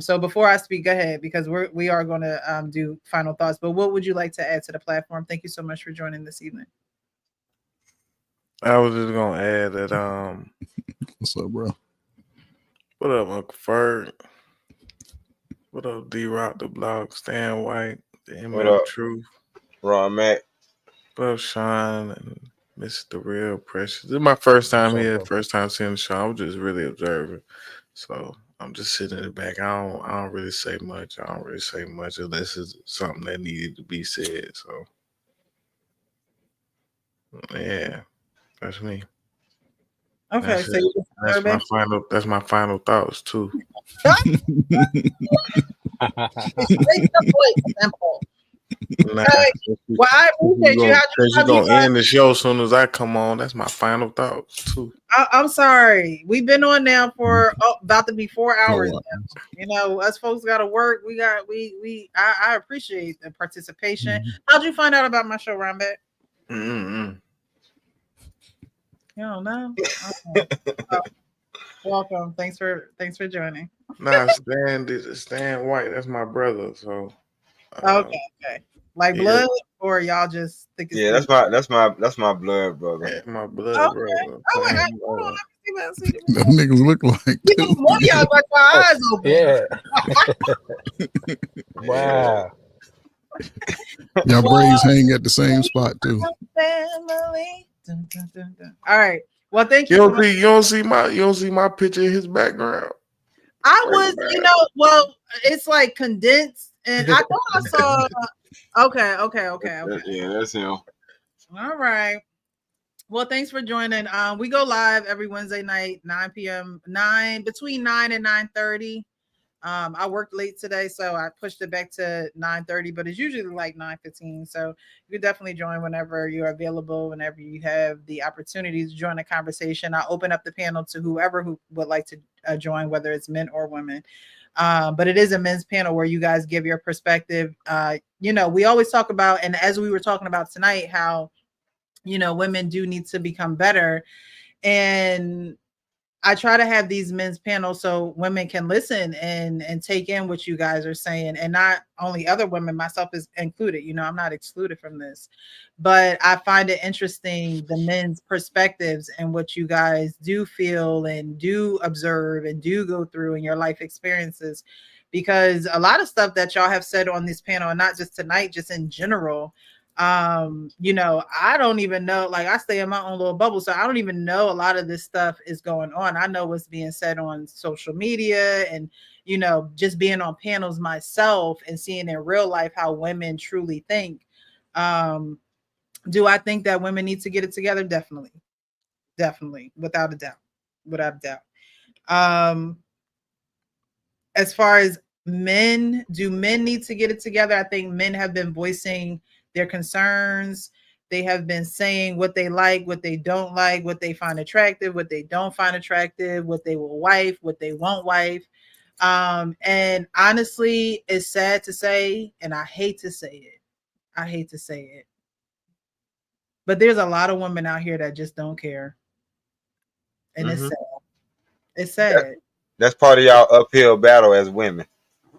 So before I speak, go ahead because we are going to do final thoughts. But what would you like to add to the platform? Thank you so much for joining this evening. I was just gonna add that what's up, bro? What up, Uncle Ferg? What up, D Rock the Blog, Stan White, the What ML up? Truth, Ron Mac. What up, Sean and Mr. Real Precious. This is my first time What's up, here, bro? first time seeing the show. I was just really observing. So I'm just sitting in the back. I don't really say much. I don't really say much unless it's something that needed to be said. So yeah, that's me. Okay, That's so it. you just That's my final. That's my final thoughts too. Make the point simple. Nah, Okay. Well, I appreciate you. because you How'd you gonna end the show as soon as I come on. That's my final thoughts too. I'm sorry. We've been on now for about to be 4 hours. wow. Now. You know, us folks got to work. I appreciate the participation. How'd you find out about my show, Rambet? You don't know? Okay. Oh, welcome. Thanks for joining. Nah, Stan White. That's my brother. So. Okay. Like yeah. blood, or y'all just think it's Yeah, that's my blood brother. Yeah, my blood okay. brother. Oh, wait, hold on. Let me see. Them niggas look like. You know, one of y'all got your eyes open. Yeah. Wow. Y'all braids hang at the same spot too. Family. Dun, dun, dun, dun. All right. Well, thank you. You don't see my picture in his background. I was, well, it's like condensed, and I thought I saw. Okay. Yeah, that's him. All right. Well, thanks for joining. We go live every Wednesday night, 9 p.m. between 9 and 9:30. I worked late today, so I pushed it back to 9:30, but it's usually like 9:15. So you can definitely join whenever you're available, whenever you have the opportunity to join the conversation. I open up the panel to whoever who would like to join, whether it's men or women. But it is a men's panel where you guys give your perspective. We always talk about, and as we were talking about tonight, how women do need to become better. And I try to have these men's panels so women can listen and take in what you guys are saying, and not only other women, myself is included. I'm not excluded from this, but I find it interesting, the men's perspectives and what you guys do feel and do observe and do go through in your life experiences, because a lot of stuff that y'all have said on this panel, and not just tonight, just in general, I don't even know, like I stay in my own little bubble, so I don't even know a lot of this stuff is going on. I know what's being said on social media, and just being on panels myself and seeing in real life how women truly think. Do I think that women need to get it together? Definitely, without a doubt. As far as men, do men need to get it together? I think men have been voicing their concerns. They have been saying what they like, what they don't like, what they find attractive, what they don't find attractive, what they will wife, what they won't wife. And honestly, it's sad to say, and I hate to say it. But there's a lot of women out here that just don't care. And it's sad. It's sad. That's part of y'all uphill battle as women.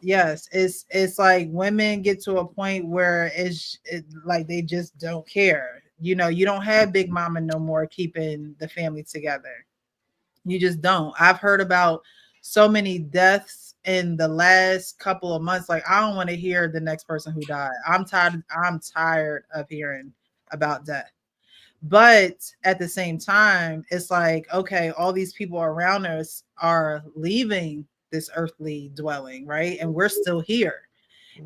Yes, it's like women get to a point where it's like they just don't care. You don't have Big Mama no more keeping the family together. You just don't. I've heard about so many deaths in the last couple of months. Like, I don't want to hear the next person who died. I'm tired of hearing about death. But at the same time, it's like, okay, all these people around us are leaving this earthly dwelling, right? And we're still here.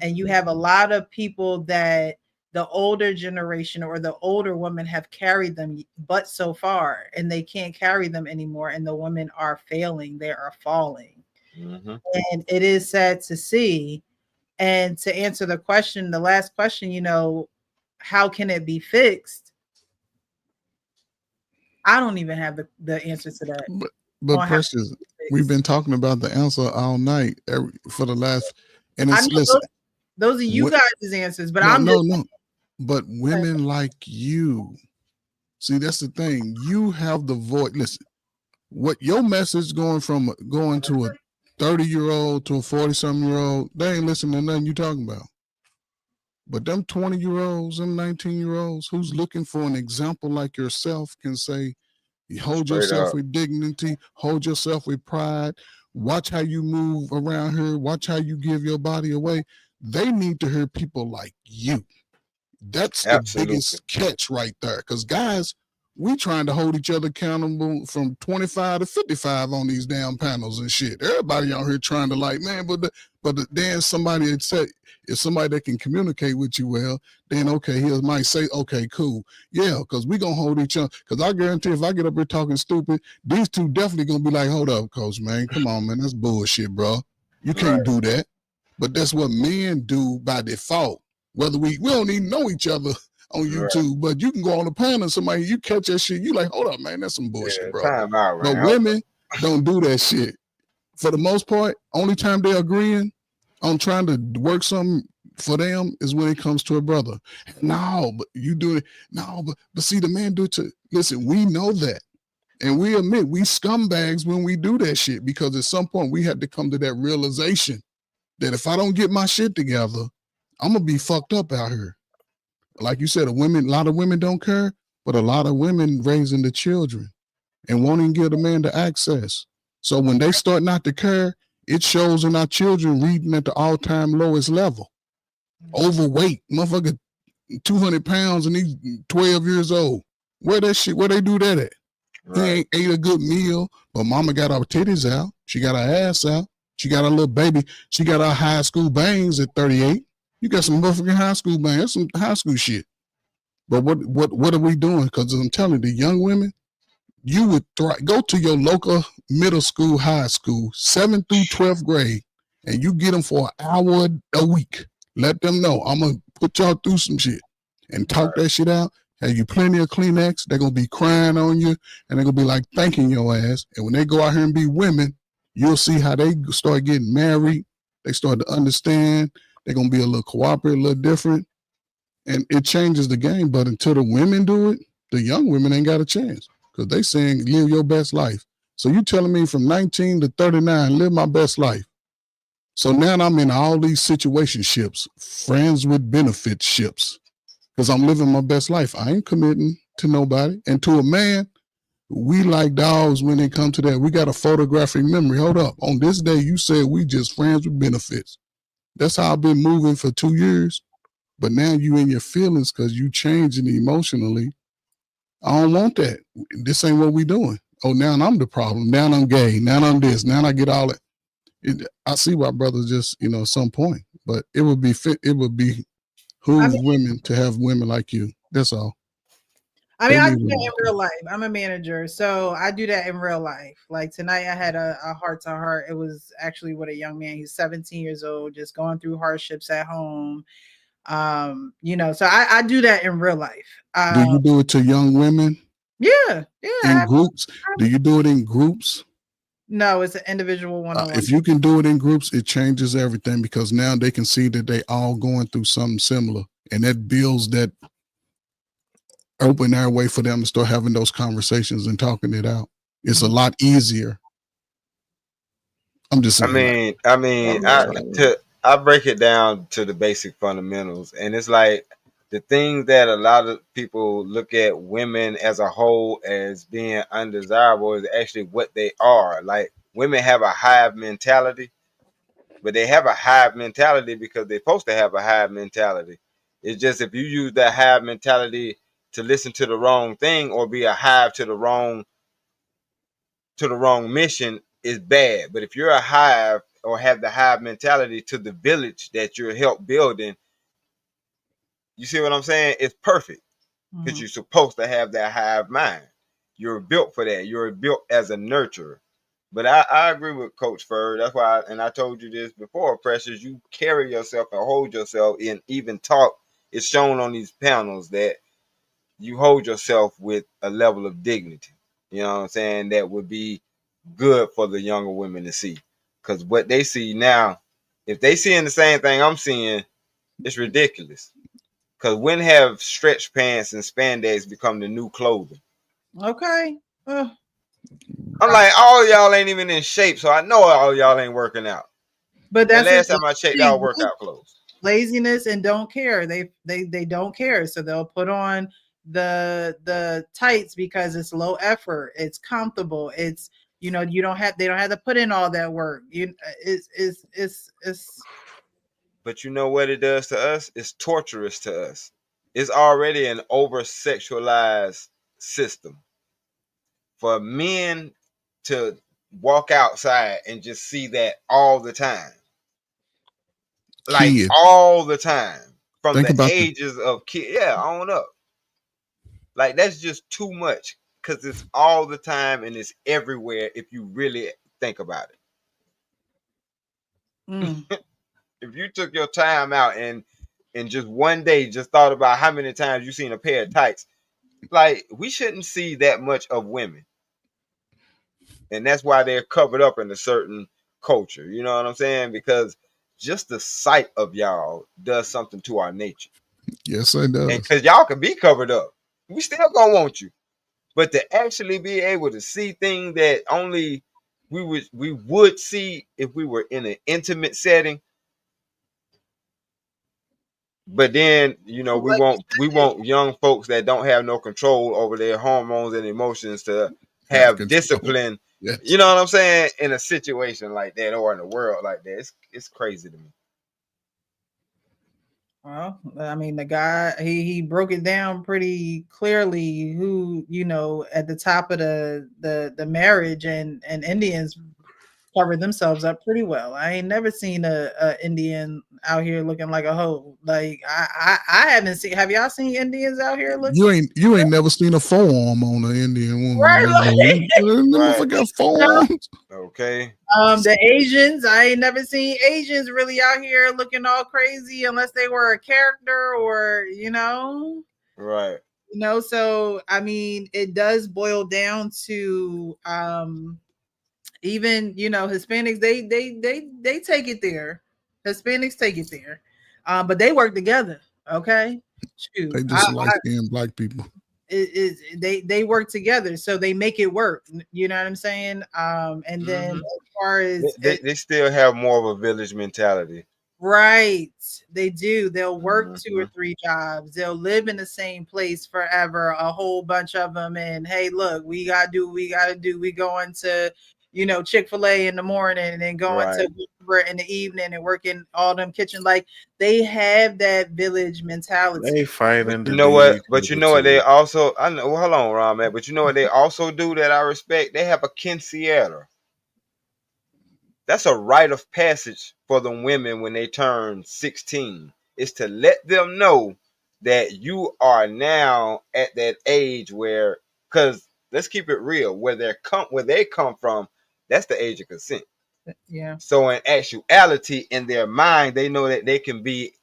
And you have a lot of people that the older generation or the older women have carried them but so far, and they can't carry them anymore. And the women are failing, they are falling. And it is sad to see. And to answer the question, the last question, how can it be fixed? I don't even have the answer to that. But Precious, we've been talking about the answer all night for the last, and it's those are you guys' answers, but no. But women like you, see, that's the thing. You have the voice. Listen, what your message going to a 30-year-old to a 40-something-year-old, they ain't listening to nothing you talking about. But them 20-year-olds, them 19-year-olds who's looking for an example like yourself can say, hold yourself with dignity, hold yourself with pride, watch how you move around here, watch how you give your body away. They need to hear people like you. That's the biggest catch right there. Because guys we trying to hold each other accountable from 25 to 55 on these damn panels and shit. Everybody out here trying to like, man, but then somebody had said, if somebody that can communicate with you well, then okay, he might say, okay, cool. Yeah, because we gonna hold each other. Because I guarantee if I get up here talking stupid, these two definitely gonna be like, hold up, coach, man. Come on, man. That's bullshit, bro. You can't do that. But that's what men do by default. Whether we don't even know each other on YouTube, but you can go on the panel and somebody, you catch that shit, you like, hold up, man, that's some bullshit, bro. Time out, But man. women don't do that shit. For the most part, only time they're agreeing on trying to work something for them is when it comes to a brother. No, but you do it. No, but see, the man do it to, listen, we know that. And we admit we scumbags when we do that shit, because at some point we had to come to that realization that if I don't get my shit together, I'm gonna be fucked up out here. Like you said, a lot of women don't care, but a lot of women raising the children and won't even give the man the access. So when they start not to care, it shows in our children reading at the all-time lowest level. Overweight, motherfucker, 200 pounds and he's 12 years old. Where they do that at? He ain't ate a good meal, but mama got her titties out. She got her ass out. She got her little baby. She got her high school bangs at 38. You got some motherfucking high school bangs. That's some high school shit. But what are we doing? Because I'm telling you, the young women, you would go to your local middle school, high school, 7th through 12th grade, and you get them for an hour a week. Let them know I'm gonna put y'all through some shit and talk that shit out. Have you plenty of Kleenex? They're gonna be crying on you, and they're gonna be like thanking your ass. And when they go out here and be women, you'll see how they start getting married. They start to understand. They're gonna be a little cooperative, a little different, and it changes the game. But until the women do it, the young women ain't got a chance, because they saying live your best life. So you telling me from 19 to 39, live my best life. So now I'm in all these situationships, friends with benefit ships, because I'm living my best life. I ain't committing to nobody. And to a man, we like dogs when it comes to that. We got a photographic memory. Hold up. On this day, you said we just friends with benefits. That's how I've been moving for 2 years. But now you in your feelings because you changing emotionally. I don't want that. This ain't what we doing. Oh, now I'm the problem. Now I'm gay. Now I'm this. Now I get all that. I see why brothers just, at some point. But it would be women to have women like you. That's all. I mean, I do that in real life. I'm a manager, so I do that in real life. Like tonight, I had a heart to heart. It was actually with a young man. He's 17 years old, just going through hardships at home. So I do that in real life. Do you do it to young women? Yeah. In groups? Do you do it in groups? No, it's an individual one-on-one. If you can do it in groups, it changes everything, because now they can see that they all going through something similar, and that builds that open airway for them to start having those conversations and talking it out. It's a lot easier. I'm just saying. I break it down to the basic fundamentals, and it's like the thing that a lot of people look at women as a whole as being undesirable is actually what they are. Like, women have a hive mentality, but they have a hive mentality because they're supposed to have a hive mentality. It's just if you use that hive mentality to listen to the wrong thing or be a hive to the wrong mission, is bad. But if you're a hive or have the hive mentality to the village that you're help building, you see what I'm saying? It's perfect, because you're supposed to have that hive mind. You're built for that. You're built as a nurturer. But I agree with Coach Furr. That's why, and I told you this before, Precious, you carry yourself and hold yourself, and even talk. It's shown on these panels that you hold yourself with a level of dignity. You know what I'm saying? That would be good for the younger women to see. Because what they see now, if they seeing the same thing I'm seeing, it's ridiculous. Because when have stretch pants and spandex become the new clothing? Okay. I'm like, all y'all ain't even in shape, so I know all y'all ain't working out. But that's last time I checked out workout clothes. Laziness and don't care. They don't care, so they'll put on the tights because it's low effort, it's comfortable, it's they don't have to put in all that work. It's But you know what it does to us? It's torturous to us. It's already an over sexualized system for men to walk outside and just see that all the time. Like Kids. all the time. From Think the about ages of kids. Yeah, on up. Like that's just too much because it's all the time and it's everywhere if you really think about it. If you took your time out and just one day just thought about how many times you seen a pair of tights, like we shouldn't see that much of women. And that's why they're covered up in a certain culture. You know what I'm saying? Because just the sight of y'all does something to our nature. Yes, it does. And because y'all can be covered up, we still gonna want you. But to actually be able to see things that only we would see if we were in an intimate setting. But then, you know, we want young folks that don't have no control over their hormones and emotions to have discipline. Yes. You know what I'm saying? In a situation like that or in a world like that. It's crazy to me. Well, I mean, the guy he broke it down pretty clearly. Who, you know, at the top of the marriage, and Indians cover themselves up pretty well. I ain't never seen a Indian out here looking like a hoe. Like I haven't seen. Have y'all seen Indians out here looking? You ain't never seen a forearm on an Indian woman. Right, Never got forearms. Okay. The Asians, I ain't never seen Asians really out here looking all crazy unless they were a character or, you know. Right. You know, so I mean, it does boil down to even, you know, Hispanics, they take it there. Hispanics take it there. But they work together, okay? Shoot. They just like skinned black people. They work together, so they make it work. You know what I'm saying? And then as far as they still have more of a village mentality. Right, they do. They'll work 2 or 3 jobs. They'll live in the same place forever, a whole bunch of them. And hey, look, we gotta do what we gotta do. We going to, you know, Chick-fil-A in the morning and then going to Uber in the evening and working all them kitchen. Like they have that village mentality. They fighting. You know what? But you know what they also, I know. Well, hold on, Ron, man. But you know what they also do that I respect? They have a quinceañera. That's a rite of passage for the women when they turn 16. It's to let them know that you are now at that age where, because let's keep it real, where they come from, that's the age of consent. Yeah. So in actuality, in their mind, they know that they can be,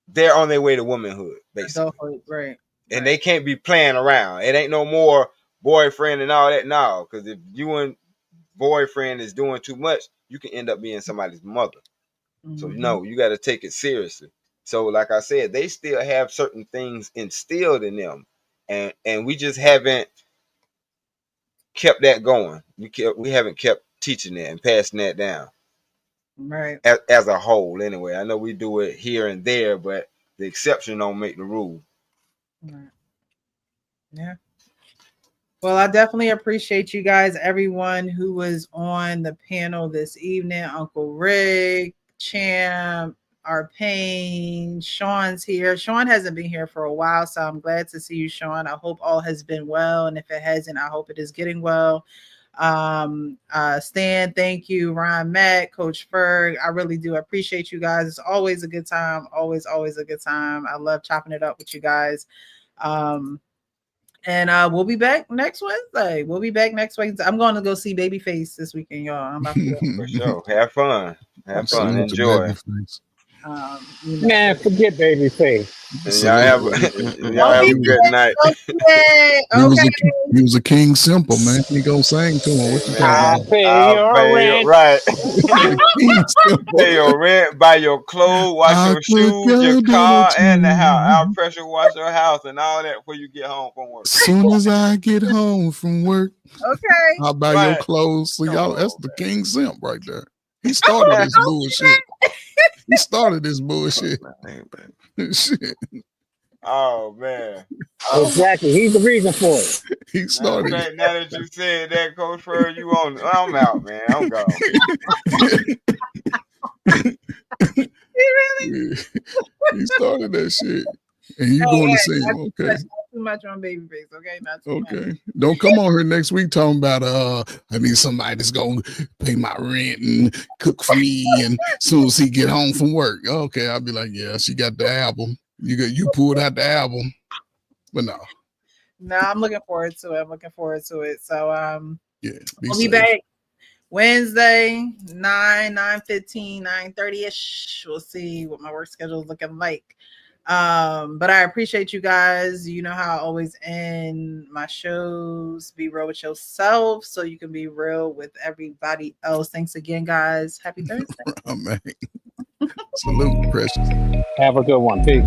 they're on their way to womanhood, basically. Adulthood, right. And they can't be playing around. It ain't no more boyfriend and all that now. Because if you and boyfriend is doing too much, you can end up being somebody's mother. So no, you got to take it seriously. So like I said, they still have certain things instilled in them, and we just haven't kept that going. We haven't kept teaching that and passing that down. Right. As a whole, anyway. I know we do it here and there, but the exception don't make the rule. Right. Yeah. Well, I definitely appreciate you guys, everyone who was on the panel this evening. Uncle Rick, Champ, Arpain, Sean's here. Sean hasn't been here for a while, so I'm glad to see you, Sean. I hope all has been well, and if it hasn't, I hope it is getting well. Stan, thank you. Ryan, Matt, Coach Ferg, I really do appreciate you guys. It's always a good time. Always a good time. I love chopping it up with you guys. And we'll be back next Wednesday. We'll be back next Wednesday. I'm going to go see Babyface this weekend, y'all. I'm about to go. For sure. Have fun. Have fun. Enjoy. Man, forget Babyface. Y'all have a good night. He was a king simple, man. He gonna sing to him. What you talking I'll about? pay your rent. Right. Pay your rent, buy your clothes, wash your shoes, your car, and the house. I'll pressure wash your house and all that before you get home from work. Soon as I get home from work, okay, I'll buy your clothes. So y'all, that's the king simp right there. He started this bullshit. He started this bullshit. Shit. Oh man. Exactly. He's the reason for it. He started. Now that you said that, Coach Fur, you on? I'm out, man. I'm gone. He really? He started that shit, and you going to see him? Okay. much on Babyface, okay? Not too much. Okay. Don't come on here next week talking about I need somebody that's gonna pay my rent and cook for me, and as soon as he get home from work. Okay, I'll be like, yeah, she got the album. You pulled out the album. But no. No, I'm looking forward to it. So yeah, we'll be back Wednesday, 9:15, 9:30ish. We'll see what my work schedule is looking like. But I appreciate you guys. You know how I always end my shows. Be real with yourself so you can be real with everybody else. Thanks again, guys. Happy Thursday. Oh man. Salute, Precious. Have a good one. Peace.